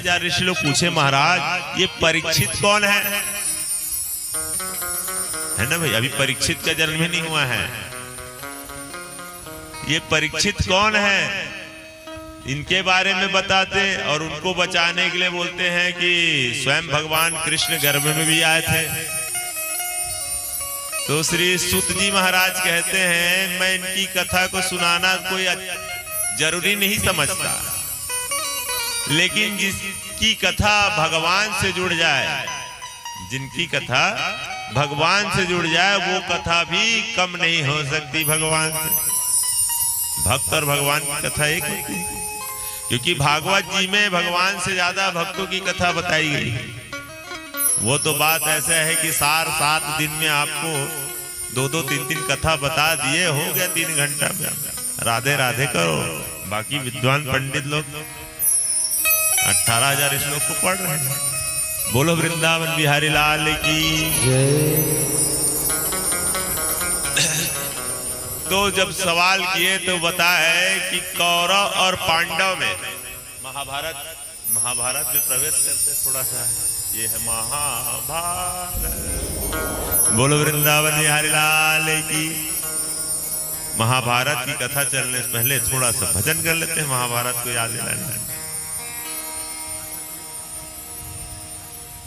80,000 ऋषि लोग पूछे महाराज ये परीक्षित कौन है ना भाई? अभी परीक्षित का जन्म ही नहीं हुआ है। ये परीक्षित कौन है इनके बारे में बताते, और उनको बचाने के लिए बोलते हैं कि स्वयं भगवान कृष्ण गर्भ में भी आए थे। तो श्री सूत जी महाराज कहते हैं मैं इनकी कथा को सुनाना कोई जरूरी नहीं समझता, लेकिन जिसकी कथा भगवान से जुड़ जाए, जिनकी कथा भगवान से जुड़ जाए वो कथा भी कम नहीं हो सकती भगवान से। भक्त और भगवान की कथा एक होती है, क्योंकि भागवत जी में भगवान से ज्यादा भक्तों की कथा बताई गई है। वो तो बात ऐसा है कि 7 दिन में आपको 2-2, 3-3 कथा बता दिए, हो गया 3 घंटा में राधे राधे करो। बाकी विद्वान पंडित लोग 18,000 श्लोक को पढ़ रहे हैं। बोलो वृंदावन बिहारी लाल की जय। तो जब सवाल किए तो बताए कि कौरव और पांडव में महाभारत में प्रवेश करते थोड़ा सा, ये है महाभारत। बोलो वृंदावन बिहारी लाल की। महाभारत की कथा चलने से पहले थोड़ा सा भजन कर लेते हैं, महाभारत को याद दिलाने।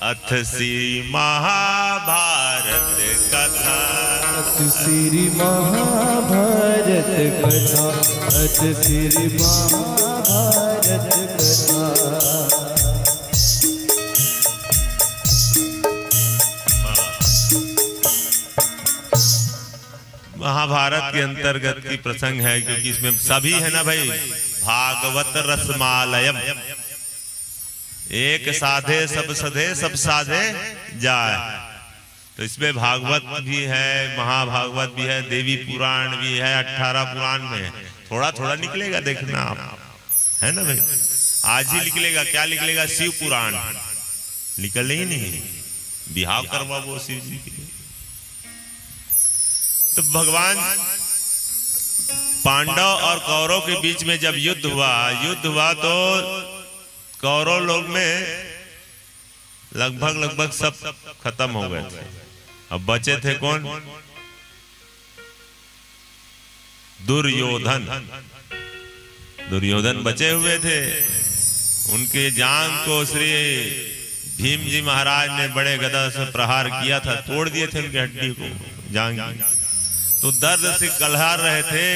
अथ श्री महाभारत कथा, अथ श्री महाभारत कथा, अथ श्री महाभारत कथा। महाभारत के अंतर्गत की प्रसंग है, क्योंकि इसमें सभी है ना भाई, भागवत रसमालयम, एक साधे सब सधे सब साधे जाए। तो इसमें भागवत भी है, महाभागवत भी है, देवी पुराण भी है, 18 पुराण में थोड़ा थोड़ा निकलेगा, देखना आप, है ना भाई। आज ही निकलेगा, क्या निकलेगा? शिव पुराण निकल ही नहीं, बिहाव करवा वो शिव जी के। तो भगवान पांडव और कौरव के बीच में जब युद्ध हुआ तो कौरव लोग में लगभग सब खत्म हो गए थे। अब बचे थे कौन? दुर्योधन बचे हुए थे। उनके जांग को श्री भीम जी महाराज ने बड़े गदा से प्रहार किया था, तोड़ दिए थे उनकी हड्डी को, जांग। तो दर्द से कलहर रहे थे,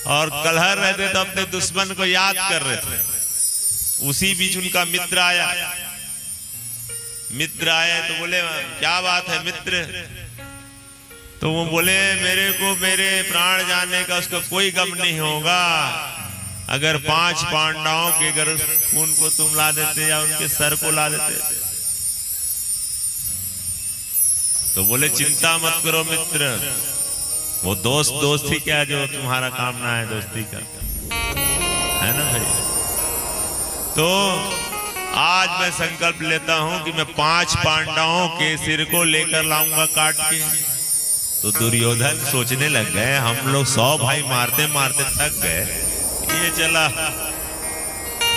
और कलहर रहे थे तो अपने दुश्मन को याद कर रहे थे। उसी बीच उनका मित्र आया तो बोले क्या बात है मित्र? तो वो बोले मेरे को मेरे प्राण जाने का उसका कोई गम नहीं होगा अगर 5 पांडवों के अगर खून को तुम ला देते या उनके सर को ला देते। तो बोले चिंता मत करो मित्र, वो दोस्ती क्या जो तुम्हारा काम ना है दोस्ती का, है ना भाई। तो आज मैं संकल्प लेता हूं कि मैं 5 पांडवों के सिर को लेकर लाऊंगा काट के। तो दुर्योधन सोचने लग गए हम लोग 100 भाई मारते मारते थक गए, ये चला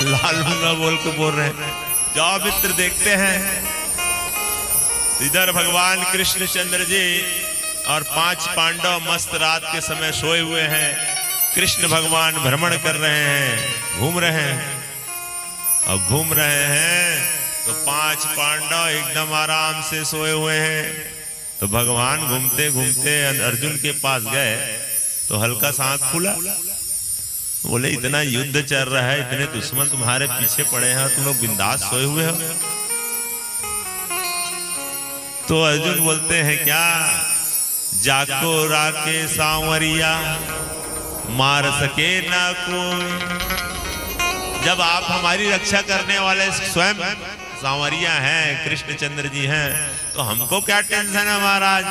ला लूंगा बोल रहे हैं। जाओ मित्र देखते हैं। इधर भगवान कृष्णचंद्र जी और 5 पांडव मस्त रात के समय सोए हुए हैं। कृष्ण भगवान भ्रमण कर रहे हैं, घूम रहे हैं। अब घूम रहे हैं तो 5 पांडव एकदम आराम से सोए हुए हैं। तो भगवान घूमते घूमते अर्जुन के पास गए तो हल्का सा आंख खुला। बोले इतना युद्ध चल रहा है, इतने दुश्मन तुम्हारे पीछे पड़े हैं, तुम लोग बिंदास सोए हुए हो। तो अर्जुन बोलते हैं क्या जाको राके सांवरिया मार सके ना कोई। जब आप हमारी रक्षा करने वाले स्वयं सांवरिया हैं, कृष्णचंद्र जी हैं, तो हमको क्या टेंशन है महाराज,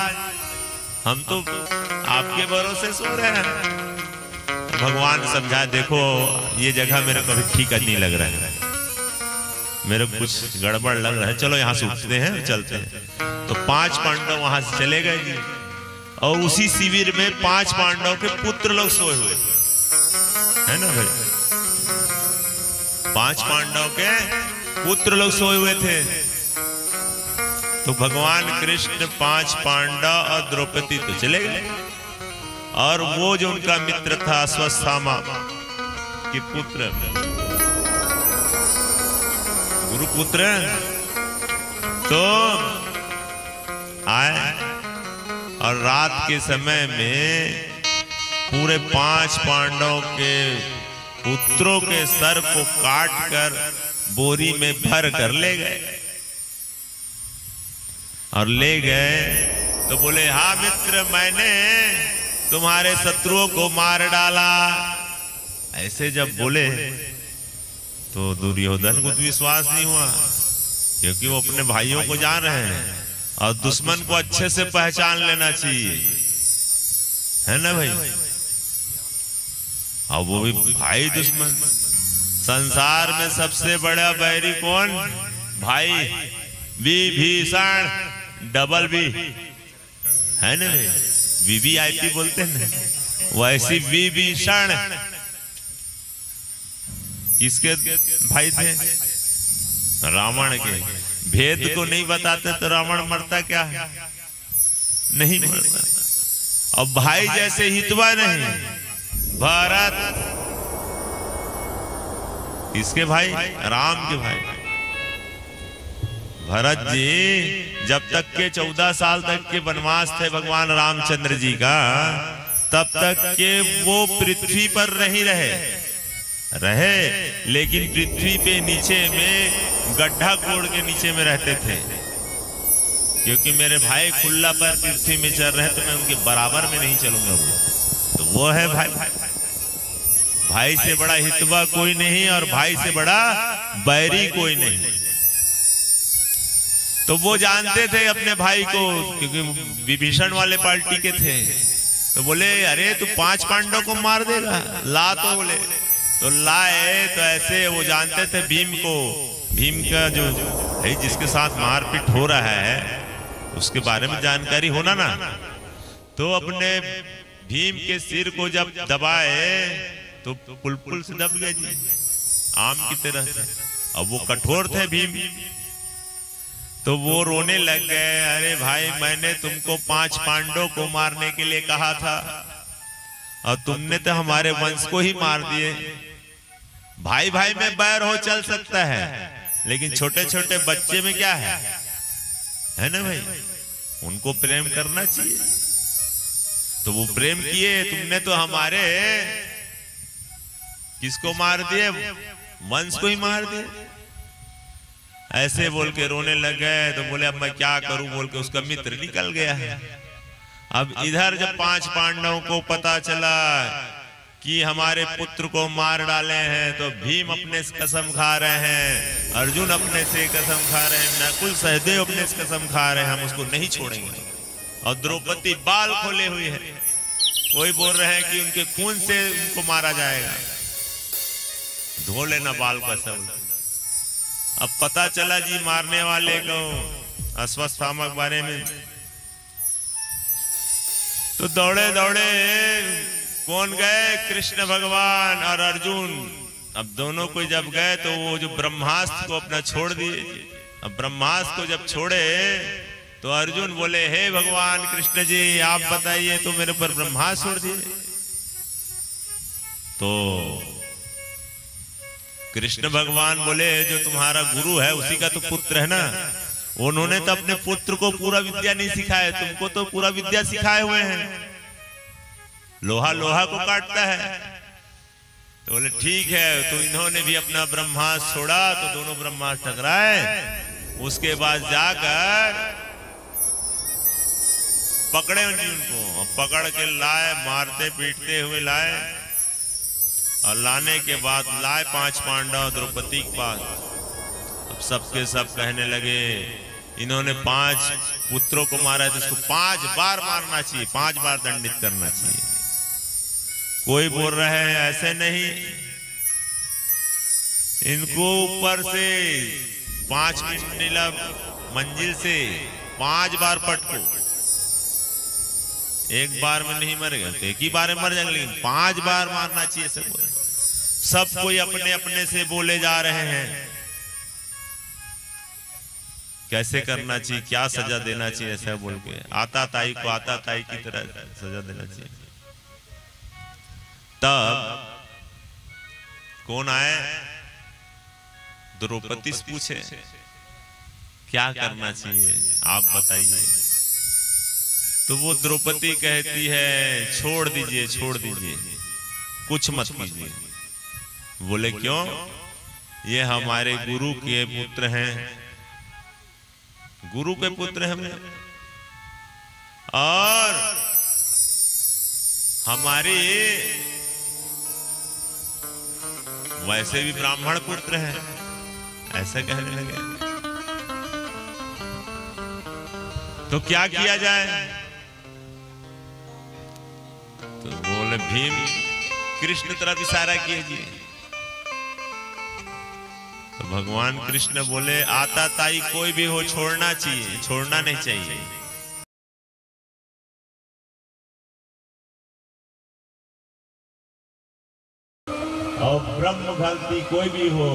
हम तो आपके भरोसे सो रहे हैं। भगवान समझाए देखो ये जगह मेरे को अभी ठीक नहीं लग रहा है, मेरे को कुछ गड़बड़ लग रहा है, चलो यहाँ से उठते हैं चलते हैं। तो 5 पांडव वहां से चले गए जी, और उसी शिविर में 5 पांडव के पुत्र लोग सोए हुए, है ना भाई। 5 पांडवों के पुत्र लोग सोए हुए थे। तो भगवान कृष्ण 5 पांडव और द्रौपदी तो चले गए, और वो जो उनका मित्र था अश्वत्थामा के पुत्र, गुरुपुत्र, तो आए और रात के समय में पूरे 5 पांडवों के पुत्रों के सर को काट कर बोरी में भर कर ले गए। और ले गए तो बोले, हाँ मित्र, मैंने तुम्हारे शत्रुओं को मार डाला। ऐसे जब बोले तो दुर्योधन को तो विश्वास नहीं हुआ, क्योंकि वो अपने भाइयों को जान रहे हैं और दुश्मन को अच्छे से पहचान लेना चाहिए, है ना भाई। और वो भी भाई दुश्मन। संसार में सबसे बड़ा बैरी कौन? भाई। विभीषण, डबल बी, है ना भाई, VVIP बोलते हैं ना, वैसी विभीषण किसके भाई थे? रावण के। भेद को नहीं बताते तो रावण मरता क्या? नहीं मरता। और भाई जैसे हितवा नहीं, भरत किसके भाई? राम के भाई। भरत जी जब तक के 14 साल तक के वनवास थे भगवान रामचंद्र जी का, तब तक के वो पृथ्वी पर नहीं रहे, लेकिन पृथ्वी पे नीचे में गड्ढा कोड़ के नीचे में रहते थे, क्योंकि मेरे भाई खुला पर पृथ्वी में चल रहे, तो मैं उनके बराबर में नहीं चलूंगा। तो वो है भाई। भाई से बड़ा हितवा कोई नहीं, और भाई से बड़ा बैरी कोई नहीं। तो वो जानते थे अपने भाई को, क्योंकि विभीषण वाले पार्टी के थे। तो बोले, अरे तू 5 पांडवों को मार देगा, ला। तो बोले, तो लाए। तो ऐसे वो जानते थे भीम को, भीम का जो है जिसके साथ मारपीट हो रहा है उसके बारे में जानकारी होना ना। तो अपने भीम के सिर को जब दबाए तो पुल से दब गया जी, आम की तरह से। अब वो कठोर थे भीम, तो वो रोने लग गए, अरे भाई, मैंने तुमको 5 पांडवों को मारने के लिए कहा था और तुमने तो हमारे वंश को ही मार दिए। भाई भाई में बैर हो चल सकता है, लेकिन छोटे छोटे बच्चे में क्या है ना भाई, उनको प्रेम करना चाहिए। तो वो प्रेम किए, तुमने तो हमारे किसको मार दिए? वंश को ही मार दिए। ऐसे बोल के रोने लग गए। तो बोले, अब मैं क्या करूं, बोल के उसका मित्र निकल गया है। अब इधर जब 5 पांडवों को पता चला कि हमारे पुत्र को मार डाले हैं, तो भीम अपने से कसम खा रहे हैं, अर्जुन अपने से कसम खा रहे हैं, नकुल सहदेव अपने से कसम खा रहे हैं, हम उसको नहीं छोड़ेंगे। और द्रौपदी बाल खोले हुई है, कोई बोल रहे हैं कि उनके खून से उनको मारा जाएगा, धो लेना बाल का सब। अब पता चला जी मारने वाले को अश्वत्थामा के बारे में, तो दौड़े दौड़े कौन गए? कृष्ण भगवान और अर्जुन। अब दोनों को जब गए तो वो जो ब्रह्मास्त्र को अपना छोड़ दिए। अब ब्रह्मास्त्र को जब छोड़े तो अर्जुन बोले, हे भगवान कृष्ण जी, आप बताइए, तो मेरे ऊपर ब्रह्मास्त्र छोड़ दिए। तो कृष्ण भगवान बोले, जो तुम्हारा गुरु है उसी का तो पुत्र है ना, उन्होंने तो अपने पुत्र को पूरा विद्या नहीं सिखाया, तुमको तो पूरा विद्या सिखाए हुए हैं। लोहा लोहा को काटता है। तो बोले, ठीक है। तो इन्होंने भी अपना ब्रह्मास्त्र छोड़ा, तो दोनों ब्रह्मास्त्र टकराए। उसके बाद जाकर पकड़े उनको, पकड़ के लाए, मारते पीटते हुए लाए, और लाने के बाद लाए 5 पांडव द्रौपदी के पास। अब सबके सब कहने लगे, इन्होंने 5 पुत्रों को मारा है, तो इसको 5 बार मारना चाहिए, 5 बार दंडित करना चाहिए। कोई बोल रहे हैं ऐसे नहीं, इनको ऊपर से 5 मंजिला मंजिल से 5 बार पटको, एक बार में नहीं मरेगा, तो एक ही बार में मर जाएंगे, लेकिन 5 बार मारना चाहिए। सब सब कोई अपने अपने से बोले जा रहे हैं कैसे करना चाहिए, क्या सजा देना चाहिए, ऐसा बोल के आता ताई को आता ताई की तरह सजा देना चाहिए। तब कौन आए, द्रौपदी से पूछे क्या करना चाहिए आप बताइए। तो वो द्रौपदी कहती है छोड़ दीजिए छोड़ दीजिए, कुछ मत कीजिए। बोले क्यों, ये हमारे गुरु के पुत्र हैं, गुरु के पुत्र हैं और हमारे वैसे भी ब्राह्मण पुत्र हैं, ऐसा कहने लगे। तो क्या किया जाए, तो बोले भीम कृष्ण तरफ इशारा कीजिए। तो भगवान कृष्ण बोले आता ताई कोई भी हो छोड़ना चाहिए, छोड़ना नहीं चाहिए। और ब्रह्म घाती कोई भी हो,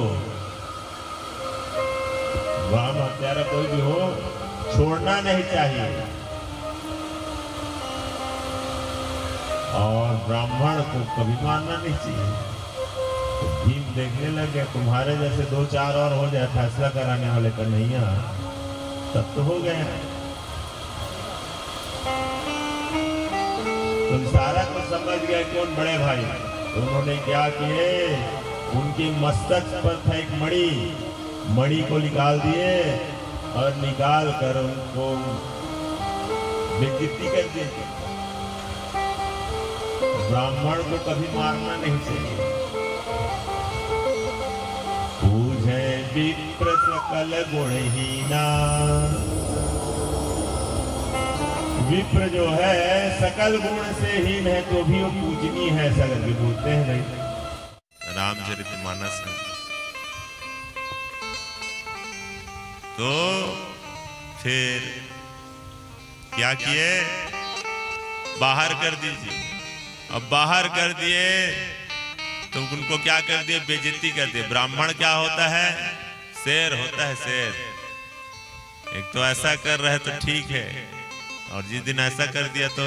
राम हत्यारा कोई भी हो, छोड़ना नहीं चाहिए। और ब्राह्मण को कभी मानना नहीं चाहिए। तो भीम देखने लग गया तुम्हारे जैसे दो चार और हो जाए फैसला कराने वाले कन्हैया, तब तो हो गया। तो सारा कुछ समझ गया कौन बड़े भाई। तो उन्होंने क्या किए, उनकी मस्तक पर था एक मणि, मणि को निकाल दिए और निकाल कर उनको बेइज्जती कर दी। ब्राह्मण को कभी मारना नहीं चाहिए। पूजे विप्र सकल गुणहीना, विप्र जो है सकल गुण से हीन है तो भी वो पूजनीय है, ऐसा करके बोलते हैं भाई रामचरितमानस में। तो फिर क्या किए, बाहर कर दीजिए। अब बाहर कर दिए तो उनको क्या कर दिए, बेइज्जती कर दिए। ब्राह्मण क्या होता है, शेर होता है, शेर। एक तो ऐसा कर रहे तो ठीक है, और जिस दिन ऐसा कर दिया तो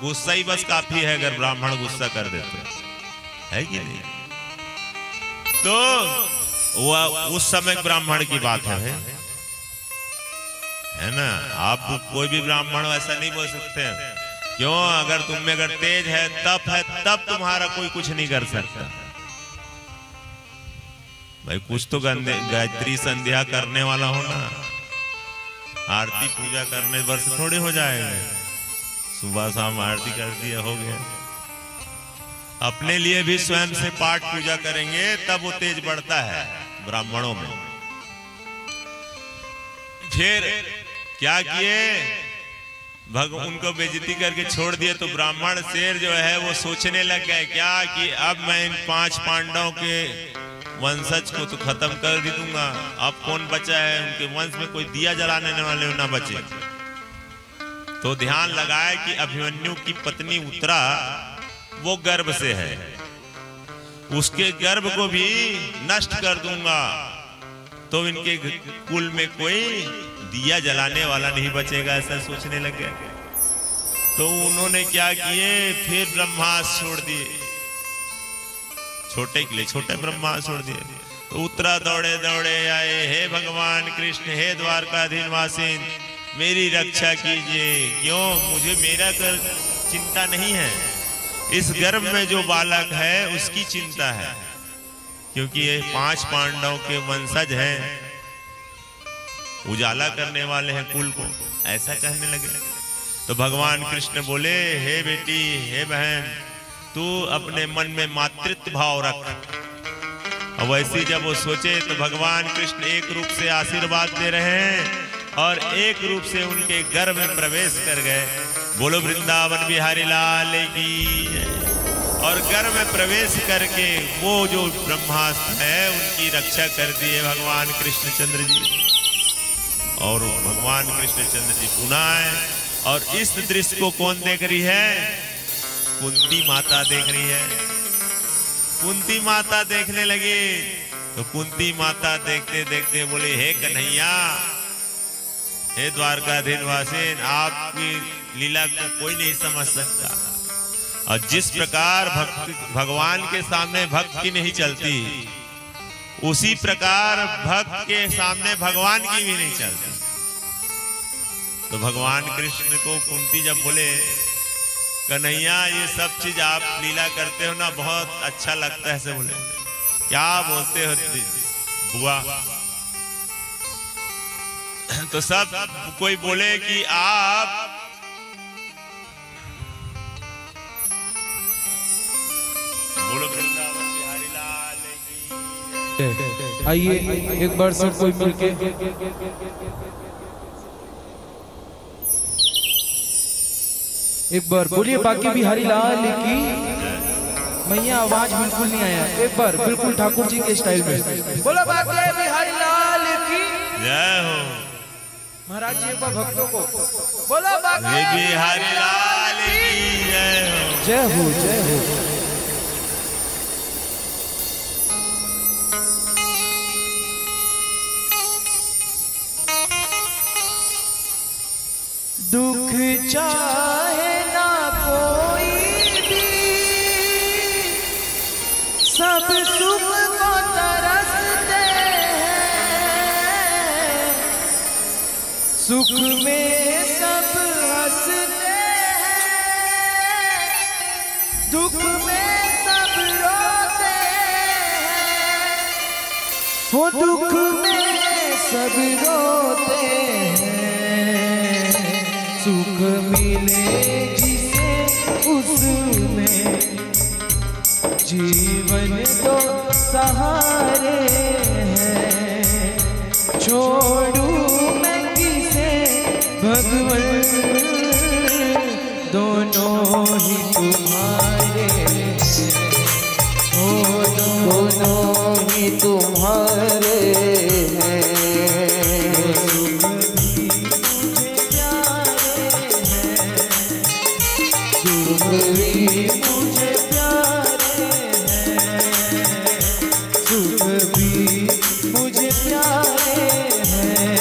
गुस्सा ही बस काफी है। अगर ब्राह्मण गुस्सा कर देते है कि नहीं, तो वो उस समय ब्राह्मण की बात है ना। आप कोई भी ब्राह्मण वैसा नहीं बोल सकते हैं। क्यों, अगर तुम में अगर तेज है तब तुम्हारा कोई कुछ नहीं कर सकता भाई। कुछ तो गायत्री संध्या करने वाला हो ना, आरती पूजा करने वर्ष थोड़े हो जाएगा। सुबह शाम आरती कर दिया हो गया। अपने लिए भी स्वयं से पाठ पूजा करेंगे तब वो तेज बढ़ता है ब्राह्मणों में। फिर क्या किए, उनको बेइज्जती करके छोड़ दिए। तो ब्राह्मण शेर जो है वो सोचने लग गए क्या कि अब मैं इन 5 पांडवों के वंशज को तो खत्म कर भी दूंगा, अब कौन बचा है, उनके वंश में कोई दिया जलाने वाले ना बचे। तो ध्यान लगाए कि अभिमन्यु की पत्नी उत्तरा वो गर्भ से है, उसके गर्भ को भी नष्ट कर दूंगा तो इनके कुल में कोई दिया जलाने वाला नहीं बचेगा, ऐसा सोचने लग गए। तो उन्होंने क्या किए, फिर ब्रह्मास्त्र छोड़ दिए, छोटे के लिए छोटे ब्रह्मास्त्र छोड़ दिए। तो उत्तरा दौड़े दौड़े आए, हे भगवान कृष्ण, हे द्वारकाधीन वासिन, मेरी रक्षा कीजिए। क्यों, मुझे मेरा चिंता नहीं है, इस गर्भ में जो बालक है उसकी चिंता है, क्योंकि ये 5 पांडवों के वंशज हैं, उजाला करने वाले हैं कुल को, ऐसा कहने लगे। तो भगवान कृष्ण बोले, हे बेटी, हे बहन, तू अपने मन में मातृत्व भाव रख। और वैसे जब वो सोचे तो भगवान कृष्ण एक रूप से आशीर्वाद दे रहे हैं और एक रूप से उनके गर्भ में प्रवेश कर गए। बोलो वृंदावन बिहारी लाल की। और गर्भ में प्रवेश करके वो जो ब्रह्मास्त्र है उनकी रक्षा कर दिए भगवान कृष्णचंद्र जी। और भगवान कृष्णचंद्र जी पुनः आए, और इस दृश्य को कौन देख रही है, कुंती माता देख रही है। कुंती माता देखने लगे। तो कुंती माता देखते देखते बोले, हे कन्हैया, हे द्वारकाधीश वासिन, आपकी लीला को कोई नहीं समझ सकता। और जिस प्रकार भगवान के सामने भक्त की नहीं चलती, उसी प्रकार भक्त के सामने भगवान की भी नहीं चलती। तो भगवान कृष्ण को कुंती जब बोले, कन्हैया ये सब चीज आप लीला करते हो ना, बहुत अच्छा लगता है। से बोले, क्या बोलते हो बुआ? तो सब कोई बोले कि आप बोलो वृंदावन बिहारी लाल की। आइए एक बार सब कोई मिलके एक बार बोलिए, बाकी बिहारी लाल की। मैया आवाज बिल्कुल नहीं आया, एक बार बिल्कुल ठाकुर जी के स्टाइल में बोलो, बाकी बिहारी लाल की जय हो। महाराज जी एक बार भक्तों को बोलो, बाकी बिहारी लाल की जय हो। जय हो, जय हो। दुख चाहे ना कोई भी, सब सुख को तरसते हैं, सुख में सब हंसते हैं, दुख में सब रोते हैं, हो दुख में सब रोते हैं। सुख मिले जिसे उसमें जीवन तो सहारे हैं। छोड़ू मैं किसे भगवन, दोनों ही तुम्हारे हैं, ओ दोनों ही तुम्हारे हैं। मुझे प्यारे हैं, सुख भी मुझे प्यारे हैं,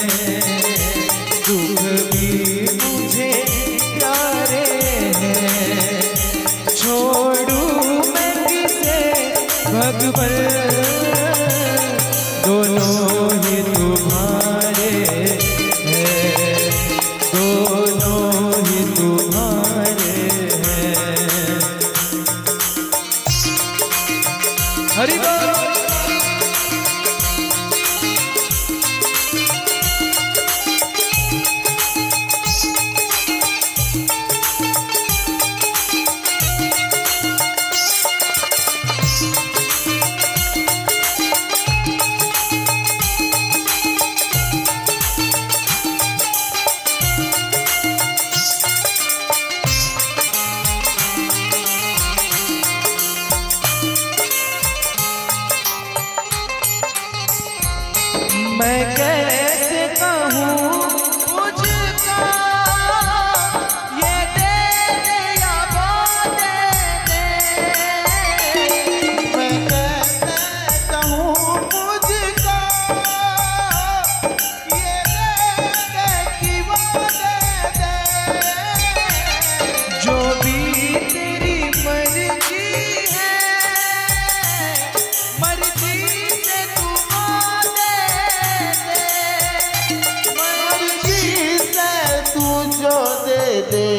सुख भी मुझे प्यारे हैं। छोड़ू मैं किसे भगवन, दोनों ही तुम्हारे हैं, दोनों ही तुम्हारे। हरि बोल। मैं कैसे कहूँ मुझका, ये दे दे या वो दे दे। मैं कैसे कहूँ मुझका, ये दे दे कि वो दे दे। जो भी तेरी मर्जी है, मर्जी से तू दे।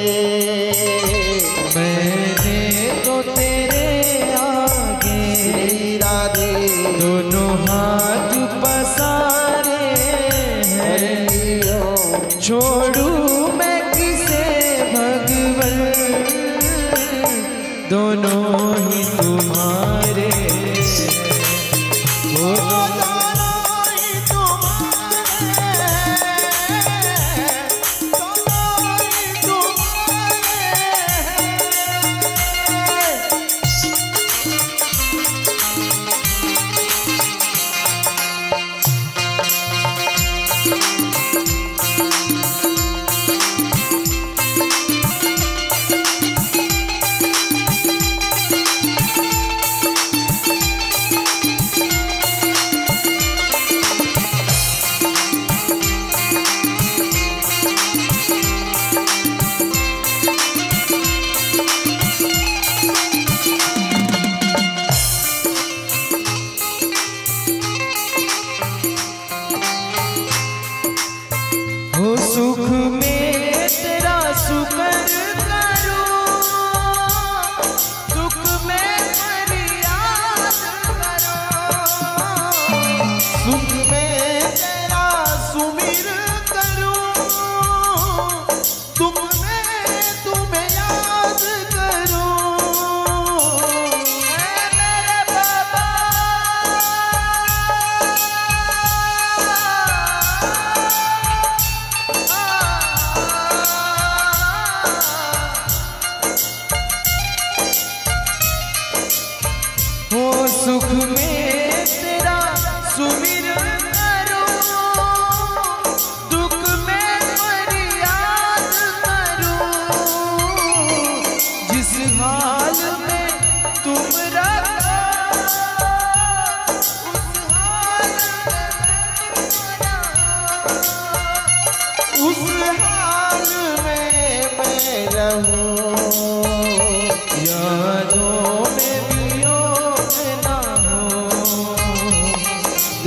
मैंने तो तेरे आगे राधे दोनों हाथ पसारे हैं। छोड़ू मैं किसे भगवन, दोनों ही तुम्हारे हैं।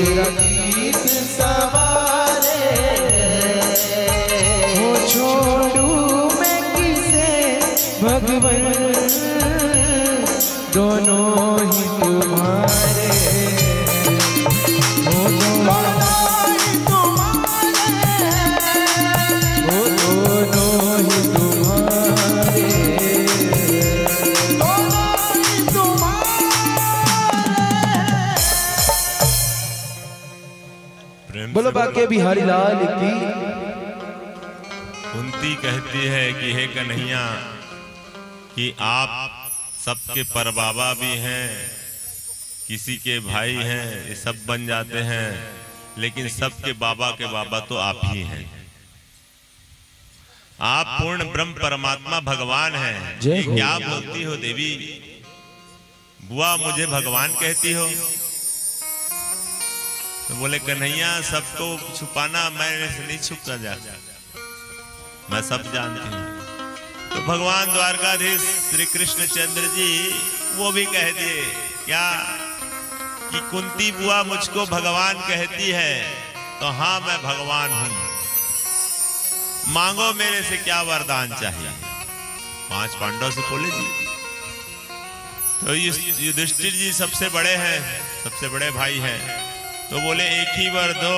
तेरा गीत सवारे हो छोड़ू मैं किसे भगवन दोनों ही तुम्हारे हो दोनों ही तुम्हारे बोलो बाके बिहारी लाल की। कुंती कहती है कि हे कन्हैया कि आप सबके परबाबा भी हैं, किसी के भाई हैं, ये सब बन जाते हैं, लेकिन सबके बाबा के बाबा तो आप ही हैं। आप पूर्ण ब्रह्म परमात्मा भगवान हैं। ये क्या बोलती हो देवी? बुआ मुझे भगवान कहती हो? तो बोले कन्हैया सबको छुपाना मैंने से नहीं छुपता जाता, मैं सब जानती हूँ। तो भगवान द्वारकाधीश श्री कृष्ण चंद्र जी वो भी कह दिए क्या कि कुंती बुआ मुझको भगवान कहती है, तो हाँ मैं भगवान हूँ, मांगो मेरे से क्या वरदान चाहिए। 5 पांडव से बोले जी। तो युधिष्ठिर जी सबसे बड़े हैं, सबसे बड़े भाई हैं, तो बोले एक ही वर दो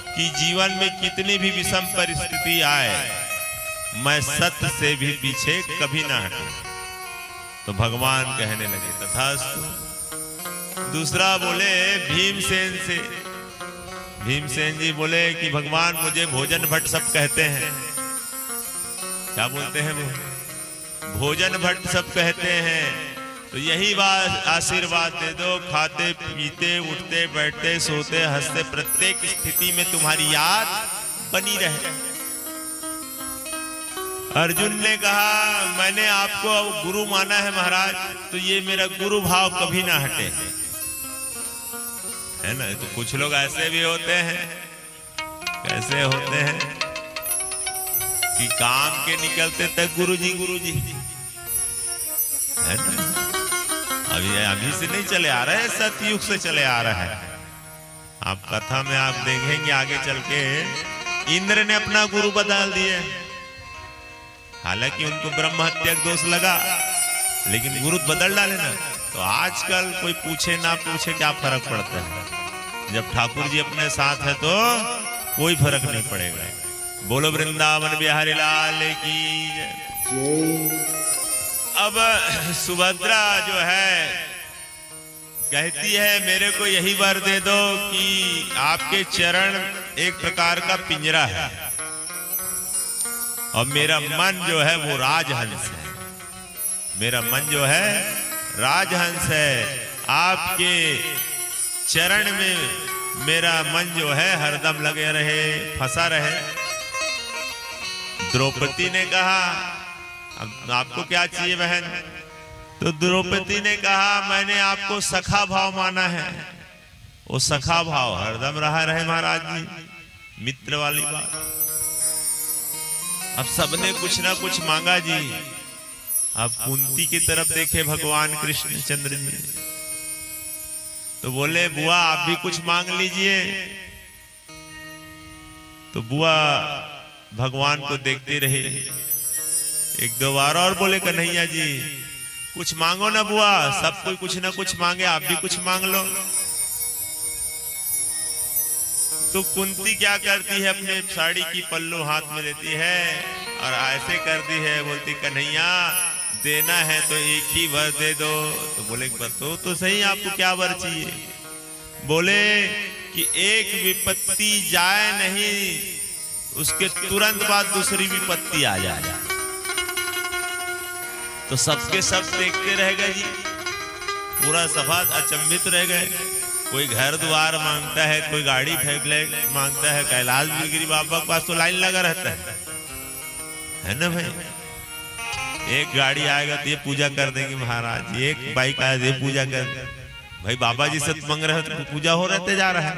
कि जीवन में कितनी भी विषम परिस्थिति आए मैं सत्य से भी पीछे कभी ना हटूं। तो भगवान कहने लगे तथास्तु। दूसरा बोले भीमसेन से, भीमसेन जी बोले कि भगवान मुझे भोजन भट्ट सब कहते हैं। क्या बोलते हैं वो? भोजन भट्ट सब कहते हैं। तो यही बात आशीर्वाद दे दो, खाते पीते उठते बैठते सोते हंसते प्रत्येक स्थिति में तुम्हारी याद बनी रहे। अर्जुन ने कहा मैंने आपको गुरु माना है महाराज, तो ये मेरा गुरु भाव कभी ना हटे, है ना। तो कुछ लोग ऐसे भी होते हैं, कैसे होते हैं कि काम के निकलते तक गुरुजी है ना। अभी से नहीं चले आ रहा है, सतयुग से चले आ रहा है। आप कथा में आप देखेंगे आगे चल के इंद्र ने अपना गुरु बदल दिए, हालांकि उनको ब्रह्म हत्या दोष लगा, लेकिन गुरु बदल डाले ना। तो आजकल कोई पूछे ना पूछे क्या फर्क पड़ता है, जब ठाकुर जी अपने साथ है तो कोई फर्क नहीं पड़ेगा। बोलो वृंदावन बिहारी लाल की जय। अब सुभद्रा जो है कहती है मेरे को यही वर दे दो कि आपके चरण एक प्रकार का पिंजरा है और मेरा मन जो है वो राजहंस है। मेरा मन जो है राजहंस है, आपके चरण में मेरा मन जो है हरदम लगे रहे, फंसा रहे। द्रौपदी ने कहा अब आपको क्या चाहिए बहन? तो द्रौपदी ने कहा मैंने आपको सखा भाव माना है। वो सखा भाव हरदम रहा रहे महाराज जी, मित्र वाली बात। अब सबने कुछ ना कुछ मांगा जी। अब कुंती की तरफ देखे भगवान कृष्ण चंद्र जी, तो बोले बुआ आप भी कुछ मांग लीजिए। तो बुआ भगवान को देखती रही, 1-2 बार और बोले कन्हैया जी कुछ मांगो ना बुआ, सब कोई कुछ ना कुछ मांगे, आप भी कुछ मांग लो। तो कुंती क्या करती है, अपने साड़ी की पल्लू हाथ में लेती है और ऐसे करती है, बोलती कन्हैया देना है तो एक ही वर दे दो। तो बोले बताओ तो सही आपको क्या वर चाहिए। बोले कि एक विपत्ति जाए नहीं, उसके तुरंत बाद दूसरी विपत्ति आ जाए। तो सबके सब देखते रह गए जी, पूरा सभा अचंभित रह गए। कोई घर द्वार मांगता है, कोई गाड़ी फेंक मांगता है। कैलाश गिरी बाबा के पास तो लाइन लगा रहता है ना भाई। एक गाड़ी आएगा तो ये पूजा कर देंगे महाराज, एक बाइक आएगा ये पूजा कर भाई। बाबा जी से मांग रहे तो पूजा हो रहते जा रहा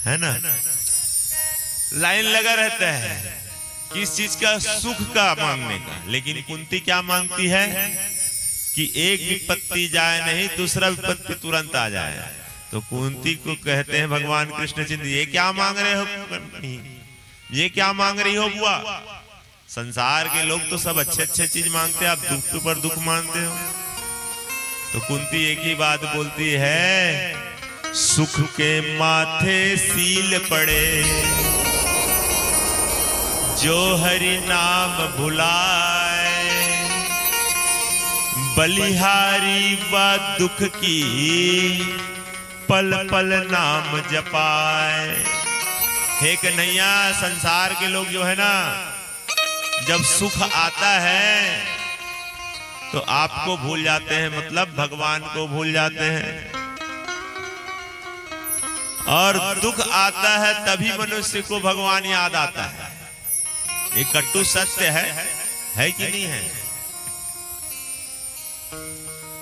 है ना। लाइन लगा रहता है किस चीज का? सुख का मांगने का। लेकिन कुंती क्या मांगती है कि एक विपत्ति जाए नहीं, दूसरा विपत्ति तुरंत आ जाए। तो कुंती को कहते हैं भगवान कृष्णचंद्र, ये क्या मांग रहे हो, ये क्या मांग रही हो बुआ? संसार के लोग तो सब अच्छे अच्छे चीज मांगते हैं, आप दुख पर दुख मानते हो। तो कुंती एक ही बात बोलती है, सुख के माथे सील पड़े जो हरि नाम भुलाए, बलिहारी व दुख की पल पल नाम जपाए। हे कन्हैया, संसार के लोग जो है ना, जब सुख आता है तो आपको भूल जाते हैं, मतलब भगवान को भूल जाते हैं, और दुख आता है तभी मनुष्य को भगवान याद आता है। ये कटु सत्य है कि नहीं है?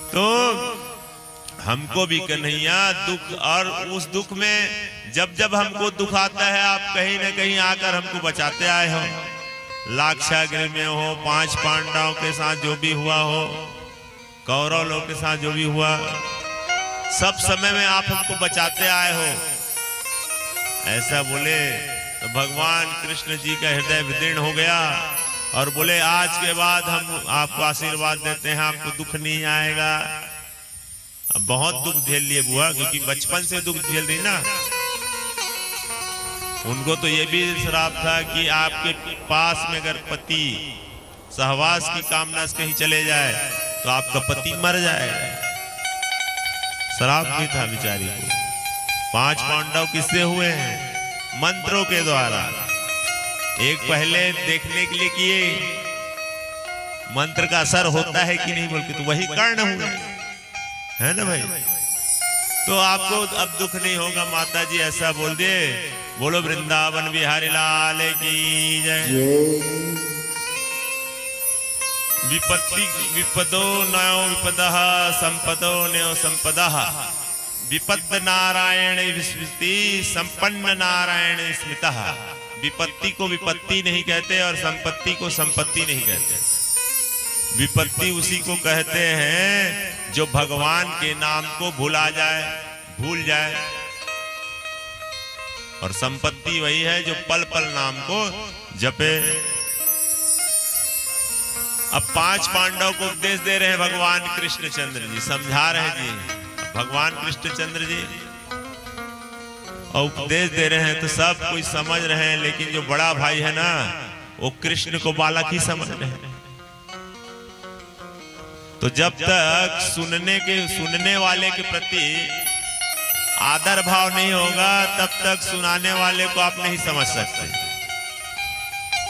तो हमको भी कन्हैया दुख, और उस दुख में जब जब हमको दुख आता है, आप कहीं न कहीं आकर हमको बचाते आए हो। लाक्षागृह में हो, 5 पांडवों के साथ जो भी हुआ हो, कौरव लोग के साथ जो भी हुआ, सब समय में आप हमको बचाते आए हो। ऐसा बोले तो भगवान कृष्ण जी का हृदय विदीर्ण हो गया और बोले, आज के बाद हम आपको आशीर्वाद देते हैं, आपको दुख नहीं आएगा। अब बहुत दुख झेल लिए बुआ, क्योंकि बचपन से दुख झेल रही ना। उनको तो ये भी श्राप था कि आपके पास में अगर पति सहवास की कामना से कहीं चले जाए तो आपका पति मर जाएगा। श्राप भी था बेचारी को। 5 पांडव किससे हुए हैं? मंत्रों के द्वारा। एक पहले देखने के लिए किए मंत्र का असर होता है कि नहीं बोल के, तो वही कर्ण हुए, है ना भाई? तो आपको अब दुख नहीं होगा माता जी, ऐसा बोल दिए। बोलो वृंदावन बिहारी लाल की जय। विपत्ति विपदो नयो विपदः, संपदो नयो संपदः, विपद नारायण विस्मृति, संपन्न नारायण स्मृतः। विपत्ति को विपत्ति नहीं कहते और संपत्ति को संपत्ति नहीं कहते। विपत्ति उसी को कहते हैं जो भगवान के नाम को भूल जाए, और संपत्ति वही है जो पल पल नाम को जपे। अब 5 पांडव को उपदेश दे रहे हैं भगवान कृष्णचंद्र जी, समझा रहे हैं जी भगवान कृष्णचंद्र जी, और उपदेश दे रहे हैं तो सब कोई समझ रहे हैं, लेकिन जो बड़ा भाई है ना, वो कृष्ण को बालक ही समझ रहे हैं। तो जब तक सुनने वाले के प्रति आदर भाव नहीं होगा, तब तक सुनाने वाले को आप नहीं समझ सकते।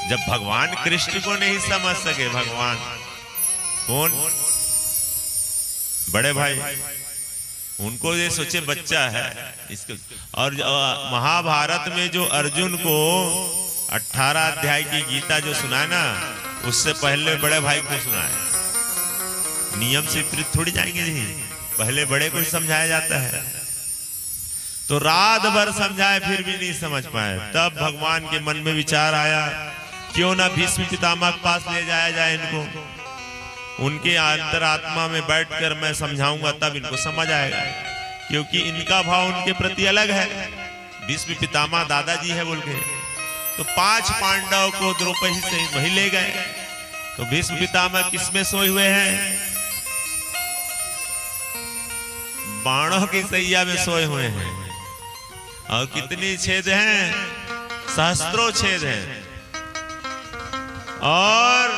जब भगवान कृष्ण को नहीं समझ सके, भगवान कौन? बड़े भाई, उनको ये सोचे बच्चा है इसको। और महाभारत में जो अर्जुन को 18 अध्याय की गीता जो सुनाए ना, उससे पहले बड़े भाई को सुनाए। नियम से विपरीत थोड़ी जाएंगे जी, पहले बड़े को समझाया जाता है। तो रात भर समझाए फिर भी नहीं समझ पाए। तब भगवान के मन में विचार आया, क्यों ना भीष्म पितामह के पास ले जाया जाए इनको, उनके अंतरात्मा में बैठकर मैं समझाऊंगा, तब इनको समझ आएगा। क्योंकि इनका भाव उनके प्रति अलग है। भीष्म पितामह दादाजी है बोल के। तो 5 पांडव को द्रौपदी से वही ले गए। तो भीष्म पितामह किसमें सोए हुए हैं? बाणों की सैया में सोए हुए हैं। और कितनी छेद हैं? सहस्त्रों छेद हैं। और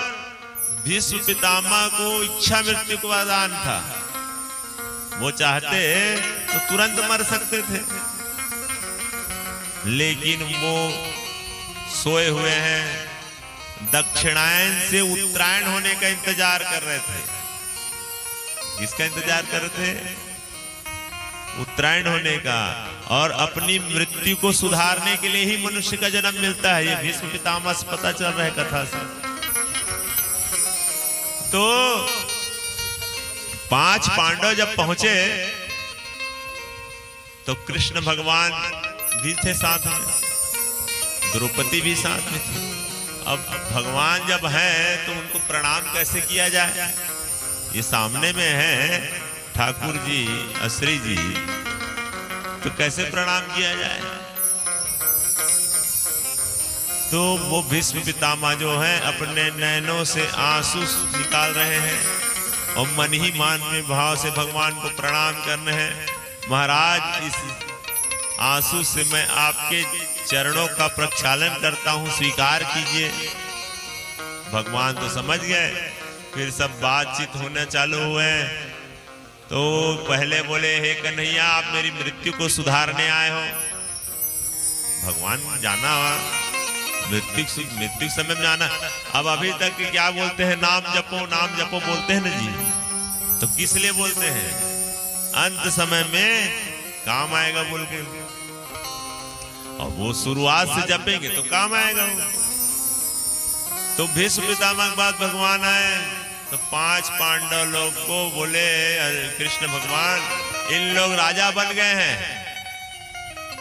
भीष्म पितामह को इच्छा मृत्यु का वरदान था। वो चाहते तो तुरंत मर सकते थे, लेकिन वो सोए हुए हैं। दक्षिणायन से उत्तरायण होने का इंतजार कर रहे थे। किसका इंतजार कर रहे थे? उत्तरायण होने का। और अपनी मृत्यु को सुधारने के लिए ही मनुष्य का जन्म मिलता है। ये भीष्म पितामह से पता चल रहा है कथा से। तो 5 पांडव जब पहुंचे तो कृष्ण भगवान भी थे साथ में, द्रौपदी भी साथ में थी। अब भगवान जब हैं तो उनको प्रणाम कैसे किया जाए? ये सामने में है ठाकुर जी, अश्री जी, तो कैसे प्रणाम किया जाए? तो वो भीष्म पितामह जो हैं अपने नैनों से आंसू निकाल रहे हैं और मन ही मान में भाव से भगवान को प्रणाम करने हैं। महाराज, इस आंसू से मैं आपके चरणों का प्रक्षालन करता हूं, स्वीकार कीजिए। भगवान तो समझ गए। फिर सब बातचीत होने चालू हुए। तो पहले बोले, हे कन्हैया, आप मेरी मृत्यु को सुधारने आए हो। भगवान जाना मृत्यु समय में जाना। अब अभी तक क्या बोलते हैं? नाम जपो बोलते हैं ना जी। तो किस लिए बोलते हैं? अंत समय में काम आएगा बोल के। और वो शुरुआत से जपेंगे तो काम आएगा वो। तो भीष्म पितामह के बाद भगवान आए तो 5 पांडव लोग को बोले, कृष्ण भगवान, इन लोग राजा बन गए हैं,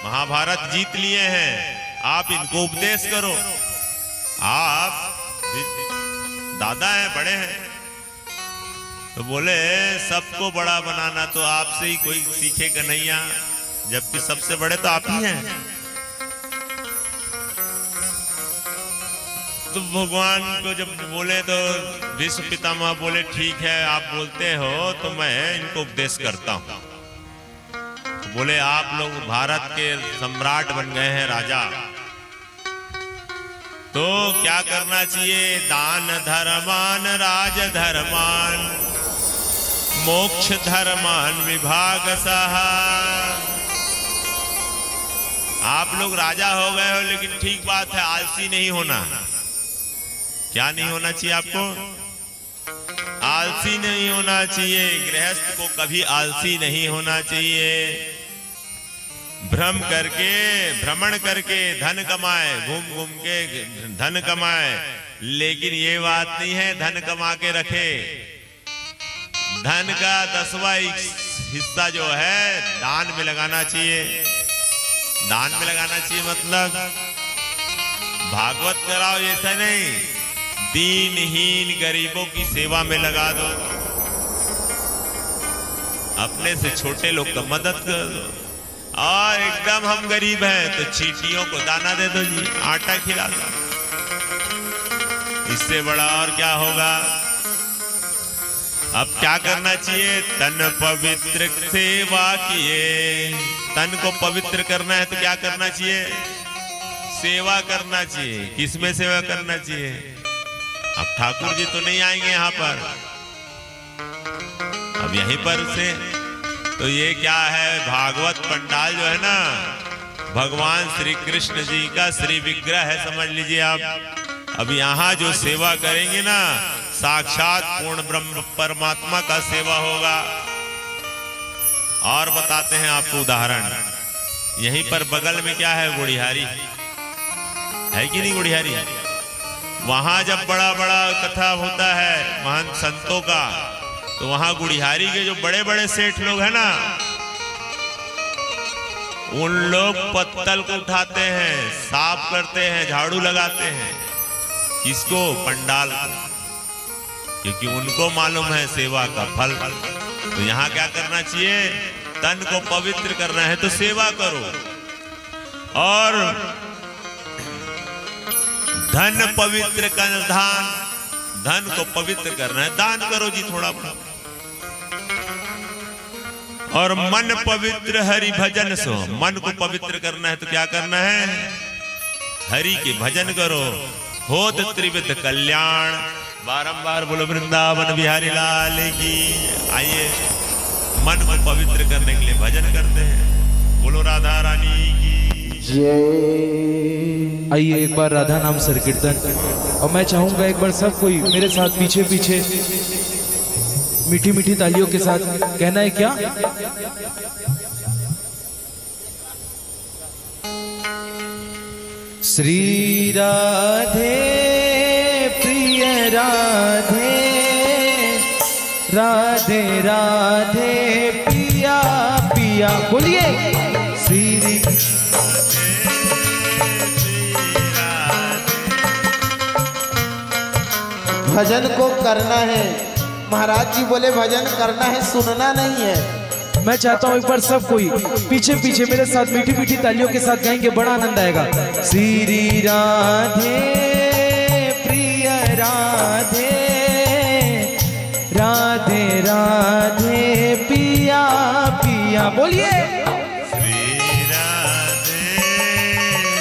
महाभारत जीत लिए हैं, आप इनको उपदेश करो। आप दादा हैं, बड़े हैं। तो बोले, सबको बड़ा बनाना तो आपसे ही कोई सीखे कन्हैया, जबकि सबसे बड़े तो आप ही हैं। तो भगवान को जब बोले तो भीष्म पितामह बोले, ठीक है, आप बोलते हो तो मैं इनको उपदेश करता हूं। तो बोले, आप लोग भारत के सम्राट बन गए हैं, राजा, तो क्या करना चाहिए? दान धर्मान राज धर्मान मोक्ष धर्मान विभाग सहा। आप लोग राजा हो गए हो, लेकिन ठीक बात है, आलसी नहीं होना। क्या नहीं होना चाहिए आपको? आलसी नहीं होना चाहिए। गृहस्थ को कभी आलसी नहीं होना चाहिए। भ्रमण करके धन कमाए, घूम घूम के धन कमाए, लेकिन ये बात नहीं है धन कमा के रखे। धन का 10वां हिस्सा जो है दान में लगाना चाहिए। दान में लगाना चाहिए मतलब भागवत कराओ ऐसा नहीं, दीनहीन गरीबों की सेवा में लगा दो। अपने से छोटे लोग का मदद कर दो। और एकदम हम गरीब हैं तो चींटियों को दाना दे दो जी, आटा खिला दो। इससे बड़ा और क्या होगा? अब क्या करना चाहिए? तन पवित्र सेवा किए। तन को पवित्र करना है तो क्या करना चाहिए? सेवा करना चाहिए। किसमें सेवा करना चाहिए? अब ठाकुर जी तो नहीं आएंगे यहाँ पर, अब यहीं पर से तो ये क्या है? भागवत पंडाल जो है ना, भगवान श्री कृष्ण जी का श्री विग्रह है, समझ लीजिए आप। अब यहाँ जो सेवा करेंगे ना, साक्षात पूर्ण ब्रह्म परमात्मा का सेवा होगा। और बताते हैं आपको उदाहरण। यहीं पर बगल में क्या है? गुड़ियारी है कि नहीं? गुड़ियारी वहां जब बड़ा बड़ा कथा होता है महंत संतों का, तो वहां गुड़ियारी के जो बड़े बड़े सेठ लोग हैं ना, उन लोग पत्तल को उठाते हैं, साफ करते हैं, झाड़ू लगाते हैं। किसको? पंडाल को, क्योंकि उनको मालूम है सेवा का फल। तो यहाँ क्या करना चाहिए? तन को पवित्र करना है तो सेवा करो। और धन पवित्र का दान, धन को पवित्र करना है, दान करो जी थोड़ा बहुत। और मन पवित्र हरि भजन सो, मन को पवित्र करना है तो क्या करना है? हरि के भजन करो। होत त्रिविध कल्याण। बारंबार बोलो वृंदावन बिहारी लाल की। आइए मन को पवित्र करने के लिए भजन करते हैं। बोलो राधा रानी की जय। आइए एक बार राधा नाम संकीर्तन। और मैं चाहूंगा एक बार सब कोई मेरे साथ पीछे पीछे मीठी मीठी तालियों के साथ कहना है क्या? श्री राधे प्रिय राधे, राधे राधे पिया पिया। बोलिए श्री भजन को करना है। महाराज जी बोले भजन करना है, सुनना नहीं है। मैं चाहता हूँ एक बार सब कोई पीछे पीछे मेरे साथ मीठी मीठी तालियों के साथ गाएंगे, बड़ा आनंद आएगा। श्री राधे प्रिय राधे, राधे राधे पिया पिया, बोलिए श्री राधे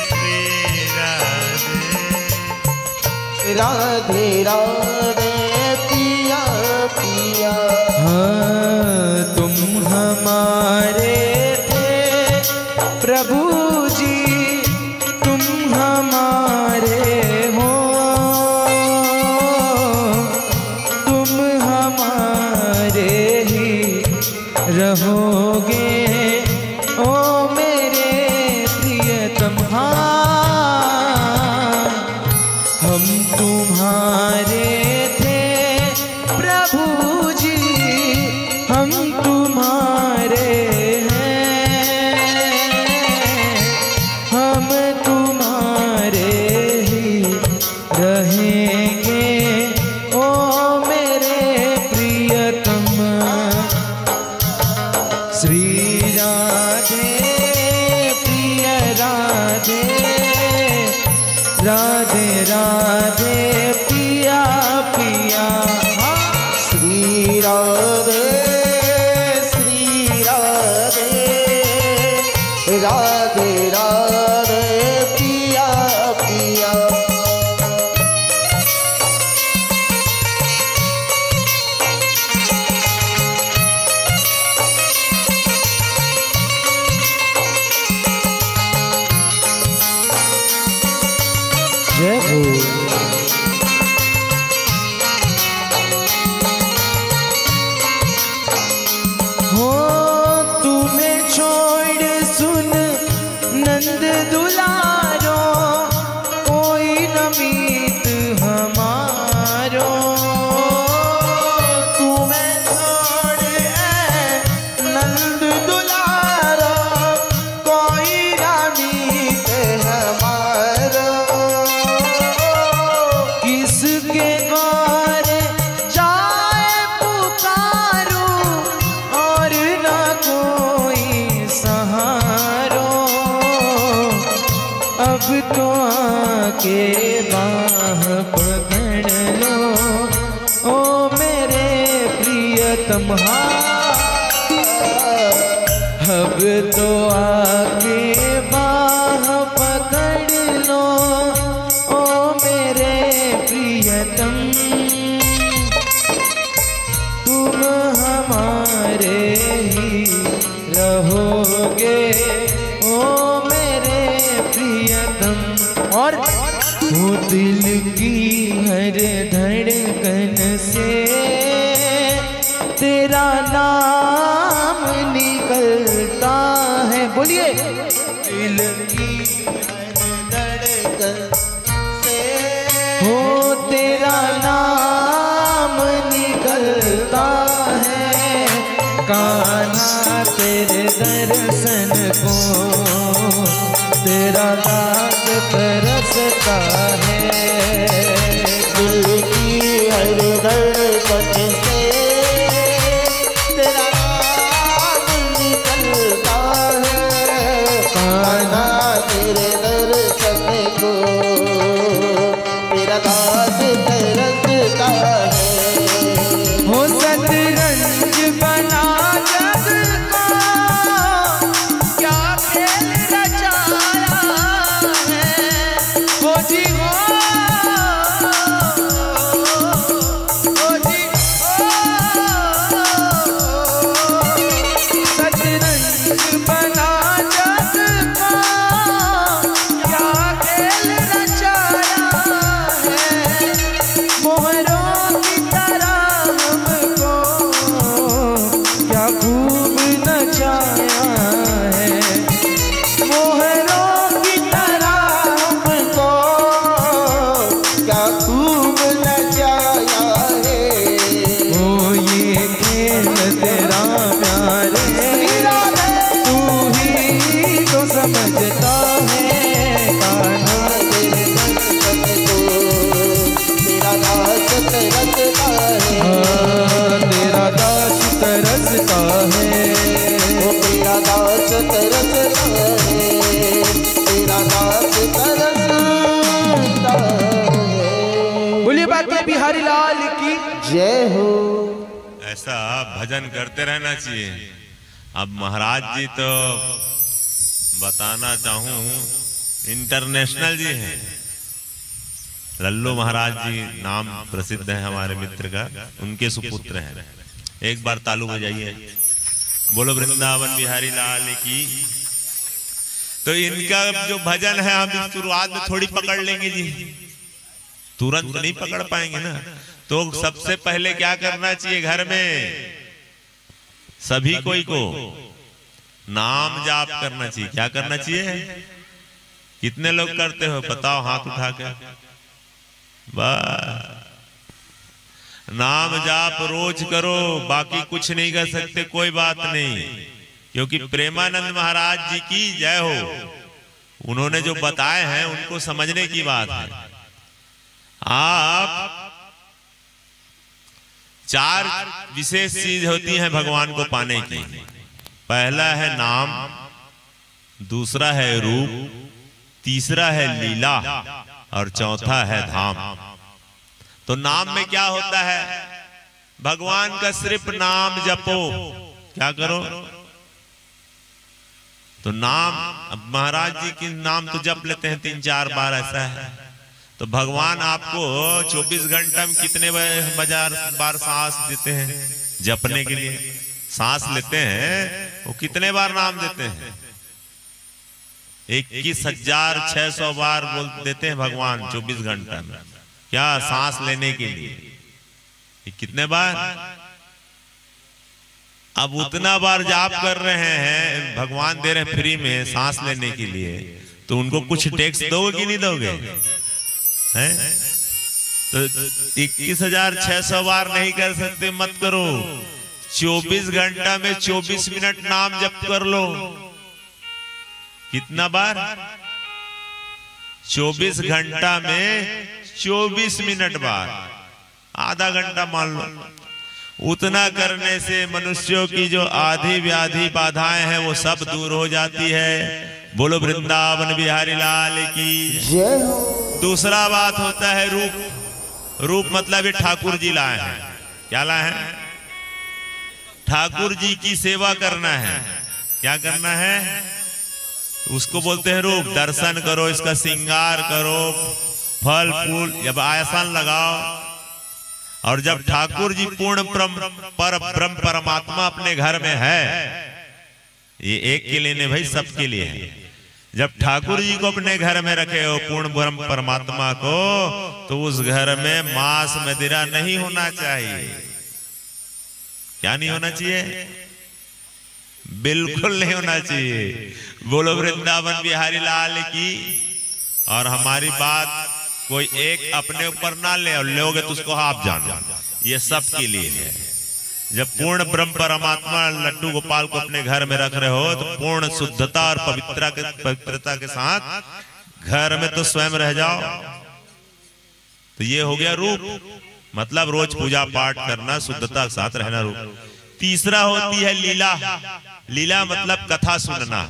प्रिय राधे, राधे राधे पिया पिया। हाँ तुम हमारे थे प्रभु जी, तुम हमारे हो, तुम हमारे ही रहोगे ओ मेरे प्रियतम। हाँ हम तुम्हारे थे प्रभु जी, हम तुम्हारे हैं, हम तुम्हारे ही रहेंगे ओ मेरे प्रियतम। श्री राधे प्रिय राधे, राधे राधे पिया पिया। श्री राधे राधे राधे पिया पिया। जय हो। हो तुम्हें छोड़ सुन नंद दुलारो, कोई न मीत हमारो। तुम्हें छोड़ नंद दुलारो, कोई ना मीत हमारो। किसके द्वारे जाए पुकारो, और न कोई सहारो। अब तो आके बाह पकड़ लो ओ मेरे प्रियतम। अब तो आके बाह पकड़ लो ओ मेरे प्रियतम। तुम हमारे ही रहोगे ओ मेरे प्रियतम। और वो दिल की हर धड़कन से तेरा नाम निकलता है, बोलिए दिल की धड़कन से हो तेरा नाम निकलता है। कान्हा तेरे दर्शन को तेरा दास तरसता है। दिल की हर धड़कन से तेरा नाम निकलता है। कान्हा तेरे दर्शन को तेरा दास तरसता है। हो सतरंज बना जग को, क्या खेल रचाया है। हो जी हो, हो जी हो, सतरंज बना जग को, क्या खेल रचाया है। मोहरों की तरह हमको क्या खूब नचाया है। मोहरों की तरह हमको क्या खूब नचाया है। ओ ये खेल तेरा प्यारे, तू ही तो समझता है। कान्हा तेरे दर्शन को तेरा दास तरसता है। तेरा दास तरसता है। जय हो। ऐसा भजन करते रहना चाहिए। अब महाराज जी तो बताना चाहूं इंटरनेशनल जी हैं। लल्लू महाराज जी नाम प्रसिद्ध है हमारे मित्र का, उनके सुपुत्र हैं। एक बार तालू बजाइए, बोलो वृंदावन बिहारी लाल की। तो इनका जो भजन है हम शुरुआत में थोड़ी पकड़ लेंगे जी, तुरंत तो नहीं पकड़ पाएंगे ना। तो सबसे पहले क्या करना चाहिए, घर में सभी कोई को नाम जाप करना चाहिए। क्या करना चाहिए? कितने लोग करते हो बताओ हाथ उठा के। बस नाम जाप रोज करो, बाकी कुछ नहीं कर सकते, कोई बात नहीं, क्योंकि प्रेमानंद महाराज जी की जय हो। उन्होंने जो बताए हैं उनको समझने की बात है। आप चार विशेष चीज होती हैं भगवान को पाने की। पहला है नाम, दूसरा है रूप, तीसरा है लीला और चौथा है धाम। तो नाम में क्या होता है? भगवान का सिर्फ नाम जपो। क्या करो? तो नाम, अब महाराज जी के नाम तो जप लेते हैं 3-4 बार, ऐसा है। तो भगवान आपको 24 घंटा में कितने बार सांस देते हैं जपने के लिए? सांस लेते हैं वो कितने बार नाम देते हैं? 21,600 बार बोल देते हैं भगवान 24 घंटा में। क्या सांस लेने के लिए कितने बार? अब उतना बार जाप कर रहे हैं, भगवान दे रहे हैं फ्री में सांस लेने के लिए, तो उनको कुछ टैक्स दोगे कि नहीं दोगे? हैं? तो 21,600 बार नहीं कर सकते, मत करो। 24 घंटा में 24 मिनट नाम जप कर लो। कितना बार? 24 घंटा में 24 मिनट बार, आधा घंटा मान लो। उतना करने से मनुष्यों की जो आधी व्याधि बाधाएं हैं वो सब दूर हो जाती है। बोलो वृंदावन बिहारी लाल की जय हो। दूसरा बात होता है रूप। रूप मतलब ये ठाकुर जी लाए हैं। क्या लाए हैं? ठाकुर जी की सेवा करना है। क्या करना है? उसको बोलते हैं रूप। दर्शन करो, इसका श्रृंगार करो, फल फूल, जब आसन लगाओ। और जब ठाकुर जी पूर्ण ब्रह्म परमात्मा अपने घर में है, ये एक के लिए नहीं भाई, सबके लिए है। जब ठाकुर जी को अपने घर में रखे हो पूर्ण ब्रह्म परमात्मा को, तो उस घर में मांस मदिरा नहीं होना चाहिए। क्या नहीं होना चाहिए? बिल्कुल नहीं होना चाहिए। बोलो वृंदावन बिहारी लाल की। और हमारी बात कोई एक अपने ऊपर ना ले, और लोगे तो उसको आप जानो, ये सब के लिए है। जब पूर्ण ब्रह्म परमात्मा लड्डू गोपाल को अपने घर में रख रहे हो, तो पूर्ण शुद्धता और पवित्रता के साथ घर में तो स्वयं रह जाओ। तो ये हो गया रूप, मतलब रोज पूजा पाठ करना, शुद्धता के साथ रहना रूप। तीसरा होती है लीला। लीला मतलब कथा सुनना।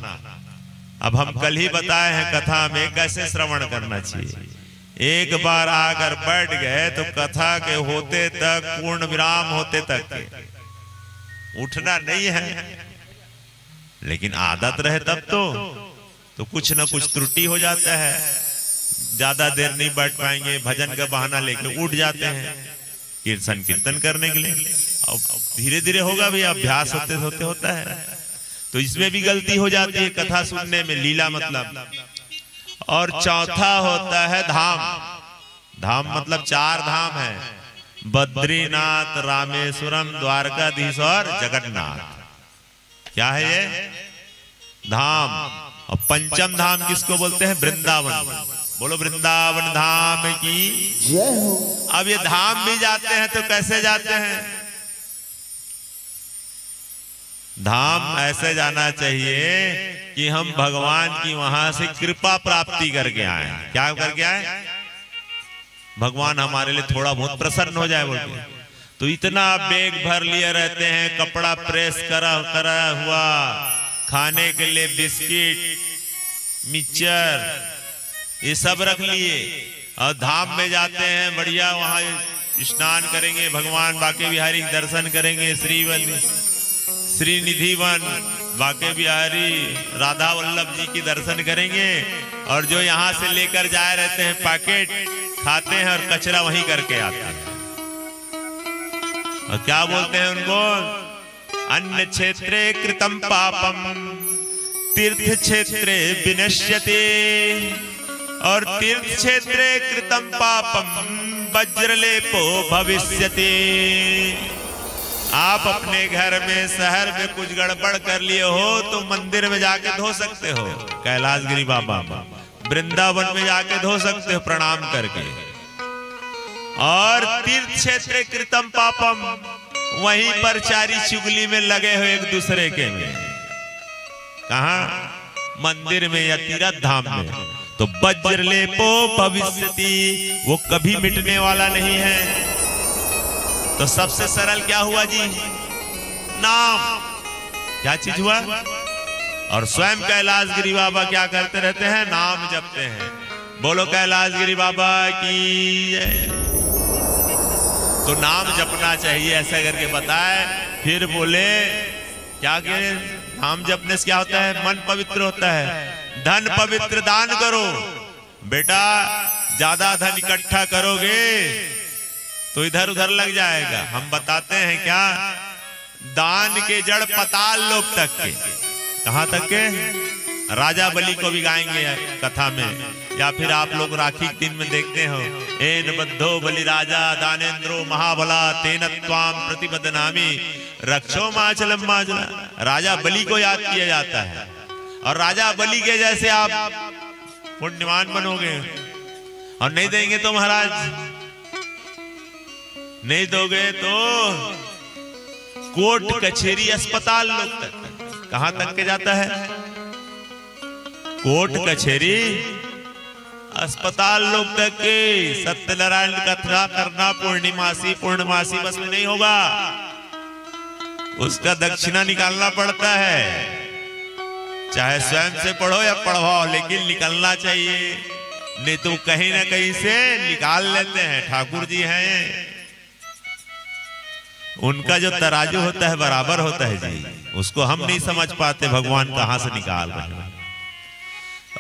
अब हम कल ही बताए हैं कथा में कैसे श्रवण करना चाहिए। एक बार आकर बैठ गए तो कथा के होते तक, पूर्ण विराम होते तक उठना नहीं है। लेकिन आदत रहे तब तो कुछ ना कुछ त्रुटि हो जाता है। ज्यादा देर नहीं बैठ पाएंगे, भजन का बहाना लेकर उठ जाते हैं कीर्तन करने के लिए। अब धीरे धीरे होगा भी, अभ्यास होते होते होता है। तो इसमें भी गलती हो जाती है कथा सुनने में, लीला मतलब। और चौथा होता है धाम। धाम मतलब 4 धाम है, बद्रीनाथ, रामेश्वरम, द्वारकाधीश और जगन्नाथ। क्या है ये? धाम। और पंचम धाम किसको बोलते हैं? वृंदावन। बोलो वृंदावन धाम की जय हो। अब ये धाम भी जाते हैं तो कैसे जाते हैं? धाम ऐसे जाना चाहिए कि हम भगवान की वहां से कृपा प्राप्ति करके आए। क्या करके आए? भगवान हमारे लिए थोड़ा बहुत प्रसन्न हो जाए बोलते। तो इतना बैग भर लिए रहते हैं, कपड़ा प्रेस करा हुआ, खाने के लिए बिस्किट, मिक्सचर, ये सब रख लिए, और धाम में जाते हैं बढ़िया, वहां स्नान करेंगे, भगवान बांके बिहारी दर्शन करेंगे, श्रीनिधि वन बांके बिहारी राधा वल्लभ जी की दर्शन करेंगे। और जो यहाँ से लेकर जाए रहते हैं पैकेट खाते हैं और कचरा वहीं करके आते हैं। और क्या बोलते हैं उनको? अन्य क्षेत्रे कृतम पापम तीर्थ क्षेत्रे विनश्यते, और तीर्थ क्षेत्रे कृतम पापम वज्रलेपो भविष्यति। आप अपने घर में शहर में कुछ गड़बड़ कर लिए हो तो मंदिर में जाके धो सकते हो, कैलाशगिरी बाबा वृंदावन में जाके धो सकते हो प्रणाम करके। और तीर्थ क्षेत्र कृतम पापम, वहीं पर चारी चुगली में लगे हो एक दूसरे के में, कहा? मंदिर में या तीर्थ धाम में। तो वज्रलेपो भविष्यति, वो कभी मिटने वाला नहीं है। तो सबसे सरल क्या हुआ जी? नाम। क्या चीज हुआ? और स्वयं कैलाशगिरी बाबा क्या करते रहते हैं? नाम जपते हैं। बोलो कैलाशगिरी बाबा की जय। तो नाम जपना चाहिए ऐसा करके बताए। फिर बोले क्या कहे? नाम जपने से क्या होता है? मन पवित्र होता है। धन पवित्र दान करो बेटा, ज्यादा धन इकट्ठा करोगे तो इधर उधर लग जाएगा। हम बताते हैं क्या? दान के जड़ पताल लोक तक के। कहां तक के? राजा बलि को भी गाएंगे कथा में, या फिर आप लोग राखी के दिन में देखते हो, एन बद्धो बलि राजा दानेन्द्रो महाबला तेन त्वाम प्रतिबदनामी रक्षो माचलम माचला। राजा बलि को याद किया जाता है, और राजा बलि के जैसे आप पुण्यवान बनोगे। और नहीं देंगे तो महाराज, नहीं दोगे तो कोर्ट कचहरी अस्पताल लोग तक। कहां तक के जाता है? कोर्ट कचहरी अस्पताल लोग तक के। सत्यनारायण कथा करना पूर्णिमासी बस में नहीं होगा, उसका दक्षिणा निकालना पड़ता है। चाहे स्वयं से पढ़ो या पढ़वाओ, लेकिन निकलना चाहिए, नहीं तो कहीं ना कहीं से निकाल लेते हैं। ठाकुर जी हैं, उनका जो तराजू होता है बराबर होता है जी, उसको हम नहीं समझ पाते भगवान कहां से निकाल रहे हैं।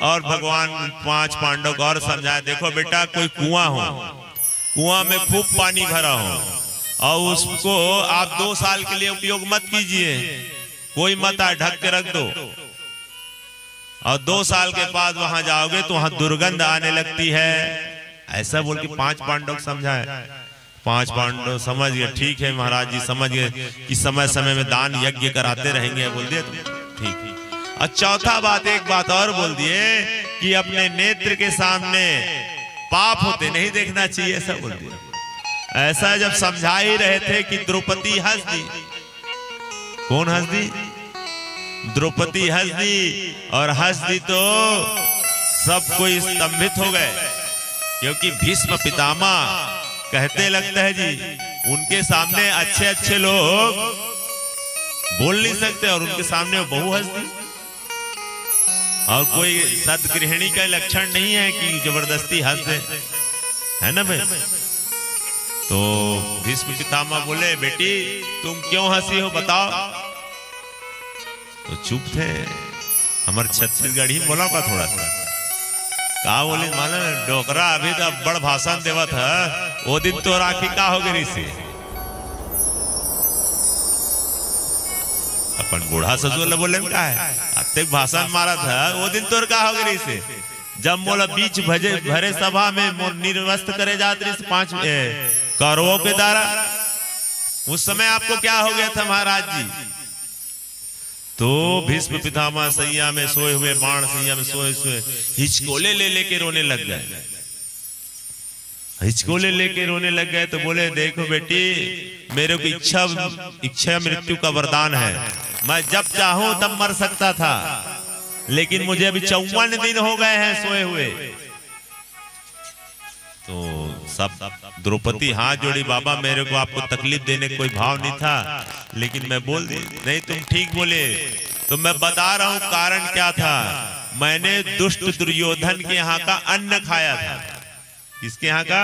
और भगवान 5 पांडव को और समझाए, देखो बेटा कोई कुआं हो, कुआं में खूब पानी भरा हो, और उसको आप 2 साल के लिए उपयोग मत कीजिए, कोई मत ढक के रख दो। और 2 साल के बाद वहां जाओगे तो वहां दुर्गंध आने लगती है। ऐसा बोल के 5 पांडव समझाए। 5 पांडव समझ गए, ठीक है महाराज जी समझ गए कि समय समय में दान यज्ञ कराते रहेंगे। बोल दिए ठीक। और चौथा बात, एक बात और बोल दिए कि अपने नेत्र के सामने पाप होते नहीं देखना चाहिए, ऐसा बोल दिया। ऐसा जब समझा ही रहे थे कि द्रौपदी हंस दी। कौन हंस दी? द्रौपदी हंस दी, और हंस दी तो सब कोई स्तंभित हो गए, क्योंकि भीष्म पितामह कहते लगता है जी, उनके सामने अच्छे अच्छे लोग बोल नहीं सकते, और उनके सामने वो बहू हंस दी। और कोई सदगृहिणी का लक्षण नहीं है कि जबरदस्ती हंस दे, है ना भाई? तो भीष्म पितामह बोले, बेटी तुम क्यों हंसी हो बताओ? तो चुप थे। हमारे छत्तीसगढ़ी बोला का थोड़ा सा का बोले, माना डोकरा अभी तो बड़ भाषण देवत है, वो दिन तो राखी का हो गई से अपन बूढ़ा ससुर बोले का है, अत्यधिक भाषण मारा था, वो दिन तो का हो गई से। जब मोला बीच भरे सभा में निर्वस्त करे जाते 5 कौरवों के द्वारा, उस समय आपको क्या हो गया था महाराज जी? तो भीष्म पितामह सैया में सोए हुए, बाण सैया में सोए सोए हिचकोले ले लेके रोने लग गए। हिचकोले लेके रोने लग गए तो बोले, देखो बेटी मेरे को इच्छा मृत्यु का वरदान है, मैं जब चाहूं तब मर सकता था, लेकिन मुझे अभी 54 दिन हो गए हैं सोए हुए। तो सब द्रौपदी हाथ जोड़ी, बाबा मेरे को आपको तकलीफ देने कोई भाव नहीं था, लेकिन मैं बोल दी। नहीं तुम ठीक बोले, तो मैं बता रहा हूं कारण क्या था। मैंने दुष्ट दुर्योधन के यहाँ का अन्न खाया था। किसके यहाँ का?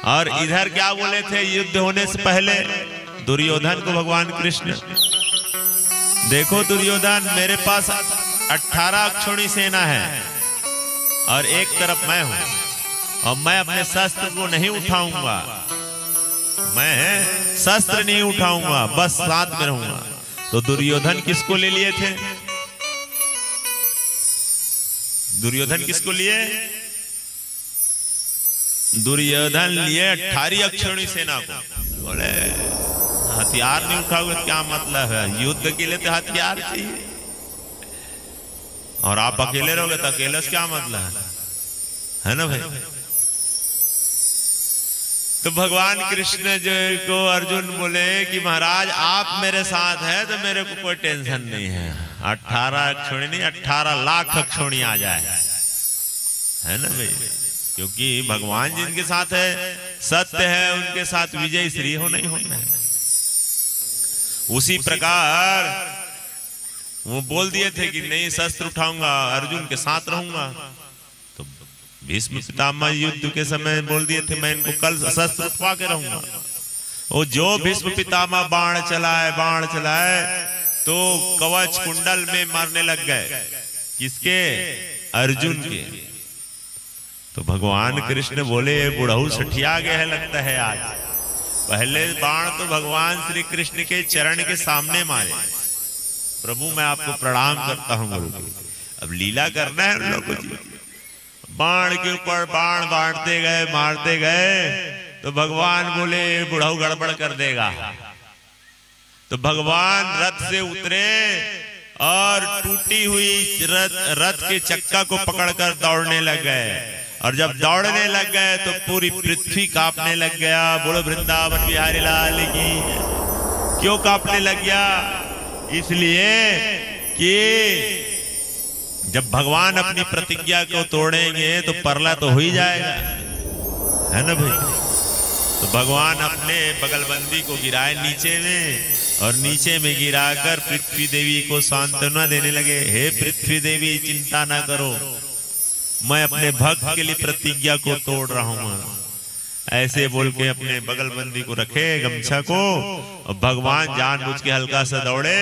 और इधर क्या बोले थे युद्ध होने से पहले दुर्योधन को भगवान कृष्ण, देखो दुर्योधन मेरे पास 18 अक्षौणी सेना है और एक तरफ मैं हूं और मैं अपने शस्त्र को नहीं उठाऊंगा, मैं शस्त्र नहीं उठाऊंगा, बस साथ में रहूंगा। तो दुर्योधन किसको ले लिए थे? दुर्योधन किसको लिए? दुर्योधन लिए 18 अक्षौणी सेना को। बोले हथियार नहीं उठाओगे क्या मतलब है? युद्ध के लिए तो हथियार चाहिए और आप अकेले रहोगे तो अकेले से क्या मतलब है ना भाई? तो भगवान कृष्ण जो को अर्जुन बोले कि महाराज आप मेरे साथ हैं तो मेरे को कोई टेंशन नहीं है, 18 अक्षौणी नहीं 18 लाख अक्षौणी आ जाए, है ना भाई? क्योंकि भगवान जिनके साथ है सत्य है, उनके साथ विजय श्री हो नहीं होना है। उसी प्रकार वो बोल दिए थे कि नहीं शस्त्र उठाऊंगा, अर्जुन के साथ रहूंगा। तो भीष्म पितामह युद्ध के समय बोल दिए थे मैं इनको कल शस्त्र उठवा के रहूंगा। वो जो भीष्म पितामह बाण चलाए तो कवच कुंडल में मारने लग गए। किसके? अर्जुन के। तो भगवान कृष्ण बोले बुढ़ऊ सठिया गए है लगता है आज। पहले बाण तो भगवान श्री कृष्ण के चरण के सामने मारे, प्रभु मैं आपको प्रणाम करता हूं गुरु जी, अब लीला करना है उन लोगों को। बाण के ऊपर बाण मारते गए तो भगवान बोले बुढ़ऊ गड़बड़ कर देगा। तो भगवान रथ से उतरे और टूटी हुई रथ के चक्का को पकड़कर दौड़ने लग गए। और जब दौड़ने लग गए तो पूरी पृथ्वी कांपने लग गया। बोलो वृंदावन बिहारी लाल की। क्यों कांपने लग गया? इसलिए कि जब भगवान अपनी प्रतिज्ञा को तोड़ेंगे तो परला तो हो ही जाएगा, है ना भाई? तो भगवान अपने बगलबंदी को गिराए नीचे में और नीचे में गिराकर पृथ्वी देवी को सांत्वना देने लगे। हे पृथ्वी देवी चिंता ना करो, मैं अपने भक्त के लिए प्रतिज्ञा को तोड़ रहा हूं। ऐसे बोल के अपने बगलबंदी को रखे गमछा को और भगवान जानबूझ के हल्का सा दौड़े।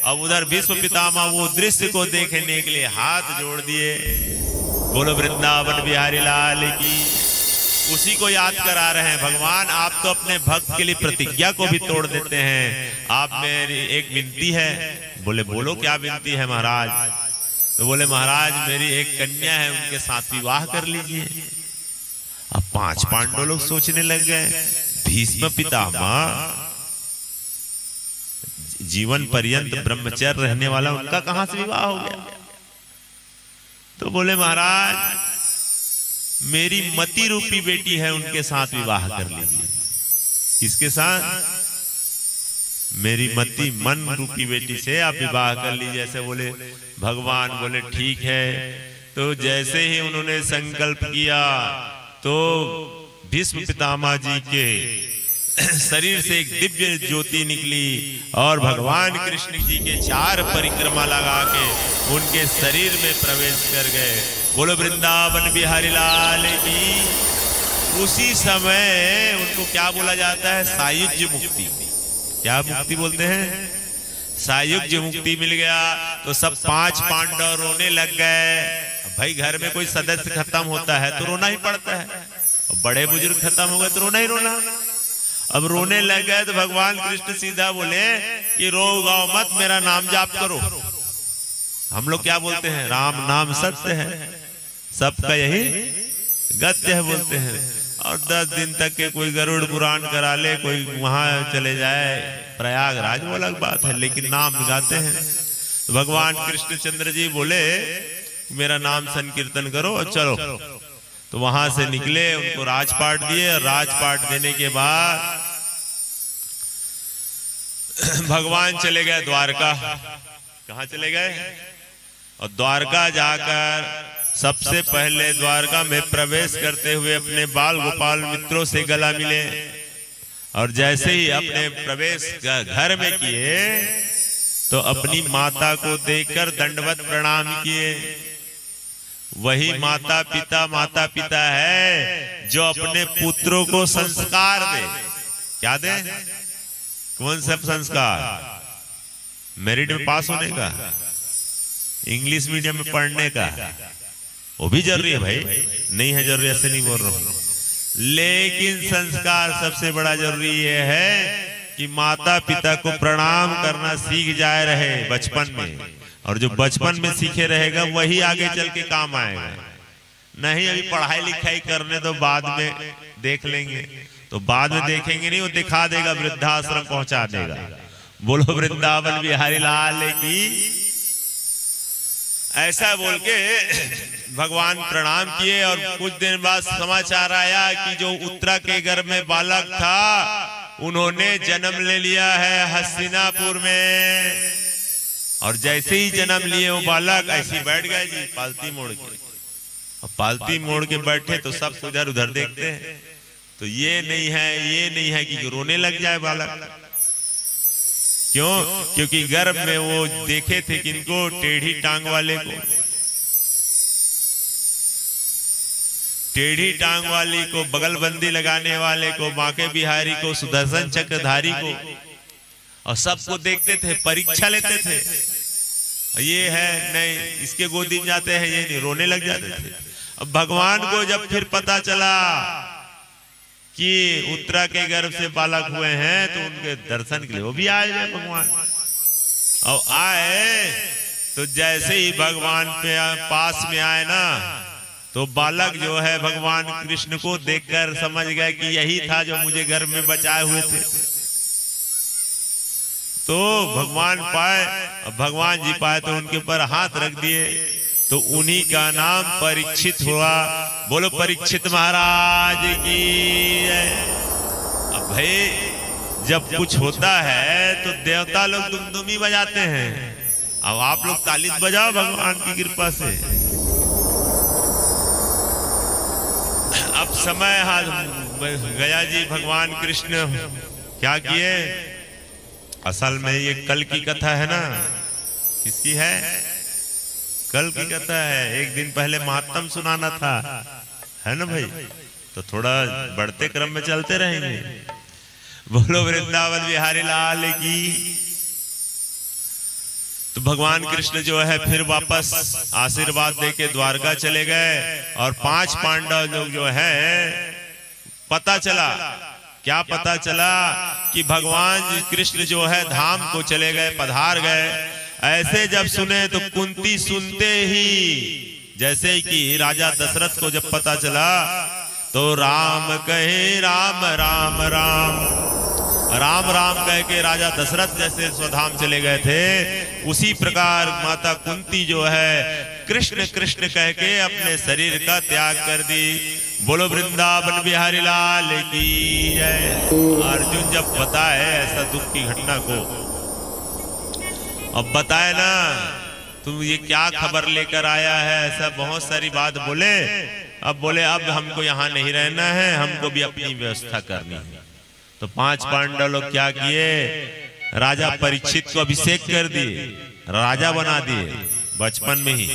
अब उधर भीष्म पितामह वो दृश्य को देखने के लिए हाथ जोड़ दिए। बोलो वृंदावन बिहारी लाल की। उसी को याद करा रहे हैं भगवान आप तो अपने भक्त के लिए प्रतिज्ञा को भी तोड़ देते हैं। आप मेरी एक विनती है। बोले बोलो क्या विनती है महाराज? तो बोले महाराज मेरी एक कन्या है, उनके साथ विवाह कर लीजिए। अब 5 पांडव लोग सोचने लग गए भीष्म पितामह जीवन पर्यंत ब्रह्मचर्य रहने वाला, उनका कहां से विवाह हो गया? तो बोले महाराज मेरी मति रूपी बेटी है, उनके साथ विवाह कर लीजिए। किसके साथ? मेरी मति मन रूपी बेटी से आप विवाह कर लीजिए। ऐसे बोले भगवान। बोले ठीक है। तो जैसे ही उन्होंने संकल्प किया तो भीष्म पितामह जी के शरीर से एक दिव्य ज्योति निकली और भगवान कृष्ण जी के 4 परिक्रमा लगा के उनके शरीर में प्रवेश कर गए। बोलो वृंदावन बिहारी लाल की। उसी समय उनको क्या बोला जाता है? सायुज्य मुक्ति। क्या मुक्ति बोलते हैं? सायुज्य मुक्ति मिल गया। तो सब 5 पांडव रोने लग गए। भाई घर में कोई सदस्य खत्म होता है तो रोना ही पड़ता है, और बड़े बुजुर्ग खत्म हो गए तो रोना ही रोना। अब रोने लग गए तो भगवान कृष्ण सीधा बोले कि रो गाओ मत, मेरा नाम जाप करो। हम लोग क्या बोलते हैं? राम नाम सत्य है, सबका यही गत्य है बोलते हैं। और 10 दिन तक के कोई गरुड़ पुराण करा ले, कोई वहां चले जाए प्रयागराज, वो अलग बात है, लेकिन नाम गाते हैं। तो भगवान कृष्णचंद्र जी बोले मेरा नाम संकीर्तन करो और चलो। तो वहां से निकले, उनको राजपाट दिए और राजपाट देने के बाद भगवान चले गए द्वारका। कहां चले गए? और द्वारका जाकर सबसे पहले द्वारका में प्रवेश करते हुए अपने बाल गोपाल मित्रों से गला मिले। और जैसे ही अपने प्रवेश घर में किए तो अपनी माता को देखकर दंडवत प्रणाम किए। वही माता पिता है जो अपने पुत्रों को संस्कार दे। क्या दे? कौन सा संस्कार? मेरिट में पास होने का, इंग्लिश मीडियम में पढ़ने का, वो भी जरूरी है भाई, नहीं है जरूरी ऐसे नहीं बोल रहा हूं, लेकिन संस्कार सबसे बड़ा जरूरी ये है कि माता पिता को प्रणाम करना सीख जाए रहे बचपन में, और जो बचपन में सीखे रहेगा वही आगे चल के काम आएगा। नहीं अभी पढ़ाई लिखाई करने तो बाद में देख लेंगे, तो बाद में देखेंगे नहीं, वो दिखा देगा, वृद्धाश्रम पहुंचा देगा। बोलो वृंदावन बिहारी लाल की। ऐसा बोल के भगवान प्रणाम किए, और कुछ दिन बाद समाचार आया कि जो उत्तरा के गर्भ में बालक था उन्होंने जन्म ले लिया है हस्तिनापुर में। और जैसे ही जन्म लिए वो बालक ऐसे बैठ गए जी पालती मोड़ के। अब पालती मोड़ के बैठे तो सब उधर उधर देखते हैं, तो ये नहीं है कि रोने लग जाए बालक। क्यों? क्योंकि गर्भ में वो देखे थे किनको? टेढ़ी टांग वाले को, टेढ़ी टांग वाली को, बगलबंदी लगाने वाले को, बांके बिहारी को, सुदर्शन चक्रधारी को, और सबको देखते थे, परीक्षा लेते थे। ये है नहीं, इसके गोदी में जाते हैं, ये नहीं, रोने लग जाते थे। अब भगवान को जब फिर पता चला कि उत्तरा के गर्भ से बालक हुए हैं, तो उनके दर्शन के लिए वो भी आए हैं भगवान। और आए तो जैसे ही भगवान पे पास में आए ना, तो बालक जो है भगवान कृष्ण को देखकर समझ गए कि यही था जो मुझे गर्भ में बचाए हुए थे। तो भगवान पाए, भगवान जी पाए तो उनके ऊपर हाथ रख दिए, तो उन्हीं का नाम परीक्षित हुआ। बोलो परीक्षित महाराज की जय। अब भाई जब कुछ होता है तो देवता लोग दुमदुमी बजाते हैं, अब आप लोग ताली बजाओ भगवान की कृपा से। अब समय गया जी, भगवान कृष्ण क्या किए? असल में ये कल की कथा है ना, किसकी है? कल की कथा है। एक दिन पहले महात्म सुनाना था, है ना भाई? तो थोड़ा बढ़ते क्रम में चलते रहेंगे। बोलो वृंदावन बिहारी लाल की। तो भगवान कृष्ण जो है फिर वापस आशीर्वाद देके द्वारका चले गए, और 5 पांडव लोग जो है, पता चला, क्या पता चला कि भगवान कृष्ण जो है धाम को चले गए, पधार गए। ऐसे जब सुने तो कुंती सुनते ही, जैसे कि राजा दशरथ को जब पता चला, तो राम कहे राम राम राम राम राम कह के राजा दशरथ जैसे स्वधाम चले गए थे, उसी प्रकार माता कुंती जो है कृष्ण कृष्ण कह के अपने शरीर का त्याग कर दी। बोलो वृंदावन बिहारी लाल की जय। अर्जुन जब बताए ऐसा दुख की घटना को, अब बताए ना, तुम ये क्या खबर लेकर आया है, ऐसा बहुत सारी बात बोले। अब बोले अब हमको यहाँ नहीं रहना है, हमको भी अपनी व्यवस्था करनी है। तो 5 पांडव लोग क्या किए? राजा परीक्षित को अभिषेक कर दिए, राजा बना दिए बचपन में ही,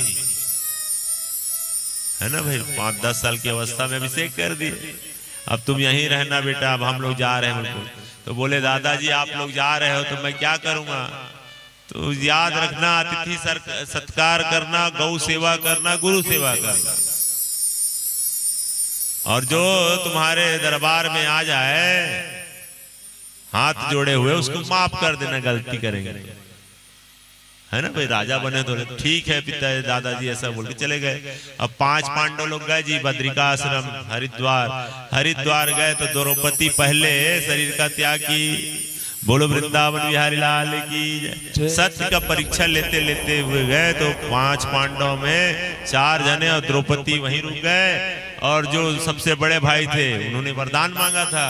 है ना भाई? 5-10 साल की अवस्था में अभिषेक कर दिए। अब तुम यहीं रहना बेटा, अब हम लोग जा रहे हैं। तो बोले दादाजी आप लोग जा रहे हो तो मैं क्या करूंगा? तो याद रखना, अतिथि सत्कार करना, गौ सेवा करना, गुरु सेवा करना, और जो तुम्हारे दरबार में आ जाए हाथ जोड़े हुए उसको माफ कर देना, गलती करेंगे, है ना भाई? राजा बने तो ठीक है पिता दादाजी, ऐसा बोल के चले गए। अब 5 पांडव लोग गए जी बद्रिकाश्रम, हरिद्वार गए तो द्रौपदी पहले शरीर का त्याग की। बोलो वृंदावन बिहारी लाल की। सत्य का परीक्षा लेते लेते हुए गए तो 5 पांडव में 4 जने और द्रौपदी वहीं रुक गए। और जो सबसे बड़े भाई थे उन्होंने वरदान मांगा था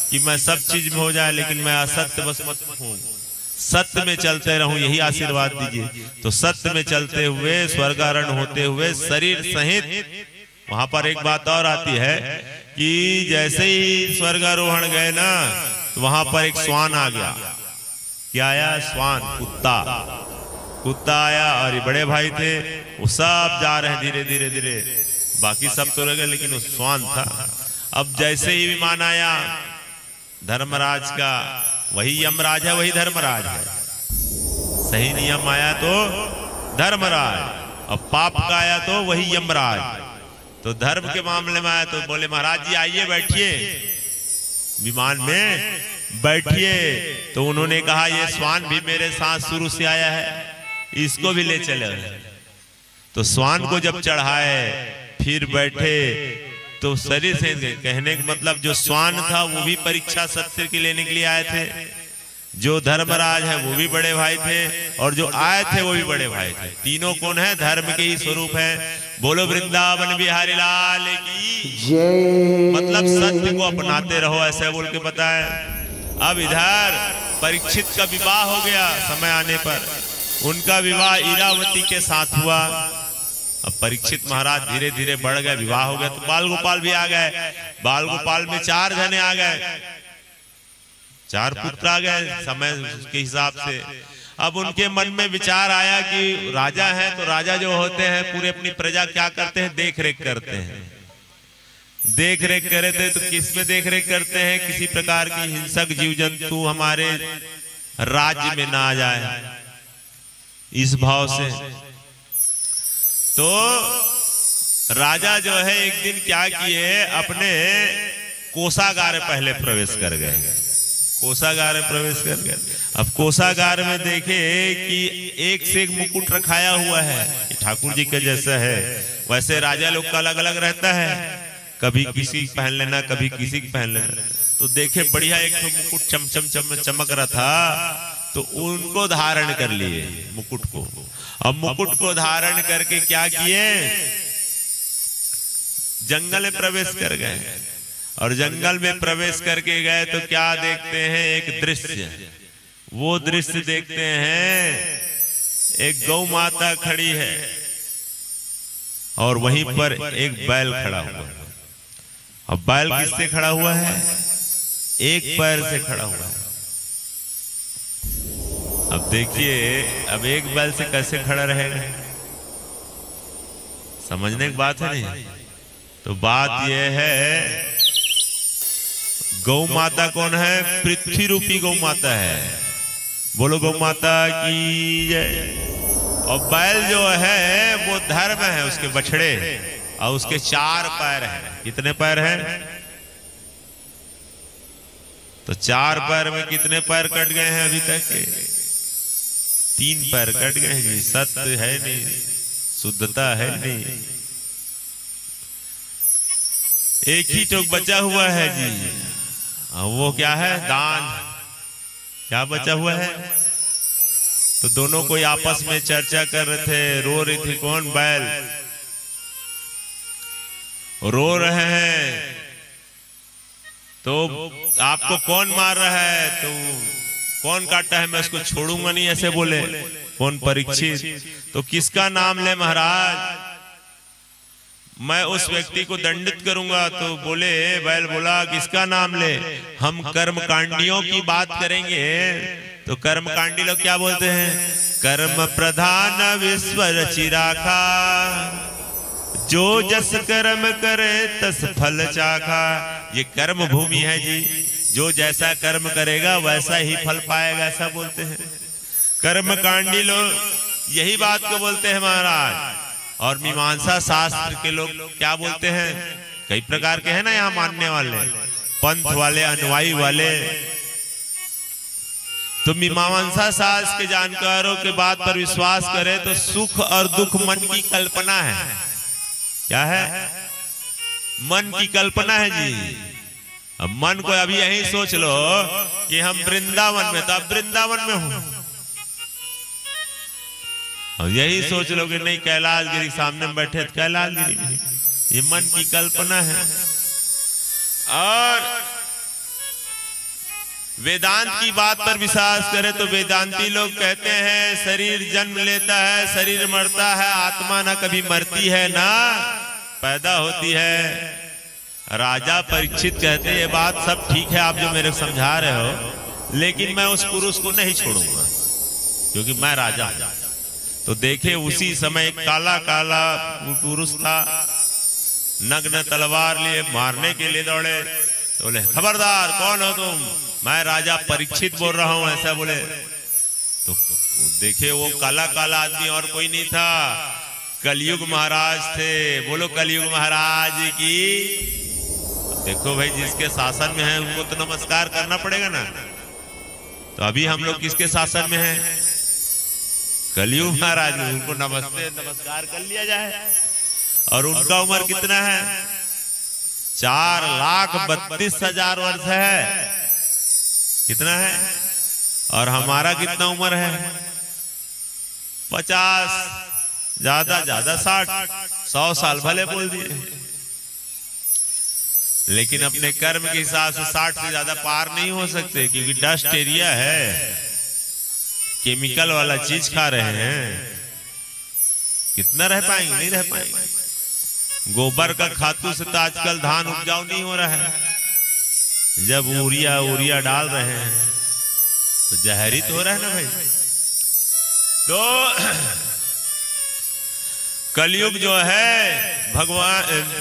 कि मैं सब चीज में हो जाए लेकिन मैं असत्य बस मत हूँ, सत्य में चलते रहूं, यही आशीर्वाद दीजिए। तो सत्य में चलते हुए स्वर्गारोहण होते हुए शरीर सहित, वहां पर एक बात और आती है कि जैसे ही स्वर्गारोहण गए ना तो वहां पर एक स्वान आ गया। क्या आया? स्वान, कुत्ता आया। और ये बड़े भाई थे, वो सब जा रहे हैं धीरे धीरे धीरे, बाकी सब तो रह गए लेकिन वो स्वान था। अब जैसे ही विमान आया धर्मराज का, वही यमराज है वही धर्मराज है, सही नियम आया तो धर्मराज, अब पाप का आया तो वही यमराज। तो धर्म के मामले में आया तो बोले महाराज जी आइए बैठिए, विमान में बैठिए। तो उन्होंने कहा ये स्वान भी मेरे साथ शुरू से आया है, इसको भी ले चले। तो स्वान को जब चढ़ाए फिर बैठे, तो शरीर से कहने का मतलब जो स्वान था वो भी परीक्षा सत्य की लेने के लिए आए थे, जो धर्मराज है वो भी बड़े भाई थे, और जो आए थे वो भी बड़े भाई थे। तीनों कौन है? धर्म के ही स्वरूप है। बोलो वृंदावन बिहारी लाल की जय। मतलब सत्य को अपनाते रहो, ऐसे बोल के बताए। अब इधर परीक्षित का विवाह हो गया, समय आने पर उनका विवाह इरावती के साथ हुआ। अब परीक्षित महाराज धीरे धीरे बढ़ गए, विवाह हो गया, तो बाल गोपाल भी आ गए। बाल गोपाल में 4 जने आ गए, 4 पुत्र आ गए समय के हिसाब से। अब उनके मन में विचार आया कि राजा है तो राजा जो होते हैं पूरे अपनी प्रजा क्या करते हैं? देख रेख करते हैं। देख रेख करे थे तो किस में देख रेख करते हैं? किसी प्रकार की हिंसक जीव जंतु हमारे राज्य में ना आ जाए, इस भाव से। तो राजा जो है एक दिन क्या किए, अपने कोषागार पहले प्रवेश कर गए, कोषागार में प्रवेश कर गए। अब कोषागार में देखे कि एक से एक मुकुट रखाया हुआ है, ठाकुर जी के जैसा है। वैसे राजा लोग का अलग अलग रहता है, कभी किसी की पहन लेना, कभी किसी की पहन लेना। तो देखे बढ़िया एक तो मुकुट चमचम चमक रहा था, तो उनको धारण कर लिए मुकुट को। अब मुकुट को धारण करके क्या किए? जंगल में प्रवेश कर गए। और जंगल में प्रवेश करके गए तो क्या देखते हैं? एक दृश्य, वो दृश्य देखते हैं, एक गौ माता खड़ी है और वहीं पर एक बैल खड़ा हुआ है। अब बैल किससे खड़ा हुआ है? एक पैर से खड़ा हुआ है। अब देखिए, अब एक बैल से कैसे खड़ा रहेगा? समझने की बात है नहीं? तो बात यह है, गौ माता कौन है? पृथ्वी रूपी गौ माता है। बोलो गौ माता की जय। और बैल जो है वो धर्म है, उसके बछड़े, और उसके 4 पैर हैं। कितने पैर हैं? तो 4 पैर में कितने पैर कट गए हैं अभी तक के? 3 पैर कट गए हैं जी। सत्य है नहीं, शुद्धता है नहीं, एक ही टोक बचा हुआ है जी। वो क्या है? दान। क्या बचा हुआ है? तो दोनों कोई आपस में चर्चा कर रहे थे, रो रही थी। कौन? बैल रो रहे हैं। तो आपको कौन मार रहा है? तो कौन काटा है? मैं उसको छोड़ूंगा नहीं, ऐसे बोले। कौन? परीक्षित। तो किसका नाम ले महाराज? मैं उस व्यक्ति को दंडित करूंगा। तो बोले, बैल बोला किसका नाम ले? हम कर्मकांडियों की बात करेंगे। तो कर्मकांडी लोग क्या बोलते हैं? कर्म प्रधान विश्व रचिराखा, जो जस कर्म करे तस फल चाखा। ये कर्म भूमि है जी, जो जैसा कर्म करेगा वैसा ही फल पाएगा, ऐसा बोलते हैं कर्मकांडी लोग। यही बात को बोलते हैं महाराज। और मीमांसा शास्त्र के लोग क्या बोलते हैं? कई प्रकार के हैं ना यहाँ मानने वाले, पंथ वाले, अनुयायी वाले। तो मीमांसा शास्त्र के जानकारों के बात पर विश्वास करें तो सुख और दुख मन की कल्पना है। क्या है? मन की कल्पना है जी। अब मन को अभी यही सोच लो कि हम वृंदावन में, तो अब वृंदावन में हूं, और यही सोच लो कि नहीं कैलाश गिरी सामने में बैठे, कैलाश गिरी, ये मन की कल्पना है। और वेदांत की बात पर विश्वास करें तो वेदांती लोग कहते हैं शरीर जन्म लेता है, शरीर मरता है, आत्मा ना कभी मरती है ना पैदा होती है। राजा परीक्षित कहते हैं ये बात सब ठीक है आप जो मेरे को समझा रहे हो, लेकिन मैं उस पुरुष को नहीं छोड़ूंगा क्योंकि मैं राजा हूं। तो देखे उसी समय एक काला काला पुरुष था, नग्न तलवार लिए मारने के लिए दौड़े। तो बोले खबरदार, कौन हो तुम? मैं राजा परीक्षित बोल रहा हूं, ऐसा बोले। तो देखे वो काला काला आदमी और कोई नहीं था, कलयुग महाराज थे। बोलो कलयुग महाराज की। देखो भाई, जिसके शासन में है उनको तो नमस्कार करना पड़ेगा ना। तो अभी हम लोग किसके शासन में हैं? कलयुग महाराज, उनको नमस्ते नमस्कार कर लिया जाए। और उनका उम्र कितना है? 4,32,000 वर्ष है। कितना है? और हमारा कितना उम्र है? 50, ज्यादा ज्यादा 60, 100 साल भले बोल दिए। लेकिन अपने कर्म के हिसाब से 60 से ज्यादा पार नहीं हो सकते, क्योंकि डस्ट एरिया है, केमिकल वाला चीज खा रहे हैं। कितना रह पाएंगे? नहीं रह पाएंगे। गोबर का खातू से तो आजकल धान उपजाऊ नहीं हो रहा है। जब यूरिया डाल रहे हैं तो जहरित हो रहा है ना भाई। तो कलयुग जो है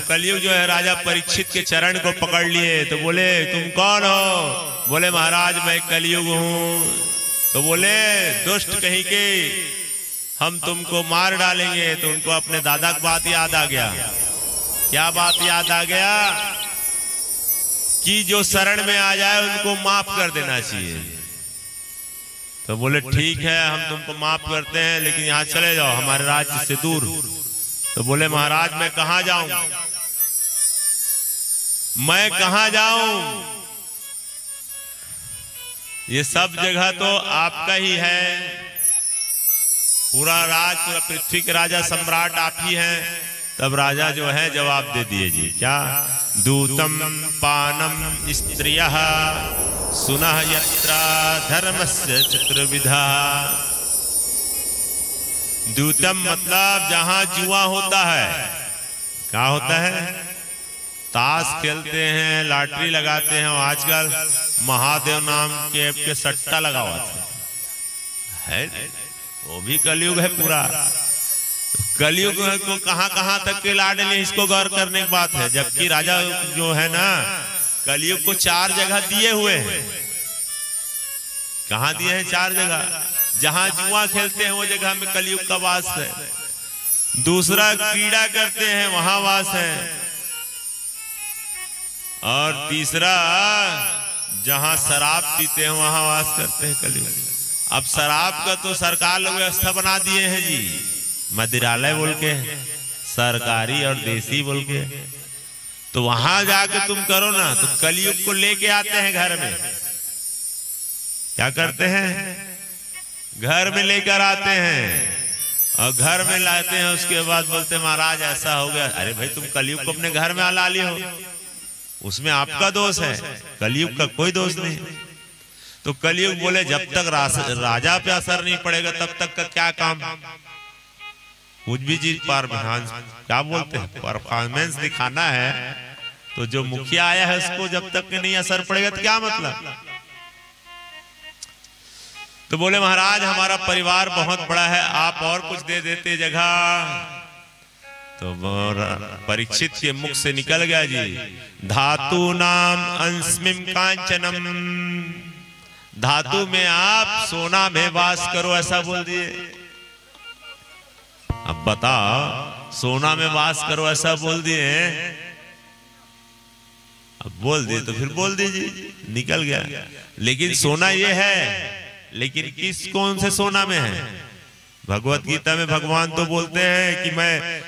कलयुग जो है राजा परीक्षित के चरण को पकड़ लिए। तो बोले तुम कौन हो? बोले महाराज मैं कलयुग हूं। तो बोले दुष्ट कहीं के, हम तुमको मार डालेंगे। तो उनको अपने दादा की बात याद आ गया। क्या बात याद आ गया? कि जो शरण में आ जाए उनको माफ कर देना चाहिए। तो बोले ठीक है, हम तुमको माफ करते हैं, लेकिन यहाँ चले जाओ हमारे राज्य से दूर। तो बोले महाराज मैं कहां जाऊं? मैं कहां जाऊं? ये सब जगह तो आपका ही है। पूरा राज, पूरा पृथ्वी के राजा सम्राट आप ही हैं। तब राजा जो है जवाब दे दिए जी। क्या? दूतम पानम स्त्रियः सुनः यत्र धर्मस्य चतुर्विधा। दूतम मतलब जहां जुआ होता है। क्या होता है? ताश खेलते हैं, लॉटरी लगाते हैं। आजकल महादेव नाम के सट्टा लगा हुआ है, वो भी कलयुग है पूरा। तो कलयुग को कहां तक के लाड ले, इसको गौर करने की बात है। जबकि राजा जो है ना, कलयुग को 4 जगह दिए हुए हैं। कहां दिए हैं? 4 जगह। जहां जुआ खेलते हैं वो जगह में कलयुग का वास है। दूसरा, क्रीड़ा करते हैं वहां वास है। और तीसरा, जहां शराब पीते हैं वहां वास करते हैं कलयुग। अब शराब का तो सरकार लोग व्यवस्था बना दिए हैं जी, मदिरालय बोल के, सरकारी और देसी बोल के। तो वहां जाके तुम करो ना, तो कलयुग को लेके आते हैं घर में। क्या करते हैं? घर में लेकर आते हैं, और घर में लाते हैं। उसके बाद बोलते महाराज ऐसा हो गया। अरे भाई, तुम कलयुग को अपने घर में ला लिए हो, उसमें आपका दोष है, कलयुग का कोई दोष नहीं। तो कलयुग बोले जब तक राजा पे असर नहीं पड़ेगा तब तक का क्या काम। कुछ भी चीज क्या बोलते हैं, परफॉर्मेंस दिखाना है। तो जो मुखिया आया है उसको जब तक नहीं असर पड़ेगा तो क्या मतलब। तो बोले महाराज हमारा परिवार बहुत बड़ा है, आप और कुछ दे देते जगह। तो परीक्षित के मुख से निकल गया जी, धातु नाम अंशमिम कांचनम। धातु में आप सोना में वास करो, ऐसा बोल दिए। अब बताओ, सोना में वास करो ऐसा बोल दिए। अब बोल दिए तो फिर बोल दीजिए, निकल गया। लेकिन सोना ये है, लेकिन किस कौन से सोना में है? भगवत गीता में भगवान तो बोलते हैं कि मैं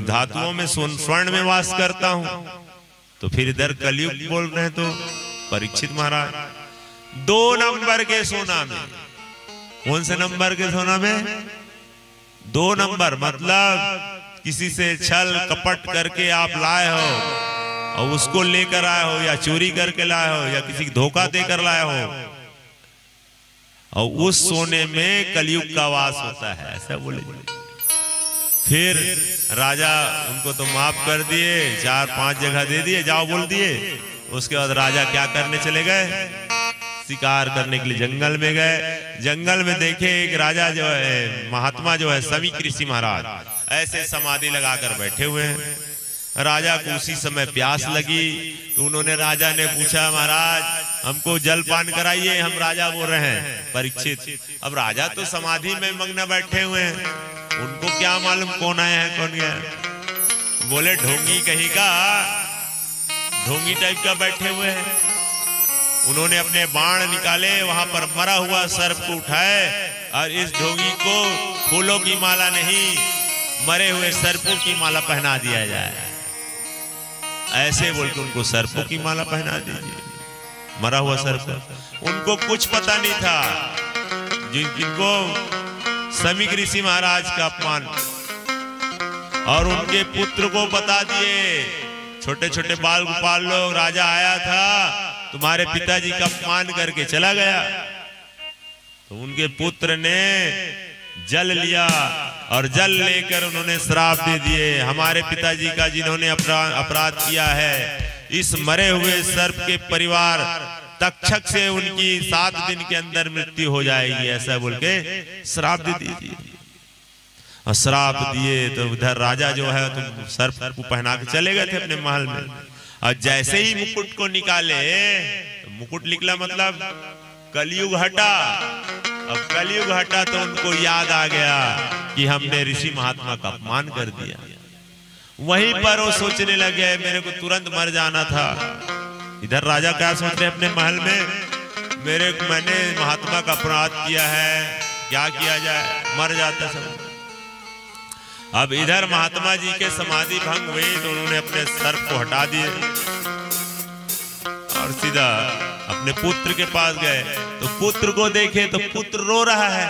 धातुओं में स्वर्ण में वास करता हूं। तो फिर इधर कलयुग बोल रहे हैं। तो परीक्षित महाराज 2 नंबर के सोना में। कौन से नंबर के सोना में? 2 नंबर मतलब किसी से छल कपट करके आप लाए हो और उसको लेकर आए हो, या चोरी करके लाए हो, या किसी को धोखा देकर लाए हो, और उस सोने में कलयुग का वास होता है, ऐसा बोले। फिर राजा उनको तो माफ कर दिए, 4-5 जगह दे दिए, जाओ बोल दिए। उसके बाद राजा क्या करने चले गए? शिकार करने के लिए जंगल में गए। जंगल में देखे एक राजा जो है, महात्मा जो है समीक ऋषि महाराज, ऐसे समाधि लगाकर बैठे हुए हैं। राजा को उसी समय प्यास लगी तो उन्होंने, राजा ने पूछा, महाराज हमको जलपान कराइए, हम राजा बोल रहे हैं परीक्षित। अब राजा तो समाधि में मग्न बैठे हुए हैं, उनको क्या मालूम कौन आया है कौन गया। बोले ढोंगी कहीं का, ढोंगी टाइप का बैठे हुए हैं। उन्होंने अपने बाण निकाले, वहां पर मरा हुआ सर्प को उठाए और इस ढोंगी को फूलों की माला नहीं, मरे हुए सर्पों की माला पहना दिया जाए। ऐसे बोल के उनको सर्पों की माला पहना दीजिए, मरा हुआ सर्प। उनको कुछ पता नहीं था, जिनको समीक ऋषि महाराज का अपमान, और उनके पुत्र को बता दिए, छोटे छोटे बाल गोपाल लोग, राजा आया था तुम्हारे पिताजी का अपमान करके चला गया। तो उनके पुत्र ने जल लिया और जल लेकर उन्होंने श्राप दे दिए, हमारे पिताजी का जिन्होंने अपराध किया है, इस मरे हुए सर्प के परिवार तक्षक से उनकी 7 दिन के अंदर मृत्यु हो जाएगी, ऐसा बोल के श्राप दे दीजिए। और श्राप दिए तो उधर राजा जो है तुम सर्प को पहना के चले गए थे अपने महल में, और जैसे ही मुकुट को निकाले, तो मुकुट निकला मतलब कलयुग हटा। अब कलयुग हटा तो उनको याद आ गया कि हमने ऋषि महात्मा का अपमान कर दिया। वहीं पर वो सोचने लगे मेरे को तुरंत मर जाना था। इधर राजा क्या सोच रहे अपने महल में, मैंने महात्मा का अपराध किया है, क्या किया जाए, मर जाता सब। अब इधर महात्मा जी के समाधि भंग हुई तो उन्होंने अपने सर्प को हटा दिए और सीधा अपने पुत्र के पास गए। तो पुत्र को देखे तो पुत्र रो रहा है।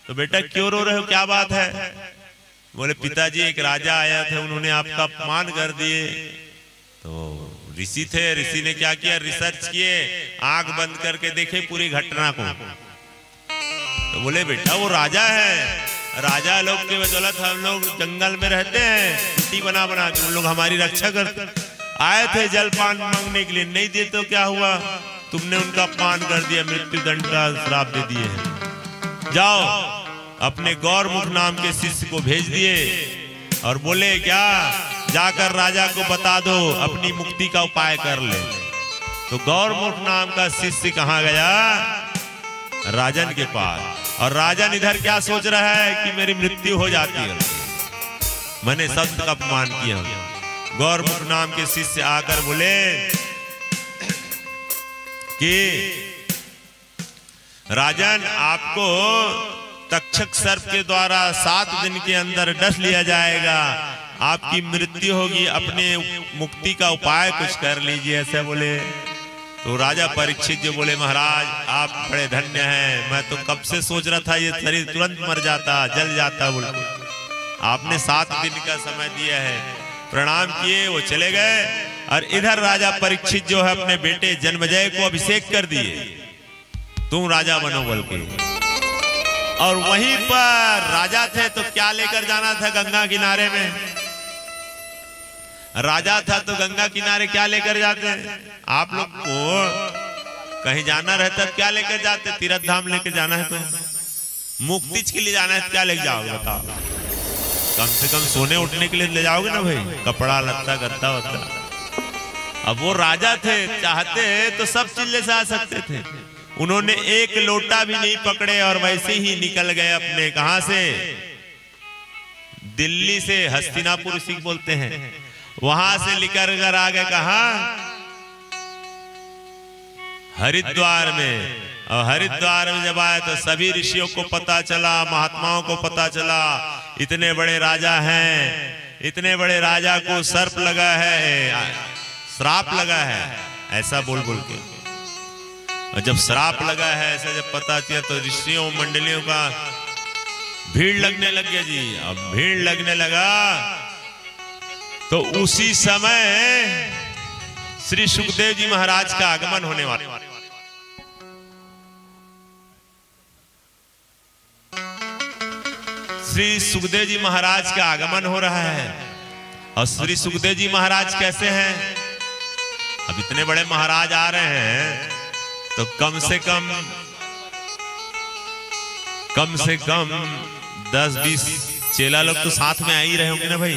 तो बेटा क्यों रो रहे हो, क्या बात है? बोले पिताजी एक राजा आया था, उन्होंने आपका अपमान कर दिए। तो ऋषि थे, ऋषि ने क्या किया, रिसर्च किए, आंख बंद करके देखे पूरी घटना को। तो बोले बेटा वो राजा है, राजा लोग के बदौलत हम लोग जंगल में रहते हैं, कुटी बना बना के उन लोग हमारी रक्षा करते। आए थे जलपान मांगने के लिए, नहीं दे तो क्या हुआ, तुमने उनका अपमान कर दिया, मृत्यु दंड का श्राप दे दिए हैं। जाओ अपने गौरमुख नाम के शिष्य को भेज दिए और बोले क्या, जाकर राजा को बता दो अपनी मुक्ति का उपाय कर ले। तो गौरमुख नाम का शिष्य कहाँ गया, राजन के पास। और राजन इधर क्या सोच रहा है कि मेरी मृत्यु हो जाती है, मैंने संत का अपमान किया। गौरमुख नाम के शिष्य आकर बोले कि राजन आपको तक्षक सर्प के द्वारा 7 दिन के अंदर डस लिया जाएगा, आपकी मृत्यु होगी, अपने मुक्ति का उपाय कुछ कर लीजिए, ऐसे बोले। तो राजा परीक्षित जो बोले महाराज आप बड़े धन्य हैं, मैं तो कब से सोच रहा था ये शरीर तुरंत मर जाता, जल जाता, बोल आपने 7 दिन का समय दिया है। प्रणाम किए, वो चले गए। और इधर राजा परीक्षित जो है अपने बेटे जन्मेजय को अभिषेक कर दिए, तुम राजा बनो बोल के। और वहीं पर राजा थे तो क्या लेकर जाना था गंगा किनारे में, राजा था तो गंगा किनारे क्या लेकर जाते हैं? आप लोग को कहीं जाना रहता क्या लेकर जाते? तीर्थ धाम लेकर जाना है तो मुक्ति के लिए जाना है, क्या लेकर जाओगे बताओ? कम से कम सोने उठने के लिए ले जाओगे ना भाई, कपड़ा लत्ता गद्दा वत्ता। अब वो राजा थे, चाहते तो सब चीज ले जा सकते थे, उन्होंने एक लोटा भी नहीं पकड़े और वैसे ही निकल गए अपने, कहां से, दिल्ली से, हस्तिनापुर सिंह बोलते हैं, वहां से निकल कर आ गए कहा, हरिद्वार में। और हरिद्वार में जब आए तो सभी ऋषियों को पता चला, महात्माओं को पता चला इतने बड़े राजा हैं, इतने बड़े राजा को सर्प लगा है, श्राप लगा है, ऐसा बोल बोल के। और जब श्राप लगा है ऐसा जब पता चला तो ऋषियों मंडलियों का भीड़ लगने लग गया जी। अब भीड़ लगने लगा तो उसी समय श्री सुखदेव जी महाराज का आगमन होने वाला। श्री सुखदेव जी महाराज का आगमन हो रहा है। और श्री सुखदेव जी महाराज कैसे हैं? अब इतने बड़े महाराज आ रहे हैं तो कम से कम 10-20 चेला लोग तो साथ में आ ही रहे होंगे ना भाई।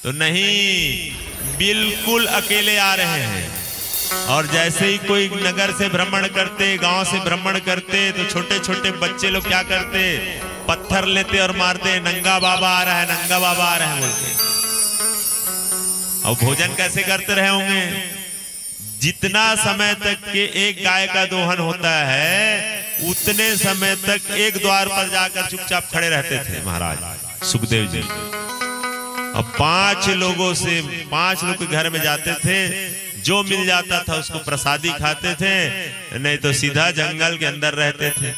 तो नहीं, बिल्कुल अकेले आ रहे हैं। और जैसे ही कोई नगर से भ्रमण करते, गांव से भ्रमण करते, तो छोटे छोटे बच्चे लोग क्या करते, पत्थर लेते और मारते, नंगा बाबा आ रहा है, नंगा बाबा आ रहा है बोलते। और भोजन कैसे करते रहे होंगे? जितना समय तक के एक गाय का दोहन होता है उतने समय तक एक द्वार पर जाकर चुपचाप खड़े रहते थे महाराज सुखदेव जी। अब 5 लोग के घर में जाते थे, जो मिल जाता था उसको प्रसादी खाते थे, नहीं तो सीधा जंगल के अंदर रहते थे।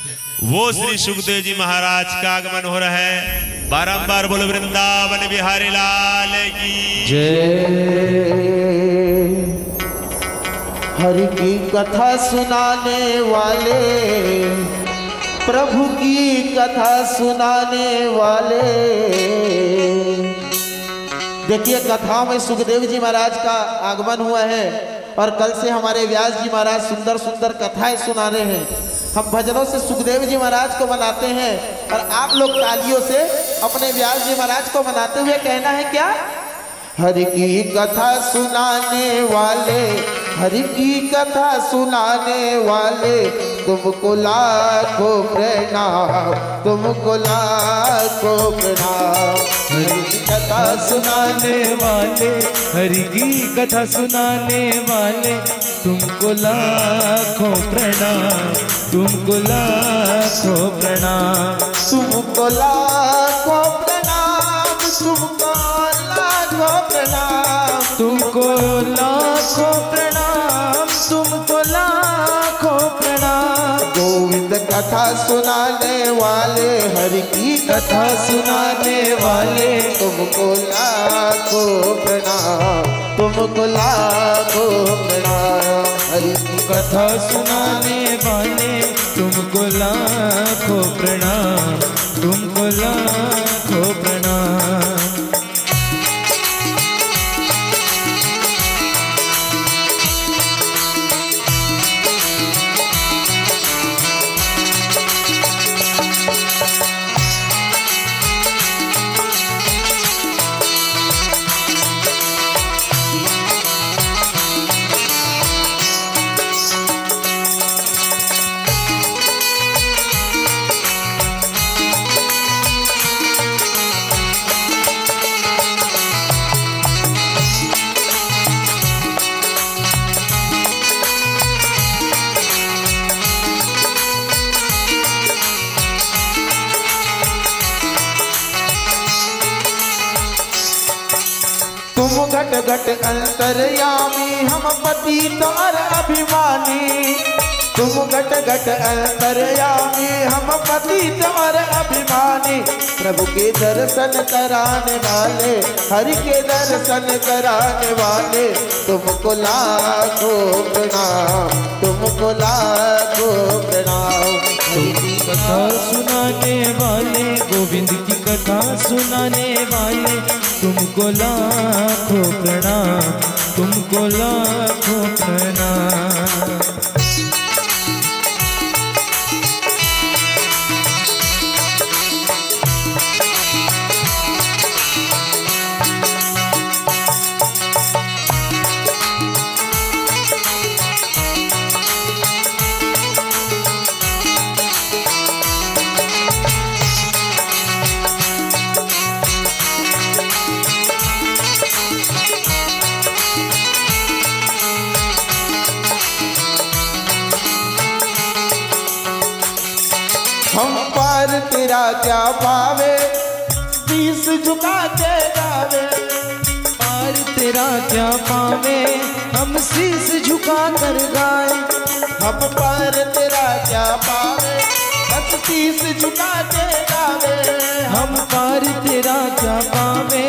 वो श्री सुखदेव जी महाराज का आगमन हो रहा है। बारंबार बोलो वृंदावन बिहारी लाल की जय। हरि की कथा सुनाने वाले, प्रभु की कथा सुनाने वाले। देखिए कथा में सुखदेव जी महाराज का आगमन हुआ है और कल से हमारे व्यास जी महाराज सुंदर सुंदर कथाएं सुना रहे हैं। हम भजनों से सुखदेव जी महाराज को मनाते हैं और आप लोग तालियों से अपने व्यास जी महाराज को मनाते हुए कहना है क्या? हरि की कथा सुनाने वाले, हरि की कथा सुनाने वाले, तुमको लाखों प्रणाम, तुमको लाखों प्रणाम। हरि की कथा सुनाने वाले, हरि की कथा सुनाने वाले, तुमको लाखों प्रणाम, तुमको लाखों प्रणाम, तुमको लाखों प्रणाम, तुमको लाखों प्रणाम, तुमको लाखों प्रणाम, तुमको लाखों प्रणाम। गोविंद कथा सुनाने वाले, हरि की कथा सुनाने वाले, तुमको लाखों प्रणाम, तुमको लाखों प्रणाम। हरि की कथा सुनाने वाले, तुमको लाखों प्रणाम, तुमको लाखों प्रणाम। घट घट अंतर्यामी, हम पतित और अभिमानी। तुम घट घट अंतर्यामी, हम पतित और अभिमानी। प्रभु के दर्शन कराने वाले, हरि के दर्शन कराने वाले, तुमको लाखों प्रणाम, तुमको लाखों प्रणाम। हरि की कथा सुनाने वाले, गोविंद की कथा सुनाने वाले, तुमको लाखों प्रणाम, तुमको लाखों प्रणाम। हम पार तेरा क्या पावे, शीश झुका के गावे। पार तेरा क्या पावे, हम शीश झुका कर गाए। हम पार तेरा क्या पावे, बस शीश झुका के गावे। हम पार तेरा क्या पावे,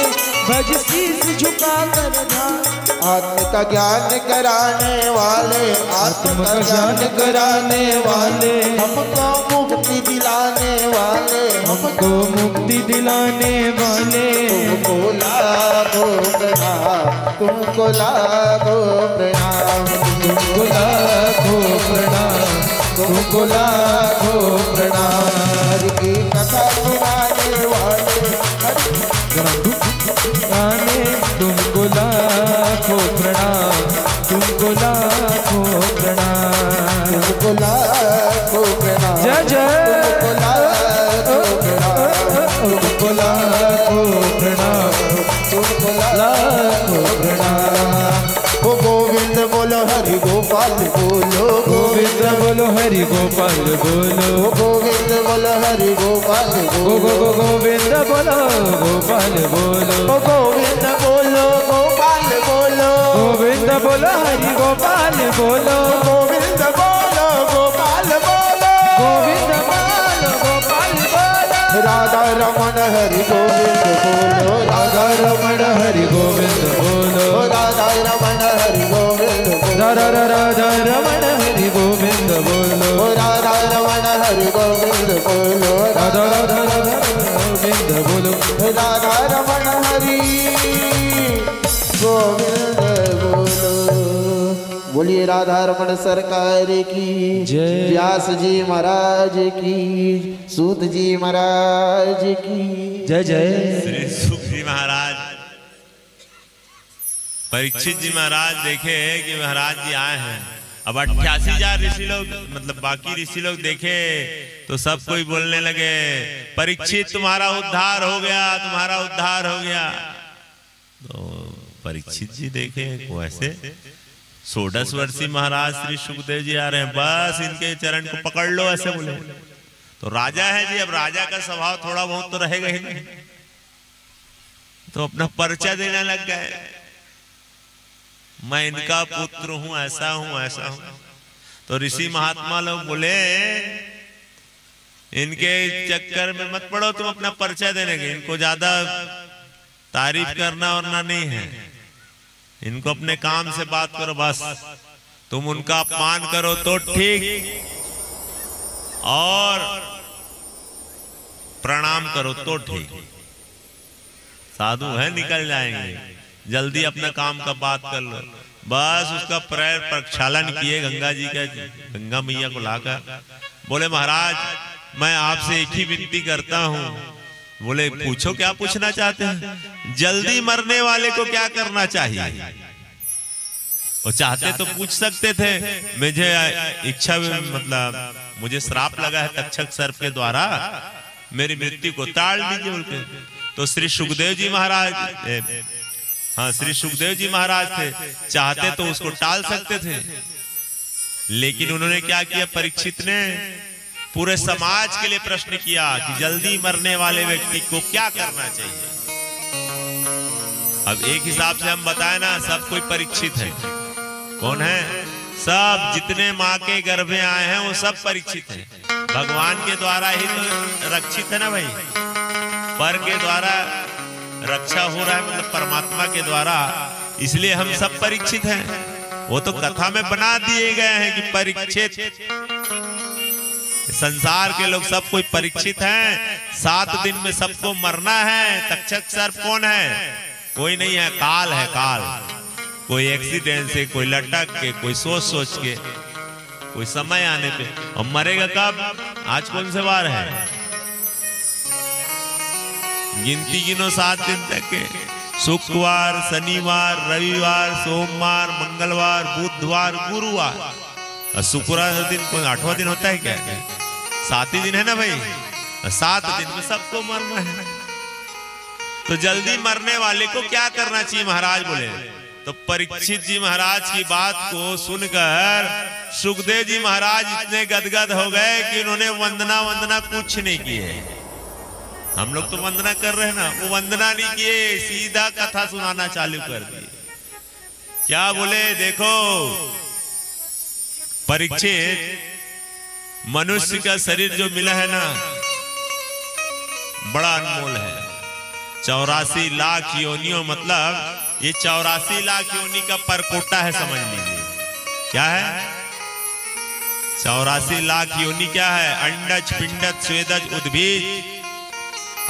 भज शीश झुका कर गाए। आत्म का ज्ञान कराने वाले, आत्म का ज्ञान कराने वाले, हमको मुक्ति दिलाने वाले, हमको मुक्ति दिलाने वाले, तुमको लाखों प्रणाम, तुमको लाखों प्रणाम, तुमको लाखों लाखों प्रणाम, तुमको लाखों प्रणाम। हरि की कथा सुनाने वाले गाने तुमको लाखों प्रणाम, तुमको लाखों प्रणाम, तुमको लाखों प्रणाम, जय जय तुमको लाखों प्रणाम, तुमको लाखों प्रणाम, तुमको लाखों प्रणाम। ओ गोविंद बोलो हरि गोपाल बोलो, गोविंद बोलो हरि गोपाल बोलो, गोविंद बोलो हरि गोपाल बोलो, गोविंद बोलो गोपाल बोलो, गोविंद बोलो गोपाल बोलो, गोविंद बोलो हरि गोपाल बोलो, गोविंद बोलो गोपाल बोलो, गोविंद बोलो गोपाल बोलो। राधा रमण हरि गोविंद बोलो, राधा रमण हरि गोविंद बोलो, राधा रमण हरि गोविंद बोलो, राधा राधा रमण हरि गोविंद बोलो, राधा रमण हरि गोविंद बोलो, राधा राधा गोविंद बोलो, राधा रमण हरि गोविंद बोलो। बोलिए राधा रमण सरकार की जय। व्यास जी महाराज की, सूत जी महाराज की जय जय। श्री सुख जी महाराज, परीक्षित जी महाराज देखे कि महाराज जी आए हैं। अब 88,000 ऋषि लोग, मतलब बाकी ऋषि लोग देखे तो सब कोई बोलने लगे, परीक्षित तुम्हारा उद्धार हो गया, तुम्हारा उद्धार हो गया। तो परीक्षित जी देखे को ऐसे 16 वर्षीय महाराज श्री सुखदेव जी आ रहे हैं, बस इनके चरण को पकड़ लो, ऐसे बोले। तो राजा है जी, अब राजा का स्वभाव थोड़ा बहुत तो रहेगा ही नहीं, तो अपना परिचय देने लग गए, मैं इनका पुत्र हूं, ऐसा हूं ऐसा हूं। तो ऋषि महात्मा लोग बोले, इनके चक्कर में मत पड़ो, तुम अपना परिचय देने के, इनको ज्यादा तारीफ करना और ना नहीं है, इनको अपने काम से बात करो बस। तुम उनका अपमान करो तो ठीक, और प्रणाम करो तो ठीक। साधु है, निकल जाएंगे, जल्दी अपना काम का बात कर लो। बस उसका पैर प्रक्षालन किए गंगा जी का, गंगा मैया को लाकर बोले, महाराज मैं आपसे एक ही विनती करता हूँ। बोले पूछो, क्या पूछना चाहते हैं? जल्दी मरने वाले को क्या करना चाहिए? वो चाहते तो पूछ सकते थे, मुझे इच्छा, मतलब मुझे श्राप लगा है तक्षक सर्प के द्वारा, मेरी मृत्यु को टाल दीजिए बोलते। तो श्री सुखदेव जी महाराज, हाँ श्री सुखदेव जी महाराज थे, चाहते तो उसको टाल सकते थे, लेकिन उन्होंने क्या किया, परीक्षित ने पूरे समाज के लिए प्रश्न किया कि जल्दी मरने वाले व्यक्ति को क्या करना चाहिए। अब एक हिसाब से हम बताए ना, सब कोई परीक्षित है। कौन है? सब जितने माँ के गर्भ में आए हैं वो सब परीक्षित हैं। भगवान के द्वारा ही तो रक्षित है ना भाई, पर के द्वारा रक्षा हो रहा है, मतलब परमात्मा के द्वारा, इसलिए हम सब परीक्षित हैं। वो तो कथा में बना दिए गए हैं कि परीक्षित, संसार के लोग सब कोई परीक्षित हैं। 7 दिन में सबको मरना है। तक्षक सर्प कौन है? कोई नहीं है, काल है, काल। कोई एक्सीडेंट से, कोई लटक के, कोई सोच सोच के, कोई समय आने पे। और मरेगा कब? आज कौन से वार है? गिनती गिनो 7 दिन तक के, शुक्रवार, शनिवार, रविवार, सोमवार, मंगलवार, बुधवार, गुरुवार। और शुक्रवार दिन कोई 8वां दिन होता है क्या? 7 ही दिन है ना भाई। 7 दिन में सबको मरना है, तो जल्दी मरने वाले को क्या करना चाहिए? महाराज बोले। तो परीक्षित जी महाराज की बात को सुनकर सुखदेव जी महाराज इतने गदगद हो गए कि उन्होंने वंदना कुछ नहीं किए। हम लोग तो वंदना कर रहे हैं ना, वो वंदना नहीं किए, सीधा कथा सुनाना चालू कर दिए। क्या बोले? देखो परीक्षित, मनुष्य का शरीर जो मिला है ना, बड़ा अनमोल है। 84 लाख योनियों, मतलब ये 84 लाख योनि का परकोटा है, समझ लीजिए। क्या है? 84 लाख योनि क्या है? अंडज, पिंडज, स्वेदज, उद्भिज,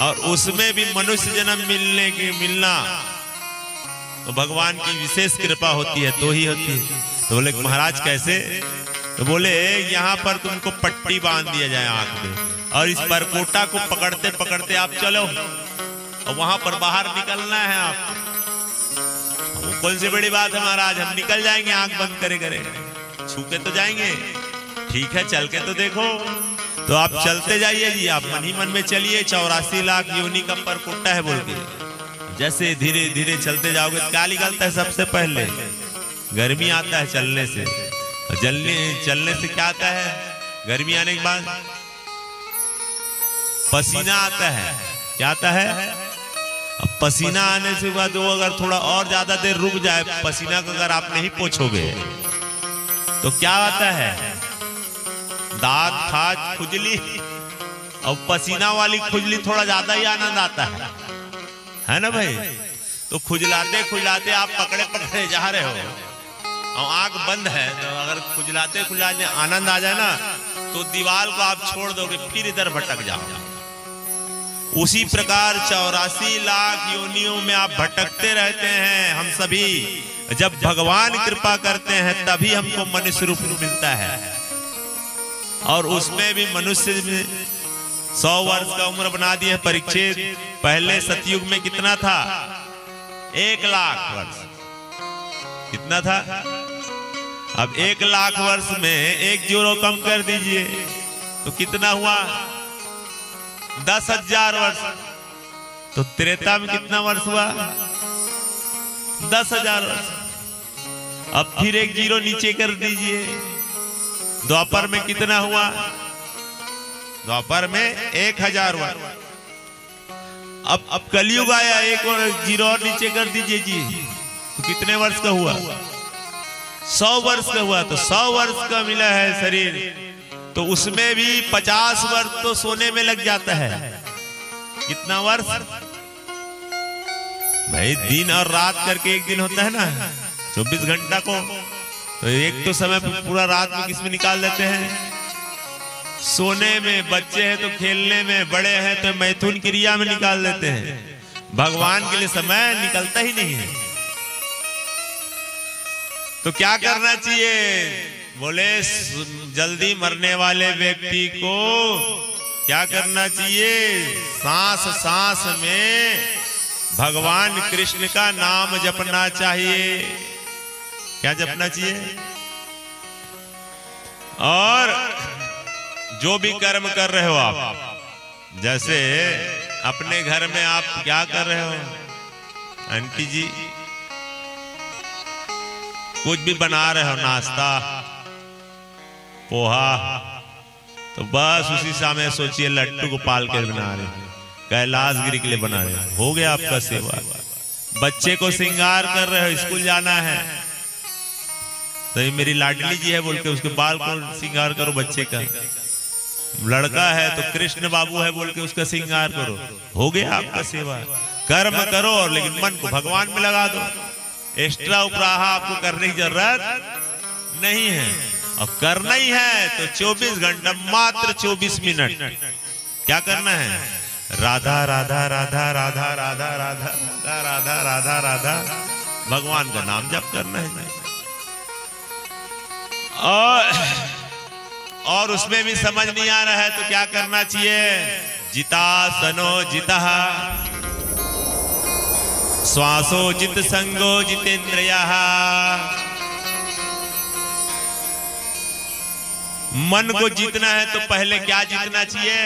और उसमें भी मनुष्य जन्म मिलना तो भगवान की विशेष कृपा होती है, तो ही होती है। तो बोले महाराज कैसे? तो बोले यहाँ पर तुमको पट्टी बांध दिया जाए आंख में और इस परकोटा को पकड़ते पकड़ते आप चलो और वहां पर बाहर निकलना है आपको। वो कौन सी बड़ी बात है महाराज, हम निकल जाएंगे आंख बंद करे करे, छू के तो जाएंगे। ठीक है चल के तो देखो। तो आप चलते जाइए जी, आप मन ही मन में चलिए। 84 लाख योनि का परकोटा है बोल के जैसे धीरे धीरे चलते जाओगे क्या निकलता है? सबसे पहले गर्मी आता है चलने से, चलने से क्या आता है? गर्मी आने के बाद पसीना आता है। क्या आता है? अब पसीना आने से बाद वो अगर थोड़ा और ज्यादा देर रुक जाए, पसीना को अगर आप नहीं पोंछोगे तो क्या आता है? दांत खाज खुजली। और पसीना वाली खुजली थोड़ा ज्यादा ही आनंद आता है ना भाई? तो खुजलाते खुजलाते आप पकड़े पकड़े जा रहे हो और आंख बंद है, तो अगर खुजलाते खुजलाते आनंद आ जाए ना तो दीवार को आप छोड़ दोगे, फिर इधर भटक जाओगे। उसी प्रकार 84 लाख योनियों में आप भटकते रहते हैं। हम सभी जब भगवान कृपा करते हैं तभी हमको मनुष्य रूप मिलता है। और उसमें भी मनुष्य में 100 वर्ष का उम्र बना दिया परीक्षित। पहले सतयुग में कितना था? 1 लाख वर्ष। कितना था? अब 1 लाख वर्ष में 1 जीरो कम कर दीजिए तो कितना हुआ? 10,000 वर्ष। तो त्रेता में कितना वर्ष हुआ? 10,000 वर्ष। अब फिर 1 जीरो नीचे कर दीजिए। द्वापर में कितना हुआ? द्वापर में 1000 वर्ष। अब कलयुग आया, 1 और जीरो और नीचे कर दीजिए जी, तो कितने वर्ष का हुआ? 100 वर्ष का हुआ। तो 100 वर्ष का मिला है शरीर, तो उसमें भी 50 वर्ष तो सोने में लग जाता है। कितना वर्ष भाई? दिन और रात करके एक दिन होता है ना, 24 घंटा को। तो एक तो समय पूरा रात में किसमें निकाल लेते हैं? सोने में। बच्चे हैं तो खेलने में, बड़े हैं तो मैथुन क्रिया में निकाल देते हैं। भगवान के लिए समय निकलता ही नहीं है। तो क्या करना चाहिए? बोले जल्दी मरने वाले व्यक्ति को क्या करना चाहिए? सांस सांस में भगवान कृष्ण का नाम जपना चाहिए। क्या जपना चाहिए? और जो भी कर्म कर रहे हो आप, जैसे अपने घर में आप क्या कर रहे हो? आंटी जी कुछ भी बना रहे हो, नाश्ता पोहा, तो बस उसी समय सोचिए लट्टू गोपाल के बना रहे हो, कैलाशगिरी के लिए बना रहे हो। हो गया आपका सेवा। बच्चे को श्रृंगार कर रहे हो, स्कूल जाना है तो ये मेरी लाडली जी है बोल के उसके बाल को श्रृंगार करो। बच्चे का लड़का है तो कृष्ण बाबू है बोल के उसका श्रृंगार करो। हो गया आपका सेवा। कर्म करो और लेकिन मन को भगवान में लगा दो। एक्स्ट्रा उपराहा आपको करने की जरूरत नहीं है। और करना ही है तो 24 घंटा मात्र 24 मिनट क्या करना है? राधा राधा राधा राधा राधा राधा राधा राधा राधा भगवान का नाम जप करना है। और उसमें भी समझ नहीं आ रहा है तो क्या करना चाहिए? जिता सनो जिता श्वासो जित संगो जितेंद्रिया। मन को जीतना है तो पहले क्या जीतना चाहिए?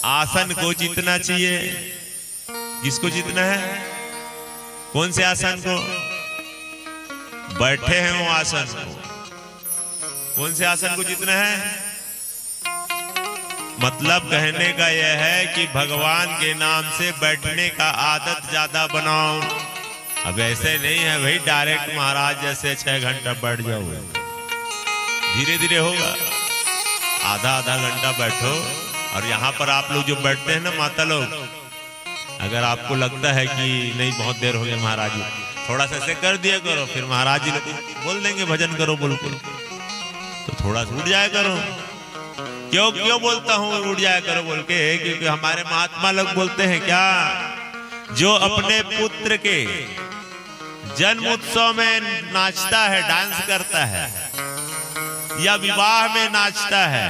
आसन को जीतना चाहिए। किसको जीतना है? कौन से आसन को? बैठे हैं वो आसन को। कौन से आसन को जीतना है? मतलब कहने का यह है कि भगवान के नाम से बैठने का आदत ज्यादा बनाओ। अब ऐसे नहीं है भाई डायरेक्ट महाराज जैसे 6 घंटा बैठ जाओ। धीरे धीरे होगा। आधा आधा घंटा बैठो। और यहाँ पर आप लोग जो बैठते हैं ना माता लोग, अगर आपको लगता है कि नहीं बहुत देर हो गया महाराज जी, थोड़ा सा ऐसे कर दिया करो, फिर महाराज जी लोग बोल देंगे भजन करो बोल के, तो थोड़ा सा उठ जाया करो। क्यों बोलता हूँ उठ जाया करो बोल के? क्योंकि हमारे महात्मा लोग बोलते हैं क्या, जो अपने पुत्र के जन्म उत्सव में नाचता है, डांस करता है, या विवाह में नाचता है,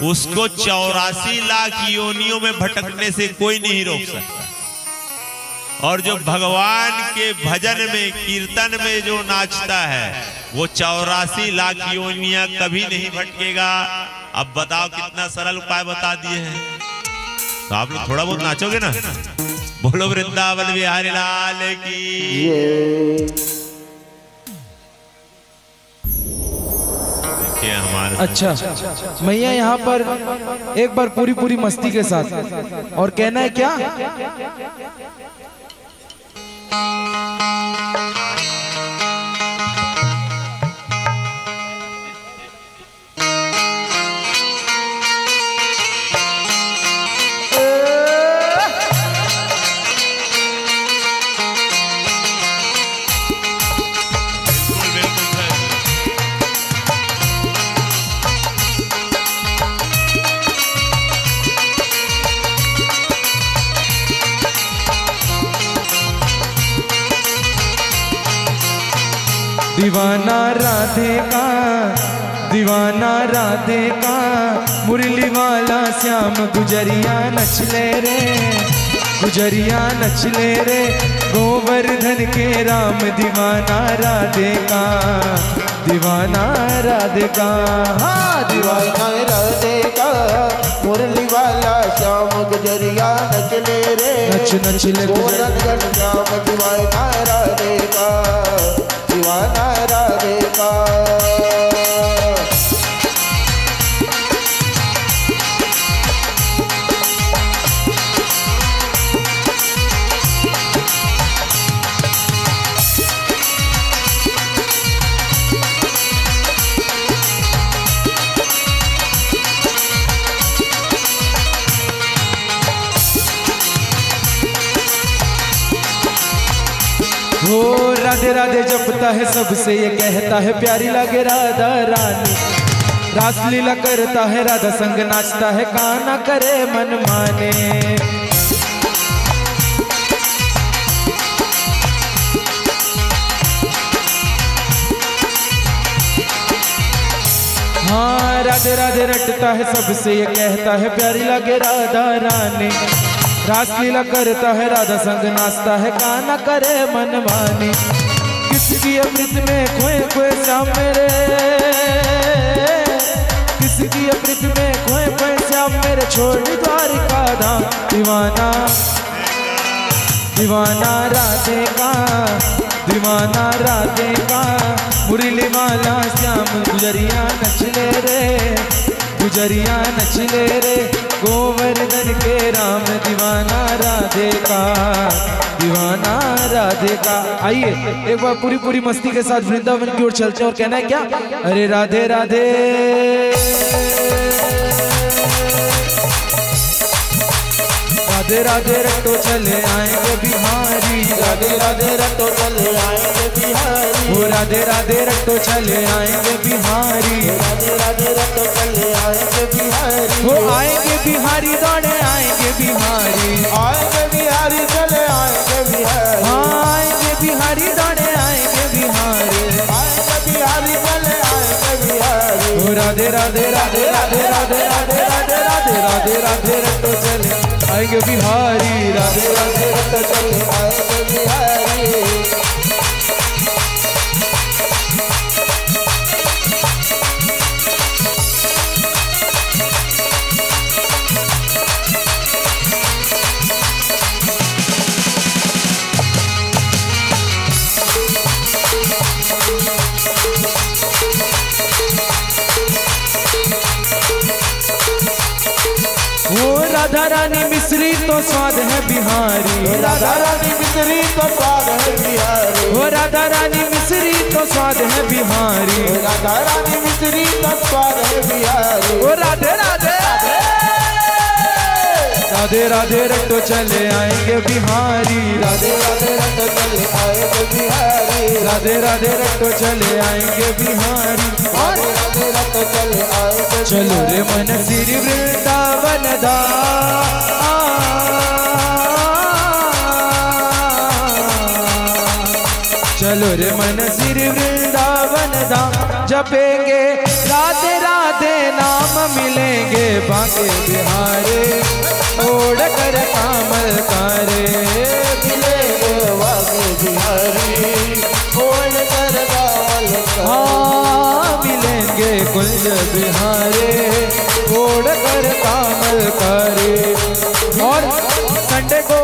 उसको 84 लाख योनियों में भटकने से कोई नहीं रोक सकता। और जो भगवान के भजन में, कीर्तन में जो नाचता है, वो 84 लाख योनियां कभी नहीं भटकेगा। अब बताओ, कितना सरल उपाय बता दिए हैं। तो आप लोग थोड़ा बहुत नाचोगे ना? बोलो वृंदावन बिहारी लाल की। हमारे अच्छा, मैया यहाँ पर एक बार पूरी पूरी मस्ती के साथ, और कहना है क्या? दीवाना राधे का, दीवाना राधे का, मुरली वाला श्याम गुजरिया नचले रे, गुजरिया नचले रे, गोवर्धन के राम दीवाना राधे का, दीवाना राधे का। हाँ, दीवाना राधे का, मुरली वाला श्याम गुजरिया नचले रे, नच नचले गोवर्धन श्याम दीवाना राधे का, दीवाना राधे का। हो राधे राधे जपता है सबसे ये कहता है प्यारी लगे राधा रानी, रासलीला करता है राधा संग नाचता है, काना करे मन माने। हाँ, राधे राधे रटता है सबसे ये कहता है प्यारी लगे राधा रानी, रासलीला करता है राधा संग नाचता है, काना करे मन माने। किसकी अमृत में खोए खोए श्याम मेरे, किसकी अमृत में खोए खोए श्याम मेरे, छोड़ द्वारिका धाम। दीवाना, दीवाना राधे का, दीवाना राधे का, मुरली वाला श्याम गुजरिया नचले रे, गुजरिया नचले रे, गोवर्धन के राम दीवाना राधे का, दीवाना राधे का। आइए एक बार पूरी पूरी मस्ती के साथ वृंदावन की ओर चलते हैं, और कहना है क्या? अरे राधे राधे, राधे राधे रटो चले आएंगे बिहारी, राधे राधे रटो चले आएंगे बिहारी, वो राधे राधे रटो चले आएंगे बिहारी, राधे राधे रटो चले आएंगे बिहारी, वो आएंगे बिहारी, दौड़े आएंगे बिहारी, आएंगे बिहारी चले आएंगे बिहारी, आएंगे बिहारी, दौड़े आएंगे बिहारी, आएंगे बिहारी चले आएंगे बिहारी। वो राधे राधे राधे राधे राधे राधे राधे राधे राधे राधे रटो चले आएंगे बिहारी, राधे राधे रटो चले आएंगे बिहारी। राधा रानी मिश्री तो स्वाद है बिहारी, राधा रानी मिश्री तो स्वाद है बिहारी, वो राधा रानी मिश्री तो स्वाद है बिहारी, राधा रानी मिश्री तो स्वाद है बिहारी। वो राधे राधे राधे राधे रटो चले आएंगे बिहारी, राधे राधे रटो चले आएंगे बिहारी, राधे राधे रटो चले आएंगे बिहारी, राधे राधे रटो चले आएंगे। चलो रे मन श्री वृंदावन दा, चलो रे मन श्री वृंदावन धाम, जपेंगे राधे राधे नाम, मिलेंगे बांके बिहारे छोड़ कर कामल कारे। मिलेंगे बांके बिहारी छोड़ कर कामल कारे। हाँ मिलेंगे कुंज बिहारे छोड़ कर कामल कारे। और संडे को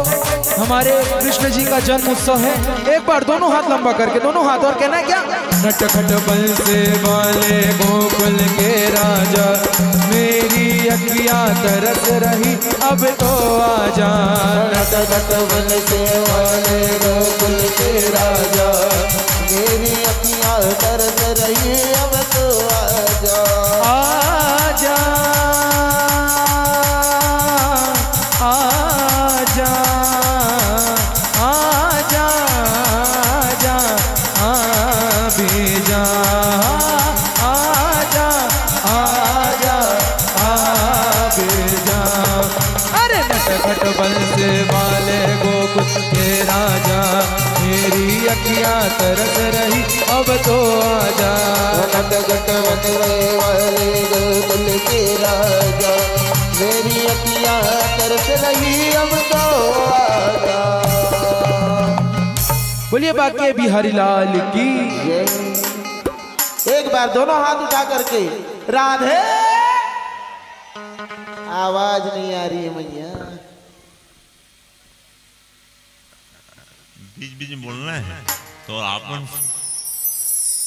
हमारे कृष्ण जी का जन्म उत्सव है। एक बार दोनों हाथ लंबा करके, दोनों हाथ, और कहना है क्या? नटखट बंसे वाले गोकुल के राजा, मेरी अखियां तरस रही अब तो आजा। नटखट बंसे वाले गोकुल के राजा, मेरी अखियां तरस रही अब तो आजा। आजा आजा आजा आजा आजा आजा आजा आजा। अरे नटखट बंसे वाले गोकुल के राजा, मेरी अखियां तरस रही अब तो आजा। नटखट बंसे वाले गोकुल के राजा, मेरी अखियां तरस रही अब तो आजा। बोलिए बाके बिहारी लाल की। एक बार दोनों हाथ उठा करके राधे। आवाज नहीं आ रही है मैया। बीच बीच में बोलना है तो आपन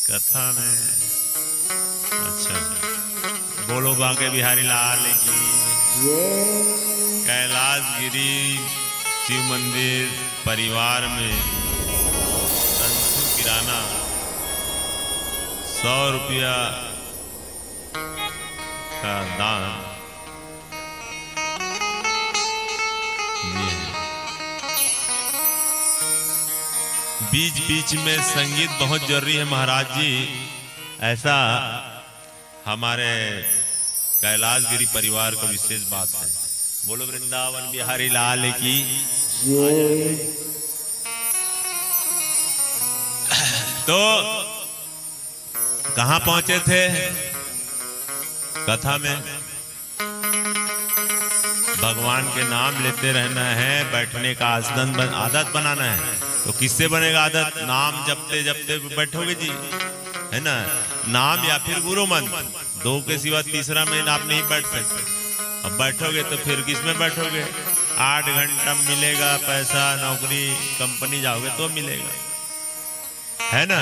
कथा में। अच्छा बोलो बाके बिहारी लाल की। कैलाश गिरी शिव मंदिर परिवार में संतु किराना 100 रुपया का दान दिए। बीच बीच में संगीत बहुत जरूरी है महाराज जी, ऐसा हमारे कैलाश गिरी परिवार का विशेष बात है। बोलो वृंदावन बिहारी लाल की। तो कहां पहुंचे थे कथा में? भगवान के नाम लेते रहना है, बैठने का आदत बनाना है। तो किससे बनेगा आदत? नाम जपते जपते बैठोगे जी, है ना। नाम या फिर गुरु मंत्र, दो के सिवा तीसरा में आप नहीं बैठ सकते। अब बैठोगे तो फिर किस में बैठोगे? 8 घंटा मिलेगा पैसा, नौकरी कंपनी जाओगे तो मिलेगा, है ना।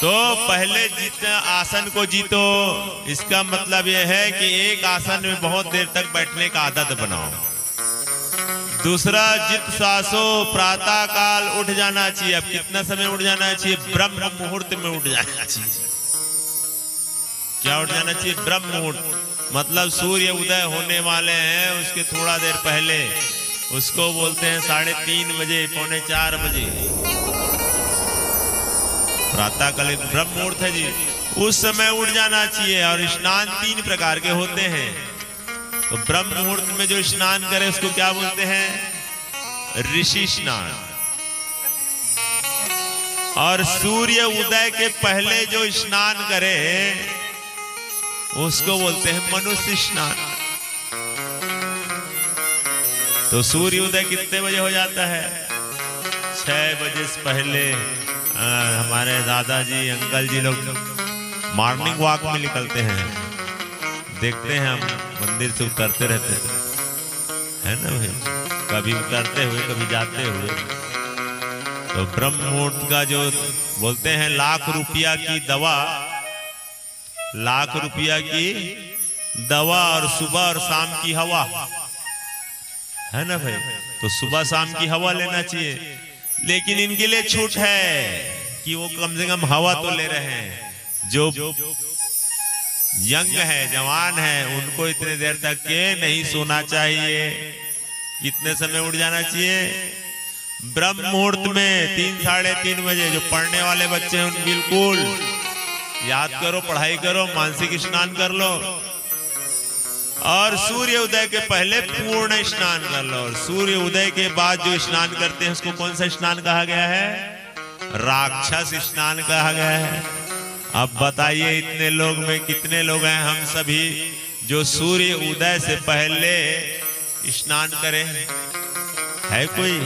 तो पहले जीतना आसन को जीतो, इसका मतलब यह है कि एक आसन में बहुत देर तक बैठने का आदत बनाओ। दूसरा, जित सासो प्रातः काल उठ जाना चाहिए। अब कितना समय उठ जाना चाहिए? ब्रह्म मुहूर्त में उठ जाना चाहिए। क्या उठ जाना चाहिए? ब्रह्म मुहूर्त मतलब सूर्य उदय होने वाले हैं उसके थोड़ा देर पहले, उसको बोलते हैं 3:30 बजे, 3:45 बजे प्रातः काल ब्रह्म मुहूर्त है जी। उस समय उठ जाना चाहिए। और स्नान 3 प्रकार के होते हैं। तो ब्रह्म मुहूर्त में जो स्नान करे उसको क्या बोलते हैं? ऋषि स्नान। और सूर्य उदय के पहले जो स्नान करे उसको बोलते हैं मनुष्य स्नान। तो सूर्य उदय कितने बजे हो जाता है? 6 बजे से पहले हमारे दादाजी अंकल जी लोग मॉर्निंग वॉक में निकलते हैं। देखते हैं हम मंदिर से उतरते रहते हैं, है ना भाई, कभी उतरते हुए कभी जाते हुए। तो ब्रह्म मुहूर्त का जो बोलते हैं लाख रुपया की दवा, लाख रुपया की दवा और सुबह और शाम की हवा, है ना भाई। तो सुबह शाम की हवा लेना चाहिए। लेकिन इनके लिए छूट है कि वो कम से कम हवा तो ले रहे हैं। जो यंग है, जवान है, उनको इतने देर तक के नहीं सोना चाहिए। कितने समय उठ जाना चाहिए? ब्रह्म मुहूर्त में 3 साढ़े 3 बजे। जो पढ़ने वाले बच्चे हैं उन बिल्कुल याद करो, पढ़ाई करो, मानसिक स्नान कर लो। और सूर्य उदय के पहले पूर्ण स्नान कर लो। और सूर्य उदय के बाद जो स्नान करते हैं उसको कौन सा स्नान कहा गया है? राक्षस स्नान कहा गया है। अब बताइए इतने लोग में कितने लोग हैं हम सभी जो सूर्य उदय से पहले स्नान करें? है कोई?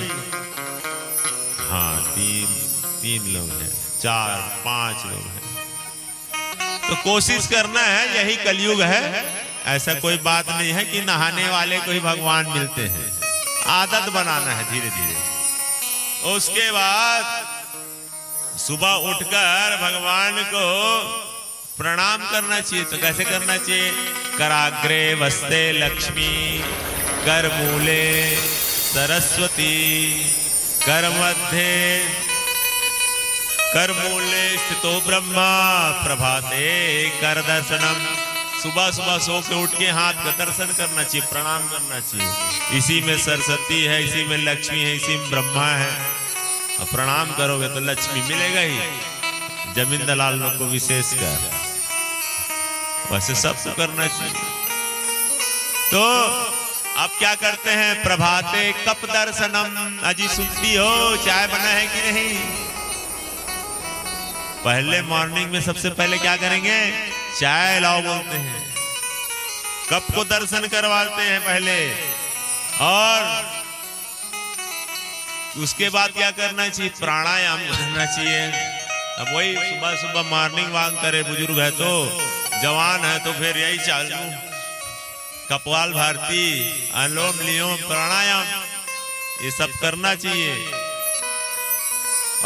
हाँ, तीन लोग हैं, 4 5 लोग हैं। तो कोशिश करना है, यही कलयुग है। ऐसा कोई बात नहीं है कि नहाने वाले को ही भगवान मिलते हैं। आदत बनाना है धीरे धीरे। उसके बाद सुबह उठकर भगवान को प्रणाम करना चाहिए। तो कैसे करना चाहिए? कराग्रे वस्ते लक्ष्मी, कर मूले सरस्वती, कर मध्य कर मूले स्थितो ब्रह्मा, प्रभाते कर दर्शनम। सुबह सुबह सो के उठ के हाथ का दर्शन करना चाहिए, प्रणाम करना चाहिए। इसी में सरस्वती है, इसी में लक्ष्मी है, इसी में ब्रह्मा है। और प्रणाम करोगे तो लक्ष्मी मिलेगा ही, जमीन दलाल लोग को विशेष कर। वैसे सबको करना चाहिए। तो अब क्या करते हैं? प्रभाते कप दर्शनम। अजी सुनती हो चाय बना है कि नहीं? पहले मॉर्निंग में सबसे पहले क्या करेंगे? चाय लाओ बोलते हैं, कप को दर्शन करवाते हैं पहले। और उसके बाद क्या करना चाहिए? प्राणायाम करना चाहिए। अब वही सुबह सुबह मॉर्निंग वॉक करे, बुजुर्ग है तो, जवान है तो फिर यही चालू, कपाल भारती, अनुलोम विलोम, प्राणायाम, ये सब करना चाहिए।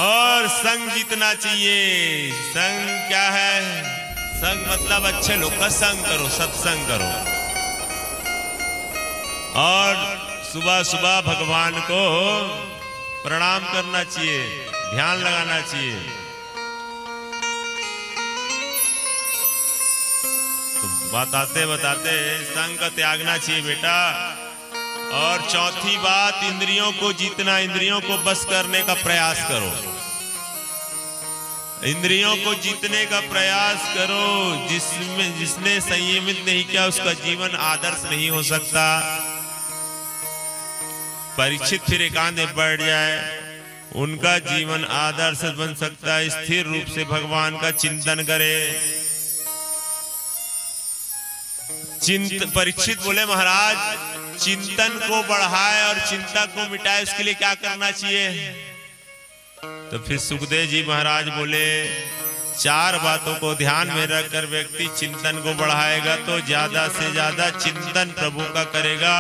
और संग जीतना चाहिए। संग क्या है? संग मतलब अच्छे लोग का संग करो, सत्संग करो। और सुबह सुबह भगवान को प्रणाम करना चाहिए, ध्यान लगाना चाहिए। तो बताते बताते संग का त्यागना चाहिए बेटा। और चौथी बात, इंद्रियों को जीतना, इंद्रियों को बस करने का प्रयास करो। इंद्रियों को जीतने का प्रयास करो। जिसने संयमित नहीं किया उसका जीवन आदर्श नहीं हो सकता। परीक्षित फिर एकांत में बढ़ जाए, उनका जीवन आदर्श बन सकता है। स्थिर रूप से भगवान का चिंतन करे। परीक्षित बोले महाराज, चिंतन को बढ़ाए और चिंता को मिटाए, उसके लिए क्या करना चाहिए? तो फिर सुखदेव जी महाराज बोले, 4 बातों को ध्यान में रखकर व्यक्ति चिंतन को बढ़ाएगा तो ज्यादा से ज्यादा चिंतन प्रभु का करेगा,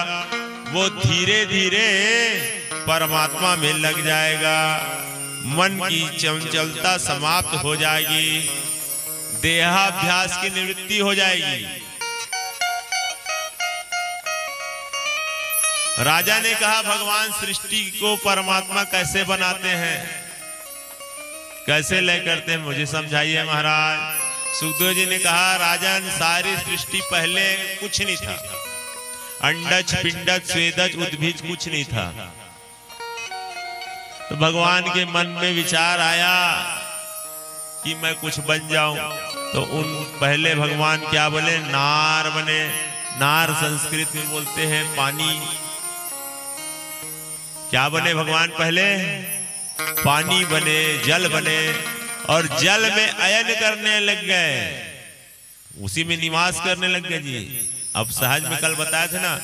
वो धीरे धीरे परमात्मा में लग जाएगा। मन की चंचलता समाप्त हो जाएगी, देहाभ्यास की निवृत्ति हो जाएगी। राजा ने कहा, भगवान सृष्टि को परमात्मा कैसे बनाते हैं, कैसे लय करते हैं, मुझे समझाइए महाराज। सुखदेव जी ने कहा, राजन सारी सृष्टि पहले कुछ नहीं था, अंडज पिंडज स्वेदज उद्भिज कुछ नहीं था। तो भगवान के मन में विचार आया कि मैं कुछ बन जाऊं। तो उन पहले भगवान क्या बोले? नार बने। नार संस्कृत में बोलते हैं पानी। क्या बने भगवान? पहले पानी बने, जल बने, और जल में अयन करने लग गए, उसी में निवास करने लग गए जी। अब सहज में कल बताया था ना,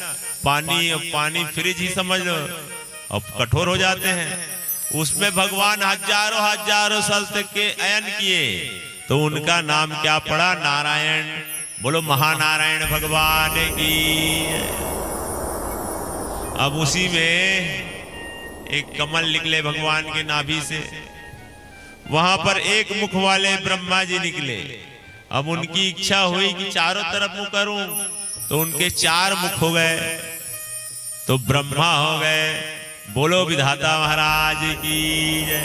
पानी फ्रिज ही समझ लो, अब कठोर हो जाते हैं। उसमें भगवान हजारों हजारों साल तक के अयन किए, तो उनका नाम क्या पड़ा? नारायण। बोलो महानारायण भगवान की। अब उसी में एक कमल निकले भगवान के नाभि से, वहां पर एक मुख वाले ब्रह्मा जी निकले। अब उनकी इच्छा हुई कि चारों तरफ मुख करूं, तो उनके 4 मुख हो गए, तो ब्रह्मा हो गए। बोलो विधाता महाराज की जय।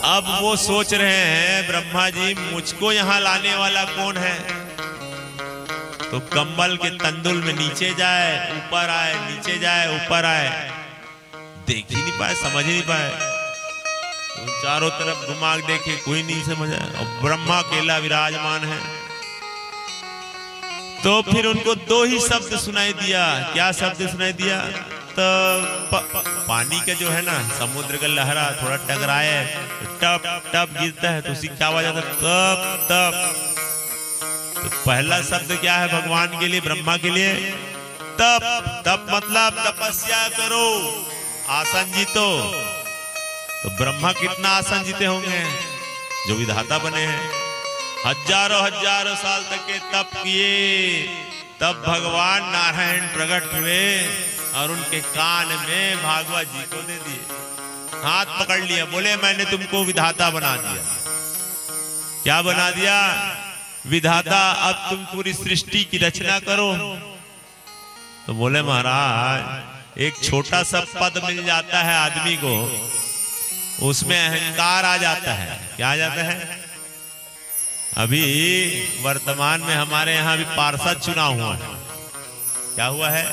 अब वो सोच रहे हैं, ब्रह्मा जी मुझको यहां लाने वाला कौन है? तो कंबल के तंदुल में नीचे जाए ऊपर आए, नीचे जाए ऊपर आए, देख ही नहीं पाए, समझ ही नहीं पाए। तो चारों तरफ घुमा देखे, कोई नहीं समझ आया, और ब्रह्मा अकेला विराजमान है। तो फिर उनको 2 ही शब्द सुनाई दिया। क्या शब्द सुनाई दिया? पानी का जो है ना, समुद्र का लहरा थोड़ा टकराए, टप टप गिरता है तो उसी क्या आवाज आता है, तप तप। तो पहला शब्द क्या है भगवान के लिए, ब्रह्मा के लिए? तप। तप मतलब तपस्या करो, आसन जीतो। तो ब्रह्मा कितना आसन जीते होंगे जो विधाता बने हैं, हजारों हजारों साल तक के तप किए। तब भगवान नारायण प्रकट हुए और उनके कान में भागवत जी को दे दिए, हाथ पकड़ लिया, बोले मैंने तुमको विधाता बना दिया। क्या बना दिया? विधाता। अब तुम पूरी सृष्टि की रचना करो। तो बोले महाराज एक छोटा सा पद मिल जाता है आदमी को, उसमें अहंकार आ जाता है। क्या आ जाता है? अभी वर्तमान में हमारे यहाँ भी पार्षद चुनाव हुआ है। क्या हुआ है?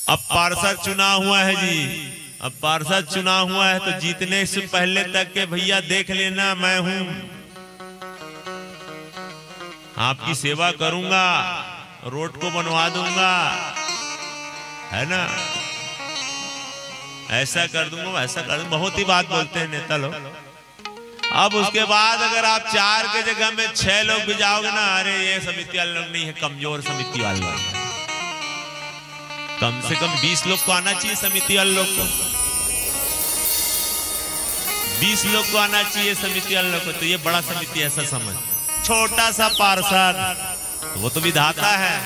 अब पार्षद चुनाव हुआ है जी। अब पार्षद चुनाव हुआ है तो जीतने से पहले तक के भैया देख लेना मैं हूं, आपकी सेवा करूंगा, रोड को बनवा दूंगा, है ना, ऐसा कर दूंगा, वैसा कर दूंगा। बहुत ही बात बोलते हैं नेता लोग। अब उसके बाद अगर आप 4 के जगह में 6 लोग भी जाओगे ना, अरे ये समिति वाले लोग नहीं है, कमजोर समिति वाले लोग। कम से कम 20 लोग को आना चाहिए समिति वाले लोग को, 20 लोग को आना चाहिए समिति वाले लोग को। तो ये बड़ा समिति ऐसा समझ, छोटा सा पार्षद वो तो विधाता है।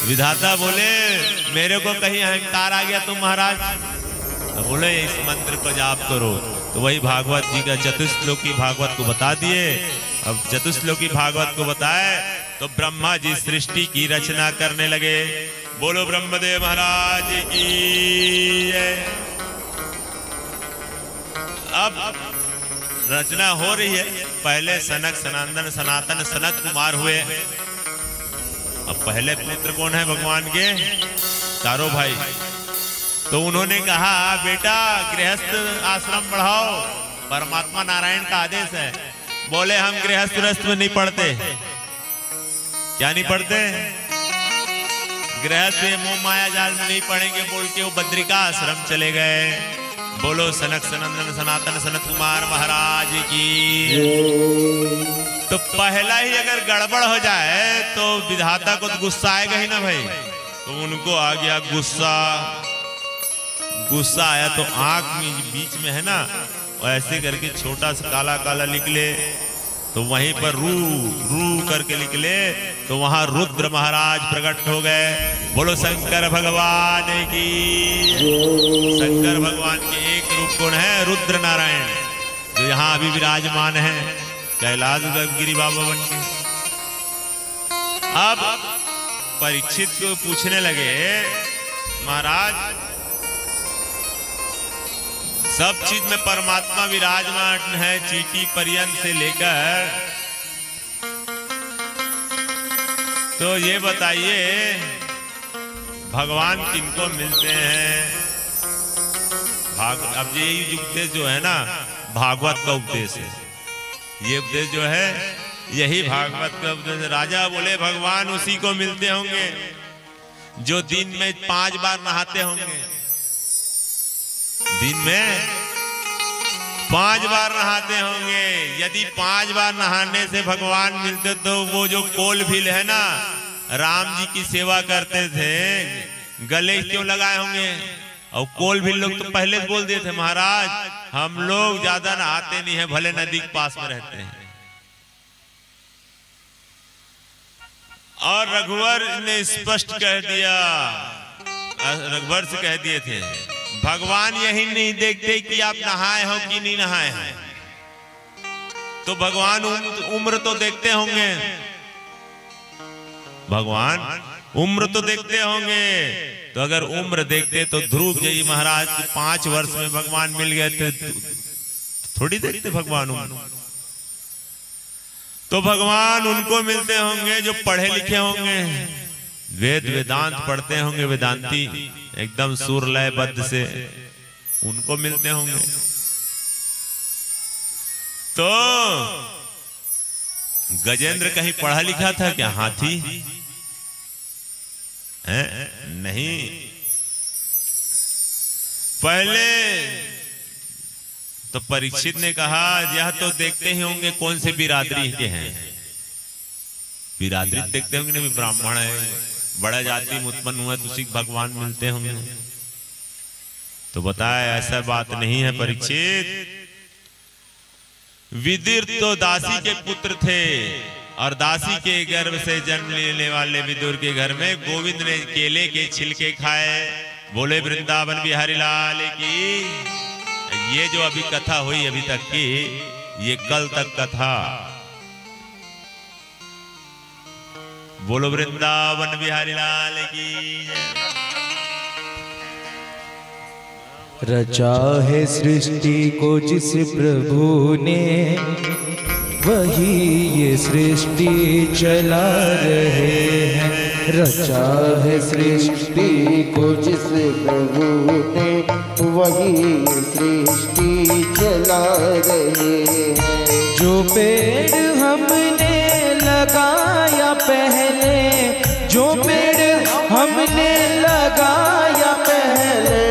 विधाता बोले मेरे को कहीं अहंकार आ गया तो महाराज, तो बोले इस मंत्र को जाप करो। तो वही भागवत जी का चतुश्लोकी भागवत को बता दिए। अब चतुश्लोकी भागवत को बताए तो ब्रह्मा जी सृष्टि की रचना करने लगे। बोलो ब्रह्मदेव महाराज की जय। अब रचना हो रही है। पहले सनक सनंदन सनातन सनत कुमार हुए। अब पहले पुत्र कौन है भगवान के? चारों भाई। तो उन्होंने कहा बेटा गृहस्थ आश्रम बढ़ाओ, परमात्मा नारायण का आदेश है। बोले हम गृहस्थ रस्त में नहीं पढ़ते। क्या नहीं पढ़ते? गृहस्थ मोह माया जाल में नहीं पढ़ेंगे बोल के वो बद्रिका आश्रम चले गए। बोलो सनक सनंदन सनातन सनत कुमार महाराज की। तो पहला ही अगर गड़बड़ हो जाए तो विधाता को तो गुस्सा आएगा ही ना भाई। तो उनको आ गया गुस्सा। गुस्सा आया तो आंख में बीच में है ना, ऐसे करके छोटा सा काला काला निकले। तो वहीं पर रू रू करके निकले तो वहां रुद्र महाराज प्रकट हो गए। बोलो शंकर भगवान की। शंकर भगवान के एक रूप कौन है? रुद्र नारायण, जो यहाँ अभी विराजमान है कैलाश गिरी बाबा बन के। अब परीक्षित को पूछने लगे महाराज सब चीज में परमात्मा विराजमान है, चीटी पर्यंत से लेकर, तो ये बताइए भगवान किनको मिलते हैं? अब ये उपदेश जो है ना भागवत का उपदेश है। ये उपदेश जो है यही भागवत का उपदेश। राजा बोले भगवान उसी को मिलते होंगे जो दिन में 5 बार नहाते होंगे। दिन में 5 बार नहाते होंगे। यदि 5 बार नहाने से भगवान मिलते तो वो जो कोल भील है ना, राम जी की सेवा करते थे, गले क्यों लगाए होंगे? और कोल भील लोग तो पहले बोल दिए थे महाराज हम लोग ज्यादा नहाते नहीं है, भले नदी के पास में रहते हैं। और रघुवर ने स्पष्ट कह दिया, रघुवर से कह दिए थे भगवान यही नहीं देखते कि आप नहाए हो कि नहीं नहाए हैं। तो भगवान उम्र तो देखते होंगे, भगवान उम्र तो देखते होंगे। तो अगर उम्र देखते तो ध्रुव जी महाराज 5 वर्ष में भगवान मिल गए थे, थोड़ी देखते भगवान उम्र। तो भगवान उनको मिलते होंगे जो पढ़े लिखे होंगे, वेद वेदांत पढ़ते होंगे, वेदांती एकदम सुर लय बद्ध से, उनको मिलते होंगे। तो गजेंद्र कहीं पढ़ा लिखा था क्या? हाथी है? नहीं, पहले तो परीक्षित ने कहा यह तो देखते ही होंगे कौन से बिरादरी के हैं। बिरादरी देखते होंगे ना, ब्राह्मण है, बड़ा जाति में उत्पन्न हुआ तो उसी भगवान मिलते होंगे। तो बताया ऐसा बात नहीं है परीक्षित। विदुर तो दासी के पुत्र थे और दासी के गर्भ से जन्म लेने वाले विदुर के घर में गोविंद ने केले के छिलके खाए। बोले वृंदावन बिहारी लाल की। ये जो अभी कथा हुई अभी तक की, ये कल तक कथा। बोलो वृंदावन बिहारी लाल की। रचा है सृष्टि को जिस प्रभु ने, वही ये सृष्टि चला रहे हैं। रचा है सृष्टि को जिस प्रभु ने, वही ये सृष्टि चला रहे हैं। जो पेड़ हमने लगाया पहले, जो पेड़ हमने लगाया पहले,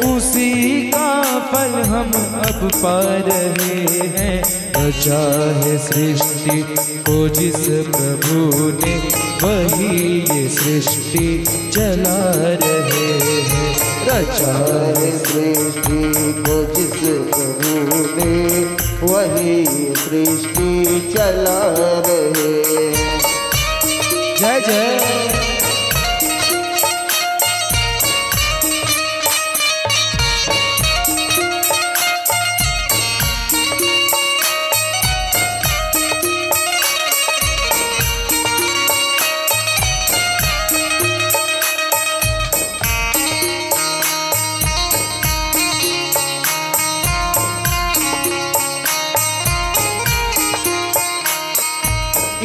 उसी का फल हम अब पा रहे हैं। रचा है सृष्टि को जिस प्रभु ने, वही ये सृष्टि चला रहे हैं। रचा है सृष्टि को जिस प्रभु ने, वही ये सृष्टि चला रहे हैं। जय जय।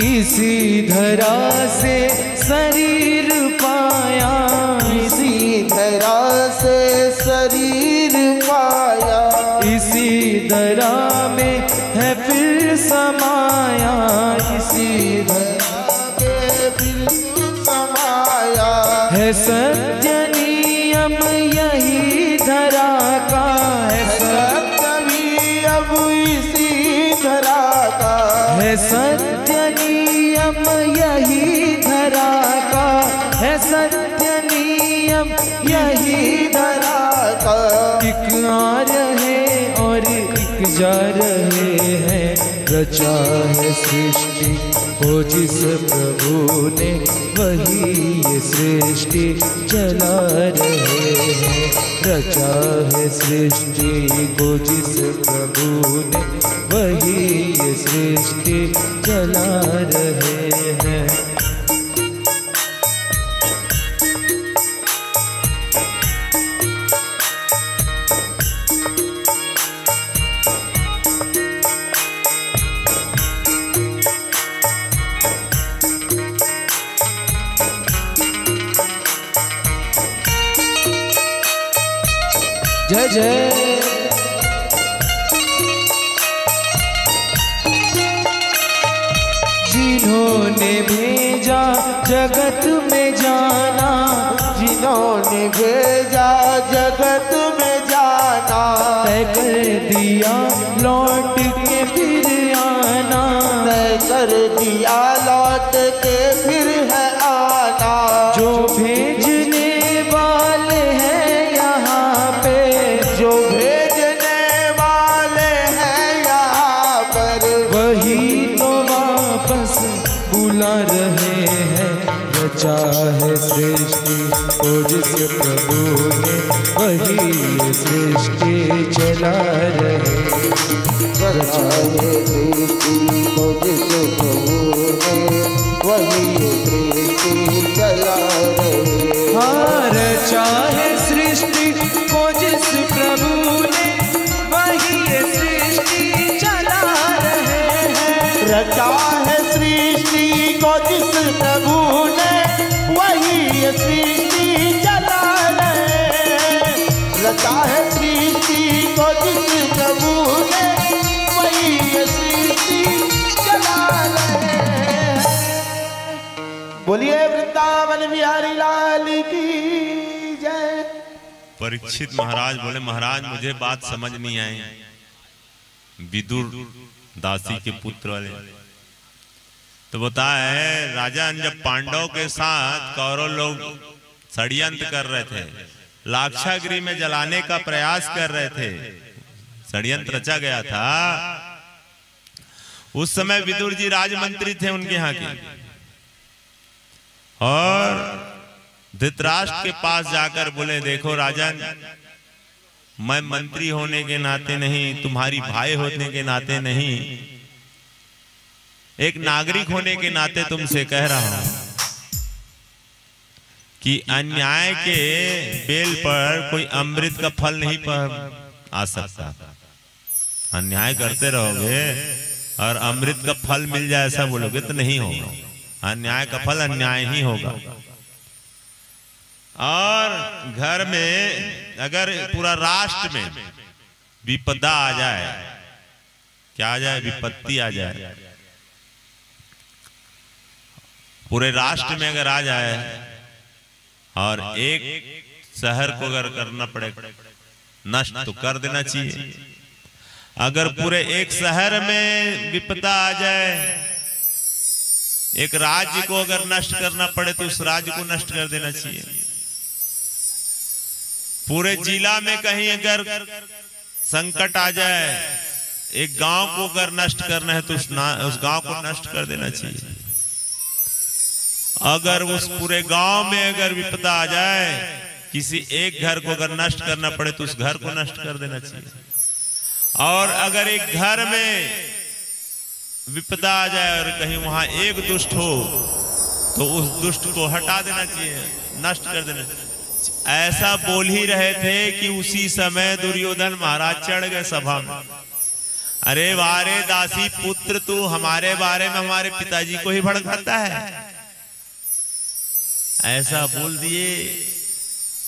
इसी धरा से शरीर पाया, इसी धरा से शरीर पाया, इसी धरा में है फिर समाया, इसी धरा में फिर समाया। है सत्य नियम यही धरा का, है सत्य नियम इसी धरा का, है सत्य नियम यही धरा का, है सत्य नियम यही धरा का। एक आ रहे और एक जा रहे हैं। रचा है सृष्टि को जिस प्रभु ने, वही ये सृष्टि चला रहे हैं। रचा है सृष्टि को जिस प्रभु ने, वही ये सृष्टि चला रहे हैं। जय जय। जिन्होंने भेजा जगत में जाना, जिन्होंने भेजा जगत में जाना, तय कर दिया लौट के फिर आना, तय कर दिया लौट के फिर है आना। जो भेजने वाले हैं यहाँ पे, जो भेजने वाले हैं यहाँ पर, वही तो वापस बुला रहे हैं। रचा है सृष्टि को जिस प्रभु ने, वही ये सृष्टि चला रहे हैं। रचा है सृष्टि को जिस प्रभु ने, वही ये सृष्टि चला रहे हैं। हाँ, रचा है सृष्टि को जिस प्रभु ने, वही ये सृष्टि चला रहे हैं। रचा है सृष्टि को जिस प्रभु ने, वही ये सृष्टि चला रहे हैं। रचा है सृष्टि को जिस प्रभु ने, वही ये सृष्टि चला रहे हैं। बोलिए वृंदावन अटल बिहारी लाल की जय। परीक्षित महाराज बोले महाराज मुझे बात समझ नहीं आई। विदुर दासी के पुत्र वाले तो बताए राजन जब पांडव के साथ कौरव लोग षड्यंत्र कर रहे थे, लाक्षागृह में जलाने का प्रयास कर रहे थे, षड्यंत्र रचा गया था, उस समय विदुर जी राजमंत्री थे उनके यहाँ के, और धृतराष्ट्र के पास जाकर बोले देखो राजन मैं मंत्री होने के नाते नहीं, तुम्हारी भाई होने के नाते नहीं, एक नागरिक होने के नाते तुमसे कह रहा हूं कि अन्याय के बेल पर कोई अमृत का फल नहीं आ सकता। अन्याय करते रहोगे और अमृत का फल मिल जाए ऐसा बोलोगे तो नहीं होगा। अन्याय का फल अन्याय ही होगा। और घर में अगर पूरा राष्ट्र में विपदा आ जाए, क्या आ जाए, विपत्ति आ जाए, पूरे राष्ट्र में अगर आ जाए और एक शहर को अगर करना पड़े नष्ट तो कर देना चाहिए। अगर पूरे एक शहर में विपदा आ जाए, एक राज्य को अगर नष्ट करना पड़े तो उस राज्य को नष्ट कर देना चाहिए। पूरे जिला में कहीं अगर संकट आ जाए, एक गांव को अगर नष्ट करना है तो उस गांव को नष्ट कर देना चाहिए। अगर उस पूरे गांव में अगर विपदा आ जाए, किसी एक घर को अगर नष्ट करना पड़े तो उस घर को नष्ट कर देना चाहिए। और अगर एक घर में विपदा आ जाए और कहीं वहां एक दुष्ट हो तो उस दुष्ट को हटा देना चाहिए, नष्ट कर देना चाहिए। ऐसा बोल ही रहे थे कि उसी समय दुर्योधन महाराज चढ़ गए सभा में। अरे वारे दासी पुत्र, तू हमारे बारे में हमारे पिताजी को ही भड़काता है, ऐसा बोल दिए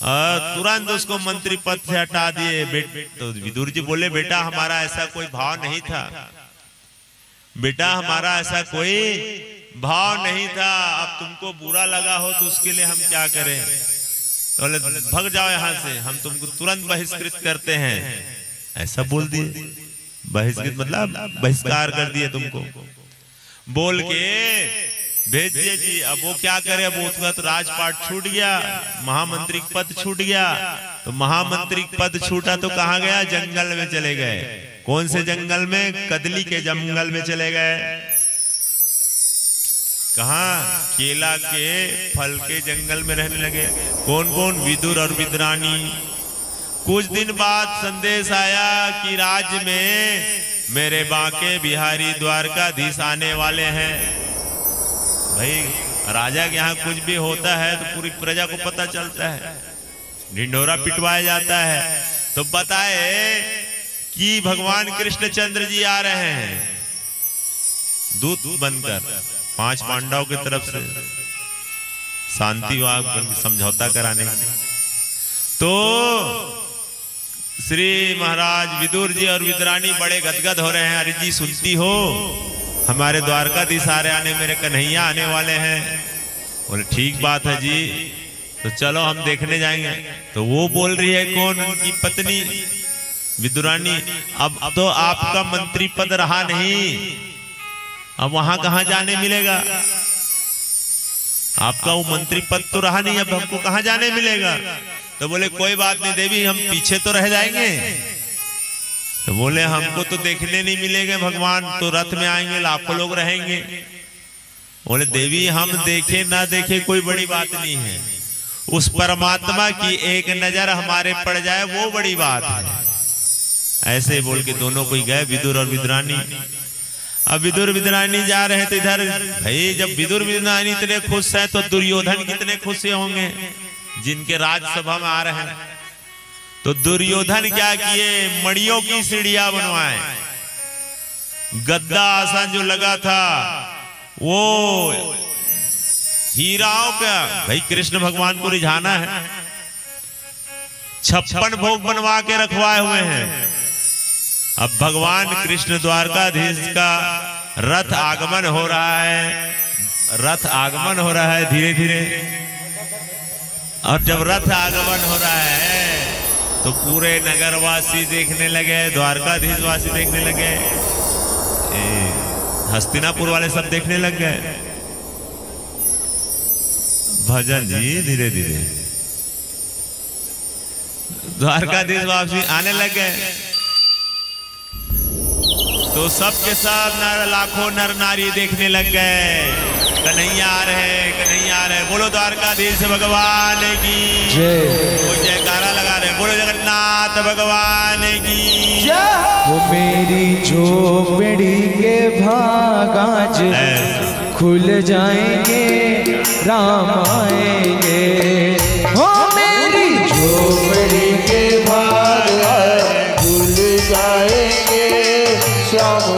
और तुरंत उसको मंत्री पद से हटा दिए। तो विदुर जी बोले बेटा हमारा ऐसा कोई भाव नहीं था, बेटा हमारा ऐसा कोई भाव नहीं था, अब तुमको बुरा लगा हो तो उसके लिए हम क्या करें। तो भग जाओ यहाँ से, हम तुमको तुरंत बहिष्कृत करते हैं, ऐसा बोल दिए। बहिष्कृत मतलब बहिष्कार कर दिए तुमको, बोल के भेज दिए जी। अब वो क्या करे, अब उसका तो राजपाट छूट गया, महामंत्री पद छूट गया। तो महामंत्री पद छूटा तो कहाँ गया, जंगल में चले गए। कौन से जंगल में, कदली के जंगल में चले गए। कहाँ, केला के फल के जंगल में रहने लगे। कौन कौन, विदुर और विदुरानी। कुछ दिन बाद संदेश आया कि राज्य में मेरे बांके बिहारी द्वारकाधीश आने वाले हैं। भाई राजा के यहाँ कुछ भी होता है तो पूरी प्रजा को पता चलता है, ढिंढोरा पिटवाया जाता है। तो बताए कि भगवान कृष्णचंद्र जी आ रहे हैं दूत बनकर, 5 पांडवों की तरफ से शांति समझौता कराने। तो श्री महाराज विदुर जी और विदुरानी बड़े गदगद हो रहे हैं। अरे जी सुनती हो, हमारे द्वारकाधीश आ रहे, आने मेरे कन्हैया आने वाले हैं। बोले ठीक बात है जी, तो चलो हम देखने जाएंगे। तो वो बोल रही है, कौन, उनकी पत्नी विदुरानी, अब तो आपका मंत्री पद रहा नहीं, अब वहां कहां जाने मिलेगा, आपका वो मंत्री पद तो रहा नहीं, अब हमको कहां जाने मिलेगा। तो बोले कोई बात नहीं देवी, हम पीछे तो रह जाएंगे। तो बोले हमको तो देखने नहीं मिलेंगे भगवान, तो रथ में आएंगे, लाखों लोग रहेंगे। बोले देवी हम देखे ना देखे कोई बड़ी बात नहीं है, उस परमात्मा की एक नजर हमारे पड़ जाए वो बड़ी बात है। ऐसे बोल के दोनों कोई गए, विदुर और विदुरानी। अब विदुर विदुरानी जा रहे थे इधर। भाई जब विदुर विदुरानी इतने खुश हैं तो दुर्योधन कितने खुश होंगे जिनके राज्यसभा में आ रहे हैं। तो दुर्योधन क्या किए, मणियों की सीढ़ियां बनवाए, गद्दा आसन जो लगा था वो हीराओं का, भाई कृष्ण भगवान को रिझाना है, 56 भोग बनवा के रखवाए हुए हैं। अब भगवान कृष्ण द्वारकाधीश का रथ आगमन हो रहा है, रथ आगमन हो रहा है धीरे धीरे। और जब रथ आगमन हो रहा है तो पूरे नगरवासी देखने लगे, द्वारकाधीश वासी देखने लगे, हस्तिनापुर वाले सब देखने लग गए। भजन जी धीरे धीरे द्वारकाधीश वासी आने लग गए तो सब के सब लाखों नर नारी देखने लग गए। कन्हैया आ रहे, कन्हैया आ रहे, बोलो द्वारकाधीश भगवान की जय। वो जयकारा लगा रहे, बोलो जगन्नाथ भगवान की वो मेरी झोपड़ी के भाग आज खुल जाएंगे, राम आएंगे। हो मेरी झोपड़ी के भाग आज खुल जाएंगे, श्याम।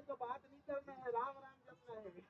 तो बात नहीं करना है, राम राम जपना है।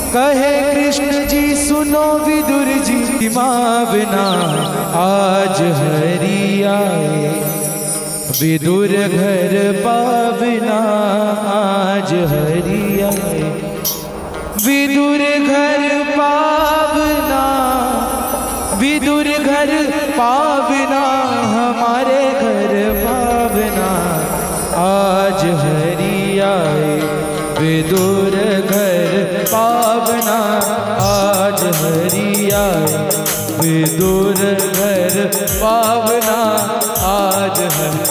कहे कृष्ण जी सुनो विदुर जी मावना आज हरि आए, विदुर घर पावना आज हरि आए, विदुर घर पावना, विदुर घर पावना हमारे घर पावना आज हरि आए, विदुर घर पावना आज हरि आए, विदुर घर पावना आज हरि,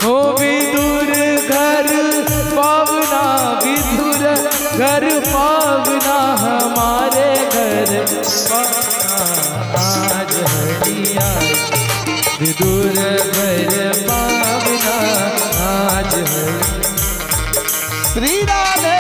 ओ विदुर घर पावना, विदुर घर पावना हमारे घर पावना आज हरि आए, विदुर घर पावना आज हरि। श्री राधे।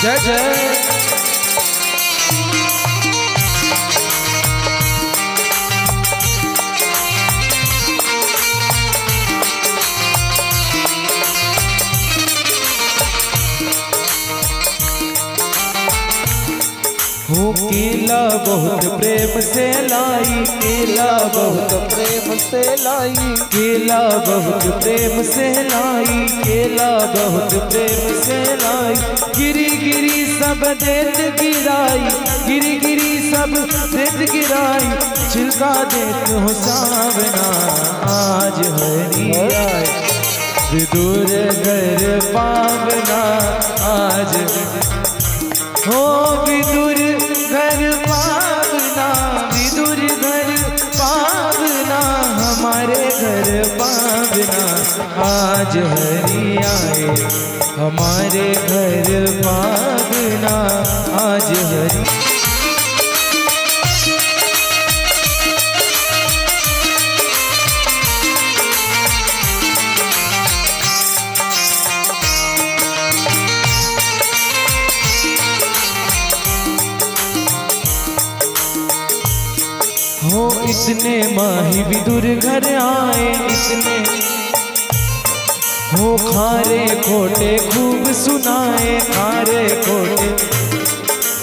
जय जय। हो केला बहुत प्रेम से लाई, केला बहुत प्रेम से लाई, केला बहुत प्रेम से लाई, केला बहुत प्रेम से लाई, गिरी गिरी सब देत गिराई, गिरी गिरी सब देत गिराई, छिलका देत हो सावना आज हरि आए, विदुर घर पावना आज, हो विदुर घर पावना, विदुर घर पावना हमारे घर पावना आज हरि आए, हमारे घर पावना आज हरि। हो इतने माही विदुर घर आए, इतने हो खारे खोटे खूब सुनाए, खारे खोटे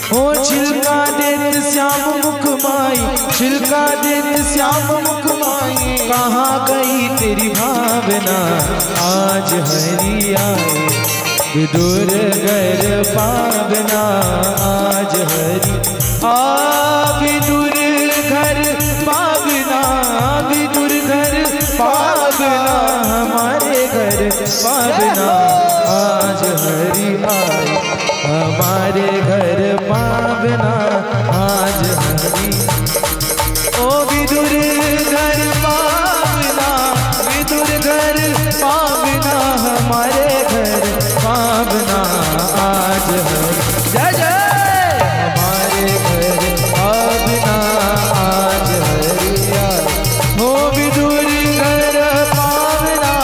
हो छिलका देत श्याम मुख माई, छिलका देत श्याम मुख माई, कहाँ गई तेरी भावना आज हरि आए, विदुर घर पावना आज हरि आ, विदुर घर पावना, विदुर घर पावना हमारे घर पावना आज हरि आए, हमारे घर पावना आज हरि, ओ विदुर घर पावना, विदुर घर पावना हमारे घर पावना आज हरि। जय जय। हमारे घर पावना आज हरि आए, हो विदुर घर पावना,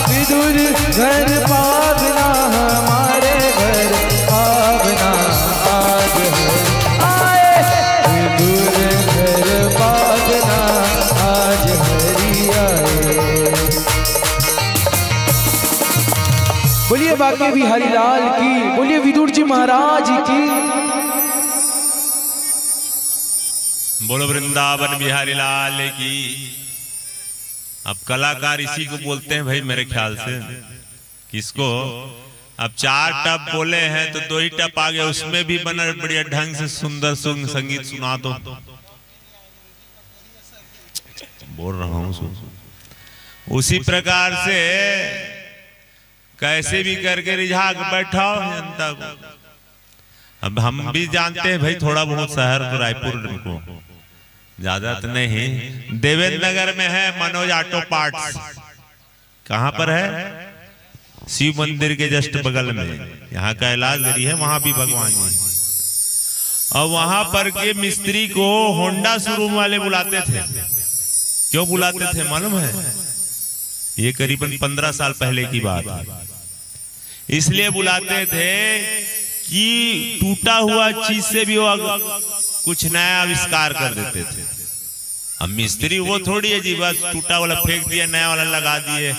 विदुर घर पावना हमारे घर पावना आज हरि आए, विदुर घर पावना आज हरि आए। बोलिए बाके बिहारी लाल की, बोलिए विदुर जी महाराज की। बोलो वृंदावन बिहारी लाल की। अब कलाकार इसी को बोलते हैं भाई, मेरे ख्याल से किसको, अब 4 टप बोले हैं तो 2 ही टप आ गया, उसमें भी बना बढ़िया ढंग से सुंदर संगीत सुना दो। बोल रहा हूं उसी प्रकार से कैसे भी करके रिझा के बैठाओ जनता को। अब हम भी जानते हैं भाई थोड़ा बहुत शहर तो रायपुर को ज्यादा तो नहीं, देवेंद्र नगर में है मनोज ऑटो पार्ट्स। कहां पर है? शिव मंदिर के जस्ट बगल में। यहाँ का इलाजगरी है, वहां भी भगवान जी। और वहां पर के मिस्त्री को होंडा शोरूम वाले बुलाते थे। क्यों बुलाते थे मालूम है? ये करीबन 15 साल पहले की बात है। इसलिए बुलाते थे कि टूटा हुआ चीज से भी वो कुछ नया आविष्कार कर देते थे। अब मिस्त्री वो थोड़ी है जी बस टूटा वाला फेंक दिया नया वाला लगा दिए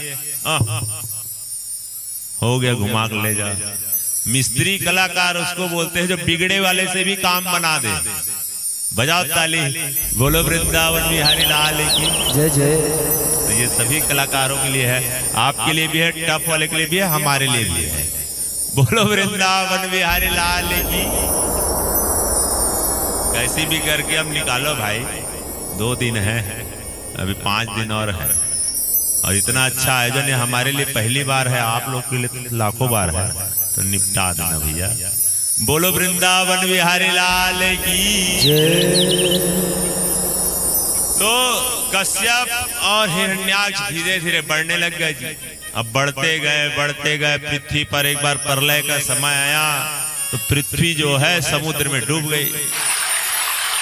हो गया घुमा के ले जाओ। मिस्त्री कलाकार उसको बोलते हैं जो बिगड़े वाले से भी काम बना दे। बजाओ ताली, बोलो वृंदावन बिहारी लाल की जय जय। तो ये सभी कलाकारों के लिए है, आपके लिए भी है, टफ वाले के लिए भी है, हमारे लिए भी है। बोलो वृंदावन बिहारी लाल की। कैसी भी करके हम निकालो भाई, 2 दिन है, अभी 5 दिन और है। और इतना अच्छा आयोजन है, हमारे लिए पहली बार है, आप लोग के लिए लाखों बार है, तो निपटा देना भैया। बोलो वृंदावन बिहारी लाल की जय। तो कश्यप और हिरण्याक्ष धीरे धीरे बढ़ने लग गए जी। अब बढ़ते गए पृथ्वी पर एक बार प्रलय का समय आया तो पृथ्वी जो है समुद्र में डूब गई।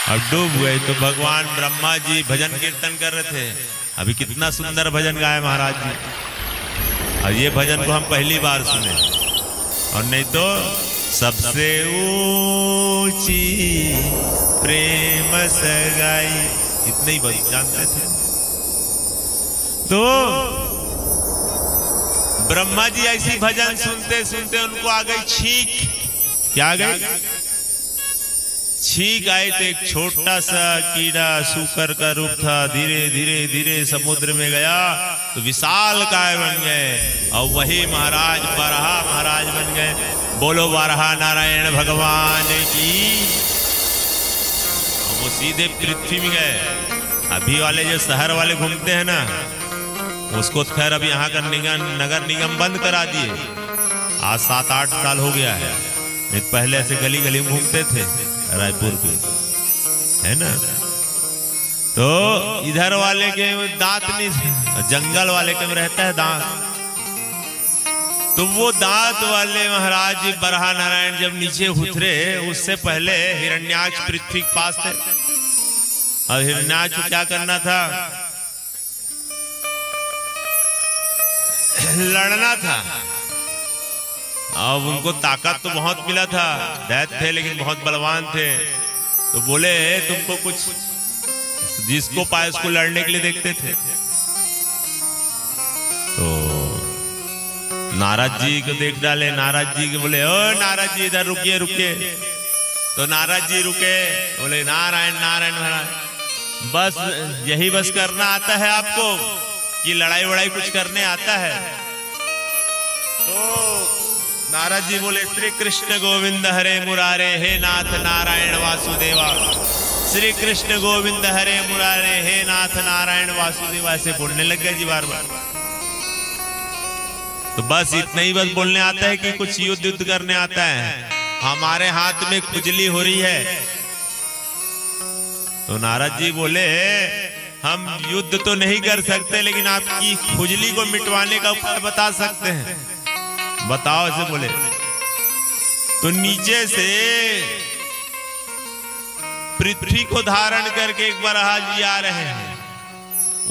अब डूब गए तो भगवान ब्रह्मा जी भजन कीर्तन कर रहे थे। अभी कितना सुंदर भजन गाए महाराज जी, और ये भजन को हम पहली बार सुने, और नहीं तो सबसे ऊंची प्रेम सगाई इतने ही बस जानते थे। तो ब्रह्मा जी ऐसी भजन सुनते सुनते उनको आ गई छींक। क्या आ गई? छींक आई। तो एक छोटा सा कीड़ा सूकर का रूप था, धीरे धीरे धीरे समुद्र में गया तो विशाल काय बन गए, और वही महाराज वराह महाराज बन गए। बोलो वराह नारायण भगवान की। वो सीधे पृथ्वी में गए। अभी वाले जो शहर वाले घूमते हैं ना, उसको खैर अब यहाँ का नगर निगम बंद करा दिए। आज 7-8 साल हो गया है, नहीं पहले ऐसे गली गली में घूमते थे रायपुर के, है ना। तो इधर वाले के दांत नहीं, जंगल वाले के में रहता है दांत। तो वो दांत वाले महाराज जी बराह नारायण जब नीचे उतरे, उससे पहले हिरण्याक्ष पृथ्वी के पास थे। और हिरण्याक्ष को क्या करना था? लड़ना था। अब उनको ताकत तो बहुत मिला था, दैत्य थे लेकिन बहुत बलवान थे। तो बोले तुमको कुछ, जिसको पाए उसको लड़ने के लिए देखते थे। तो नारद जी को देख डाले। नारद जी के बोले ओ नारद जी इधर रुकिए रुकिए। तो नारद जी रुके, बोले नारायण नारायण महाराज, बस यही बस करना आता है आपको कि लड़ाई वड़ाई कुछ करने आता है? तो नारद जी बोले श्री कृष्ण गोविंद हरे मुरारे, हे नाथ नारायण वासुदेवा। श्री कृष्ण गोविंद हरे मुरारे, हे नाथ नारायण वासुदेवा से बोलने लग गए जी बार बार। तो बस इतना ही बस बोलने आता है कि कुछ युद्ध करने आता है? हमारे हाथ में खुजली हो रही है। तो नारद जी बोले हम युद्ध तो नहीं कर सकते, लेकिन आपकी खुजली को मिटवाने का उपाय बता सकते हैं। बताओ ऐसे बोले। तो नीचे से पृथ्वी को धारण करके एक बार जी आ रहे हैं,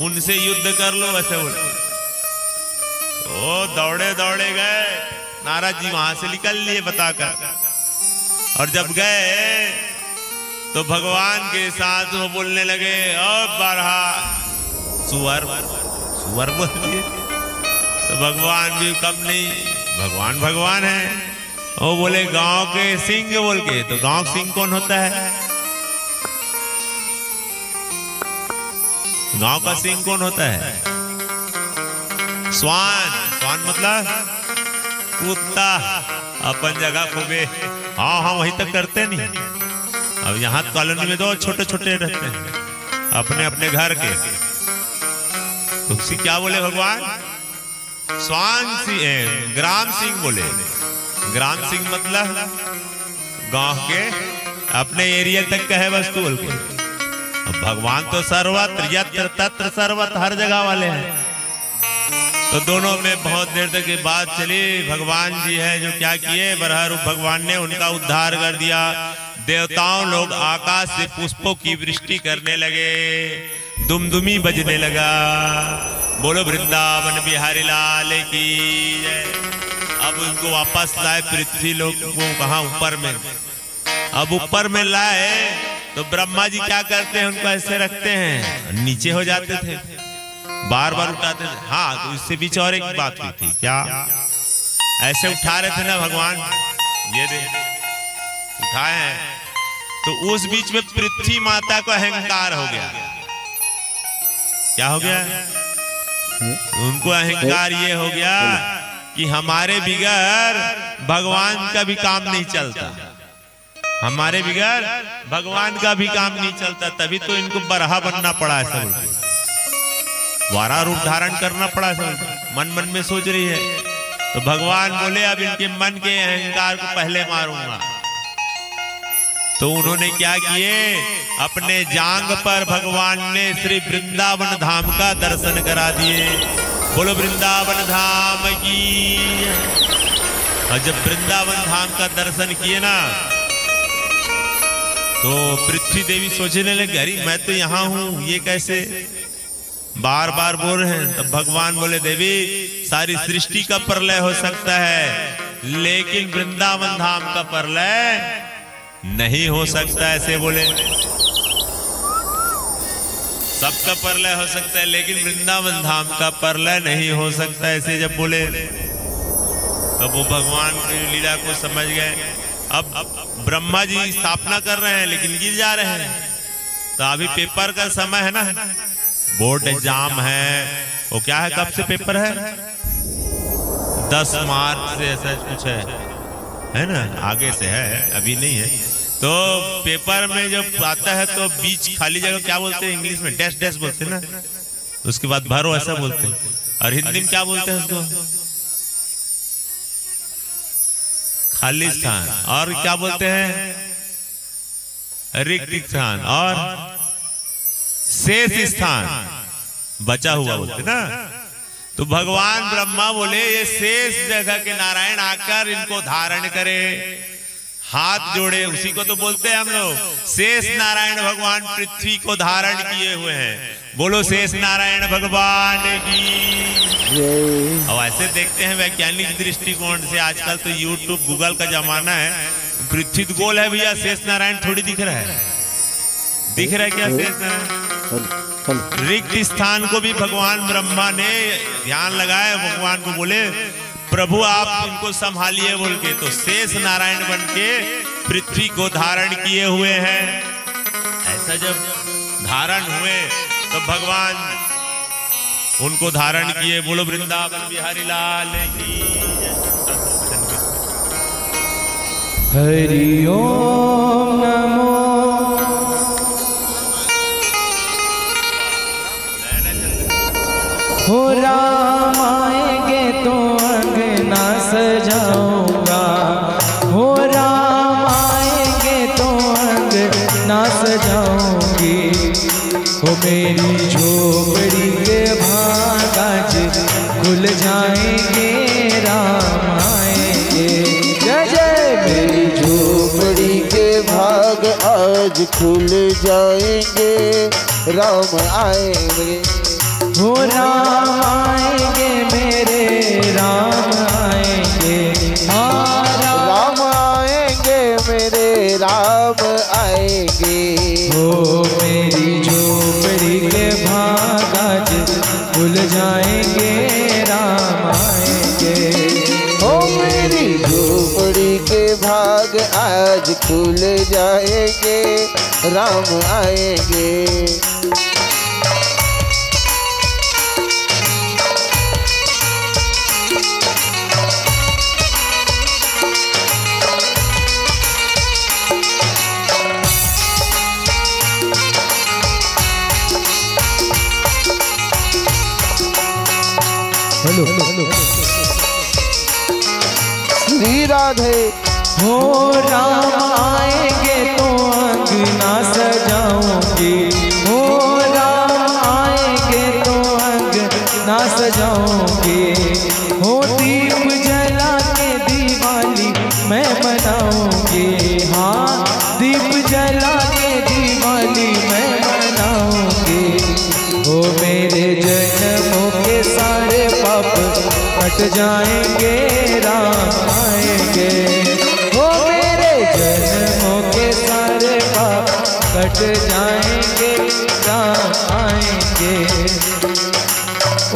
उनसे युद्ध कर लो ऐसे बोले। ओ दौड़े दौड़े गए, नारद जी वहां से निकल लिए बताकर। और जब गए तो भगवान के साथ वो बोलने लगे, ओ बराह सुअर सुअर बोल दिए। तो भगवान भी कम नहीं, भगवान भगवान है। वो बोले गांव के सिंह बोल के। तो गांव सिंह कौन होता है? गांव का सिंह कौन होता है? स्वान। स्वान मतलब कुत्ता। अपन जगह खूबे हाँ हाँ वहीं तक करते नहीं। अब यहाँ कॉलोनी में तो छोटे छोटे रहते हैं अपने अपने घर के। तो उसी क्या बोले भगवान? स्वान सिंह, ग्राम सिंह बोले। ग्राम सिंह मतलब गांव के अपने एरिया तक का है वस्तु बोल के। भगवान तो सर्वत्र यत्र तत्र सर्वत्र हर जगह वाले हैं। तो दोनों में बहुत देर तक ये बात चली। भगवान जी है जो क्या किए, बराह रूप भगवान ने उनका उद्धार कर दिया। देवताओं लोग आकाश से पुष्पों की वृष्टि करने लगे, दुमदुमी बजने लगा। बोलो वृंदावन बिहारी लाल की जय। अब उनको वापस लाए पृथ्वी लोक को, कहाँ ऊपर में। अब ऊपर में लाए तो ब्रह्मा जी क्या करते हैं, उनको ऐसे रखते हैं, नीचे हो जाते थे, बार बार उठाते थे। हाँ, तो इससे बीच और एक बात हुई थी, क्या ऐसे उठा रहे थे ना भगवान, ये दे उठाए हैं, तो उस बीच में पृथ्वी माता को अहंकार हो गया। क्या हो गया? उनको अहंकार ये हो गया कि हमारे बिगैर भगवान का भी काम नहीं चलता, हमारे बिगैर भगवान का भी काम नहीं चलता। तभी तो इनको बरहा बनना पड़ा है, सब वारा रूप धारण करना पड़ा सब। मन मन में सोच रही है, तो भगवान बोले अब इनके मन के अहंकार को पहले मारूंगा। तो उन्होंने क्या किए, अपने जांग पर भगवान ने श्री वृंदावन धाम का दर्शन करा दिए। बोलो वृंदावन धाम की। और जब वृंदावन धाम का दर्शन किए ना, तो पृथ्वी देवी सोचने लगी, अरे मैं तो यहाँ हूँ, ये कैसे बार बार बोल रहे हैं। तब भगवान बोले, देवी सारी सृष्टि का प्रलय हो सकता है, लेकिन वृंदावन धाम का प्रलय नहीं हो सकता। ऐसे बोले, सबका प्रलय हो सकता है लेकिन वृंदावन धाम का प्रलय नहीं हो सकता। ऐसे जब बोले तब वो भगवान की लीला को समझ गए। अब ब्रह्मा जी स्थापना कर रहे हैं लेकिन गिर जा रहे हैं। तो अभी पेपर का समय है ना, बोर्ड एग्जाम है। वो क्या है, कब से पेपर है? 10 मार्च से ऐसा कुछ है ना, आगे से है, अभी नहीं है। तो पेपर में जब आता है तो बीच खाली जगह क्या बोलते हैं इंग्लिश में? डैश डैश बोलते हैं ना, उसके बाद भरो ऐसा बोलते हैं। और हिंदी में क्या बोलते हैं उसको? खाली स्थान। और क्या बोलते हैं? रिक्त स्थान। और शेष स्थान, बचा हुआ बोलते ना। तो भगवान ब्रह्मा बोले, ये शेष जगह के नारायण आकर इनको धारण करे, हाथ जोड़े, उसी को तो बोलते हैं हम लोग। शेष नारायण भगवान पृथ्वी को धारण किए हुए हैं। बोलो शेष नारायण भगवान की। अब ऐसे देखते हैं वैज्ञानिक दृष्टिकोण से, आजकल तो यूट्यूब गूगल का जमाना है। पृथ्वी तो गोल है भैया, शेष नारायण थोड़ी दिख रहा है। दिख रहा है क्या शेष नारायण? रिक्त स्थान को भी भगवान ब्रह्मा ने ध्यान लगाया, भगवान को बोले प्रभु आप इनको संभालिए बोल के। तो शेष नारायण बन के पृथ्वी को धारण किए हुए हैं। ऐसा जब धारण हुए तो भगवान उनको धारण किए। बोलो वृंदावन बिहारी लाल की। हरि ओम नमो। हो राम आएंगे तो अंगना सजाऊंगा, हो राम आएंगे तो अंगना सजाऊंगी। हो मेरी झोपड़ी के भाग आज खुल जाएंगे, राम आएंगे। जय जय। मेरी झोपड़ी के भाग आज खुल जाएंगे, राम आएंगे। हो राम आएंगे मेरे, राम आएंगे। हाँ राम आएंगे मेरे, राम आएंगे। हो मेरी झोपड़ी के भाग आज खुल जाएंगे, राम आएंगे। हो मेरी झोपड़ी के भाग आज खुल जाएंगे, राम आएंगे। हेलो श्री राधे। हो राम आएंगे तो अंगना सजाऊंगी, हो राम आएंगे तो अंगना सजाऊंगी। हो दीप जला के दिवाली मैं मनाऊंगी, हाँ दीप जला के दिवाली मैं मनाऊंगी। हो मेरे जन्मों के सारे पाप कट जाएंगे, राम के।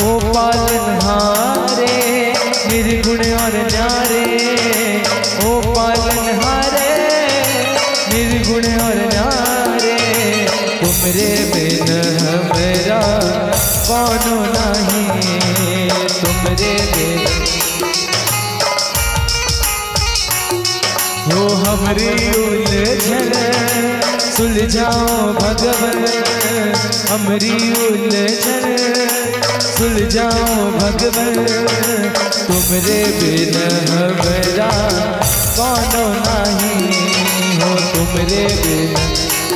ओ पालनहारे निर्गुण और न्यारे, ओ पालनहारे निर्गुण और न्यारे, तुमरे बिन हमरा कौनो नहीं, तुमरे बिन हो हमरी उलझन सुलझाओ भगवन, हमरी उलझन सुलझाओ भगवन, तुमरे बिन हमरा कौनो नहीं, हो तुमरे बिन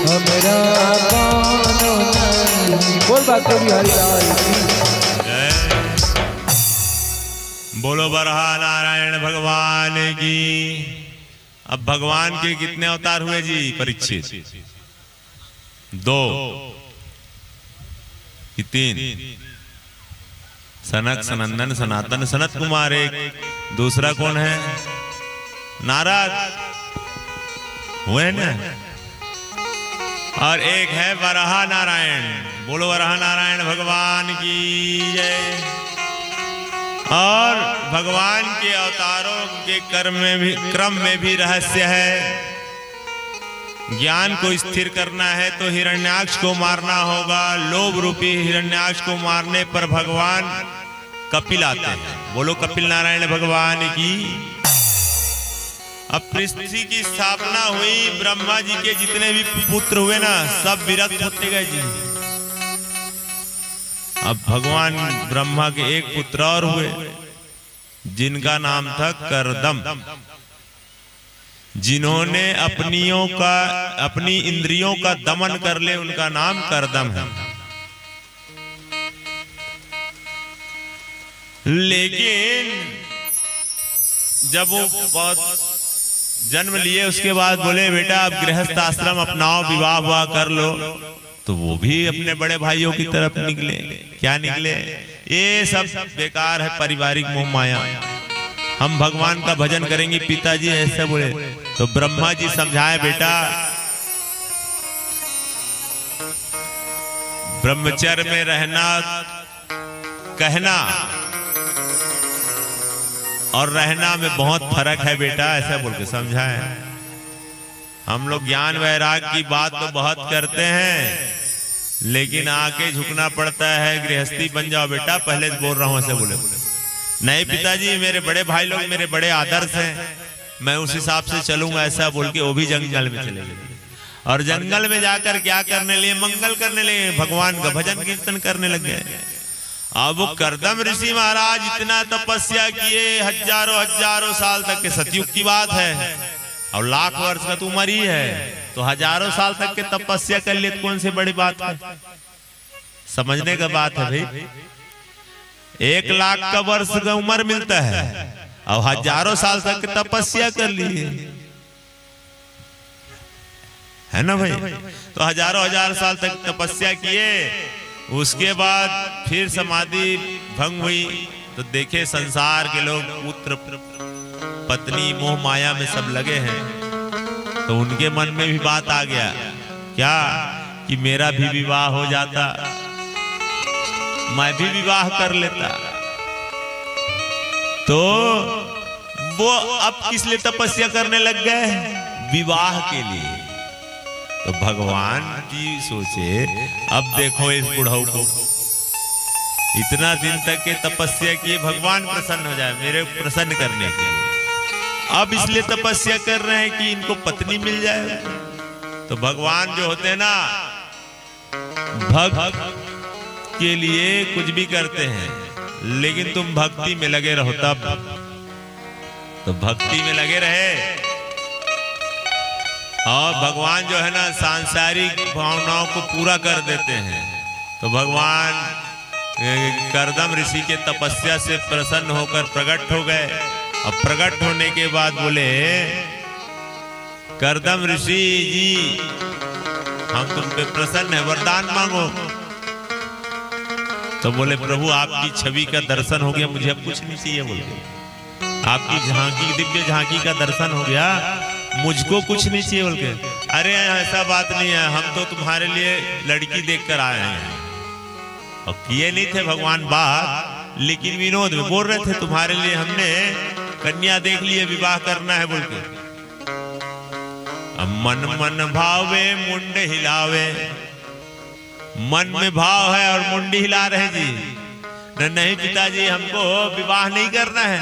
हमरा कौनो नहीं। बोल बात कभी हरिलाल की। बोलो बरहा नारायण भगवान की। अब भगवान के कितने अवतार हुए जी परीक्षित? 2 कि 3? सनक, सनंदन, सनातन, सनत कुमार एक, दूसरा कौन है? नारद हुए ना, और एक है वराह नारायण। बोलो वराह नारायण भगवान की जय। और भगवान के अवतारों के क्रम में भी रहस्य है। ज्ञान को स्थिर करना है तो हिरण्याक्ष को मारना होगा। लोभ रूपी हिरण्याक्ष को मारने पर भगवान कपिल आते हैं। बोलो कपिल नारायण भगवान की। अब पृथ्वी की स्थापना हुई, ब्रह्मा जी के जितने भी पुत्र हुए ना, सब विरक्त होते गए जी। अब भगवान ब्रह्मा के एक पुत्र और हुए, जिनका नाम था करदम, जिन्होंने अपनी इंद्रियों का दमन कर ले, उनका नाम करदम है। लेकिन जब वो बहुत जन्म लिए उसके बाद बोले बेटा अब गृहस्थ आश्रम अपनाओ, विवाह हुआ कर लो, तो वो भी अपने बड़े भाइयों की तरफ निकले। क्या निकले? ये सब बेकार है, पारिवारिक मोह माया, हम भगवान का भजन करेंगे। पिताजी ऐसे बोले तो ब्रह्मा जी समझाए बेटा ब्रह्मचर्य में रहना, कहना और रहना में बहुत फर्क है बेटा, ऐसा बोल के समझाए। हम लोग ज्ञान वैराग की बात तो बहुत करते हैं, लेकिन आके झुकना पड़ता है। गृहस्थी बन जाओ बेटा, पहले बोल रहा हूं ऐसे बोले। नहीं पिताजी मेरे बड़े भाई लोग मेरे बड़े आदर्श हैं, मैं उस हिसाब से चलूंगा, ऐसा बोल के वो भी जंगल में चले गए। और जंगल में जाकर क्या करने लिए? मंगल करने लिए, भगवान का भजन कीर्तन करने लग गए। अब वो करदम ऋषि महाराज इतना तपस्या किए, हजारों साल तक के, सतयुग की बात है, और लाख वर्ष का तो उम्र ही है, तो हजारों साल तक के तपस्या कर लिए, कौन सी बड़ी बात है? समझने का बात है भाई। 1 लाख का वर्ष का उम्र मिलता है और हजारों साल तक की तपस्या कर लिए, है ना भाई? तो हजार साल तक तपस्या किए, उसके बाद फिर समाधि भंग हुई, तो देखे संसार के लोग पुत्र पत्नी मोह माया में सब लगे हैं, तो उनके मन में भी बात आ गया क्या कि मेरा भी विवाह हो जाता, मैं भी विवाह कर लेता। तो वो अब किस लिए तपस्या करने लग गए? विवाह के लिए। तो भगवान जी सोचे अब देखो इस बुढ़ऊ को, इतना दिन तक के तपस्या किए, भगवान प्रसन्न हो जाए मेरे प्रसन्न करने के लिए, अब इसलिए तपस्या कर रहे हैं कि इनको पत्नी मिल जाए। तो भगवान जो होते हैं ना, भक्त के लिए कुछ भी करते हैं, लेकिन तुम भक्ति में लगे रहो तब। तो भक्ति में लगे रहे, और भगवान जो है ना सांसारिक भावनाओं को पूरा कर देते हैं। तो भगवान करदम ऋषि के तपस्या से प्रसन्न होकर प्रकट हो गए। अब प्रकट होने के बाद बोले करदम ऋषि जी हम तुम पे प्रसन्न है, वरदान मांगो। तो बोले प्रभु आपकी छवि का दर्शन हो गया, मुझे अब कुछ नहीं चाहिए। बोले आपकी झांकी, दिव्य झांकी का दर्शन हो गया, मुझको कुछ नहीं चाहिए। बोल के अरे ऐसा बात नहीं है, हम तो तुम्हारे लिए लड़की देखकर आए हैं। और किए नहीं थे भगवान बात, लेकिन विनोद में बोल रहे थे तुम्हारे लिए हमने कन्या देख लिए, विवाह करना है बोल के। अब मन मन भावे मुंड हिलावे, मन में भाव है और मुंडी हिला रहे जी, नहीं पिताजी हमको विवाह नहीं करना है।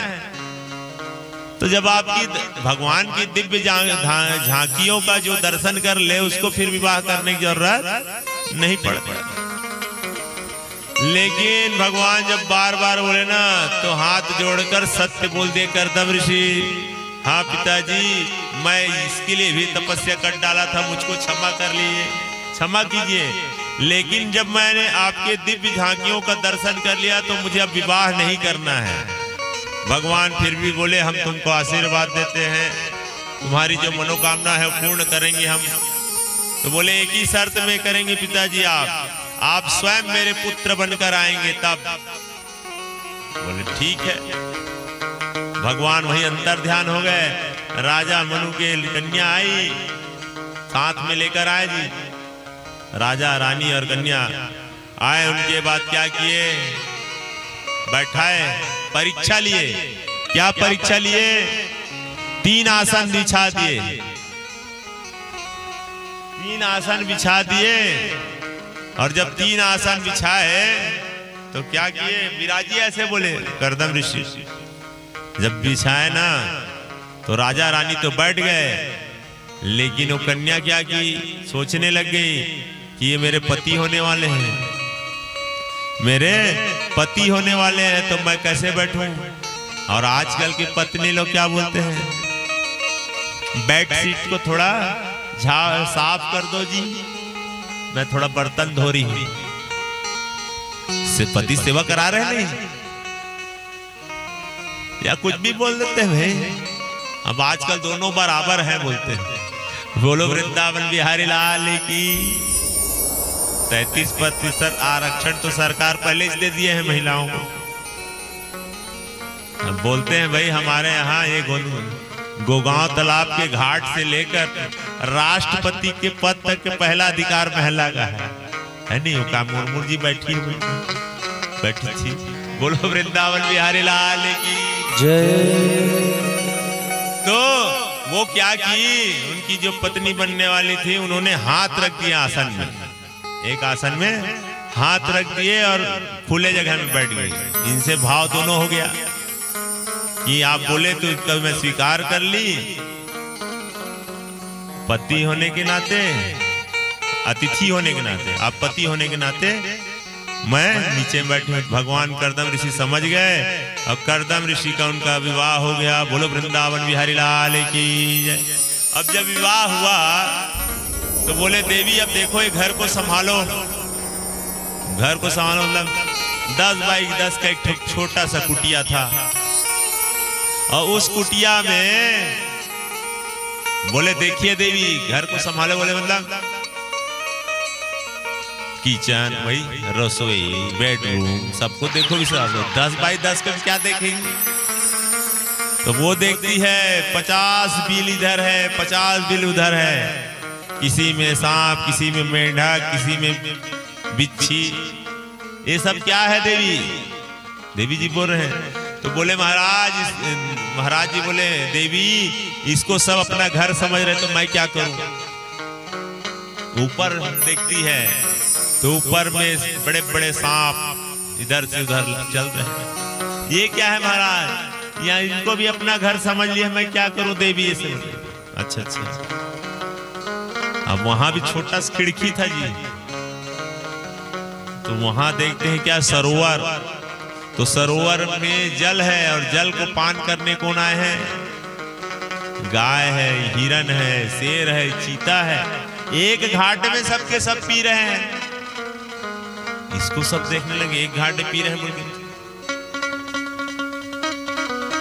तो जब आपकी भगवान की दिव्य झांकियों का जो दर्शन कर ले, उसको फिर विवाह करने की जरूरत नहीं पड़ती। लेकिन भगवान जब बार बार बोले ना, तो हाथ जोड़कर सत्य बोल दे कर्दम ऋषि, हाँ पिताजी मैं इसके लिए भी तपस्या कर डाला था, मुझको क्षमा कर लीजिए, क्षमा कीजिए। लेकिन जब मैंने आपके दिव्य झांकियों का दर्शन कर लिया तो मुझे अब विवाह नहीं करना है। भगवान फिर भी बोले हम तुमको आशीर्वाद देते हैं, तुम्हारी जो मनोकामना है वो पूर्ण करेंगे हम। तो बोले एक ही शर्त में करेंगे पिताजी, आप स्वयं मेरे पुत्र बनकर आएंगे तब। बोले ठीक है। भगवान वही अंतर ध्यान हो गए। राजा मनु के कन्या आई, साथ में लेकर आए जी, राजा रानी और कन्या आए। उनके बाद क्या किए, बैठाए, परीक्षा लिए। क्या परीक्षा लिए, 3 आसन बिछा दिए, 3 आसन बिछा दिए। और जब 3 आसन बिछाए तो क्या किए, विराजी ऐसे बोले कर्दम ऋषि, जब बिछाए ना तो राजा रानी तो बैठ गए, लेकिन वो कन्या क्या की, सोचने लग गई कि ये मेरे पति होने वाले हैं, मेरे पति होने वाले हैं, तो मैं कैसे बैठूं। और आजकल की पत्नी लोग क्या बोलते हैं, बेड शीट को थोड़ा साफ कर दो जी, मैं थोड़ा बर्तन धो रही हूं। से पति सेवा करा रहे नहीं, या कुछ भी बोल देते हैं भाई। अब आजकल दोनों बराबर हैं बोलते हैं। बोलो वृंदावन बिहारी लाल की। 33% आरक्षण तो सरकार पहले ही दे दिए हैं महिलाओं को। अब बोलते हैं भाई हमारे यहाँ ये गोगांव तालाब के घाट से लेकर राष्ट्रपति के पद तक के पहला अधिकार महिला का है नहीं। का मुर्मू जी बैठी थी। बोलो वृंदावन बिहारी लाल की जय। तो वो क्या की, उनकी जो पत्नी बनने वाली थी उन्होंने हाथ रख दिया आसन में, एक आसन में हाथ रख दिए और खुले जगह में बैठ गई। इनसे भाव दोनों हो गया कि आप बोले तो कब मैं स्वीकार कर ली, पति होने के नाते, अतिथि होने के नाते, आप पति होने के नाते मैं नीचे बैठे। भगवान कर्दम ऋषि समझ गए और कर्दम ऋषि का उनका विवाह हो गया। बोलो वृंदावन बिहारी लाल की जय। अब जब विवाह हुआ तो बोले देवी अब देखो ये घर को संभालो, घर को संभालो। मतलब 10 बाई 10 का एक छोटा सा कुटिया था और उस कुटिया में बोले देखिए देवी घर को संभालो। बोले मतलब किचन, वही रसोई, बेडरूम, सबको देखो। 10 बाई 10 का क्या देखेंगे। तो वो देखती है 50 बिल इधर है, 50 बिल उधर है, किसी में सांप, किसी में मेंढक, किसी में बिच्छी। ये सब क्या है देवी? देवी जी बोल रहे हैं। तो बोले महाराज जी बोले देवी इसको सब अपना घर समझ रहे, तो मैं क्या करूं। ऊपर देखती है तो ऊपर में बड़े बड़े सांप इधर से उधर चल रहे हैं। ये क्या है महाराज, या इनको भी अपना घर समझ लिया, मैं क्या करूं देवी ये सब। अच्छा। अब वहां भी छोटा सा खिड़की था जी, तो वहां देखते हैं क्या, सरोवर। तो सरोवर में जल है और जल को पान करने कौन आए हैं? गाय है, हिरन है, शेर है, चीता है। एक घाट में सबके सब पी रहे हैं। इसको सब देखने लगे, एक घाट में पी रहे हैं बोल।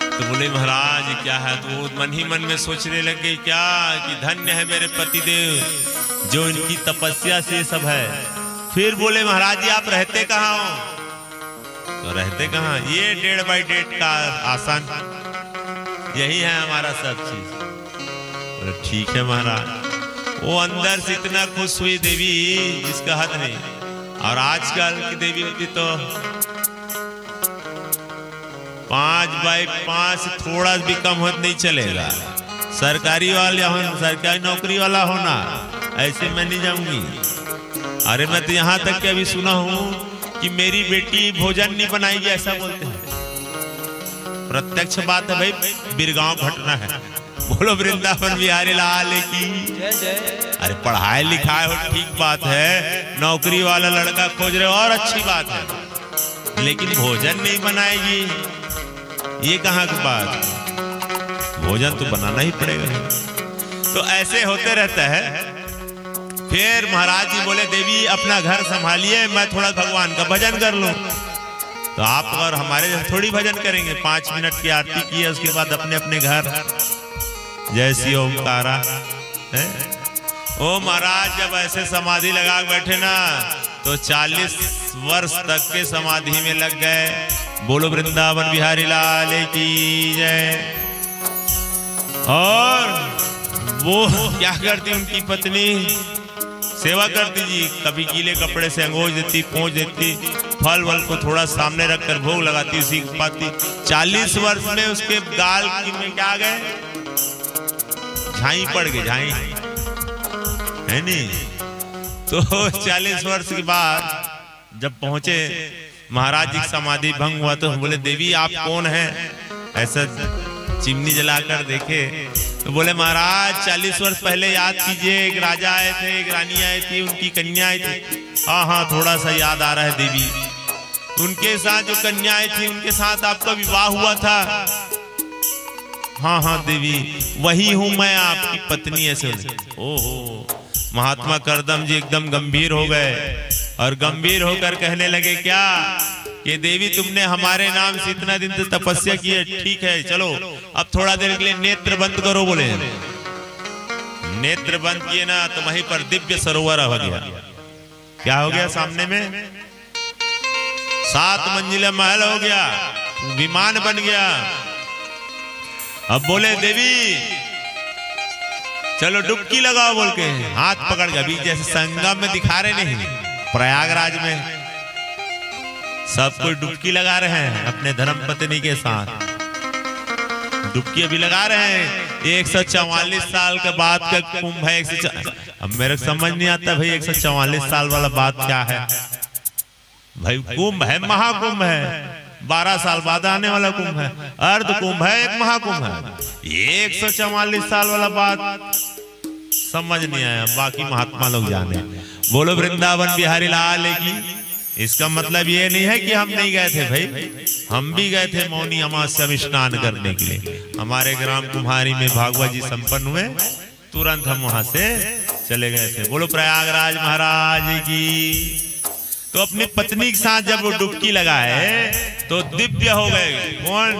तो बोले महाराज क्या है। तो वो मन ही मन में सोचने लगे क्या कि धन्य है मेरे पतिदेव जो इनकी तपस्या से सब है। फिर बोले महाराज जी आप रहते कहाँ हो? तो रहते कहाँ, ये 1.5 बाई 1.5 का आसन, यही है हमारा सब चीज। बोले ठीक है महाराज। वो अंदर से इतना खुश हुई देवी जिसका हद नहीं। और आजकल की देवी होती तो 5 बाई 5 से थोड़ा भी कम हो नहीं चलेगा। सरकारी वाले हो, सरकारी नौकरी वाला होना, ऐसे मैं नहीं जाऊंगी। अरे मैं तो यहाँ तक के अभी सुना हूँ कि मेरी बेटी भोजन नहीं बनाएगी, ऐसा बोलते हैं। प्रत्यक्ष बात है भाई, बिरगांव घटना है। बोलो वृंदावन बिहारी लाल की जय जय। अरे पढ़ाई लिखाई हो ठीक बात है, नौकरी वाला लड़का खोज रहे और अच्छी बात है, लेकिन भोजन नहीं बनाएगी, ये कहाँ की बात? भोजन तो बनाना ही पड़ेगा। तो ऐसे होते रहता है। फिर महाराज जी बोले देवी अपना घर संभालिए, मैं थोड़ा भगवान का भजन कर लूं। तो आप और हमारे जैसे थोड़ी भजन करेंगे, 5 मिनट की आरती की है, उसके बाद अपने अपने घर जय श्री ओमकारा है। ओ महाराज जब ऐसे समाधि लगा बैठे ना तो 40 वर्ष तक के समाधि में लग गए। बोलो वृंदावन बिहारी लाल की जय। और वो क्या करती, उनकी पत्नी सेवा करती जी, कभी गीले कपड़े से अंगोज देती, पोंछ देती, फल वल को थोड़ा सामने रखकर भोग लगाती, उसी पाती। 40 वर्ष में उसके गाल की में क्या गए, झाई पड़ गई, झाई है नहीं। तो 40 वर्ष के बाद जब पहुंचे महाराज जी की समाधि भंग हुआ तो बोले देवी आप कौन हैं? ऐसा चिमनी जलाकर देखे तो बोले महाराज 40 वर्ष पहले याद कीजिए, एक राजा आए थे, एक रानी आई थी, उनकी कन्या आई थी। हाँ हाँ थोड़ा सा याद आ रहा है देवी, उनके साथ जो कन्या आई थी उनके साथ आपका विवाह हुआ था। हाँ हाँ देवी वही हूं मैं, आपकी पत्नी। ऐसे ओहो, महात्मा करदम जी एकदम गंभीर हो गए और गंभीर होकर कहने लगे क्या ये देवी तुमने हमारे नाम से इतना दिन से तपस्या की है, ठीक है चलो अब थोड़ा देर के लिए नेत्र बंद करो। बोले नेत्र बंद किए ना तो वहीं पर दिव्य सरोवर हो गया। क्या हो गया? सामने में 7 मंजिला महल हो गया, विमान बन गया। अब बोले देवी चलो डुबकी लगाओ, बोल के हाथ पकड़ के अभी जैसे संगम में दिखा रहे नहीं, प्रयागराज में सब कोई डुबकी लगा रहे हैं अपने धर्मपत्नी के साथ, डुबकी अभी लगा रहे हैं। 144 साल के बाद का कुंभ है। अब मेरे समझ नहीं आता भाई 144 साल वाला बात क्या है भाई? कुंभ है, महाकुंभ है, 12 साल बाद आने वाला कुंभ है, अर्ध कुंभ है, एक महाकुंभ है। 144 साल वाला बात समझ नहीं आया, बाकी महात्मा लोग जाने। बोलो वृंदावन बिहारी लाल की। इसका मतलब ये नहीं है कि हम नहीं गए थे भाई, हम भी गए थे मौनी अमावस्या में स्नान करने के लिए। हमारे ग्राम कुम्हारी में भागवत जी संपन्न हुए, तुरंत हम वहां से चले गए थे। बोलो प्रयागराज महाराज की। तो अपनी पत्नी के साथ जब वो डुबकी लगाए तो दिव्य हो गए। कौन?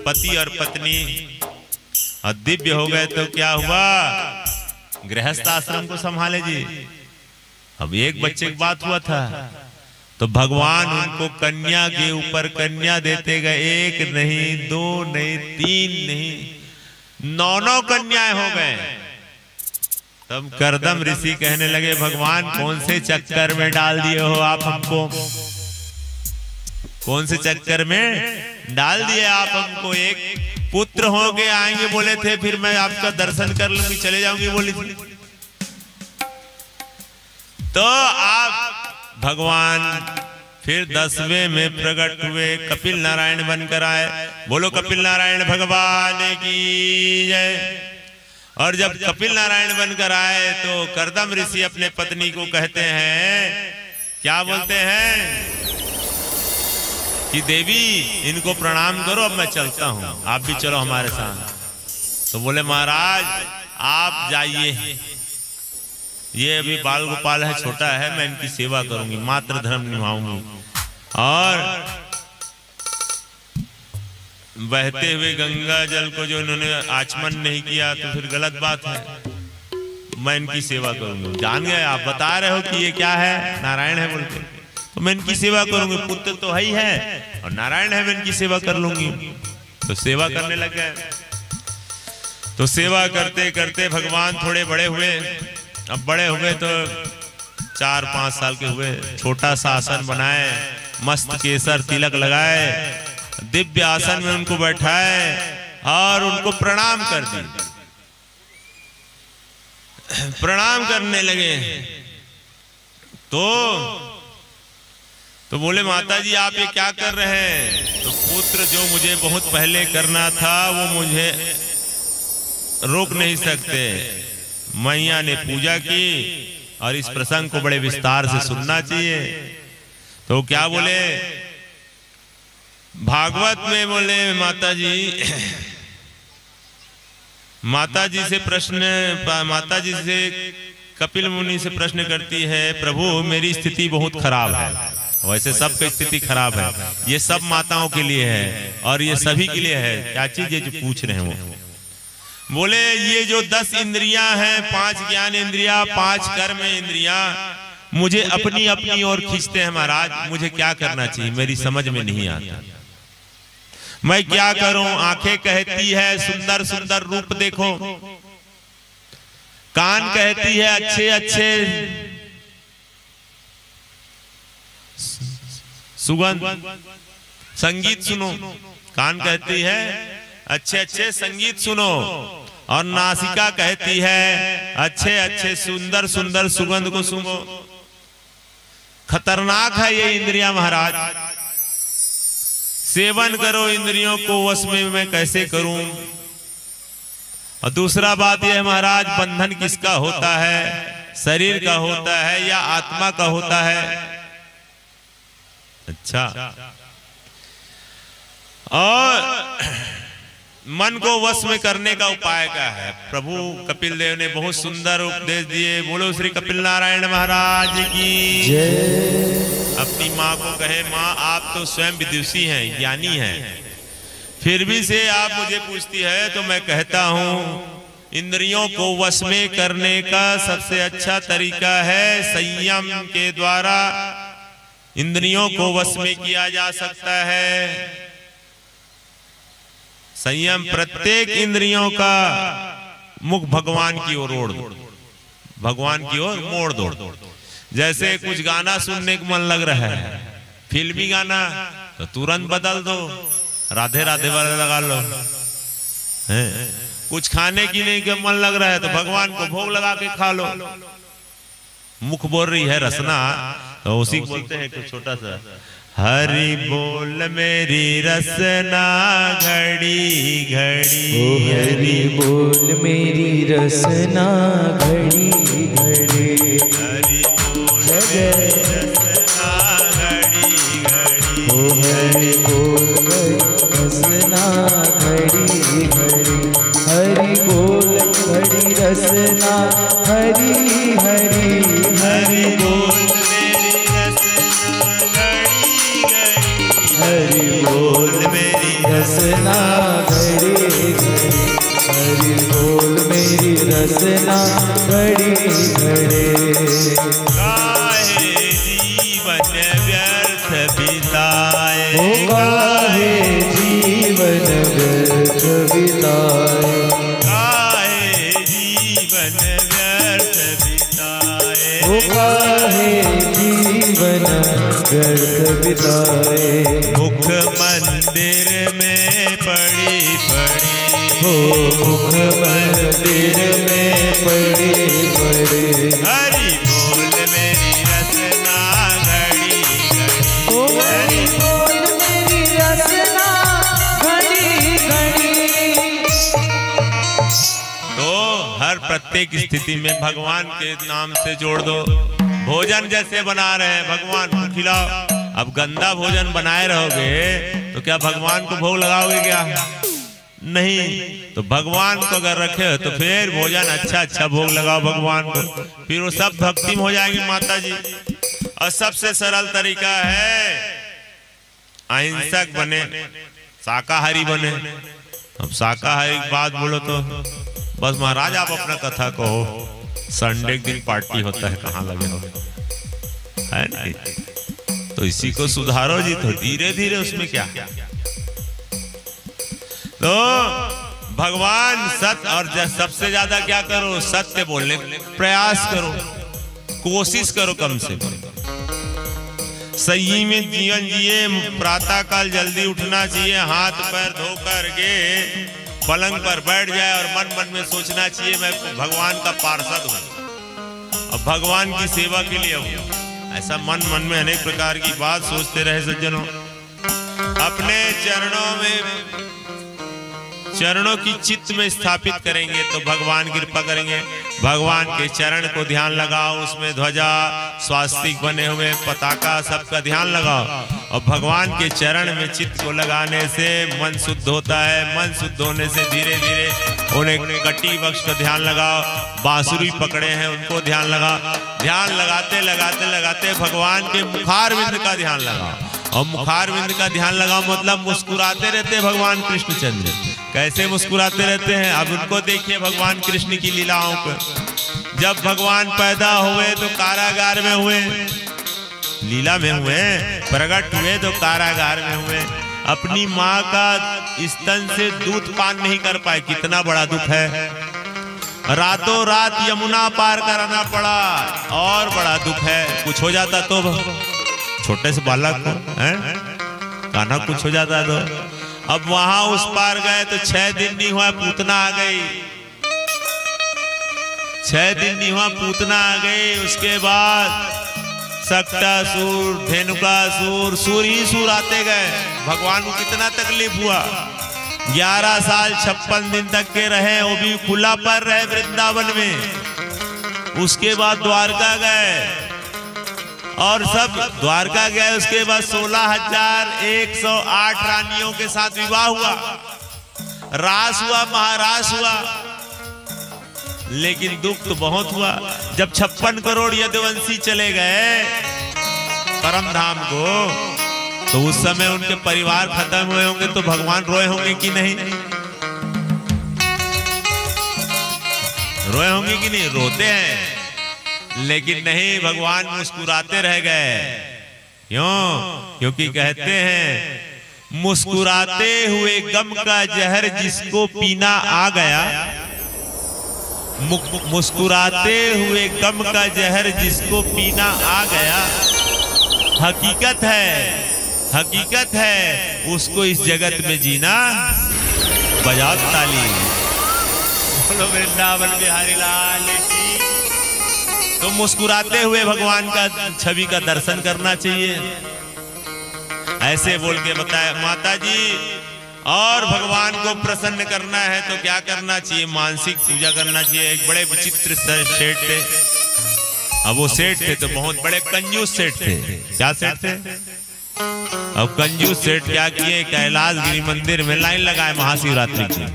पति और पत्नी। और दिव्य हो गए तो क्या हुआ? गृहस्थ आश्रम को संभाले जी। अब एक बच्चे की बात हुआ था तो भगवान उनको कन्या के ऊपर कन्या देते गए। 1 नहीं, 2 नहीं, 3 नहीं, 9 कन्याएं हो गए। तब करदम ऋषि कहने लगे भगवान कौन से चक्कर में डाल दिए हो आप हमको? कौन से चक्कर में डाल दिए आप हमको? एक पुत्र हो के आएंगे बोले थे, फिर मैं आपका दर्शन कर लूंगी, चले जाऊंगी बोली थी। तो आप भगवान फिर 10वें में प्रकट हुए, कपिल नारायण बनकर आए। बोलो कपिल नारायण भगवान की जय। और जब कपिल नारायण बनकर आए तो करदम ऋषि अपने पत्नी को कहते हैं, क्या बोलते हैं कि देवी इनको प्रणाम करो, अब मैं चलता हूं, आप भी चलो हमारे साथ। तो बोले महाराज आप जाइए, ये अभी बाल गोपाल है, छोटा है, मैं इनकी सेवा करूंगी, मात्र धर्म निभाऊंगी। और बहते हुए गंगा जल को जो इन्होंने आचमन नहीं किया तो फिर गलत बात है, मैं इनकी सेवा करूंगी। जान गए आप, बता रहे हो कि ये क्या है? नारायण है बोलते, तो मैं इनकी सेवा करूंगी। पुत्र तो है ही है और नारायण है, मैं इनकी सेवा कर लूंगी। तो सेवा करने लग गए। तो सेवा करते करते भगवान थोड़े बड़े हुए। अब बड़े हुए तो 4-5 साल के हुए, छोटा सा आसन बनाए, मस्त केसर तिलक लगाए, दिव्य आसन में उनको बैठाए और उनको प्रणाम कर दी। प्रणाम करने लगे तो बोले माता जी आप ये क्या कर रहे हैं? तो पुत्र जो मुझे बहुत पहले करना था वो मुझे रोक नहीं सकते। मैया ने पूजा की और इस प्रसंग को बड़े विस्तार से सुनना चाहिए। तो क्या बोले भागवत में, बोले माता जी से कपिल मुनि से प्रश्न करती है, प्रभु मेरी स्थिति बहुत खराब है। वैसे सबकी स्थिति खराब है, ये सब माताओं के लिए है और ये सभी के लिए है। क्या चीज है जो पूछ रहे हैं वो? बोले ये जो 10 इंद्रियां हैं, 5 ज्ञान इंद्रियां, 5 कर्म इंद्रियां, मुझे अपनी अपनी ओर खींचते हैं महाराज। मुझे क्या करना चाहिए मेरी समझ में नहीं आता। मैं क्या करूं? आंखें कहती है सुंदर सुंदर रूप देखो, कान कहती है अच्छे अच्छे सुगंध संगीत सुनो, कान कहती है अच्छे अच्छे संगीत सुनो, और नासिका कहती है अच्छे अच्छे सुंदर सुंदर सुगंध को सुनो। खतरनाक है ये इंद्रियां महाराज। सेवन करो इंद्रियों को, वश में मैं कैसे करूं? और दूसरा बात यह महाराज, बंधन किसका होता है? शरीर का होता है या आत्मा का होता है? अच्छा, और मन को वश में करने का उपाय क्या है? प्रभु कपिल देव ने बहुत सुंदर उपदेश दिए। बोलो श्री कपिल नारायण महाराज की जय। अपनी माँ को कहे, माँ आप तो स्वयं विदुषी हैं, ज्ञानी हैं, फिर भी से आप मुझे पूछती है। तो मैं कहता हूँ इंद्रियों को वश में करने का सबसे अच्छा तरीका है संयम के द्वारा इंद्रियों को वश में किया जा सकता है। संयम, प्रत्येक इंद्रियों का मुख भगवान की ओर मोड़ दो, भगवान की ओर मोड़ दो। जैसे कुछ गाना सुनने को मन लग रहा है, फिल्मी गाना, तो तुरंत बदल दो, राधे राधे वाला लगा लो। कुछ खाने की नहीं का मन लग रहा है तो भगवान को भोग लगा के खा लो। मुख बोल रही है रसना, तो उसी को बोलते हैं कुछ छोटा सा, हरि बोल मेरी रसना घड़ी घड़ी, हरि बोल मेरी रसना घड़ी घड़ी, हरि बोल मेरी रसना घड़ी घड़ी, ओ हरि बोल रसना घड़ी घड़ी, हरि बोल घड़ी रसना हरि हरि, हरि बोल मेरी रसना घड़ी घड़ी, हरि बोल मेरी रसना घड़ी घड़ी, हरि बोल मेरी रसना घड़ी घड़ी। काहे जीवन व्यर्थ बिताए, काहे जीवन व्यर्थ बिताए, काहे जीवन व्यर्थ बिताए, काहे जीवन व्यर्थ बिताए। मुख मंदिर में पड़ी पड़ी, हो मुख मंदिर में पड़े पड़े, हरि बोल मेरी रसना घड़ी घड़ी, ओ हरि बोल मेरी रसना घड़ी घड़ी। तो हर प्रत्येक स्थिति में भगवान के नाम से जोड़ दो। भोजन जैसे बना रहे हैं भगवान को खिलाओ। अब गंदा भोजन बनाए रहोगे तो क्या भगवान को भोग लगाओगे? क्या नहीं। तो भगवान को अगर रखे तो फिर भोजन अच्छा अच्छा भोग लगाओ भगवान को, फिर वो सब भक्ति में हो जाएगी माता जी। और सबसे सरल तरीका है अहिंसक बने, शाकाहारी बने। अब शाकाहारी की बात बोलो तो बस महाराज आप अपना कथा कहो, संडे के दिन पार्टी होता है, कहाँ लगे हो, है नहीं? तो इसी को सुधारो जी, तो धीरे धीरे उसमें क्या। तो भगवान सत्य, और सबसे ज्यादा क्या करो, सत्य बोलने प्रयास करो। कोशिश करो कम से कम सही में जीवन जिए। प्रातः काल जल्दी उठना चाहिए, हाथ पैर धो करके पलंग पर बैठ जाए और मन मन में सोचना चाहिए मैं भगवान का पार्षद हूँ और भगवान की सेवा के लिए हूँ। ऐसा मन मन में अनेक प्रकार की बात सोचते रहे सज्जनों। अपने चरणों की चित्त में स्थापित करेंगे तो भगवान कृपा करेंगे। भगवान के चरण को ध्यान लगाओ, उसमें ध्वजा स्वास्तिक बने हुए पताका सबका ध्यान लगाओ और भगवान के चरण में चित्त को लगाने से मन शुद्ध होता है। मन शुद्ध होने से धीरे धीरे उन्हें कटी वृक्ष का ध्यान लगाओ, बांसुरी पकड़े हैं उनको ध्यान लगाओ। ध्यान लगाते लगाते लगाते भगवान के मुखारविंद का ध्यान लगाओ और मुखारविंद का ध्यान लगाओ मतलब मुस्कुराते रहते भगवान कृष्णचंद्र। कैसे मुस्कुराते रहते हैं अब उनको देखिए भगवान कृष्ण की लीलाओं को। जब भगवान पैदा हुए तो कारागार में हुए, लीला में हुए, प्रकट हुए तो कारागार में हुए। अपनी माँ का स्तन से दूध पान नहीं कर पाए, कितना बड़ा दुख है। रातों रात यमुना पार कराना पड़ा और बड़ा दुख है। कुछ हो जाता तो छोटे से बालक को कान्हा कुछ हो जाता तो। अब वहां उस पार गए तो 6 दिन नहीं हुआ पूतना आ गई। 6 दिन नहीं हुआ पूतना आ गई। उसके बाद सक्टासुर, धेनुकासुर, सूर ही सूर आते गए। भगवान को कितना तकलीफ हुआ। 11 साल 56 दिन तक के रहे, वो भी खुला पर रहे वृंदावन में। उसके बाद द्वारका गए और सब द्वारका गए। उसके बाद 16,108 रानियों के साथ विवाह हुआ, रास हुआ, महारास हुआ। लेकिन दुख तो बहुत हुआ जब 56 करोड़ यदुवंशी चले गए परम धाम को। तो उस समय उनके परिवार खत्म हुए होंगे तो भगवान रोए होंगे कि नहीं? रोए होंगे कि नहीं? रोते हैं लेकिन नहीं, भगवान मुस्कुराते रह गए। क्यों? क्योंकि कहते हैं मुस्कुराते हुए गम का जहर जिसको पीना आ गया, मुस्कुराते हुए गम का जहर जिसको पीना आ गया। हकीकत है, हकीकत है, उसको इस जगत में जीना। बजाओ ताली, बोलो वृंदावन बिहारी लाल की। तो मुस्कुराते हुए भगवान का छवि का दर्शन करना चाहिए। ऐसे बोल के बताया माता जी। और भगवान को प्रसन्न करना है तो क्या करना चाहिए? मानसिक पूजा करना चाहिए। एक बड़े विचित्र सेठ थे। अब वो सेठ थे तो बहुत बड़े कंजूस सेठ थे। क्या सेठ थे? अब कंजूस सेठ क्या किए, कैलाश गिरी मंदिर में लाइन लगाए महाशिवरात्रि की।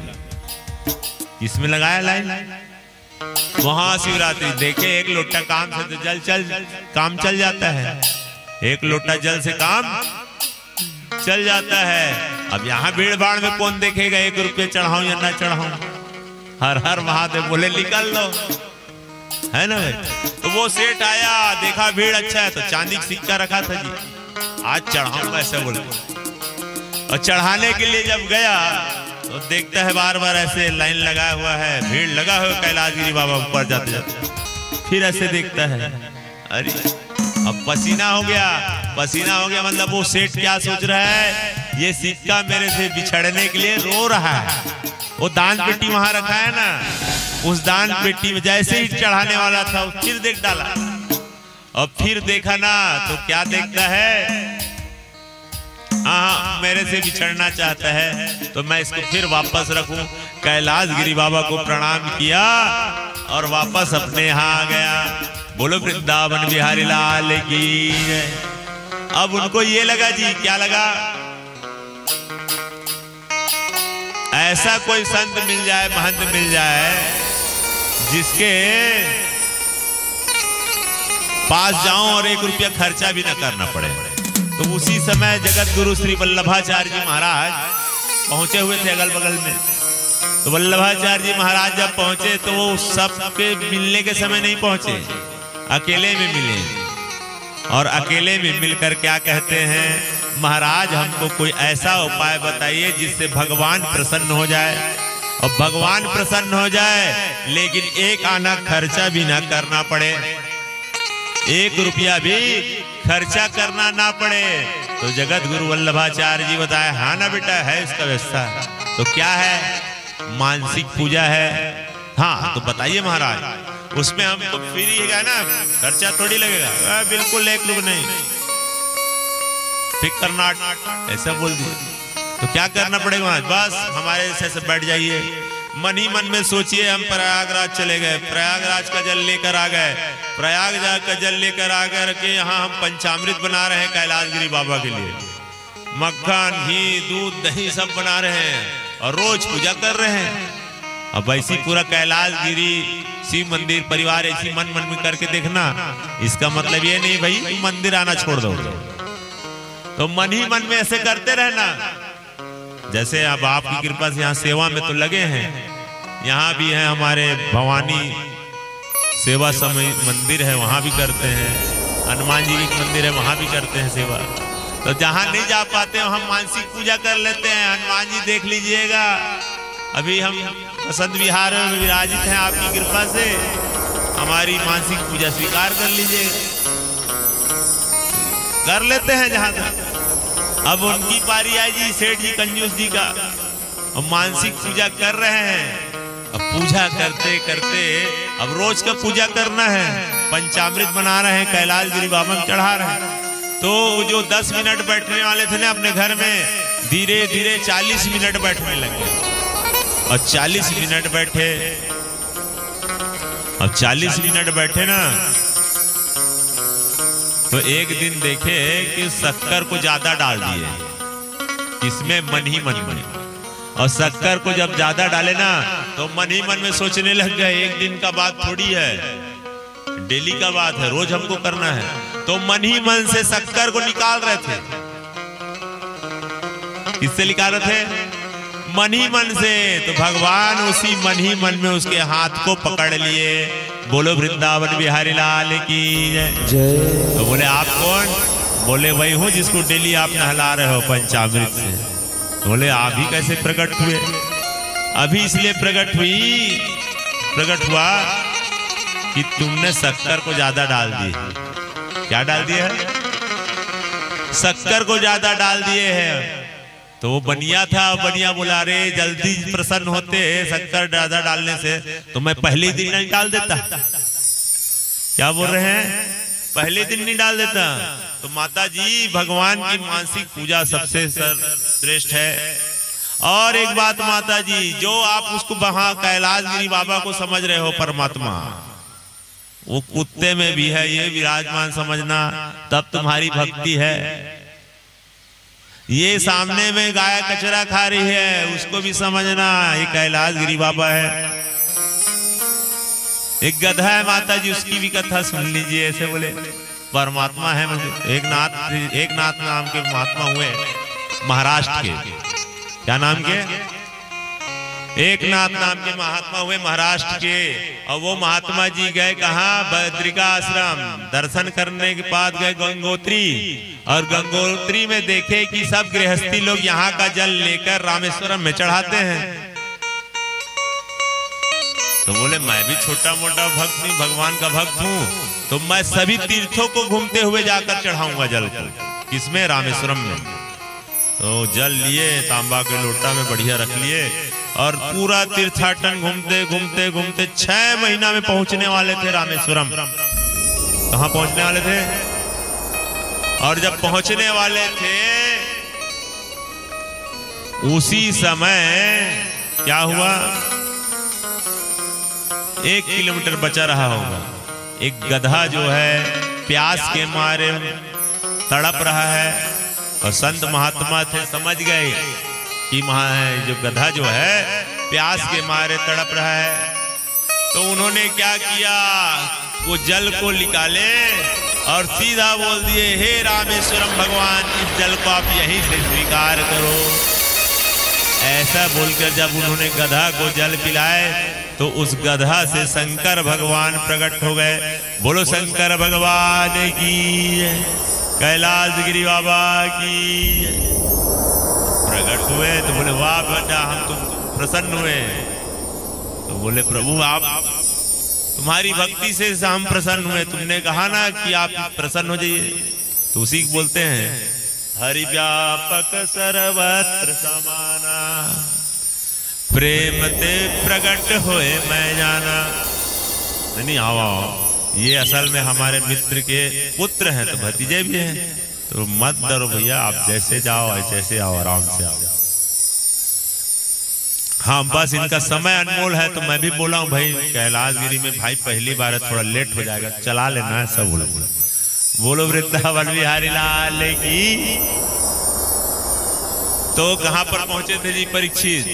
इसमें लगाया लाइन, महाशिवरात्रि। देखे एक लोटा काम से तो काम चल जाता है। एक लोटा जल से काम चल जाता है। अब यहाँ भीड़ भाड़ में कौन देखेगा 1 रुपये चढ़ाऊं या ना चढ़ाऊं? हर हर महादेव बोले निकल लो, है ना भाई? तो वो सेठ आया, देखा भीड़ अच्छा है तो चांदी का सिक्का रखा था जी, आज चढ़ाऊंगा ऐसे बोले। और चढ़ाने के लिए जब गया तो देखता है बार बार ऐसे लाइन लगा हुआ है, भीड़ लगा हुआ कैलाशगिरी बाबा ऊपर जाते जाते। फिर ऐसे देखता है, अरे अब पसीना हो गया। पसीना हो गया मतलब वो सेठ क्या सोच रहा है, ये सिक्का मेरे से बिछड़ने के लिए रो रहा है। वो दान पेटी वहां रखा है ना, उस दान पेटी में जैसे ही चढ़ाने वाला था फिर देख डाला। और फिर देखा ना तो क्या देखता है, हाँ मेरे से बिछड़ना चाहता है तो मैं इसको फिर वापस रखूं। कैलाशगिरी बाबा को प्रणाम किया और वापस अपने यहाँ आ गया। बोलो वृंदावन बिहारी लाल की। अब उनको ये लगा जी, क्या लगा, ऐसा कोई संत मिल जाए, महंत मिल जाए जिसके पास जाऊं और 1 रुपया खर्चा भी न करना पड़े। तो उसी समय जगत गुरु श्री वल्लभाचार्य जी महाराज पहुंचे हुए थे अगल बगल में। तो वल्लभाचार्य जी महाराज जब पहुंचे तो वो सबके मिलने के समय नहीं पहुंचे, अकेले में मिले। और अकेले में मिलकर क्या कहते हैं, महाराज हमको कोई ऐसा उपाय बताइए जिससे भगवान प्रसन्न हो जाए। और भगवान प्रसन्न हो जाए लेकिन 1 आना खर्चा भी ना करना पड़े। 1 रुपया भी खर्चा करना ना पड़े। तो जगत गुरु वल्लभाचार्य जी बताए, हाँ ना बेटा, है इसका व्यवस्था। तो क्या है? मानसिक पूजा है। हाँ तो बताइए महाराज, उसमें हमको फ्री है ना, खर्चा थोड़ी लगेगा? बिल्कुल 1 रुपया नहीं, फिक्र नॉट, ऐसा बोल दिया। तो क्या करना पड़ेगा महाराज? बस हमारे से बैठ जाइए, मन ही मन में सोचिए हम प्रयागराज चले गए, प्रयागराज का जल लेकर आ गए, प्रयागराज का जल लेकर आकर के यहाँ हम पंचामृत बना रहे हैं कैलाशगिरी बाबा के लिए। मक्खन, घी, दूध, दही सब बना रहे हैं और रोज पूजा कर रहे हैं। अब ऐसी पूरा कैलाशगिरी शिव मंदिर परिवार ऐसी मन मन में करके देखना, इसका मतलब ये नहीं भाई मंदिर आना छोड़ दो। तो मन ही मन में ऐसे करते रहना। जैसे अब आपकी कृपा से यहाँ सेवा में तो लगे हैं, यहाँ भी है हमारे भवानी सेवा समय मंदिर है, वहाँ भी करते हैं। हनुमान जी की मंदिर है, वहाँ भी करते हैं सेवा। तो जहाँ नहीं जा पाते हम मानसिक पूजा कर लेते हैं। हनुमान जी देख लीजिएगा, अभी हम बसंत विहार में विराजित हैं, आपकी कृपा से हमारी मानसिक पूजा स्वीकार कर लीजिए, कर लेते हैं जहाँ तक। अब उनकी पारी आई जी, सेठ जी कंजूस जी का, अब मानसिक पूजा कर रहे हैं। अब पूजा करते करते अब रोज का पूजा करना है, पंचामृत बना रहे हैं, कैलाशगिरी बाबा में चढ़ा रहे हैं। तो जो 10 मिनट बैठने वाले थे ना अपने घर में, धीरे धीरे 40 मिनट बैठने लगे। और 40 मिनट बैठे, अब 40 मिनट बैठे ना, तो एक दिन देखे कि शक्कर को ज्यादा डाल दिए, इसमें मन ही मन में। और शक्कर को जब ज्यादा डाले ना तो मन ही मन में सोचने लग गए, एक दिन का बात थोड़ी है, डेली का बात है, रोज हमको करना है। तो मन ही मन से शक्कर को निकाल रहे थे। किससे निकाल रहे थे? मन ही मन से। तो भगवान उसी मन ही मन में उसके हाथ को पकड़ लिए। बोलो वृंदावन बिहारी लाल की जय। तो बोले आप कौन? बोले वही हूँ जिसको डेली आप नहला रहे हो पंचामृत से। तो बोले आप ही कैसे प्रकट हुए? अभी इसलिए प्रकट हुआ कि तुमने शक्कर को ज्यादा डाल दी। क्या डाल दिया है? शक्कर को ज्यादा डाल दिए हैं। तो वो बनिया था, बनिया बोला रे जल्दी प्रसन्न होते शक्कर ज्यादा डालने से, तो मैं पहले दिन नहीं डाल देता। क्या बोल रहे हैं? पहले दिन नहीं डाल देता। तो माता जी भगवान की मानसिक पूजा सबसे श्रेष्ठ है। और एक बात माता जी, जो आप उसको वहां कैलाशगिरी बाबा को समझ रहे हो परमात्मा, वो कुत्ते में भी है ये विराजमान समझना, तब तुम्हारी भक्ति है। ये सामने में गाय कचरा खा रही है, उसको भी समझना, ये कैलाशगिरी बाबा है। एक गधा है माता जी, उसकी भी कथा सुन लीजिए। ऐसे बोले परमात्मा है, मुझे एक नाथ नाम के महात्मा हुए महाराष्ट्र के। क्या नाम के? एक नाथ नाम के महात्मा हुए महाराष्ट्र के। और वो महात्मा जी गए कहाँ? बद्रिका आश्रम। दर्शन करने के बाद गए गंगोत्री, और गंगोत्री में देखे कि सब गृहस्थी लोग यहाँ का जल लेकर रामेश्वरम में चढ़ाते हैं। तो बोले मैं भी छोटा मोटा भक्त नहीं, भगवान का भक्त हूँ, तो मैं सभी तीर्थों को घूमते हुए जाकर चढ़ाऊंगा जल को। किसमें? रामेश्वरम में। तो जल लिए, तांबा के लोटा में बढ़िया रख लिए, और पूरा तीर्थाटन घूमते घूमते घूमते 6 महीना में पहुंचने वाले थे रामेश्वरम। कहाँ पहुंचने वाले थे? और जब पहुंचने वाले थे उसी समय क्या हुआ? 1 किलोमीटर बचा रहा होगा, एक गधा जो है प्यास के मारे तड़प रहा है। और संत महात्मा थे, समझ गए कि जो गधा जो है प्यास के मारे तड़प रहा है। तो उन्होंने क्या किया? वो जल को निकाले और सीधा बोल दिए, हे रामेश्वरम भगवान, इस जल को आप यहीं से स्वीकार करो। ऐसा बोलकर जब उन्होंने गधा को जल पिलाए तो उस गधा से शंकर भगवान प्रकट हो गए। बोलो शंकर भगवान की, कैलाशगिरी बाबा की। प्रकट हुए तो बोले वाह बेटा, हम तुम प्रसन्न हुए। तो बोले प्रभु आप तुम्हारी भक्ति से हम प्रसन्न हुए, तुमने कहा ना कि आप प्रसन्न हो जाइए, तो उसी को बोलते हैं हरि व्यापक सर्वत्र समाना, प्रेम ते प्रकट होए मैं जाना। नहीं आओ, ये असल में हमारे मित्र के पुत्र हैं, तो भतीजे भी हैं, तो मत डरो भैया, आप जैसे जाओ ऐसे आओ, आराम से आओ। हाँ बस इनका समय अनमोल है, तो मैं भी बोला हूँ भाई कैलाशगिरी में भाई पहली बार है, थोड़ा लेट हो जाएगा, चला लेना है सब। बोलो वृंदावन बिहारी लाल की। तो कहां पर पहुंचे थे जी परीक्षित?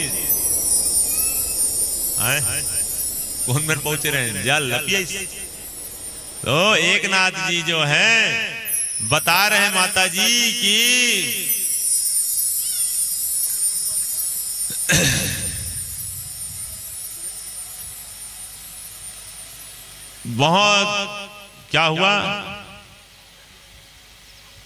कौन में पहुंचे रहे? जल लपिए। तो एकनाथ जी जो है बता रहे माता जी की बहुत क्या हुआ,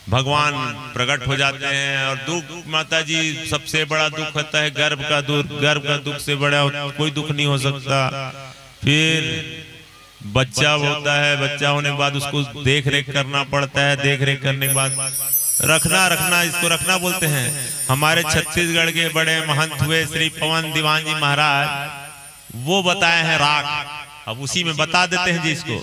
भगवान प्रकट हो जाते हैं। और दुख माता जी सबसे बड़ा दुख होता है गर्भ का दुख, गर्भ का दुख से बड़ा कोई दुख नहीं हो सकता। फिर बच्चा होता है, बच्चा होने के बाद उसको देख रेख करना पड़ता है, देख रेख करने के बाद रखना, इसको रखना बोलते हैं। हमारे छत्तीसगढ़ के बड़े महंत हुए श्री पवन दीवान जी महाराज, वो बताए हैं राग। अब उसी में बता देते हैं जी इसको।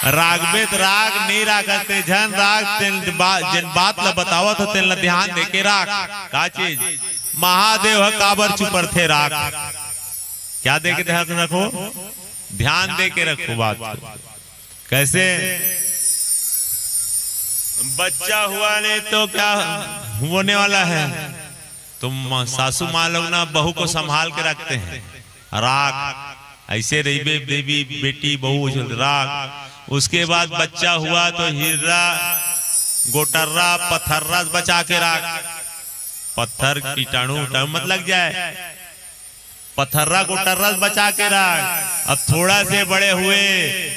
रागवेद राग नहीं रागते जन राग जिन बात ला बतावा तो तेन ला ध्यान दे के राग। का चीज? महादेव काबर चुपर थे राग। क्या दे के ध्यान रखो? ध्यान दे के रखो बात को। कैसे? बच्चा हुआ नहीं तो क्या होने वाला है? तुम सासू माँ लोग ना बहू को संभाल के रखते हैं, राग ऐसे रही बेबी बेटी बहू राग। उसके बाद बच्चा हुआ तो हिर्रा गोटर्रा पत्थर्रा बचा के रख, पत्थर कीटाणु मत लग जाए, पत्थर्रा गोटर्रा बचा के रख। अब थोड़ा से बड़े हुए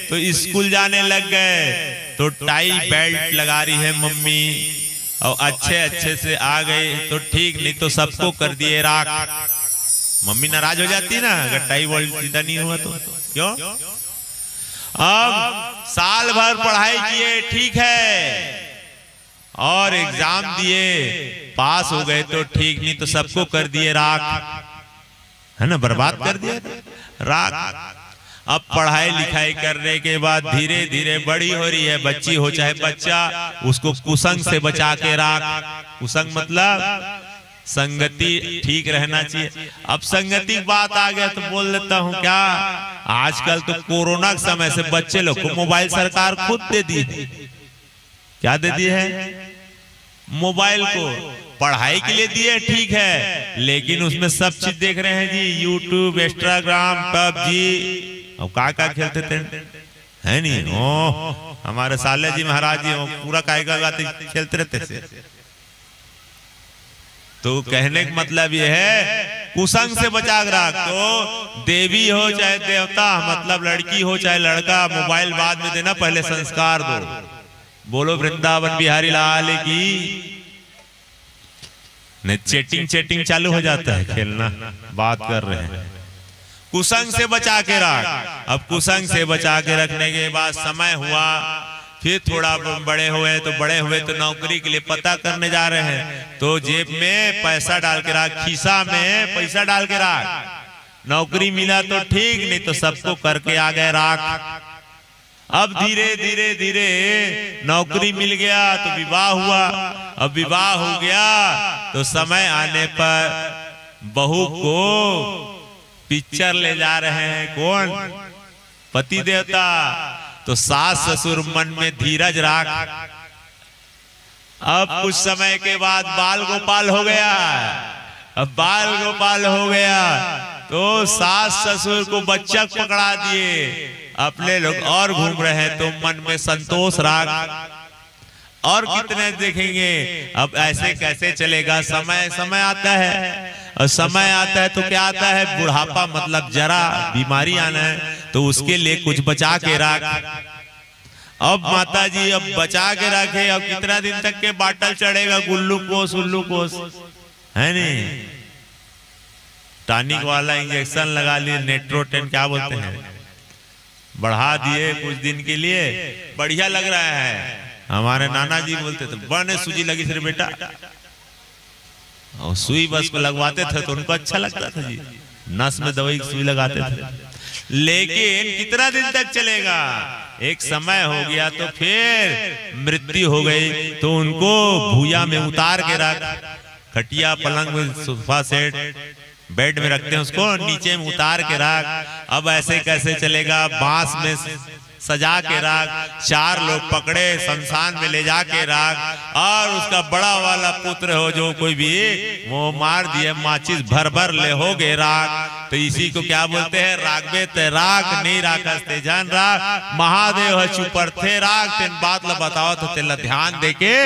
तो स्कूल जाने लग गए तो टाई बेल्ट लगा रही है मम्मी, और अच्छे से आ गए तो ठीक, नहीं तो सबको कर दिए राख। मम्मी नाराज हो जाती ना अगर टाई बेल्ट सीधा नहीं हुआ तो। क्यों? अब साल भर पढ़ाई किए ठीक है, और एग्जाम दिए पास हो गए तो ठीक, नहीं तो सबको कर दिए राख, है ना, बर्बाद कर दिया राख। अब पढ़ाई लिखाई करने के बाद धीरे धीरे बड़ी हो रही है, बच्ची हो चाहे बच्चा, उसको कुसंग से बचा के राख। कुसंग मतलब संगति ठीक रहना चाहिए। अब संगति की बात आ गया तो बोल देता हूँ क्या, आजकल तो कोरोना के समय से बच्चे लोग को मोबाइल सरकार खुद दे दी है। क्या दे दी है? मोबाइल को पढ़ाई के लिए दिए ठीक है, लेकिन उसमें सब चीज देख रहे हैं जी, यूट्यूब, इंस्टाग्राम, पबजी, और का खेलते थे, है नहीं? ओ हमारे साले जी महाराज जी पूरा कायगा खेलते रहते थे। तो कहने का मतलब यह है कुसंग से बचा कर रख। तो देवी हो चाहे देवता, मतलब लड़की हो चाहे लड़का, मोबाइल बाद में देना, पहले संस्कार दो। बोलो वृंदावन बिहारी लाल की। नहीं चेटिंग चालू हो जाता है, खेलना बात कर रहे हैं। कुसंग से बचा के रख। अब कुसंग से बचा के रखने के बाद समय हुआ, फिर थोड़ा बड़े हुए तो नौकरी के लिए पता करने जा रहे हैं, तो जेब में पैसा डाल के रख, खीसा में पैसा डाल के रख। नौकरी मिला तो ठीक, नहीं तो सबको करके आ गए राख। अब धीरे नौकरी मिल गया तो विवाह हुआ। अब विवाह हो गया तो समय आने पर बहू को पिक्चर ले जा रहे हैं, कौन? पति देवता। तो सास ससुर मन में धीरज रख। अब कुछ समय के बाद बाल गोपाल हो गया। अब बाल गोपाल हो गया तो सास ससुर को बच्चा पकड़ा दिए, अपने लोग और घूम रहे हैं, तो मन में संतोष रख। और कितने देखेंगे? अब ऐसे कैसे चलेगा? समय आता है, और समय आता है तो क्या आता है? बुढ़ापा, मतलब जरा बीमारी आना है, तो उसके लिए कुछ बचा के रख। अब माता जी अब बचा के रखे। अब कितना दिन तक के बाटल चढ़ेगा? ग्लूकोस उल्लूकोस, है नहीं? टॉनिक वाला इंजेक्शन लगा लिए, नेट्रोटेन क्या बोलते हैं, बढ़ा दिए कुछ दिन के लिए, बढ़िया लग रहा है। हमारे नाना जी बोलते थे बने सूजी लगी सिर्फ बेटा, और सुई बस को लगवाते थे तो उनको अच्छा लगता था जी, नस में दवाई सुई लगाते थे। लेकिन कितना दिन तक चलेगा, एक समय हो गया तो फिर मृत्यु हो गई तो उनको भूया में उतार के रख, खटिया पलंग में सोफा सेट बेड में रखते हैं उसको, नीचे में उतार के रख। अब ऐसे कैसे चलेगा, बांस में सजा के रख, 4 लोग पकड़े शमशान में ले जाके रख, और उसका बड़ा वाला पुत्र हो जो कोई भी वो मार दिए, माचिस भर भर ले हो गए राख। तो इसी को क्या बोलते हैं, रागबे ते राख नहीं राखस्ते जान राख, महादेव चुपर थे राख। तेन बात ला बताओ तो तेला ध्यान देके,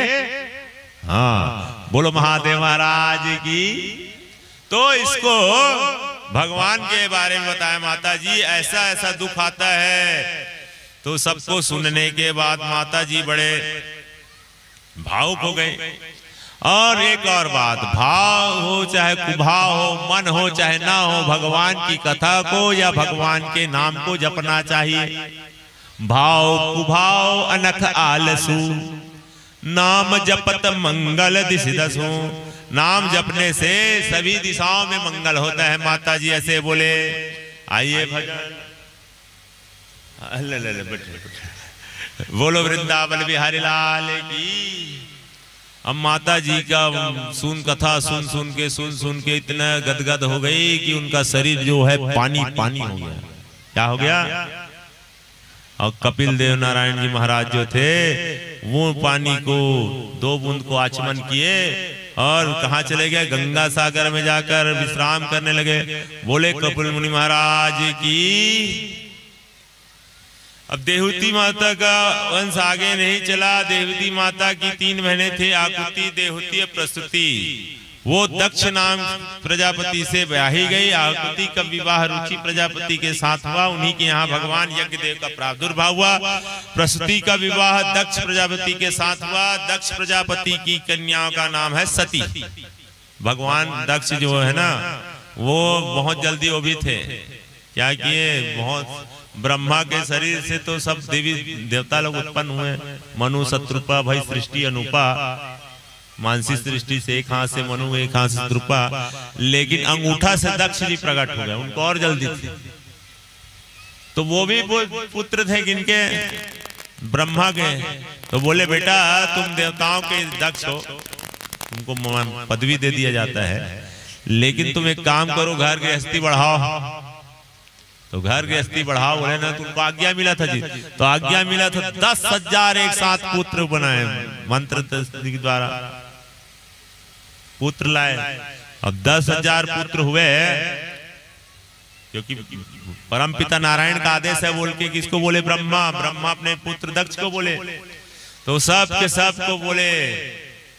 हाँ बोलो महादेव महाराज की। तो इसको भगवान के बारे में बताया माता जी, ऐसा ऐसा दुख आता है। तो सबको सुनने के बाद माता जी बड़े भावुक हो गए। और एक और बात, भाव हो चाहे कुभाव हो, मन हो चाहे ना हो, भगवान की कथा को या भगवान के नाम को जपना चाहिए। भाव कुभाव अनख आलसु, नाम जपत मंगल दिश दसु। नाम जपने से सभी दिशाओं में मंगल होता है। माता जी ऐसे बोले। आइए भजन, बोलो वृंदावन बिहारी लाल की। अब माता जी का कथा सुन के इतना गदगद हो गई कि उनका शरीर जो है पानी पानी हो गया। क्या हो गया? और कपिल देव नारायण जी महाराज जो थे वो पानी को 2 बूंद को आचमन किए और कहाँ चले गए, गंगा सागर में जाकर विश्राम करने लगे। बोले कपिल मुनि महाराज की। अब देवहूति माता का वंश आगे नहीं चला। देवहूति माता की 3 बहनें थे, आकुति, देवहूति और प्रसूति। वो दक्ष नाम प्रजापति से ब्याही गई। आकुति का विवाह रुचि प्रजापति के साथ हुआ, उन्हीं के यहाँ भगवान यज्ञदेव का प्रादुर्भाव हुआ। प्रसूति का विवाह दक्ष प्रजापति के साथ हुआ। दक्ष प्रजापति की कन्याओं का नाम है सती। भगवान दक्ष जो है ना वो बहुत जल्दी वो भी थे, क्या किए, बहुत ब्रह्मा के शरीर से तो सब देवी देवता लोग उत्पन्न हुए। मनु शत्रुपा भई सृष्टि अनुपा, मानसी सृष्टि से एक हाथ से मनु एक हाथ से शत्रुपा, लेकिन अंगूठा से दक्ष जी प्रकट हो गए, उनको और जल्दी थी। तो वो भी पुत्र थे किनके, ब्रह्मा के। तो बोले बेटा तुम देवताओं के दक्ष हो, तुमको पदवी दे दिया जाता है, लेकिन तुम एक काम करो, घर गृहस्थी बढ़ाओ। तो घर गृहस्थी बढ़ाओ बोले ना, तुमको आज्ञा मिला था जी। तो आज्ञा मिला था 10,000 एक साथ पुत्र बनाए, मंत्र के द्वारा पुत्र लाए। अब 10,000 पुत्र हुए, क्योंकि परमपिता नारायण का आदेश है बोल के। किसको बोले? ब्रह्मा। ब्रह्मा अपने पुत्र दक्ष को बोले। तो सब के सब को बोले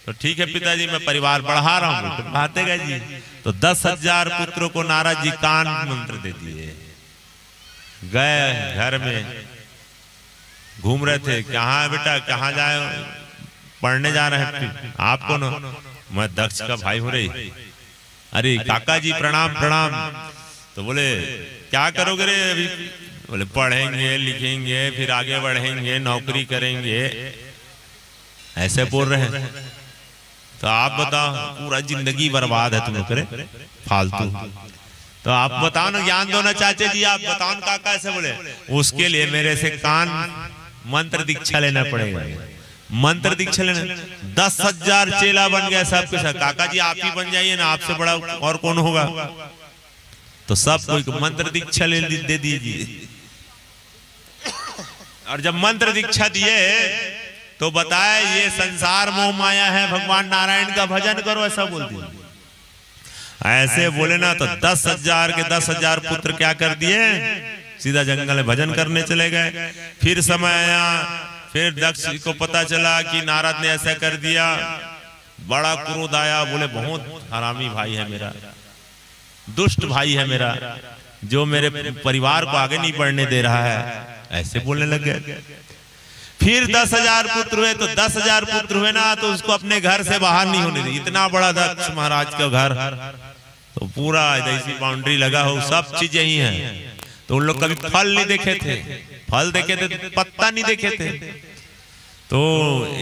तो ठीक है पिताजी मैं परिवार बढ़ा रहा हूँ। तो बढ़ाते गए जी। तो 10,000 पुत्रों को नारद जी कान मंत्र दे दिए। गए घर में घूम रहे थे, कहाँ बेटा कहाँ जाए, पढ़ने जा रहे हैं। आपको ना, मैं दक्ष का भाई हूँ रे। अरे काका जी प्रणाम प्रणाम। तो बोले क्या करोगे रे अभी? बोले पढ़ेंगे लिखेंगे फिर आगे बढ़ेंगे नौकरी करेंगे, ऐसे बोल रहे हैं। तो आप बताओ, पूरा जिंदगी बर्बाद है तुम लोग करे फालतू। तो आप बताओ ना, ज्ञान दो ना चाचा जी, आप बताओ ना काका। ऐसे बोले उसके लिए मेरे से कान मंत्र दीक्षा लेना पड़ेगा। मंत्र दीक्षा लेना, 10,000 चेला बन गया सबके साथ। काका जी आप ही बन जाइए ना, आपसे बड़ा और कौन होगा। तो सब कोई मंत्र दीक्षा दे दीजिए। और जब मंत्र दीक्षा दिए तो बताया ये संसार मोह माया है, भगवान नारायण का भजन करो, ऐसा बोल दिया। ऐसे बोले ना तो 10,000 के 10,000 पुत्र क्या कर दिए, सीधा जंगल में भजन करने चले गए। फिर समय आया, फिर दक्ष को पता चला कि नारद ने ऐसा कर दिया। बड़ा क्रोध आया, बोले बहुत हरामी भाई है मेरा, दुष्ट भाई है मेरा, जो मेरे परिवार को आगे नहीं बढ़ने दे रहा है। ऐसे बोलने लग गए। फिर 10,000 पुत्र हुए। तो 10,000 पुत्र हुए ना तो उसको अपने घर से बाहर नहीं होने दी। इतना बड़ा दक्ष महाराज का घर, तो पूरा ऐसी बाउंड्री लगा हो, सब चीजें ही हैं। तो उन लोग कभी फल नहीं देखे थे, फल देखे थे, पत्ता नहीं देखे थे। तो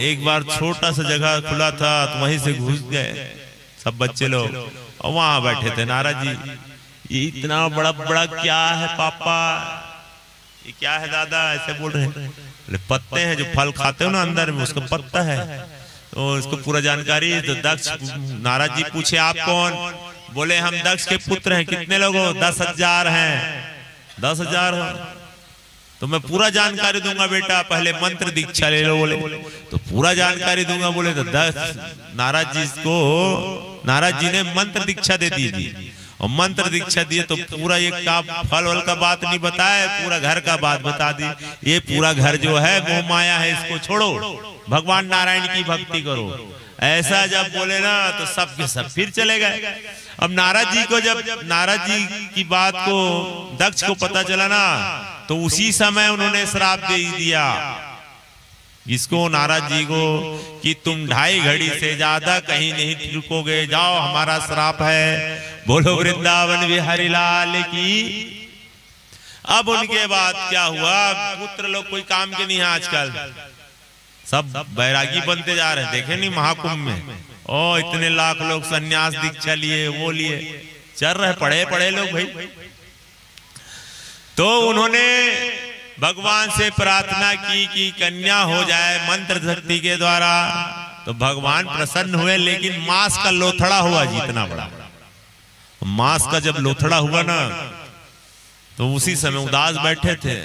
एक बार छोटा सा जगह खुला था, तो वहीं से घुस गए सब बच्चे लोग, और वहां बैठे थे नारद जी। ये इतना बड़ा बड़ा क्या है पापा, ये क्या है दादा, ऐसे बोल रहे हैं। पत्ते हैं जो फल खाते हो ना अंदर में, उसका पत्ता है। तो इसको पूरा जानकारी। तो दक्ष नारद जी पूछे आप कौन? बोले हम दक्ष के पुत्र हैं। कितने लोग हो? 10,000 हैं। 10,000 हो तो मैं पूरा जानकारी दूंगा बेटा, पहले मंत्र दीक्षा ले लो। बोले तो पूरा जानकारी दूंगा। बोले तो नारद जी ने मंत्र दीक्षा दे दी थी, और मंत्र दीक्षा दिए तो पूरा एक का फल वल का बात नहीं बताया, पूरा घर का बात बता दी। ये पूरा घर जो है मोह माया है, इसको छोड़ो, भगवान नारायण की भक्ति करो। ऐसा जब बोले ना तो सब के सब फिर चले गए। अब नारद जी को, जब नारद जी की बात को दक्ष को पता चला ना, तो उसी समय उन्होंने श्राप दे दिया इसको, नारद जी को, कि तुम 2.5 घड़ी से ज्यादा कहीं नहीं रुकोगे, जाओ, हमारा श्राप है। बोलो वृंदावन बिहारी लाल की। अब उनके बाद क्या हुआ, पुत्र लोग कोई काम के नहीं है आजकल, सब बैरागी बनते जा रहे हैं। देखे नहीं महाकुंभ में, ओ इतने लाख लोग सन्यास दीक्षा लिए, वो लिए, चल रहे पढ़े पढ़े लोग भाई। तो उन्होंने भगवान से प्रार्थना की कि कन्या हो जाए मंत्र शक्ति के द्वारा। तो भगवान प्रसन्न हुए, लेकिन मांस का लोथड़ा हुआ जी, इतना बड़ा मांस का जब लोथड़ा हुआ ना, तो उसी समय उदास बैठे थे।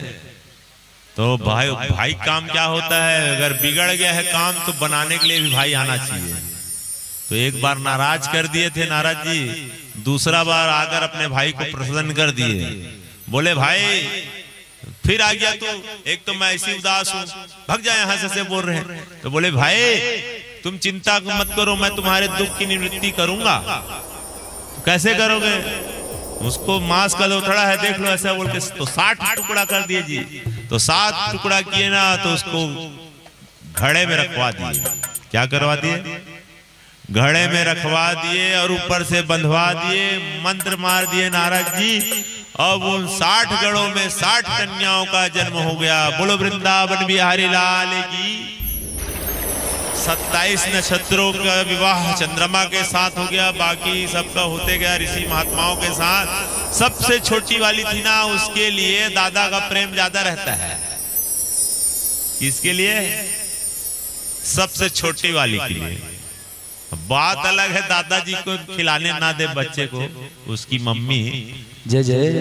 तो भाई काम क्या होता है, अगर बिगड़ गया है काम तो बनाने के लिए भी भाई आना चाहिए। तो एक बार नाराज कर दिए थे नारद जी, दूसरा बार आकर अपने भाई को प्रसन्न कर दिए। बोले भाई फिर आ गया तू, एक तो मैं ऐसी उदास हूं, भाग जाए यहां से बोल रहे हैं। तो बोले भाई तुम चिंता मत करो, मैं तुम्हारे दुख की निवृत्ति करूंगा। तो कैसे करोगे? उसको मांस का लोथड़ा है, देख लो, ऐसा बोल के तो 60 टुकड़ा कर दिए जी। तो 7 टुकड़ा किए ना, तो उसको घड़े में रखवा दिए। क्या करवा दिए? घड़े में रखवा दिए, और ऊपर से बंधवा दिए, मंत्र मार दिए नारद जी। अब उन 60 गढ़ों में 60 कन्याओं का जन्म हो गया। बोलो वृंदावन बिहारी लाल की। 27 नक्षत्रों का विवाह चंद्रमा के साथ हो गया, बाकी सबका होते गया ऋषि महात्माओं के साथ। सबसे छोटी वाली थी ना, उसके लिए दादा का प्रेम ज्यादा रहता है। किसके लिए? सबसे छोटी वाली के लिए। बात अलग है दादाजी को खिलाने ना दे बच्चे को, उसकी मम्मी जय जय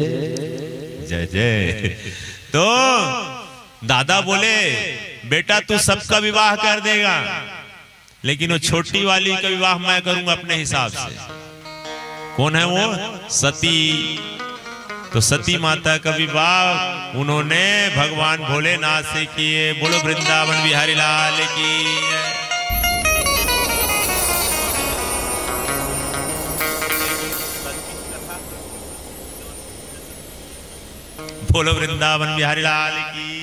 जय जय। तो दादा बोले बेटा तू सबका विवाह कर देगा, लेकिन वो छोटी वाली का विवाह मैं करूंगा अपने हिसाब से। कौन है वो? सती। तो सती माता का विवाह उन्होंने भगवान भोलेनाथ से किए। बोलो वृंदावन बिहारी लाल की। बोलो वृंदावन बिहारी लाल की।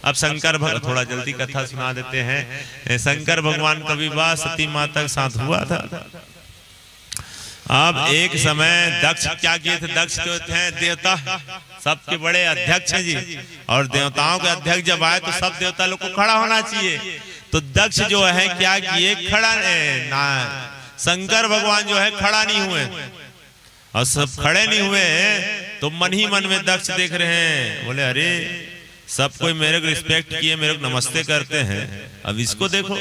अब शंकर भगवान, थोड़ा जल्दी कथा सुना देते हैं। शंकर भगवान का विवाह सती माता के साथ हुआ था। अब एक समय दक्ष क्या किए थे? दक्ष जो थे देवता, सबके बड़े अध्यक्ष हैं जी, और देवताओं के अध्यक्ष जब आए तो सब देवता लोग को खड़ा होना चाहिए। तो दक्ष जो है क्या किए? खड़ा ना, शंकर भगवान जो है खड़ा नहीं हुए, और सब खड़े नहीं हुए। तो मन ही मन में दक्ष देख रहे हैं, बोले अरे सब कोई मेरे को रिस्पेक्ट किए, मेरे को नमस्ते करते हैं, अब इसको देखो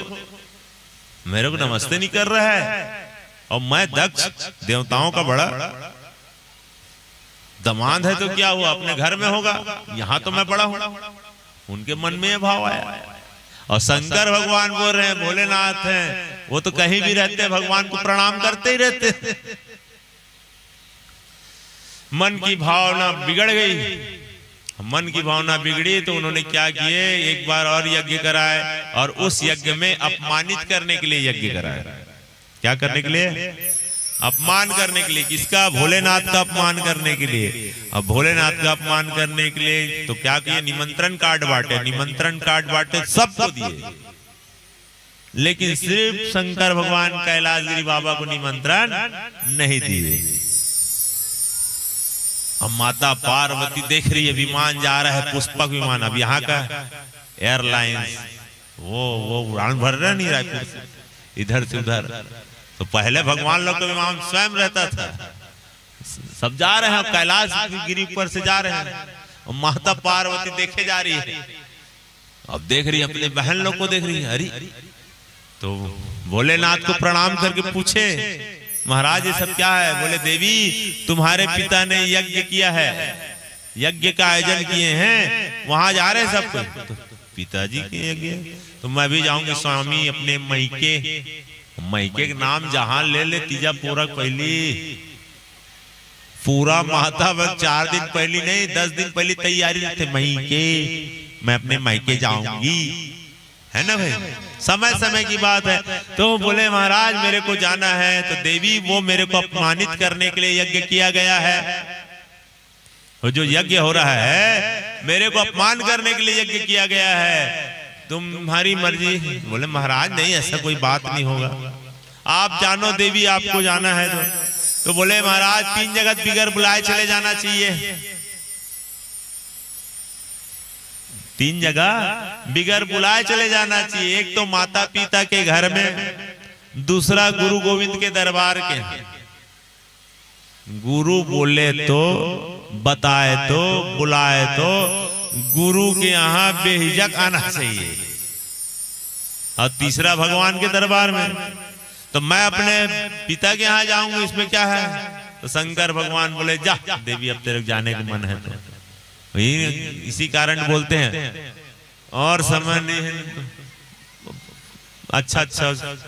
मेरे को नमस्ते नहीं कर रहा है। और मैं दक्ष देवताओं का बड़ा दामाद है, तो क्या हुआ? अपने घर में होगा, यहाँ तो मैं बड़ा हूं। उनके मन में यह भाव आया। और शंकर भगवान बोल रहे हैं, भोलेनाथ हैं, वो तो कहीं भी रहते हैं, भगवान को प्रणाम करते ही रहते। मन की भावना बिगड़ गई। मन की भावना बिगड़ी तो उन्होंने क्या किए? एक बार और यज्ञ कराए, और उस यज्ञ में अपमानित करने के लिए यज्ञ कराए। क्या करने के लिए? अपमान करने के लिए। किसका? भोलेनाथ का अपमान करने के लिए। अब भोलेनाथ का अपमान करने के लिए तो क्या किए? निमंत्रण कार्ड बांटे। निमंत्रण कार्ड बांटे, सबको दिए, लेकिन सिर्फ शंकर भगवान कैलाशगिरी बाबा को निमंत्रण नहीं दिए। अब माता पार्वती देख रही है विमान जा रहा है, पुष्पक विमान। अब यहाँ का एयरलाइंस वो उड़ान भर रहा नहीं रायपुर से इधर से उधर। तो पहले भगवान लोग का विमान स्वयं रहता था, सब जा रहे हैं कैलाश गिरी पर से जा रहे हैं, और माता पार्वती देखे जा रही है। अब देख रही है अपने बहन लोग को देख रही है। अरे तो भोलेनाथ को प्रणाम करके पूछे महाराज ये सब क्या है? बोले देवी तुम्हारे पिता ने यज्ञ किया है, यज्ञ का आयोजन किए हैं, वहां जा रहे सब कोई। तो पिताजी के यज्ञ तो मैं भी जाऊंगी स्वामी अपने मैके। मैके के नाम जहां ले ले तीजा पूरा पहली पूरा माता बस 4 दिन पहली नहीं 10 दिन पहले तैयारी थे मैके, मैं अपने मैके जाऊंगी, है ना भाई। समय समय की बात है। तो बोले महाराज मेरे को जाना है। तो देवी वो मेरे को अपमानित करने के लिए यज्ञ किया गया है, वो जो यज्ञ हो रहा है मेरे को अपमान करने के लिए यज्ञ किया गया है, तुम्हारी मर्जी। बोले महाराज नहीं ऐसा कोई बात नहीं होगा, आप जानो देवी आपको जाना है। तो बोले महाराज 3 जगत बिगर बुलाए चले जाना चाहिए, 3 जगह बिगर बुलाए चले जाना चाहिए। एक तो माता पिता के घर में, दूसरा गुरु गोविंद के दरबार के। गुरु बोले तो बताए तो बुलाए तो गुरु के यहाँ बेहिजक आना चाहिए, और तीसरा भगवान के दरबार में। तो मैं अपने पिता के यहाँ जाऊंगा, इसमें क्या है? तो शंकर भगवान बोले जा देवी अब तेरे जाने का मन है तो इसी कारण बोलते हैं। और समय नहीं है, अच्छा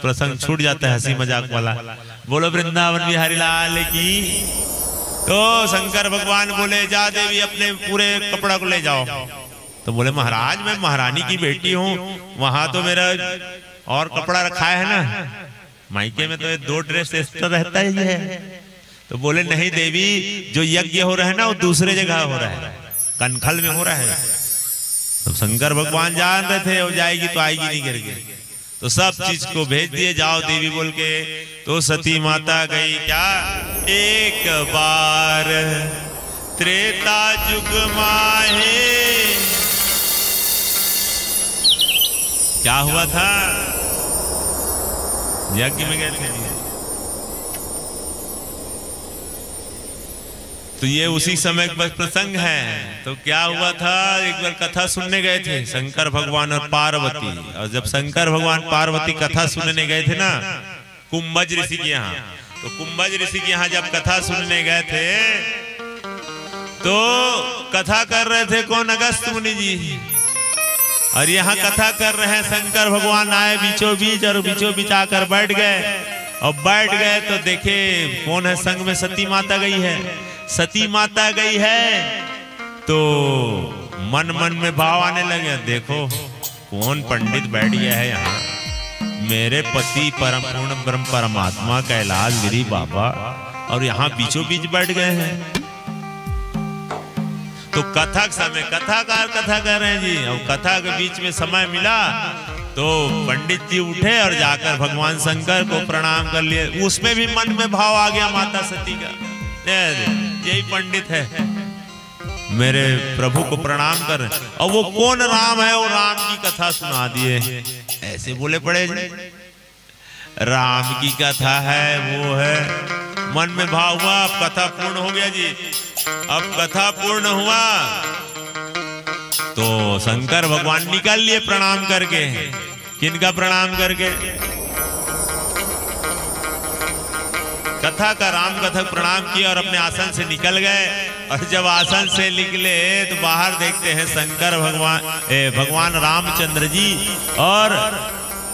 प्रसंग छूट जाता है हंसी मजाक वाला। बोलो वृंदावन बिहारी लाल की। तो शंकर भगवान बोले जा देवी अपने पूरे कपड़ा को ले जाओ। तो बोले महाराज मैं महारानी की बेटी हूँ, वहां तो मेरा और कपड़ा रखा है ना, मायके में तो 2 ड्रेस एक्स्ट्रा रहता ही है। तो बोले नहीं देवी जो यज्ञ हो रहा है ना वो दूसरे जगह हो रहा है, कनखल में हो रहा है। तो शंकर भगवान जान रहे थे वो जाएगी तो आएगी नहीं करके, तो सब चीज को भेज दिए जाओ देवी बोल के। तो सती माता गई क्या? एक बार त्रेता जुग माहे। क्या हुआ था? यज्ञ में गए थे। तो ये उसी समय का प्रसंग है। तो क्या हुआ था? एक बार कथा सुनने गए थे शंकर भगवान और पार्वती। और जब शंकर भगवान पार्वती कथा सुनने गए थे ना कुंभज ऋषि के यहाँ, तो कुंभज ऋषि के यहाँ जब कथा सुनने गए थे तो कथा कर रहे थे कौन? अगस्त मुनि जी। और यहाँ कथा कर रहे हैं शंकर भगवान आए बीचों बीच, और बीचों बीच आकर बैठ गए। और बैठ गए तो देखे कौन है संग में? सती माता गई है। सती माता गई है तो मन मन में भाव आने लगे, देखो कौन पंडित बैठ गया है यहाँ, मेरे पति परम पूर्ण ब्रह्म परमात्मा कैलाश गिरी बाबा, और यहाँ बीचों बीच बैठ गए हैं। तो कथा समय कथाकार कथा कर रहे हैं जी, और कथा के बीच में समय मिला तो पंडित जी उठे और जाकर भगवान शंकर को प्रणाम कर लिए। उसमें भी मन में भाव आ गया माता सती का, यही पंडित है, मेरे प्रभु को प्रणाम कर। और वो कौन राम है? वो राम की कथा सुना दिए। ऐसे बोले पड़े जी, राम की कथा है, वो है। मन में भाव हुआ, अब कथा पूर्ण हो गया जी। अब कथा पूर्ण हुआ तो शंकर भगवान निकल लिए प्रणाम करके। किनका प्रणाम करके? कथा का राम कथक प्रणाम किया और अपने आसन से निकल गए। और जब आसन से निकले तो बाहर देखते हैं शंकर भगवान रामचंद्र जी और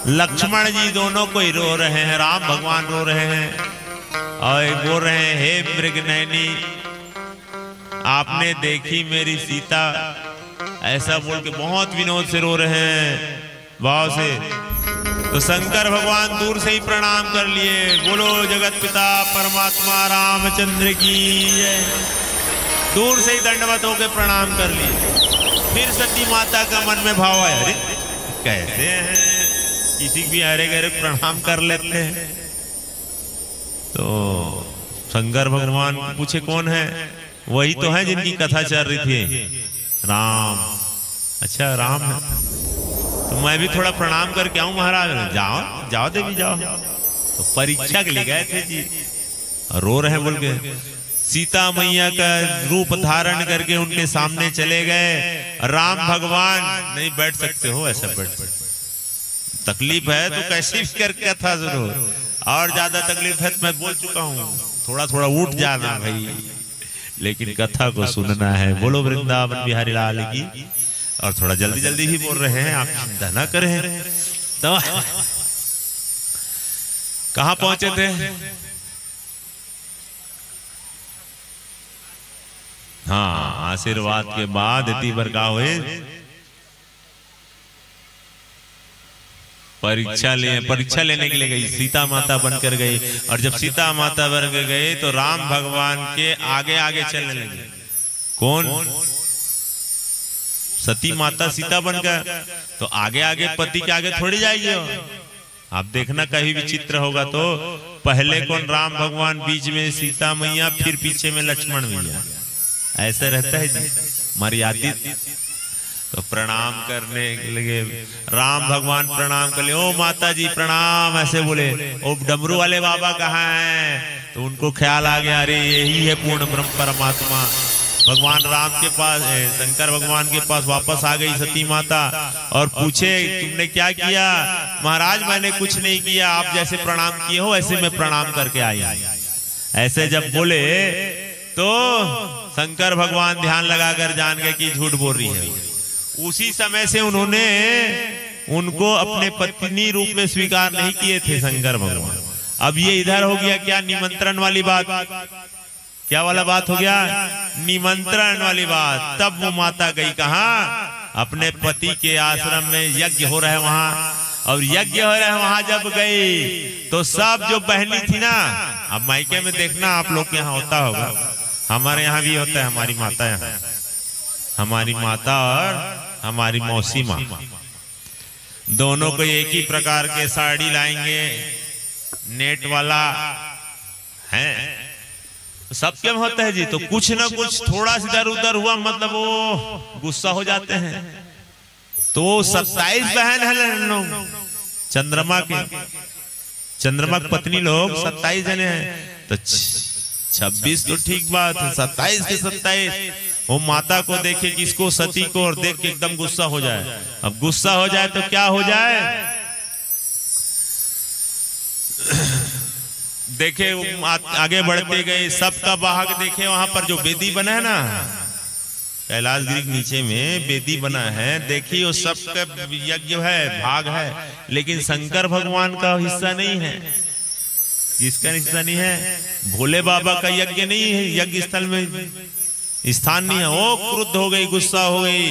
लक्ष्मण जी दोनों को ही रो रहे हैं। राम भगवान रो रहे हैं और बोल रहे हैं, हे मृगनयनी आपने देखी मेरी सीता, ऐसा बोल के बहुत विनोद से रो रहे हैं भाव से। तो शंकर भगवान दूर से ही प्रणाम कर लिए। बोलो जगत पिता परमात्मा रामचंद्र की जय। दूर से ही दंडवत होकर प्रणाम कर लिए। फिर सती माता का मन में भाव आया, अरे कैसे हैं, किसी भी हरे गहरे प्रणाम कर लेते हैं। तो शंकर भगवान पूछे कौन है? वही तो है जिनकी कथा चल रही थी। राम, अच्छा राम है तो मैं भी थोड़ा प्रणाम करके आऊं महाराज। जाओ जाओ देवी जाओ। तो परीक्षा के लिए गए थे जी, रो रहे बोल के। सीता मैया का रूप धारण करके उनके सामने चले गए। राम भगवान, नहीं बैठ सकते हो, ऐसा बैठ, तकलीफ है तो कैसी भी करके कथा सुनो, और ज्यादा तकलीफ है तो मैं बोल चुका हूँ, थोड़ा थोड़ा उठ जाना भाई, लेकिन कथा को सुनना है। बोलो वृंदावन बिहारी लाल की। और थोड़ा जल्दी जल्दी ही बोल रहे हैं, आप चिंता ना करें। तो कहाँ पहुंचे थे? हाँ, आशीर्वाद के बाद इतनी बरका हुए परीक्षा लेने के लिए गई, सीता माता बनकर गई। और जब सीता माता बनकर गई तो राम भगवान के आगे आगे चलने लगे। कौन? सती माता सीता बनकर, तो आगे आगे पति के आगे थोड़ी जाएगी। आप देखना कहीं भी चित्र होगा तो पहले कौन? राम भगवान, बीच में सीता मैया, फिर पीछे में लक्ष्मण मैया, ऐसे रहता है जी मर्यादित। तो प्रणाम करने लगे राम भगवान, प्रणाम कर ले। ओ माता जी प्रणाम, ऐसे बोले। ओ डमरू वाले बाबा कहाँ हैं? तो उनको ख्याल आ गया, अरे यही है पूर्ण ब्रह्म परमात्मा। भगवान राम के पास, शंकर भगवान के पास वापस आ गई सती माता और पूछे तुमने क्या किया? महाराज मैंने कुछ नहीं किया, आप जैसे प्रणाम किए हो ऐसे मैं प्रणाम करके आई। ऐसे जब बोले तो शंकर भगवान ध्यान लगाकर जान गए कि झूठ बोल रही है। उसी समय से उन्होंने उनको अपने पत्नी रूप में स्वीकार नहीं किए थे शंकर भगवान। अब ये इधर हो गया क्या निमंत्रण वाली बात? क्या वाला बात हो गया? निमंत्रण वाली बात। तब वो माता गई कहाँ? अपने पति के आश्रम में यज्ञ हो रहा है वहां, और यज्ञ हो रहा है वहां जब गई तो सब जो बहनी थी ना, अब मायके में देखना आप लोग के यहाँ होता होगा, हमारे यहाँ भी होता है। हमारी माता यहाँ, हमारी माता और हमारी मौसी माँ दोनों को एक ही प्रकार के साड़ी लाएंगे, नेट वाला है, सबके में होता है जी। तो कुछ ना कुछ थोड़ा सा इधर उधर हुआ मतलब वो गुस्सा हो जाते हैं। तो 27 बहन है चंद्रमा के, चंद्रमा की पत्नी लोग 27 जने हैं, तो 26 तो ठीक बात है, 27 के 27 वो माता को देखे किसको? सती को, और देख के एकदम गुस्सा हो जाए। अब गुस्सा हो जाए तो क्या हो जाए? देखे आगे बढ़ते गए, सबका बाहक देखे। वहां पर जो वेदी बना है ना, कैलाश गिरी के नीचे में वेदी बना है, देखिए वो सबका यज्ञ है, भाग है, लेकिन शंकर भगवान का हिस्सा नहीं है। किसका हिस्सा नहीं है? भोले बाबा का यज्ञ नहीं है, यज्ञ स्थल में स्थान नहीं है। वो क्रुद्ध हो गई, गुस्सा हो गई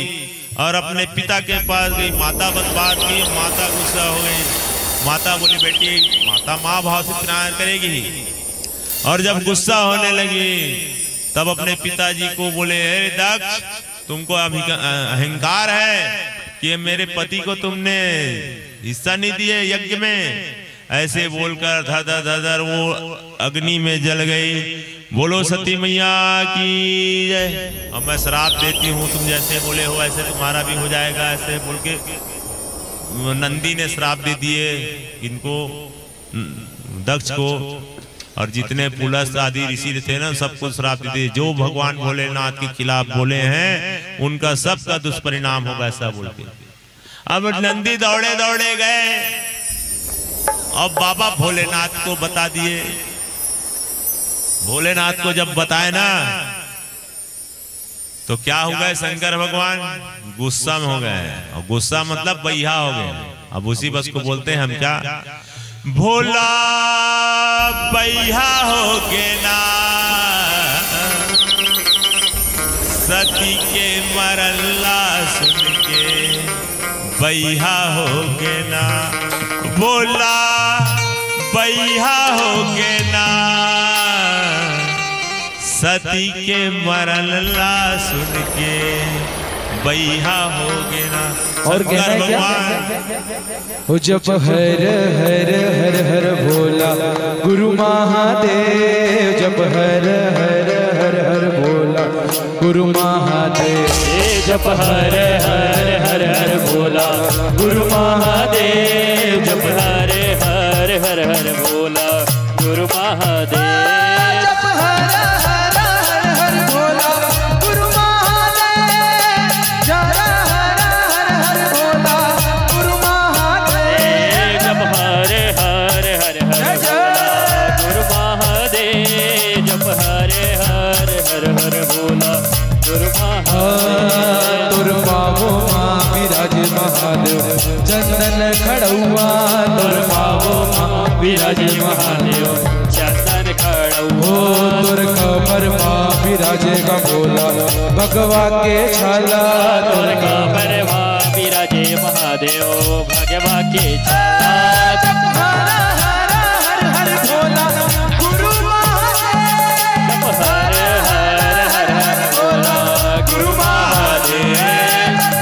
और अपने पिता के पास गई। माता बात की, माता गुस्सा हो गई। माता बोली बेटी, माता माँ भाव से प्रणाम करेगी। और जब गुस्सा होने लगी तब अपने पिताजी को बोले, अरे दक्ष तुमको अहंकार है कि मेरे पति को तुमने हिस्सा नहीं दिए यज्ञ में। ऐसे बोलकर धर धर वो अग्नि में जल गई। बोलो सती मैया की जय। अब मैं श्राप देती हूँ, तुम जैसे बोले हो ऐसे तुम्हारा भी हो जाएगा। ऐसे बोल के नंदी ने श्राप दे दिए इनको, दक्ष को, और जितने पुलस आदि ऋषि थे ना सबको श्राप दे दिए। जो भगवान भोलेनाथ के खिलाफ बोले हैं उनका सबका दुष्परिणाम होगा, ऐसा बोल के। अब नंदी दौड़े दौड़े गए और बाबा भोलेनाथ को बता दिए। भोलेनाथ को जब बताए ना तो क्या हो गए? शंकर भगवान गुस्सा में हो गए, और गुस्सा मतलब बैहा हो गए। अब उसी बस को बोलते हैं हम क्या? भोला बैहा हो गए ना, सती के मरल्ला सुन के बैहा हो गए ना। भोला बैहा हो गए ना, सती के मरल्ला सुन के बैहा हो गए ना। और भगवान जप हर हर हर हर भोला गुरु महादेव, जप हर हर हर हर भोला गुरु महादेव। जप हर हर हर हर भोला गुरु महादेव। जप हर हर हर हर भोला गुरु महादेव। जप हर हर हर हर भोला गुरु महादेव। जप हर हर हर भोला गुरु महादेव। जप हर हर हर हर भोला गुरु महादेव। जप हर हर हर हर भोला गुरु महादेव। तुर पावो माँ विराज महादेव चंदन खड़ुआ। तुर पावो माँ विराज महादेव चंदन खड़ुआ। तुर कमर माँ विराजे का भोला भगवा के छाला। तुर कमर माँ विराजे महादेव भगवा के छाला। जप हर हर हर हर भोला गुरु महादेव। जप हर हर हर हर भोला गुरु महादेव।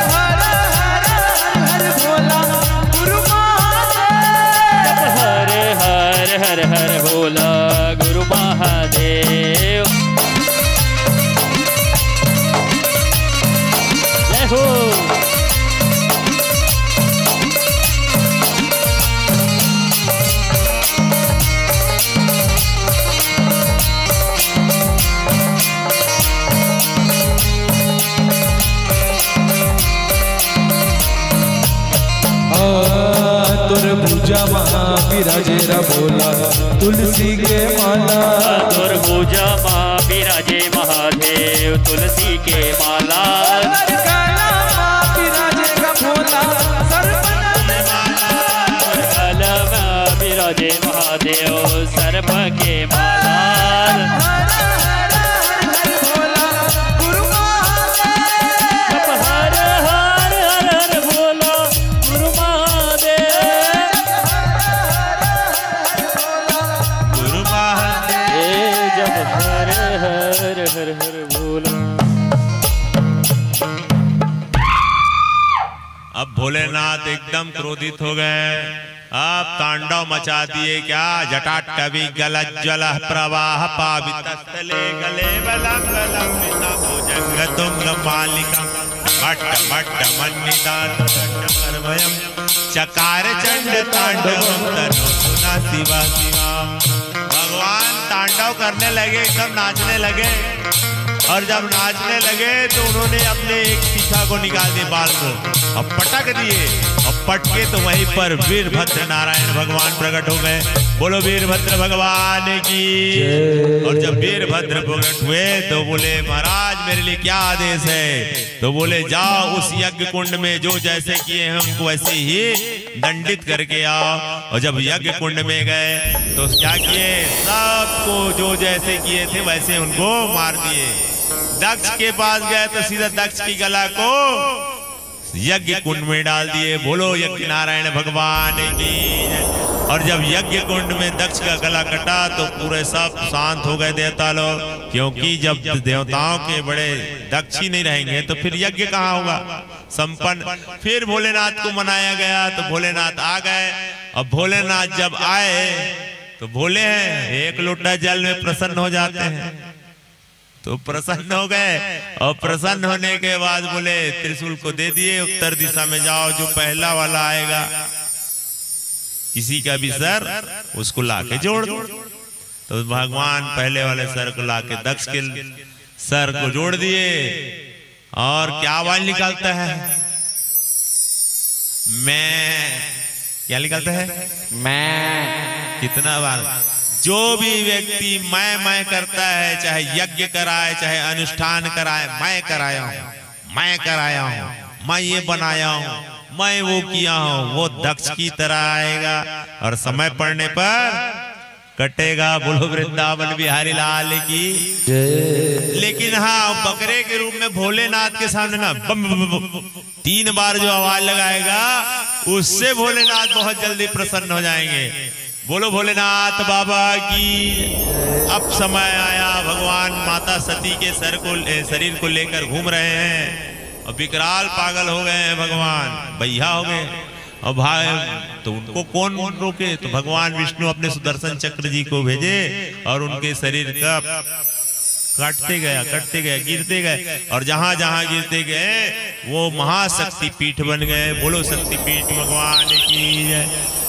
हर हर हर हर भोला गुरु महादेव। जप हर हर हर हर भोला गुरु महादेव। जय हो। तुर भुजा महा विराजे रा भोला तुलसी के माला। तुर भुजा माँ विराजे महादेव तुलसी के माला। काला माँ विराजे रा भोला सर्वनंद माला। तुर काला माँ विराजे महादेव सर्प के माला। हर हर हर हर भोला गुरु महादेव। जप हर हर हर हर भोला गुरु महादेव। गुरु महादेव। जप हर हर हर हर भोला। अब भोलेनाथ एकदम क्रोधित हो गए। अब तांडव मचा दिए क्या। जटाटवी गलज्ज्वल प्रवाह पावितस्थले गले बलंगलंबिता भुजंग तुंग मालिका भट्ट भट्ट मन्निदानमर्भयम् चकार चंड तांडवं तनो सुना शिवा शिवा। भगवान तांडव करने लगे, एकदम नाचने लगे। और जब नाचने लगे तो उन्होंने अपने एक शिखा को निकाल दिया, बाल को, अब पटक दिए। और पटके तो वहीं पर वीरभद्र नारायण भगवान प्रकट हो गए। बोलो वीरभद्र भगवान की। और जब वीरभद्र प्रकट हुए तो बोले महाराज मेरे लिए क्या आदेश है। तो बोले जाओ उस यज्ञ कुंड में जो जैसे किए हैं उनको वैसे ही दंडित करके आओ। और जब यज्ञ कुंड में गए तो क्या किए, सबको जो जैसे किए थे वैसे उनको मार दिए। दक्ष के पास गए तो सीधा दक्ष की गला को यज्ञ कुंड में डाल दिए। बोलो यज्ञ नारायण भगवान की। और जब यज्ञ कुंड में दक्ष का गला कटा तो पूरे सब शांत हो गए देवता लोग, क्योंकि जब देवताओं के बड़े दक्ष ही नहीं रहेंगे तो फिर यज्ञ कहाँ होगा संपन्न। फिर भोलेनाथ को मनाया गया तो भोलेनाथ आ गए। अब भोलेनाथ जब आए तो भोले हैं, एक लोटा जल में प्रसन्न हो जाते हैं। तो प्रसन्न हो गए और प्रसन्न होने के बाद बोले त्रिशूल को दे दिए, उत्तर दिशा में जाओ, जो पहला वाला आएगा किसी का भी सर उसको लाके जोड़ दो। तो भगवान पहले वाले सर को लाके दक्ष के सर को जोड़ दिए। और क्या आवाज निकालता है, मैं, क्या निकालता है, मैं। कितना बार जो भी व्यक्ति मैं करता है, चाहे यज्ञ कराए चाहे अनुष्ठान कराए, मैं कराया हूं, मैं कराया हूं, मैं ये बनाया हूं, मैं वो किया हूं, वो दक्ष की तरह आएगा और समय पड़ने पर कटेगा। बोलो वृंदावन बिहारी लाल की। लेकिन हाँ, बकरे के रूप में भोलेनाथ के सामने ना बम बम बम 3 बार जो आवाज लगाएगा उससे भोलेनाथ बहुत जल्दी प्रसन्न हो जाएंगे। बोलो भोलेनाथ बाबा की। अब समय आया, भगवान माता सती के शरीर को लेकर घूम रहे हैं और विकराल पागल हो गए हैं, भगवान भैया हो गए। और भाई तो उनको कौन रोके, तो भगवान विष्णु अपने सुदर्शन चक्र जी को भेजे और उनके शरीर का कटते गए गिरते गए, और जहां जहां गिरते गए वो महाशक्ति पीठ बन गए। बोलो शक्ति पीठ भगवान की जय,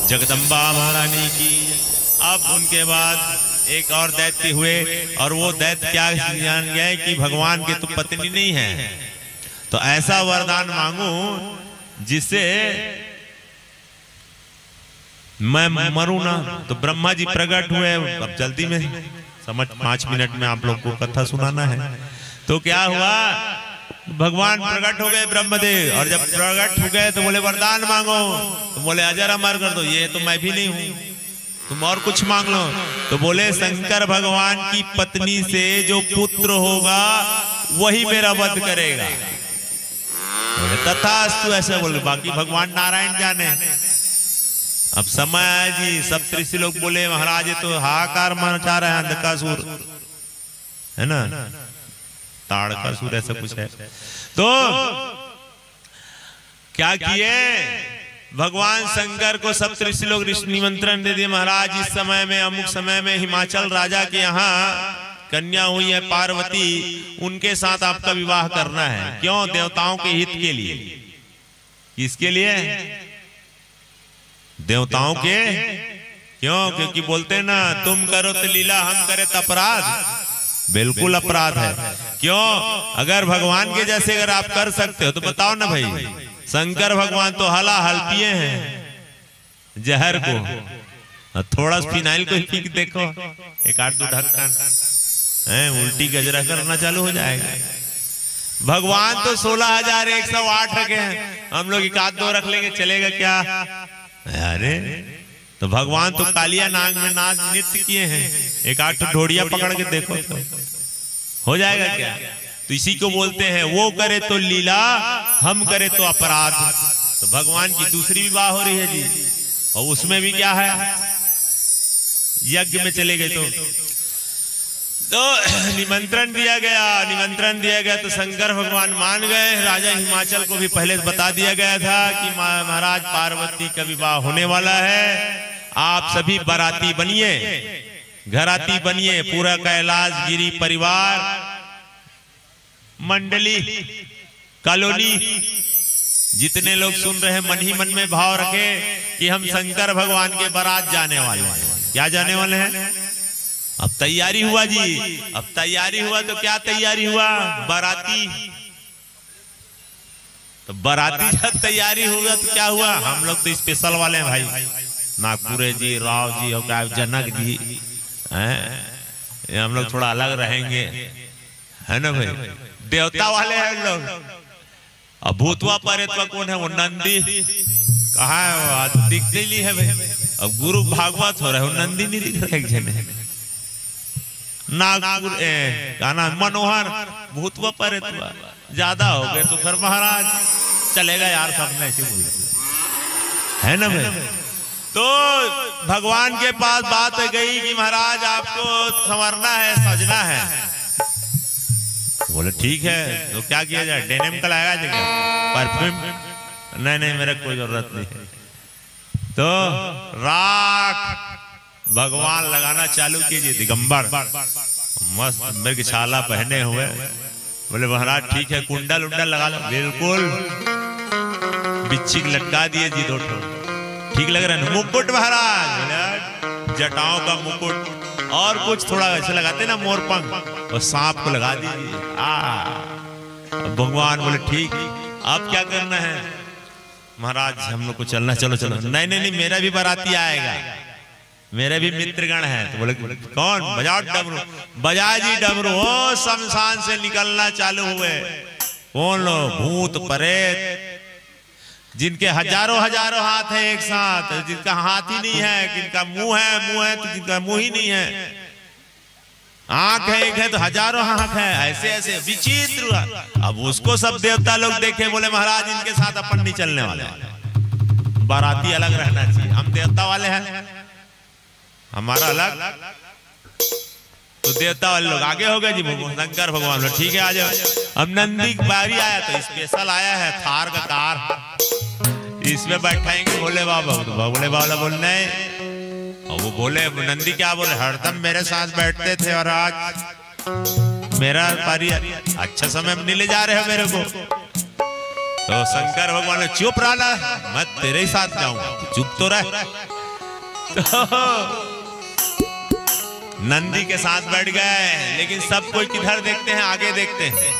जगदम्बा महारानी की जय। अब उनके बाद एक और दैत्य हुए, और वो दैत्य क्या जान गए कि भगवान के तो पत्नी नहीं है, तो ऐसा वरदान मांगू जिससे मैं मरूं ना। तो ब्रह्मा जी प्रकट हुए। अब जल्दी में समझ 5 मिनट में आप लोग को कथा सुनाना है। तो क्या हुआ, भगवान प्रकट हो गए ब्रह्मदेव, और जब प्रकट हो गए तो बोले वरदान मांगो। तो बोले अजर अमर कर दो। ये तो मैं भी नहीं हूं, तुम और कुछ मांग लो। तो बोले शंकर भगवान की पत्नी से जो पुत्र होगा वही मेरा वध करेगा। तथास्तु ऐसे बोले, बाकी भगवान नारायण जाने। अब समय है जी, सब ऋषि लोग बोले महाराज तो हाहाकार मचा रहे हैं, अंधकासुर है ना, ताड़कासुर ऐसा कुछ है। तो क्या किए, भगवान शंकर को सब ऋषि लोग निमंत्रण दे दिए, महाराज इस समय में अमुक समय में हिमाचल राजा के यहाँ कन्या हुई है पार्वती, उनके साथ आपका विवाह करना है। क्यों? देवताओं के हित के लिए। किसके लिए? देवताओं के। क्यों? क्योंकि बोलते ना तुम करो तो लीला, हम करे तो अपराध। बिल्कुल अपराध है। क्यों? अगर भगवान के जैसे अगर आप कर सकते हो तो बताओ ना भाई। शंकर भगवान तो हलाहल पिए हैं जहर को, थोड़ा फिनाइल को पी देखो, एक 8-2 ढक्कन उल्टी गजरा करना चालू हो जाएगा। भगवान तो 16,108 रखे हैं, हम लोग 1-2 रख लेंगे, चलेगा क्या? अरे तो भगवान तो कालिया नाग में नाच नृत्य किए हैं, 1-8 ढोड़िया पकड़ के देखो तो हो जाएगा क्या? तो इसी को बोलते हैं वो करे तो लीला, हम करे तो अपराध। तो भगवान की दूसरी विवाह हो रही है जी, और उसमें भी क्या है, यज्ञ में चले गए तो निमंत्रण दिया गया तो शंकर भगवान मान गए। राजा हिमाचल को भी पहले बता दिया गया था कि महाराज पार्वती का विवाह होने वाला है, आप सभी बाराती बनिए, घराती बनिए, पूरा कैलाश गिरी परिवार मंडली कॉलोनी जितने लोग सुन रहे हैं मन ही मन में भाव रखे कि हम शंकर भगवान के बारात जाने वाले हैं। क्या जाने वाले हैं? अब तैयारी हुआ जी, अब तैयारी हुआ तो क्या तैयारी हुआ? बाराती। तो बाराती जब तैयारी हुआ तो क्या हुआ? हम लोग तो स्पेशल वाले हैं भाई, नागपुरे जी, राव जी और क्या जनक जी हैं, हम लोग थोड़ा अलग रहेंगे, है ना भाई, देवता वाले हैं लोग। अब भूतवा परेतवा कौन है? वो नंदी कहाँ है? वो दिख नहीं है भाई। अब गुरु भागवत हो रहा है, वो नंदी नहीं दिख रहा है। नागपुर का नाम मनोहर, भूतवा परेतवा ज्यादा हो गए तो फिर महाराज चलेगा यार, सब में ऐसे बोलते है ना भाई। तो भगवान के पास बात गई कि महाराज आपको संवरना है, सजना है। बोले ठीक है, तो क्या किया जाए? डेनिम का लगाया जाएगा, परफ्यूम नहीं मेरा कोई जरूरत नहीं है। तो राख भगवान लगाना चालू कीजिए, दिगंबर मस्त मृगशाला पहने हुए। बोले महाराज ठीक है, कुंडल उंडल लगा लो। बिल्कुल बिच्छी लटका दिए जी 2 ठो, ठीक लग रहा है। मुकुट महाराज, जटाओं का मुकुट, और कुछ थोड़ा ऐसे लगाते ना मोरपंख, और सांप को लगा दीजिए। भगवान बोले ठीक, अब क्या करना है? महाराज हम लोग को चलना, चलो चलो। नहीं मेरा भी बाराती आएगा, मेरे भी मित्रगण हैं। तो बोले कौन? बजाओ डमरू। बजाए जी डमरू, ओ शमशान से निकलना चालू हुए। कौन लोग? भूत प्रेत, जिनके हजारों हाथ है एक साथ, जिनका हाथ ही नहीं है, जिनका मुंह है तो जिनका मुंह ही नहीं है, आंख है एक है तो हजारों आंख है, ऐसे विचित्र। अब उसको सब देवता लोग देखे, बोले महाराज इनके साथ अपन नहीं चलने वाले, बाराती अलग रहना चाहिए, हम देवता वाले हैं, हमारा अलग। तो देवता वाले लोग आगे हो गए जी, शंकर भगवान ठीक है आ जाओ। अब नंदी बारी आया तो स्पेशल आया है थार का कार, इसमें बैठाएंगे भोले बाबा। तो भोले बाबा बोले नहीं, और वो बोले नंदी क्या बोले, हरदम मेरे साथ बैठते थे और आज मेरा पारी अच्छा समय में नहीं ले जा रहे हो मेरे को। तो शंकर भगवान ने चुप रहा, मैं तेरे ही साथ जाऊंगा, चुप तो रह। तो नंदी के साथ बैठ गए, लेकिन सब कोई किधर देखते हैं, आगे देखते हैं।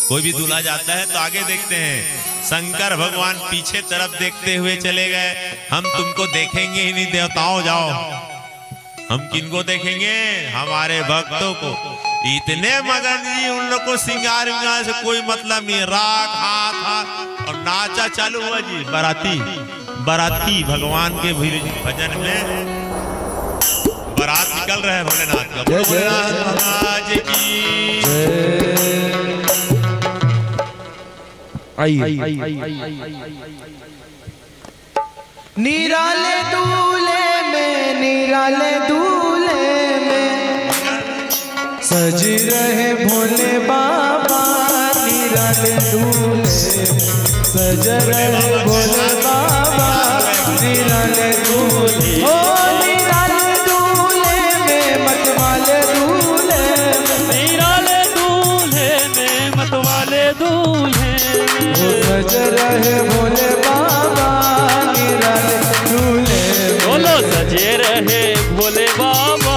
कोई भी दूल्हा जाता है तो आगे देखते हैं, शंकर भगवान पीछे तरफ देखते हुए चले गए। हम तुमको देखेंगे ही नहीं देवताओं, जाओ। हम किनको देखेंगे? हमारे भक्तों को। इतने मगन जी, उन लोग को सिंगार विंगार से कोई मतलब नहीं, राख हाथ और नाचा चालू हुआ जी। बाराती भगवान के भजन में बारात निकल रहे हैं भोलेनाथ का। भोलेनाथ महाराज की निराले दूल्हे में सज रहे भोले बाबा। निराले दूल्हे सज रहे भोले बाबा। निराले दूल्हे, ओ निराले दूल्हे में मतवाले दूल्हे में। निराले दूल्हे में मतवाले दूल्हे में सज रहे भोले बाबा। निराले दूल्हे, बोलो सजे रहे भोले बाबा।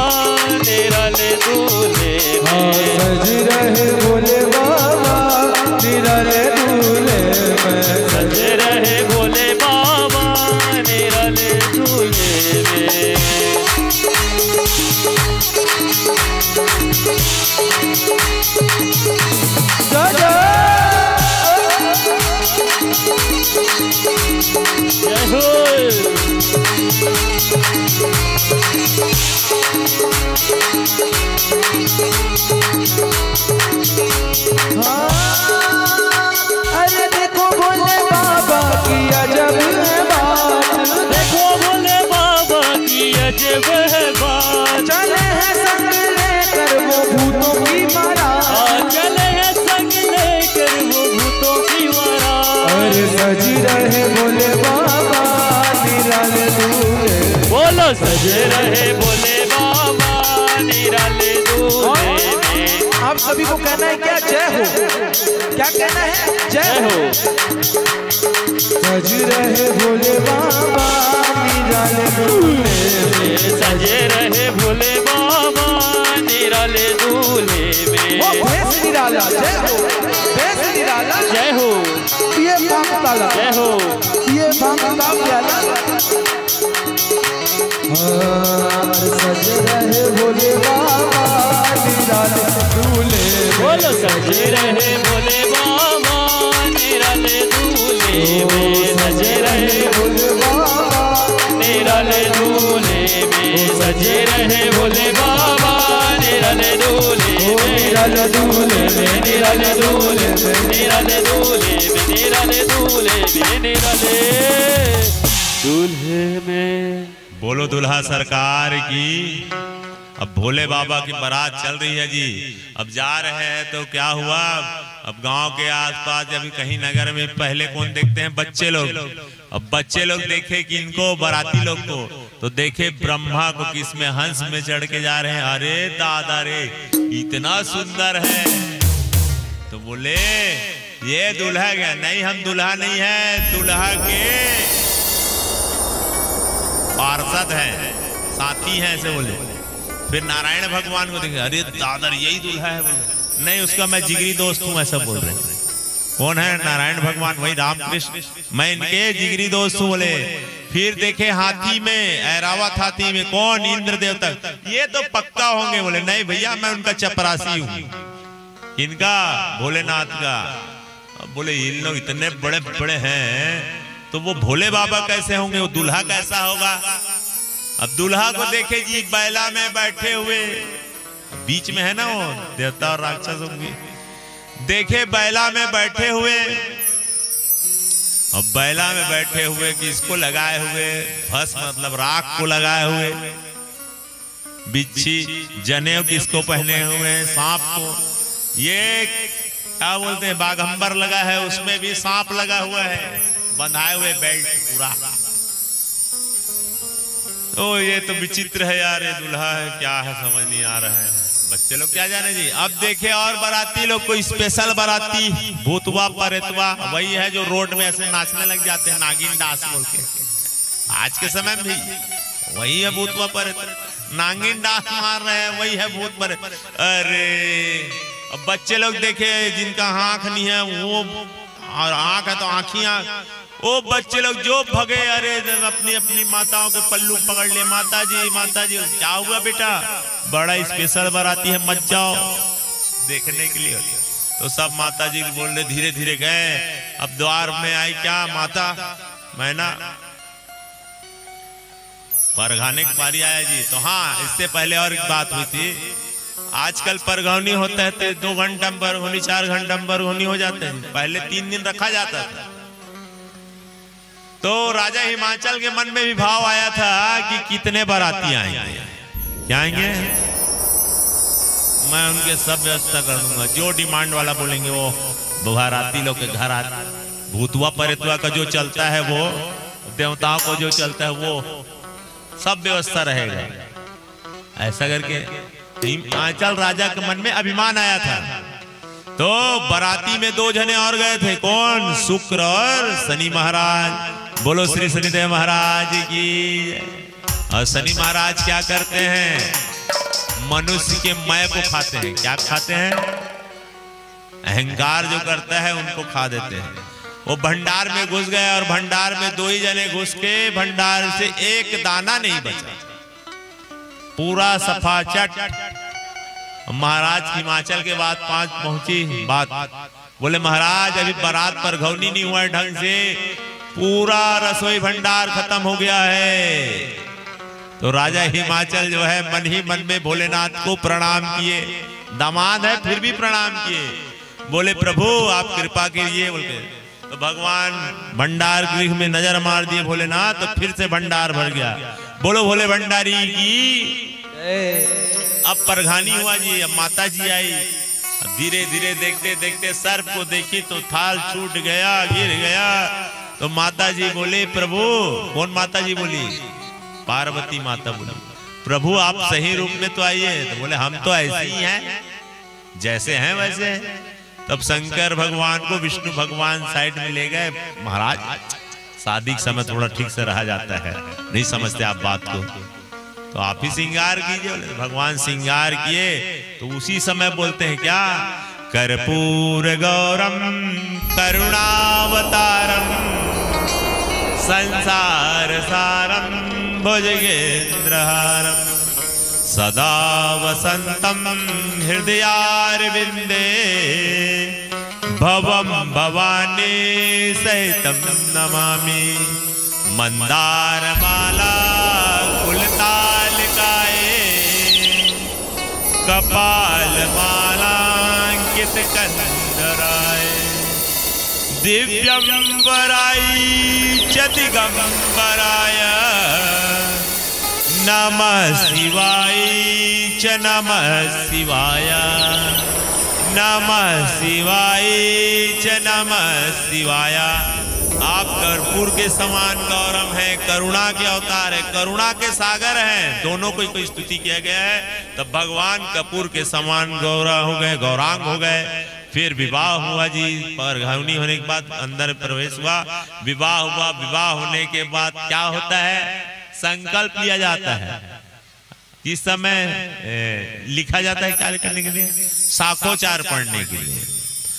निराले दूल्हे में सज रहे भोले बाबा। निराले दूल्हे में सजे रहे भोले बाबा। निराले दूल्हे में जय हो। अरे देखो भोले बाबा की अजब है बात। देखो भोले बाबा की अजब है बात। चले हैं संग लेकर वो भूतों की बारात। चले हैं संग लेकर वो भूतों की बारात। अरे सज रहे भोले बाबा। निराले दूल्हे, बोलो सजे रहे भोले बाबा। निराले दूल्हे में आप सभी को कहना है क्या? जय हो। क्या कहना है? जय हो। सज रहे भोले बाबा। निराले दूल्हे में सजे रहे भोले बाबा। निराले दूल्हे में वो भेष निराला। जय हो। भेष निराला। जय हो। ये बांगताला। जय हो। ये बांगता प्याला। सज रहे भोले बाबा। निराले दूल्हे, बोलो सजे रहे भोले बाबा। निराले दूल्हे में सजे रहे भोले बाबा। निराले दूल्हे में सजे रहे भोले बाबा। निराले दूल्हे में निराले दूल्हे में निराले दूल्हे में निराले दूल्हे में निराले दूल्हे में निराले दूल्हे में। बोलो दुल्हा सरकार की। अब भोले बाबा की बारात चल रही है जी। अब जा रहे हैं तो क्या हुआ, अब गांव के आसपास अभी कहीं नगर में पहले कौन देखते हैं? बच्चे लोग। अब बच्चे लोग देखे कि इनको बाराती लोग को, तो देखे ब्रह्मा को किस में हंस में चढ़ के जा रहे हैं। अरे दादा रे, इतना सुंदर है। तो बोले ये दूल्हा क्या? नहीं, हम दूल्हा नहीं है, दूल्हा के पार्षद हैं, साथी हैं, ऐसे बोले। फिर नारायण भगवान को देखे, अरे दादा यही दूल्हा है। बोले नहीं, उसका मैं जिगरी दोस्त हूँ, ऐसा बोल रहे हैं। कौन है? नारायण भगवान, वही रामकृष्ण, मैं इनके जिगरी दोस्त हूँ बोले। फिर देखे हाथी में, ऐरावत हाथी में, कौन? इंद्र देवता। ये तो पक्का होंगे। बोले नहीं भैया, मैं उनका चपरासी हूँ, इनका भोलेनाथ का। अब बोले इन लोग इतने बड़े बड़े हैं तो वो भोले बाबा कैसे होंगे, वो दूल्हा कैसा होगा? अब दूल्हा को देखे जी बैला में बैठे हुए, बीच में है ना वो देवता और राक्षस होंगे। देखे बैला में बैठे हुए, अब बैला में बैठे हुए किसको लगाए हुए? भस्म मतलब राख को लगाए हुए। बिच्छी जनेऊ किसको पहने हुए? सांप को। ये क्या बोलते हैं, बाघंबर लगा है, उसमें भी सांप लगा हुआ है, बंधाए हुए बेल्ट पूरा। ओ ये तो विचित्र है यार, ये दूल्हा है क्या है समझ नहीं आ रहा है। बच्चे लोग क्या जाने जी। अब देखे और बाराती लोग कोई स्पेशल बाराती भूतवा परेतवा वही है जो रोड में ऐसे नाचने लग जाते हैं नागिन डांस बोल के। आज के समय में भी वही है भूतवा परेतवा, नागिन डांस मार रहे हैं, वही है भूत परे। अरे अब बच्चे लोग देखे जिनका आंख नहीं है वो, और आंख है तो आंखियां, ओ बच्चे लोग जो भगे, अरे अपनी अपनी माताओं के पल्लू पकड़ ले, माता जी क्या हुआ बेटा, बड़ा स्पेशल बाराती है मत जाओ देखने के लिए। तो सब माता जी बोल रहे, धीरे धीरे गए। अब द्वार में आई क्या माता, मैं ना परघाने की बारी आया जी। तो हाँ इससे पहले और एक बात हुई थी, आजकल परगौनी होता है तो 2 घंटा में परगौनी, 4 घंटा में परगौनी हो जाते हैं, पहले 3 दिन रखा जाता था। तो राजा हिमाचल के मन में भी भाव आया था कि कितने बाराती आएंगे, क्या आएंगे, मैं उनके सब व्यवस्था कर दूंगा, जो डिमांड वाला बोलेंगे वो बाराती लोग के घर आ। भूतवा परेतवा का जो चलता है वो, देवताओं को जो चलता है वो सब व्यवस्था रहेगा। ऐसा करके हिमाचल राजा के मन में अभिमान आया था। तो बाराती में 2 जने और गए थे, कौन, शुक्र और शनि महाराज। बोलो श्री शनिदेव महाराज की। और शनि महाराज क्या करते हैं, मनुष्य के मैं को खाते हैं। क्या खाते हैं, अहंकार जो करता है उनको खा देते हैं। वो भंडार में घुस गए और भंडार में 2 ही जने घुस के भंडार से एक दाना नहीं बचा, पूरा सफा चट। महाराज हिमाचल के बाद 5 पहुंची बात, बोले महाराज अभी बारात पर घौनी नहीं हुआ है ढंग से, पूरा रसोई भंडार खत्म हो गया है। तो राजा हिमाचल जो है मन ही मन में भोलेनाथ को प्रणाम किए, दामाद है फिर भी प्रणाम किए। बोले प्रभु आप कृपा कीजिए बोलते। तो भगवान भंडार गृह में नजर मार दिए भोलेनाथ, तो फिर से भंडार भर गया। बोलो भोले भंडारी की। अब परघानी हुआ जी, अब माता जी आई। धीरे धीरे देखते देखते सर्प को देखी तो थाल छूट गया, गिर गया। तो माता जी बोले प्रभु, कौन माता जी बोली, पार्वती माता बोली, प्रभु आप सही रूप में तो आइए। तो बोले हम तो ऐसे ही हैं, जैसे हैं वैसे। तब शंकर भगवान को विष्णु भगवान साइड में ले गए। महाराज शादी के समय थोड़ा ठीक से रहा जाता है, नहीं समझते आप बात को, तो आप ही श्रृंगार कीजिए। भगवान श्रृंगार किए तो उसी समय बोलते हैं क्या, कर्पूर गौरम करुणावतारम संसार सारम भुजगेंद्रहारम सदा वसंतम हृदयारविंदे भवम भवानी सहितम नमामि। मंदार माला कुलतालिकाए कपाल मालांकित कंधराय दिव्यं वराई च दिगंबराय नमः शिवाय च नमः शिवाय नमः शिवाय च नमः शिवाय। आप कर्पूर के समान गौरम है, करुणा के अवतार है, करुणा के सागर हैं, दोनों को स्तुति किया गया है। तब भगवान कपूर के समान गौरा हो गए, गौरांग हो गए। फिर विवाह हुआ जी, परघावनी होने के बाद अंदर प्रवेश हुआ, विवाह हुआ। विवाह होने के बाद क्या होता है, संकल्प लिया जाता है। इस समय लिखा जाता है क्या करने के लिए, साखोचार पढ़ने के लिए।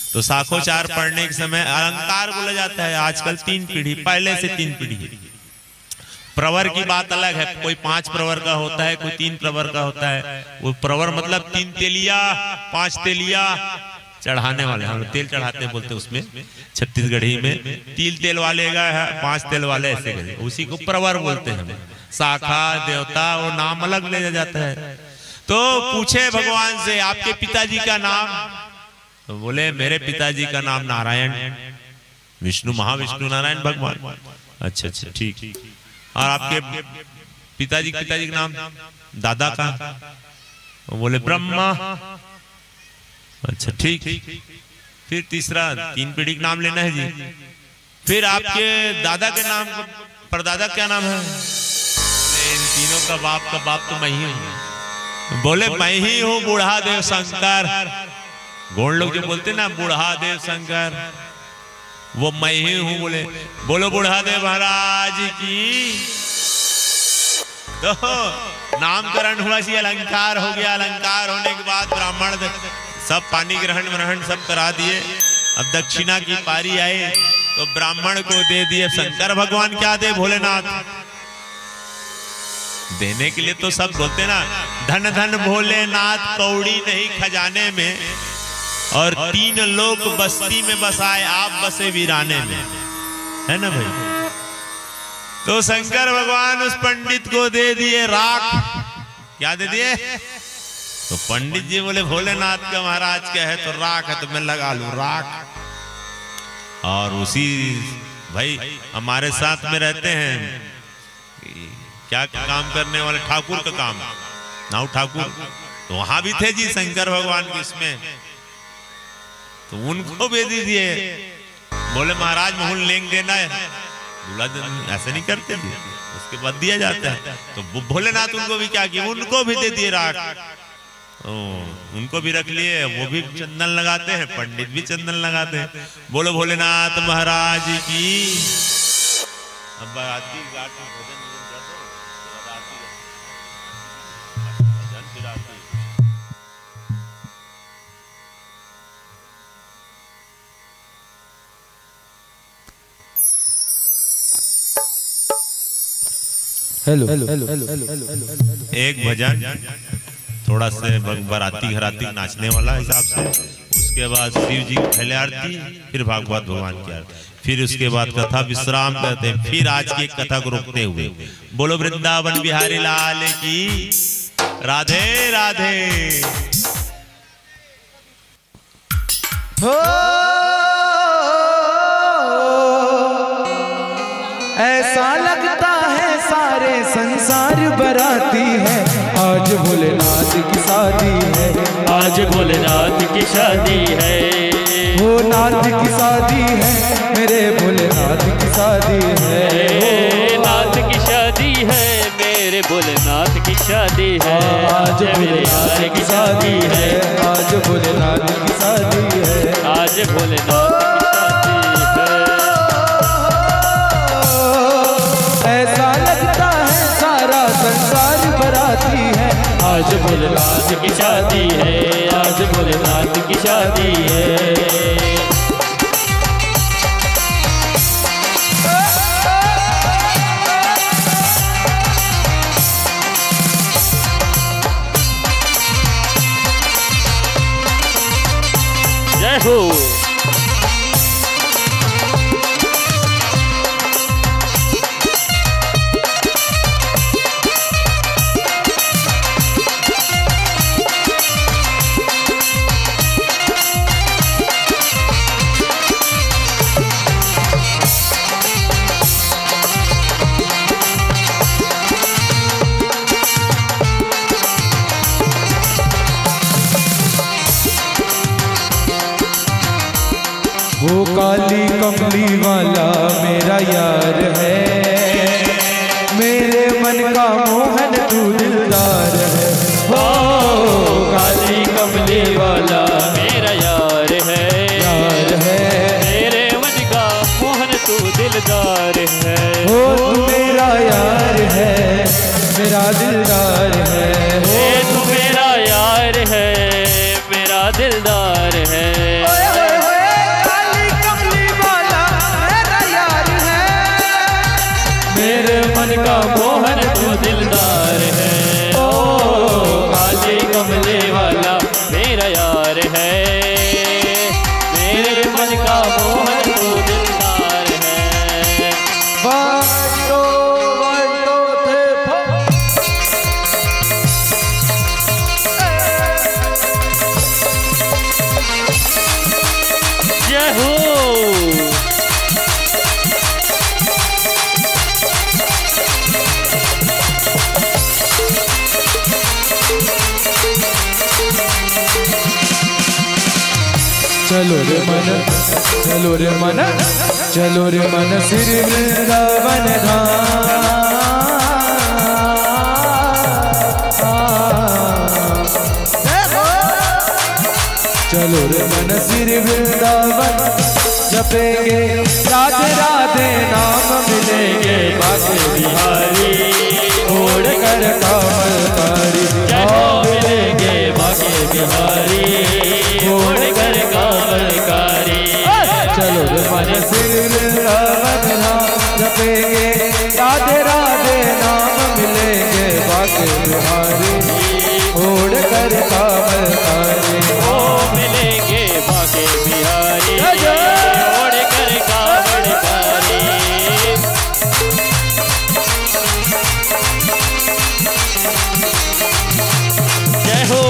तो साखोचार पढ़ने के समय अलंकार बोला जाता है। आजकल 3 पीढ़ी, पहले से 3 पीढ़ी। प्रवर की बात अलग है, कोई 5 प्रवर का होता है, कोई 3 प्रवर का होता है। वो प्रवर मतलब 3 तेलिया 5 तेलिया चढ़ाने वाले, हम तेल चढ़ाते बोलते उसमें छत्तीसगढ़ी में। 3 तेल वाले का है, 5 तेल वाले ऐसे गए, उसी को प्रवर बोलते हैं। शाखा देवता वो नाम अलग ले जाता है। तो पूछे भगवान से आपके पिताजी का नाम, तो बोले मेरे पिताजी का नाम नारायण, विष्णु महाविष्णु नारायण भगवान। अच्छा अच्छा ठीक। और आपके पिताजी का नाम, दादा का, बोले ब्रह्मा। अच्छा ठीक। फिर तीसरा, 3 पीढ़ी का नाम लेना है जी। फिर आपके दादा के नाम, परदादा क्या नाम है, इन तीनों का बाप तो मैं ही हूँ। बोले मैं ही हूँ बूढ़ा देव शंकर। गौड़ लोग जो बोलते ना बूढ़ा देव शंकर, वो मैं ही हूँ। बोले बोलो बूढ़ा देव महाराज की। तो नामकरण हुआ, सी अलंकार हो गया। अलंकार होने के बाद ब्राह्मण सब पानी ग्रहण सब करा दिए। अब दक्षिणा की पारी आए तो ब्राह्मण को दे दिए। शंकर भगवान क्या दे भोलेनाथ? देने के लिए तो सब बोलते ना धन धन भोलेनाथ कौड़ी नहीं खजाने में, और 3 लोग बस्ती में बसाए आप बसे वीराने में, है ना भाई। तो शंकर भगवान उस पंडित को दे दिए राख। क्या दे दिए? तो पंडित जी बोले भोलेनाथ का महाराज क्या है? तो राख है, तो मैं लगा लूं राख। और उसी भाई हमारे साथ में रहते हैं क्या काम करने वाले, ठाकुर का काम, नाउ ठाकुर, तो वहां भी थे जी शंकर भगवान के इसमें। तो उनको भी दे दिए। बोले महाराज मोहन लेंग देना है। दूल्हा ऐसे नहीं करते थे, उसके बाद दिया जाता है। तो भोलेनाथ उनको भी क्या किया? उनको भी दे दिए राख। उनको भी रख लिए। वो भी चंदन लगाते हैं, पंडित भी चंदन लगाते हैं। बोलो भोलेनाथ महाराज की। अब बाराती घाट में भोजन हेलो। एक भजन थोड़ा से बाराती घराती नाचने वाला हिसाब से, उसके बाद शिव जी की पहले आरती, फिर भागवत भगवान की आरती, फिर उसके बाद कथा विश्राम करते हैं। फिर आज की कथा को रोकते हुए बोलो वृंदावन बिहारी लाल की। राधे राधे। ऐसा लगता है सारे संसार बराती है, आज भोलेनाथ की शादी है। आज भोलेनाथ की शादी है। हो नाथ की शादी है, मेरे भोलेनाथ की शादी है। नाथ की शादी है, मेरे भोलेनाथ की शादी है। आज भोलेनाथ की शादी है, आज भोलेनाथ की शादी है। आज भोलेनाथ की शादी है। ऐसा लगता है सारा संसार बराती है, आज भोलेनाथ की शादी है। आज भोलेनाथ की शादी है। जय हो। वो काली कमली वाला मेरा यार है, मेरे मन का मोहन तू दिलदार है। हो काली कमली वाला मेरा यार है, यार है मेरे मन का मोहन तू दिलदार है। हो तू मेरा यार है, मेरा दिलदार है। तू मेरा यार है, मेरा दिलदार है। मेरे मन का मोहन तू दिलदार है। ओ काली कमले वाला मेरा यार है, मेरे मन का मोहन तू दिलदार है। बाटो बाटो थे जय हो। चलो रे मन, चलो रे मन, चलो रे मन श्री वृंदावन धाम। चलो रे मन सिर वृंदावन जपेंगे, राधे राधे नाम मिलेंगे, बाके बिहारी छोड़ कर कामकारी। मिलेंगे बाके बिहारी छोड़ कर कामकारी। चलो रे मन सिर वृंदावन नाम जपेंगे, राधे राधे नाम मिलेंगे, बाके बिहारी छोड़ कर कामकारी। ओ मिलेंगे बाके बिहारी छोड़ कर कामकारी। जय हो।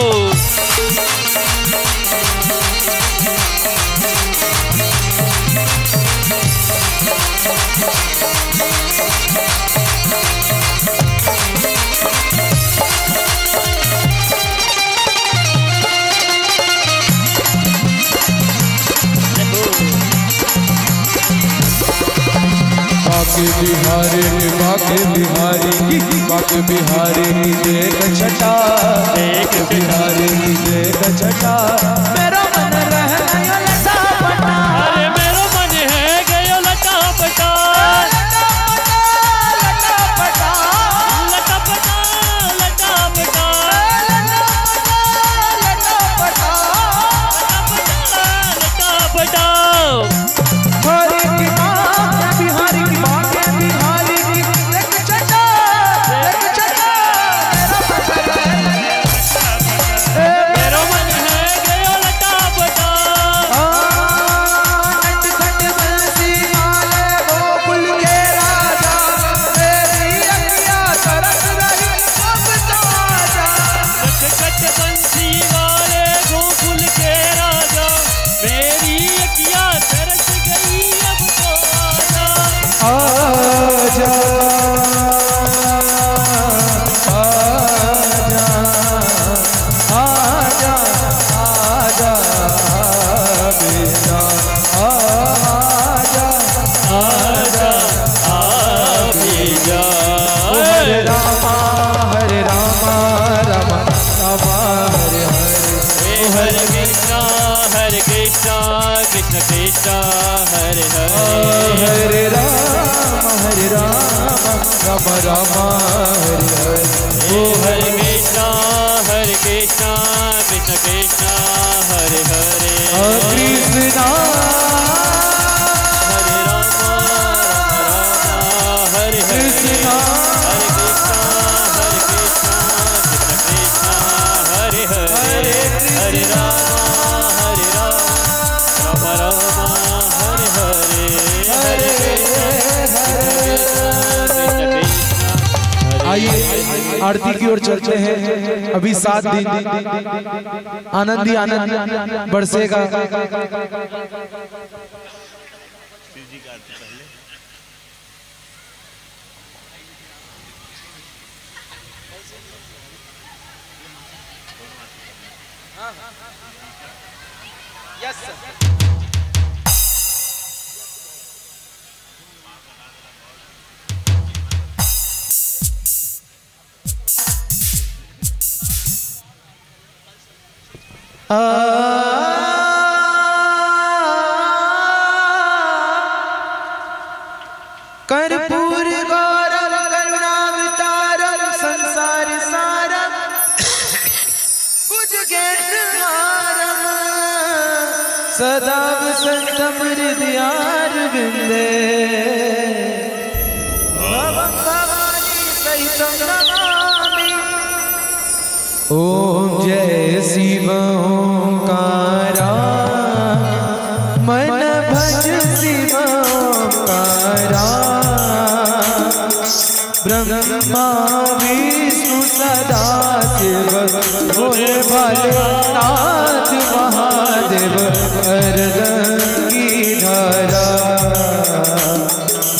बाके बिहारी बाके बिहारी देख छटा, देख बिहारी देख छटा, मेरा मन रह गया लटा पटा। अरे मेरा मन है गयो लटा पटा, लटा पटा लटा पटा लटा पटा लटा पटा लटा पटा। हरे की माँ बिहारी की बाके बिहारी की देख छटा, देख छटा, मेरा मन है गयो लटा पटा। नट खट बंसी वाले गोकुल के राजा, तेरी अखियाँ तरस रही अब तो आजा। कट कट बंसी वाले गोकुल के राजा, मेरी अखियाँ तरस गई अब तो आजा। आजा आजा आजा आजा बेटा आजा आजा आजा जा। हरे रामा रामा रामा हरे हरे। हरे कृष्णा कृष्ण कृष्ण हरे हरे। हरे राम राम राम हरे हरे। ओ हरे कृष्णा कृष्ण कृष्ण हरे हरे। कृष्णा हरे राम हरे हरे। कृष्णा हरे कृष्ण कृष्ण हरे हरे। हरे राम राम हरे हरे। हरे आइए आरती की ओर चलते हैं। अभी 7 दिन आनंद ही आनंद बरसेगा। कर्पूर गौरव करुणावतारम संसार सारम भुजगेन्द्रहारम सदा वसंतम हृदयारविंदे भवं भवानी सहितं नमामि। ओम जय शिव ओंकारा मन भज शिव ओंकारा। ब्रह्मा विष्णु सदा शिव भोले भोलेनाथ महादेव अर्धंगी धारा।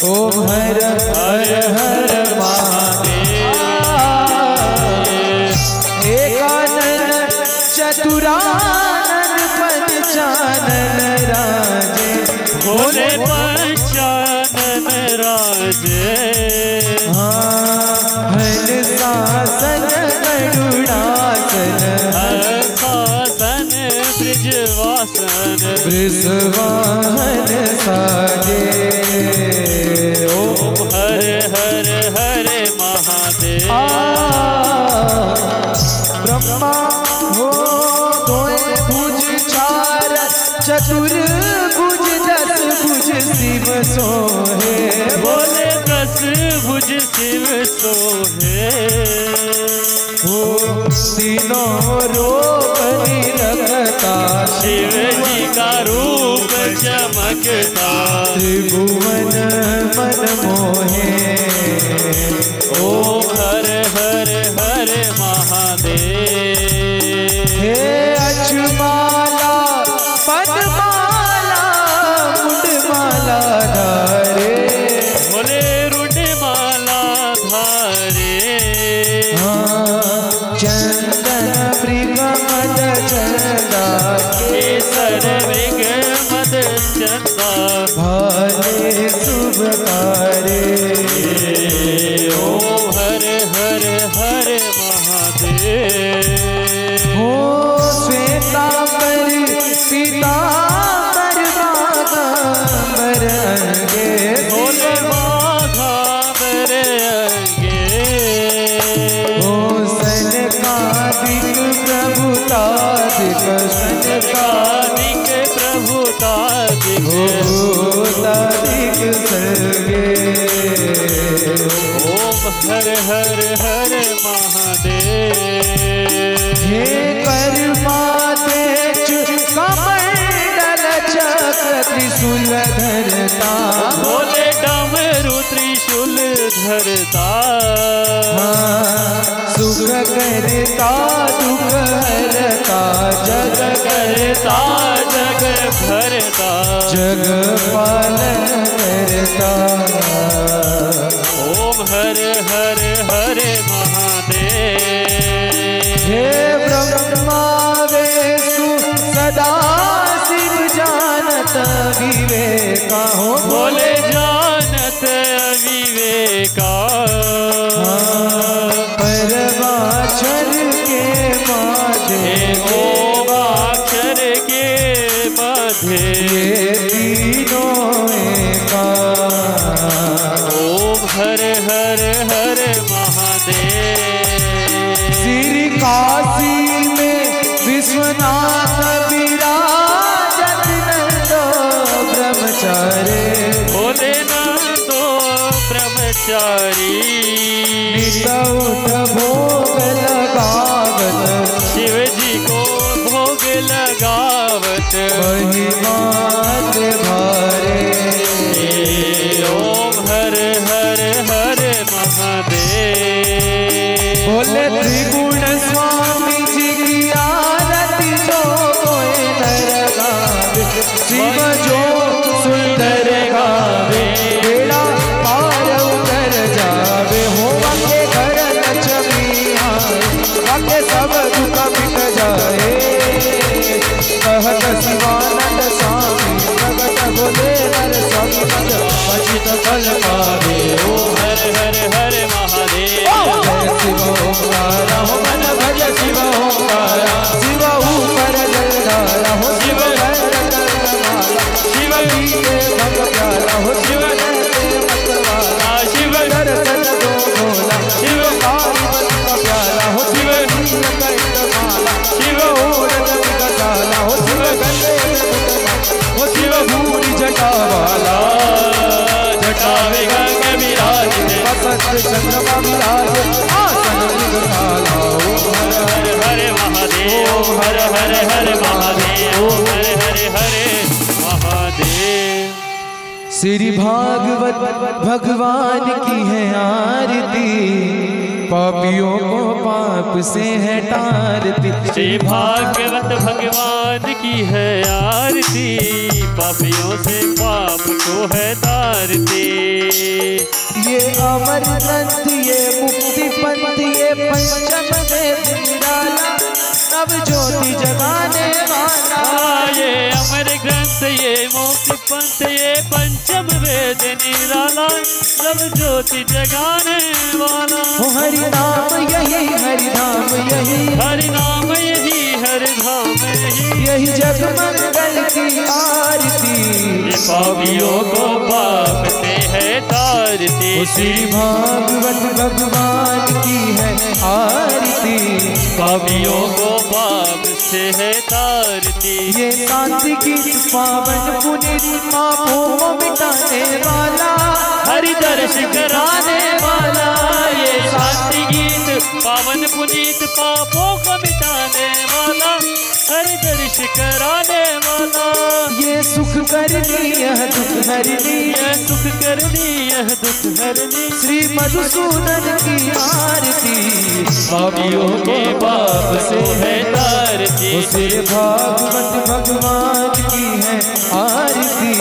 ओम हर हर हर महादेव। एकानन चतुरानन पंचानन राजे भोले पंचानन राजे। हर शासन करुणासन हर शासन ब्रिज सिंहासन वृषवाहन साजे। ओम हर हर हर महादेव। ब्रह्मा हो दोए भुज चार चतुर्भुज दस भुज शिव सोहे। बोले 10 भुज शिव सोहे। हो तीनों रूप निरखता शिव जी का रूप चमकता त्रिभुवन मन मोहे। ओम हर हर हर महादेव। हे अचमाला पदमाला मुंडमाला धारे। बोले रुंडमाला धारे। चंदन मृग मद चंदा केसर मृग मद चंदा भाले शुभकारे। ओम हर हर हर महादेव। हो श्वेतांबर पीतांबर बागांबर अंगे। बोले माघांबर अंगे। हो सनकादिक प्रभुतादिक सनकादिक प्रभुतादिक भूतादिक सर्गे। ओम हर हर हर महादेव। हे कर्माते कमंडल चक्र त्रिशूल धरता। बोले डमरू त्रिशूल धरता। सुख करता दुख हरता जग करता जग भरता। जग पालन करता। ओम हर हर हर महादेव। हे ब्रह्मा वेसु सदा शिव जानत विवेका। हो बोले जानत अविवेका। परमाक्षर के माधे ओम अक्षर के मध्य ये तीनों एका। ओम हर हर हर महादेव। श्री काशी में विश्वनाथ विराजत नंदो ब्रह्मचारी। बोले नंदो ब्रह्मचारी। नित उठ भोग लगावत शिव जी को भोग लगावत महिमात भारे। ओम हर हर हर महादेव। बोले त्रिगुण स्वामी जी की आरती जो कोई नर गावे। शिव जो सुंदर गावे बेड़ा पार उतर जावे। हो के घर लक्ष्मी आए आके सब दुख मिट जाए। कहत शिवानंद स्वामी भगत बोले नर स्वामी पद पचित फल पावे। ओम हर हर हर महादेव। जय शिव ओंकारा हो मन भज शिव ओंकारा। शिव ऊपर जलधारा हो शिव भैरवनाला। शिव पीते भग प्यारा हो शिव रहते मतवाला। शिव दर्शन दो भोला शिव पार्वती का प्यारा हो शिव नीलकंठ माला। शिव ओरत विकटाला हो शिव गले हो शिव भूरि जटा वाला। जटावे गंग विराजित वसंत चंद्रमा विराज आसन मृगशाला। ओम हर हर हर महादेव। ओम हर हर हर महादेव। ओम हर हर हर महादेव। श्री भागवत भगवान की है आरती। पापियों को पाप से है टारती। श्री भागवत भगवान की है आरती। पापियों से पाप को है तारती। ये अमर ग्रंथ ये मुक्ति पंथ ये पंचम वेद निराला। नव ज्योति जगाने वाला। ये अमर ग्रंथ ये मोक्ष पंथ ये पंचम वेद निराला। सब ज्योति जगाने वाला। हरि नाम यही हरि नाम यही हरि नाम यही हरि धाम यही। ये यही जग मंगल की आरती, पापियों को पाप से है तारती, श्री भागवत भगवान की है आरती, पापियों को पाप से है तारती। ये शांति गीत पावन पुनीत पापों को मिटाने वाला, हरि दर्श कराने वाला, ये शांति गीत पावन पुनीत पापों को मिटाने वाला, हरि दर्श कराने वाला, ये सुख करनी यह दुख हरनी, यह सुख करनी यह दुख हरनी, श्री मधुसूदन की आरती, पापियों के पाप से है तारती, श्री भागवत भगवान की है आरती,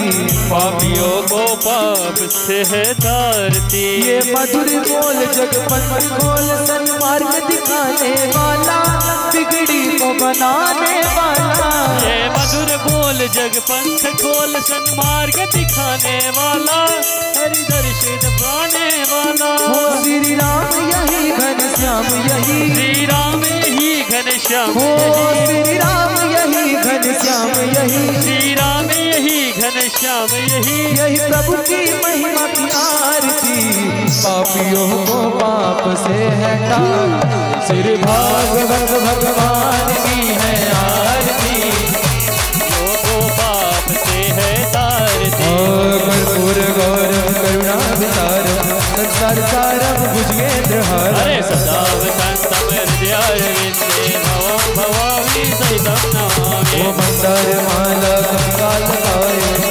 पापियों को पाप से है तारती। ये मधुर बोल जगपति खोल सन्मार्ग दिखाने वाला, बिगड़ी को बनाने वाला, ये मधुर बोल जगपंथ खोल सन्मार्ग दिखाने वाला, हरि दर्शन पाने वाला, हो श्री राम यही घनश्याम यही, श्री राम ही घनश्याम, हो श्री राम यही घनश्याम यही, श्री राम यही घनश्याम यही प्रभु की महिमा की आरती, पापियों को पाप से हटा, श्री भागवत भगवान की है आरती, को पाप से है तारती। कर्पूर गौरव करुणा विचारम संसार सारम भुजगेंद्र हारम, अरे सदा वसंतम हृदयारविंदे भवं भवामि सहितं नमामि। ओ मंदार माला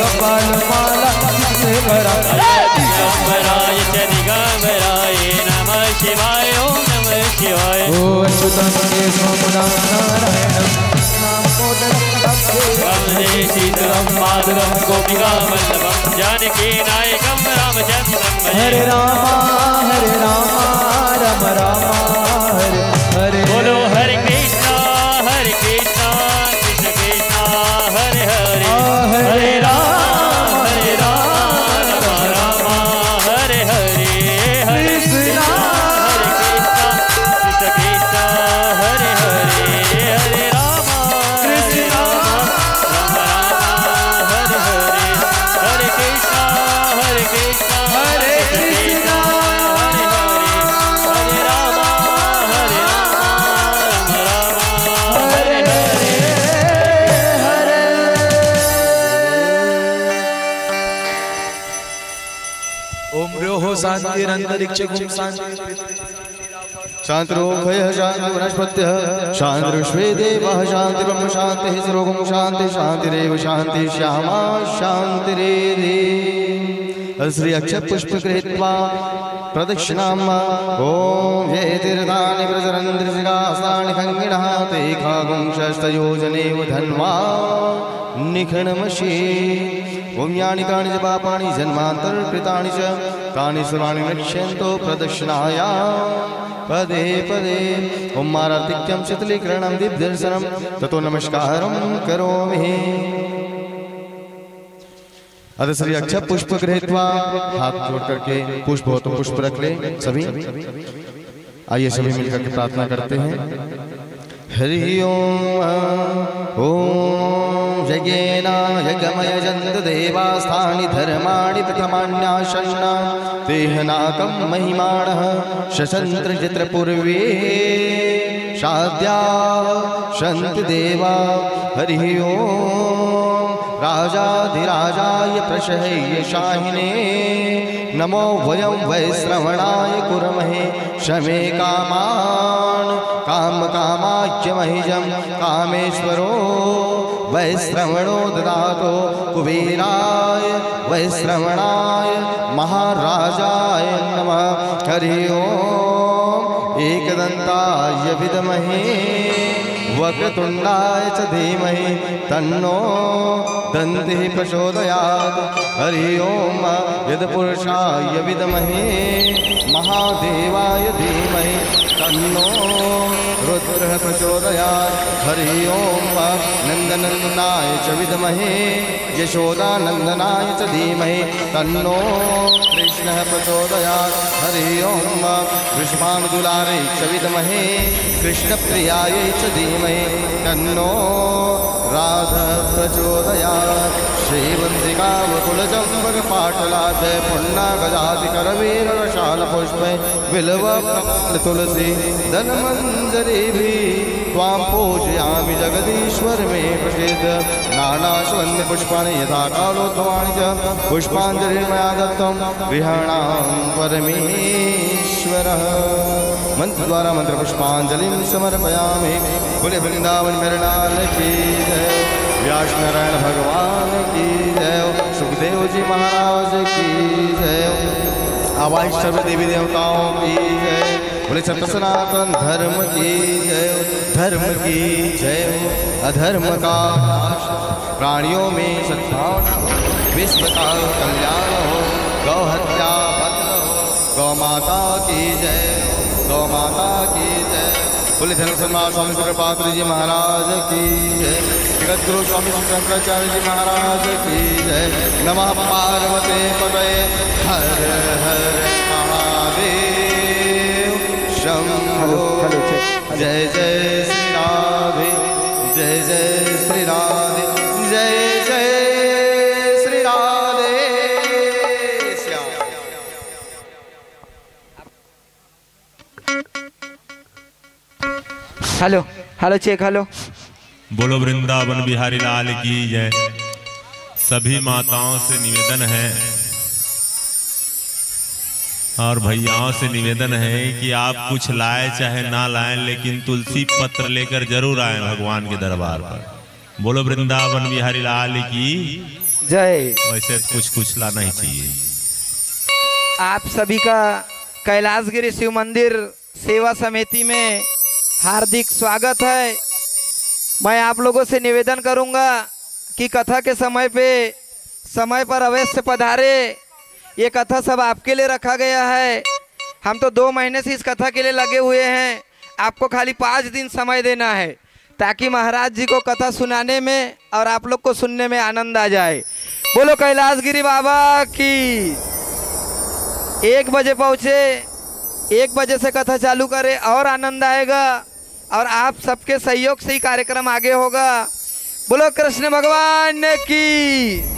कपाल माला से भरा, दिगंबराय च दिगंबराय नमः शिवाय ओम नमः शिवाय। ओ अच्युतं केशवं नारायणं वन्दे शीतलं माधवं गोपिका वल्लभं जानकी नायकं रामचन्द्रं भजे। हरे रामा राम रामा हरे हरे, बोलो हरे कृष्णा कृष्ण कृष्ण हरे हरे, हरे राम राम राम हरे हरे, हरे कृष्णा कृष्ण कृष्ण हरे हरे, हरे राम राम राम हरे हरे, हरे कृष्णा हरे कृष्णा हरे कृष्णा हरे हरे, हरे राम राम हरे हरे। ओम रोहो शांतिरंतरिक्षं शांति, शांतिरोखयः शांति वनस्पत्यः शांतिर्विश्वे देवाः शांति ब्रह्म शांतिः सर्वगुण शांति शांतिरेव शांति श्यामा शांतिरेधि। श्री अक्षय पुष्प गृहीत्वा प्रदक्षिणाम् ओम ये तीर्थानि प्रचरन्त्रिशिखास्तानि खङ्गिणः ते खागुंशस्तयोजनेव धन्वा निखनमषि। ओम यानि कानि च पापानि जन्मान्तरकृतानि च तानि सर्वाणि नश्यन्तो प्रदक्षिणाया पदे पदे। ओम मारातिक्यं शीतलीकरणं दीपदर्शनं ततो नमस्कारं करोमि। अतः श्री अक्षय पुष्प गृहीत्वा हाथ जोड़ करके पुष्प हो तो पुष्प रख ले सभी। आइए सभी मिलकर के प्रार्थना करते हैं। हरि ओम ओम यज्ञेन यज्ञमयजन्त देवास्थानि धर्माणि प्रथमान्यासन्ना देहनाकं महिमाणः शशन्त्र चित्रपूर्वे शाद्या शन्ति देवा। हरि ओम राजाधिराजाय प्रशहय शाहिने नमो वयं वैश्रवणाय कुर्महे शमे कामान् कामकामाय महिजं कामेश्वरो वैश्रवणो ददातो कुबेराय वैश्रवणाय महाराजाय नमः। हरि ओम एकदन्ताय विद्महे वक्रतुण्डाय च धीमहि तन्नो दन्तिः प्रचोदयात्। हरि ओम यदपुरुषाय विद्महे महादेवाय धीमहि तन्नो रुद्रः प्रचोदयात्। हरि ओम नन्दनन्दनाय च विद्महे यशोदानन्दनाय च धीमहि तन्नो कृष्णः प्रचोदयात्। हरि ओम वृषभानुदुलारे च विद्महे कृष्णप्रियाय च धीमहि तन्नो राधा प्रचोदयात् श्रीवन्दिकावकुलचम्पकपाटलात् पुण्णागजातिकरवीरशालपुष्पै बिल्वकमलतुलसी धन्वन्तरिभिः त्वां पूजयामि जगदीश्वर मे प्रसीद नानाश्वन्यपुष्पाणि यथा कालोद्भवानि च पुष्पाञ्जलिर्मया दत्तं गृहाणां परमेश्वरः। मंत्रद्वारा मंत्रपुष्पाञ्जलिं समर्पयामि। बोले वृंदावन मेरे लाल की जय, व्यास नारायण भगवान की जय, सुखदेव जी महाराज की जय, आवाज सर्व देवी देवताओं की जय। बोले सत्य सनातन धर्म की जय, धर्म की जय। अधर्म का नाश, प्राणियों में सद्भावना, विश्व का कल्याण हो, गौ हत्या बंद हो, गौ माता की जय, गौ माता की जय। बोले धर्म सन्मान स्वामी कृपात्री जी महाराज की जय, जगत गुरु स्वामी शंकराचार्य जी महाराज की जय। नमः पार्वती पतये हर हर महादेव शंभो। जय जय श्री राधे, जय जय श्री राधे, जय जय Shri Radhe Shyam. Hello hello check hello. बोलो वृंदावन बिहारी लाल की जय। सभी माताओं से निवेदन है और भैयाओं से निवेदन है कि आप कुछ लाए चाहे ना लाएं, लेकिन तुलसी पत्र लेकर जरूर आए भगवान के दरबार पर। बोलो वृंदावन बिहारी लाल की जय। वैसे कुछ लाना ही चाहिए। आप सभी का कैलाशगिरी शिव मंदिर सेवा समिति में हार्दिक स्वागत है। मैं आप लोगों से निवेदन करूंगा कि कथा के समय पर अवश्य पधारे। ये कथा सब आपके लिए रखा गया है। हम तो 2 महीने से इस कथा के लिए लगे हुए हैं। आपको खाली 5 दिन समय देना है ताकि महाराज जी को कथा सुनाने में और आप लोग को सुनने में आनंद आ जाए। बोलो कैलाशगिरी बाबा की। 1 बजे पहुँचे, 1 बजे से कथा चालू करें और आनंद आएगा और आप सबके सहयोग से ही कार्यक्रम आगे होगा। बोलो कृष्ण भगवान की।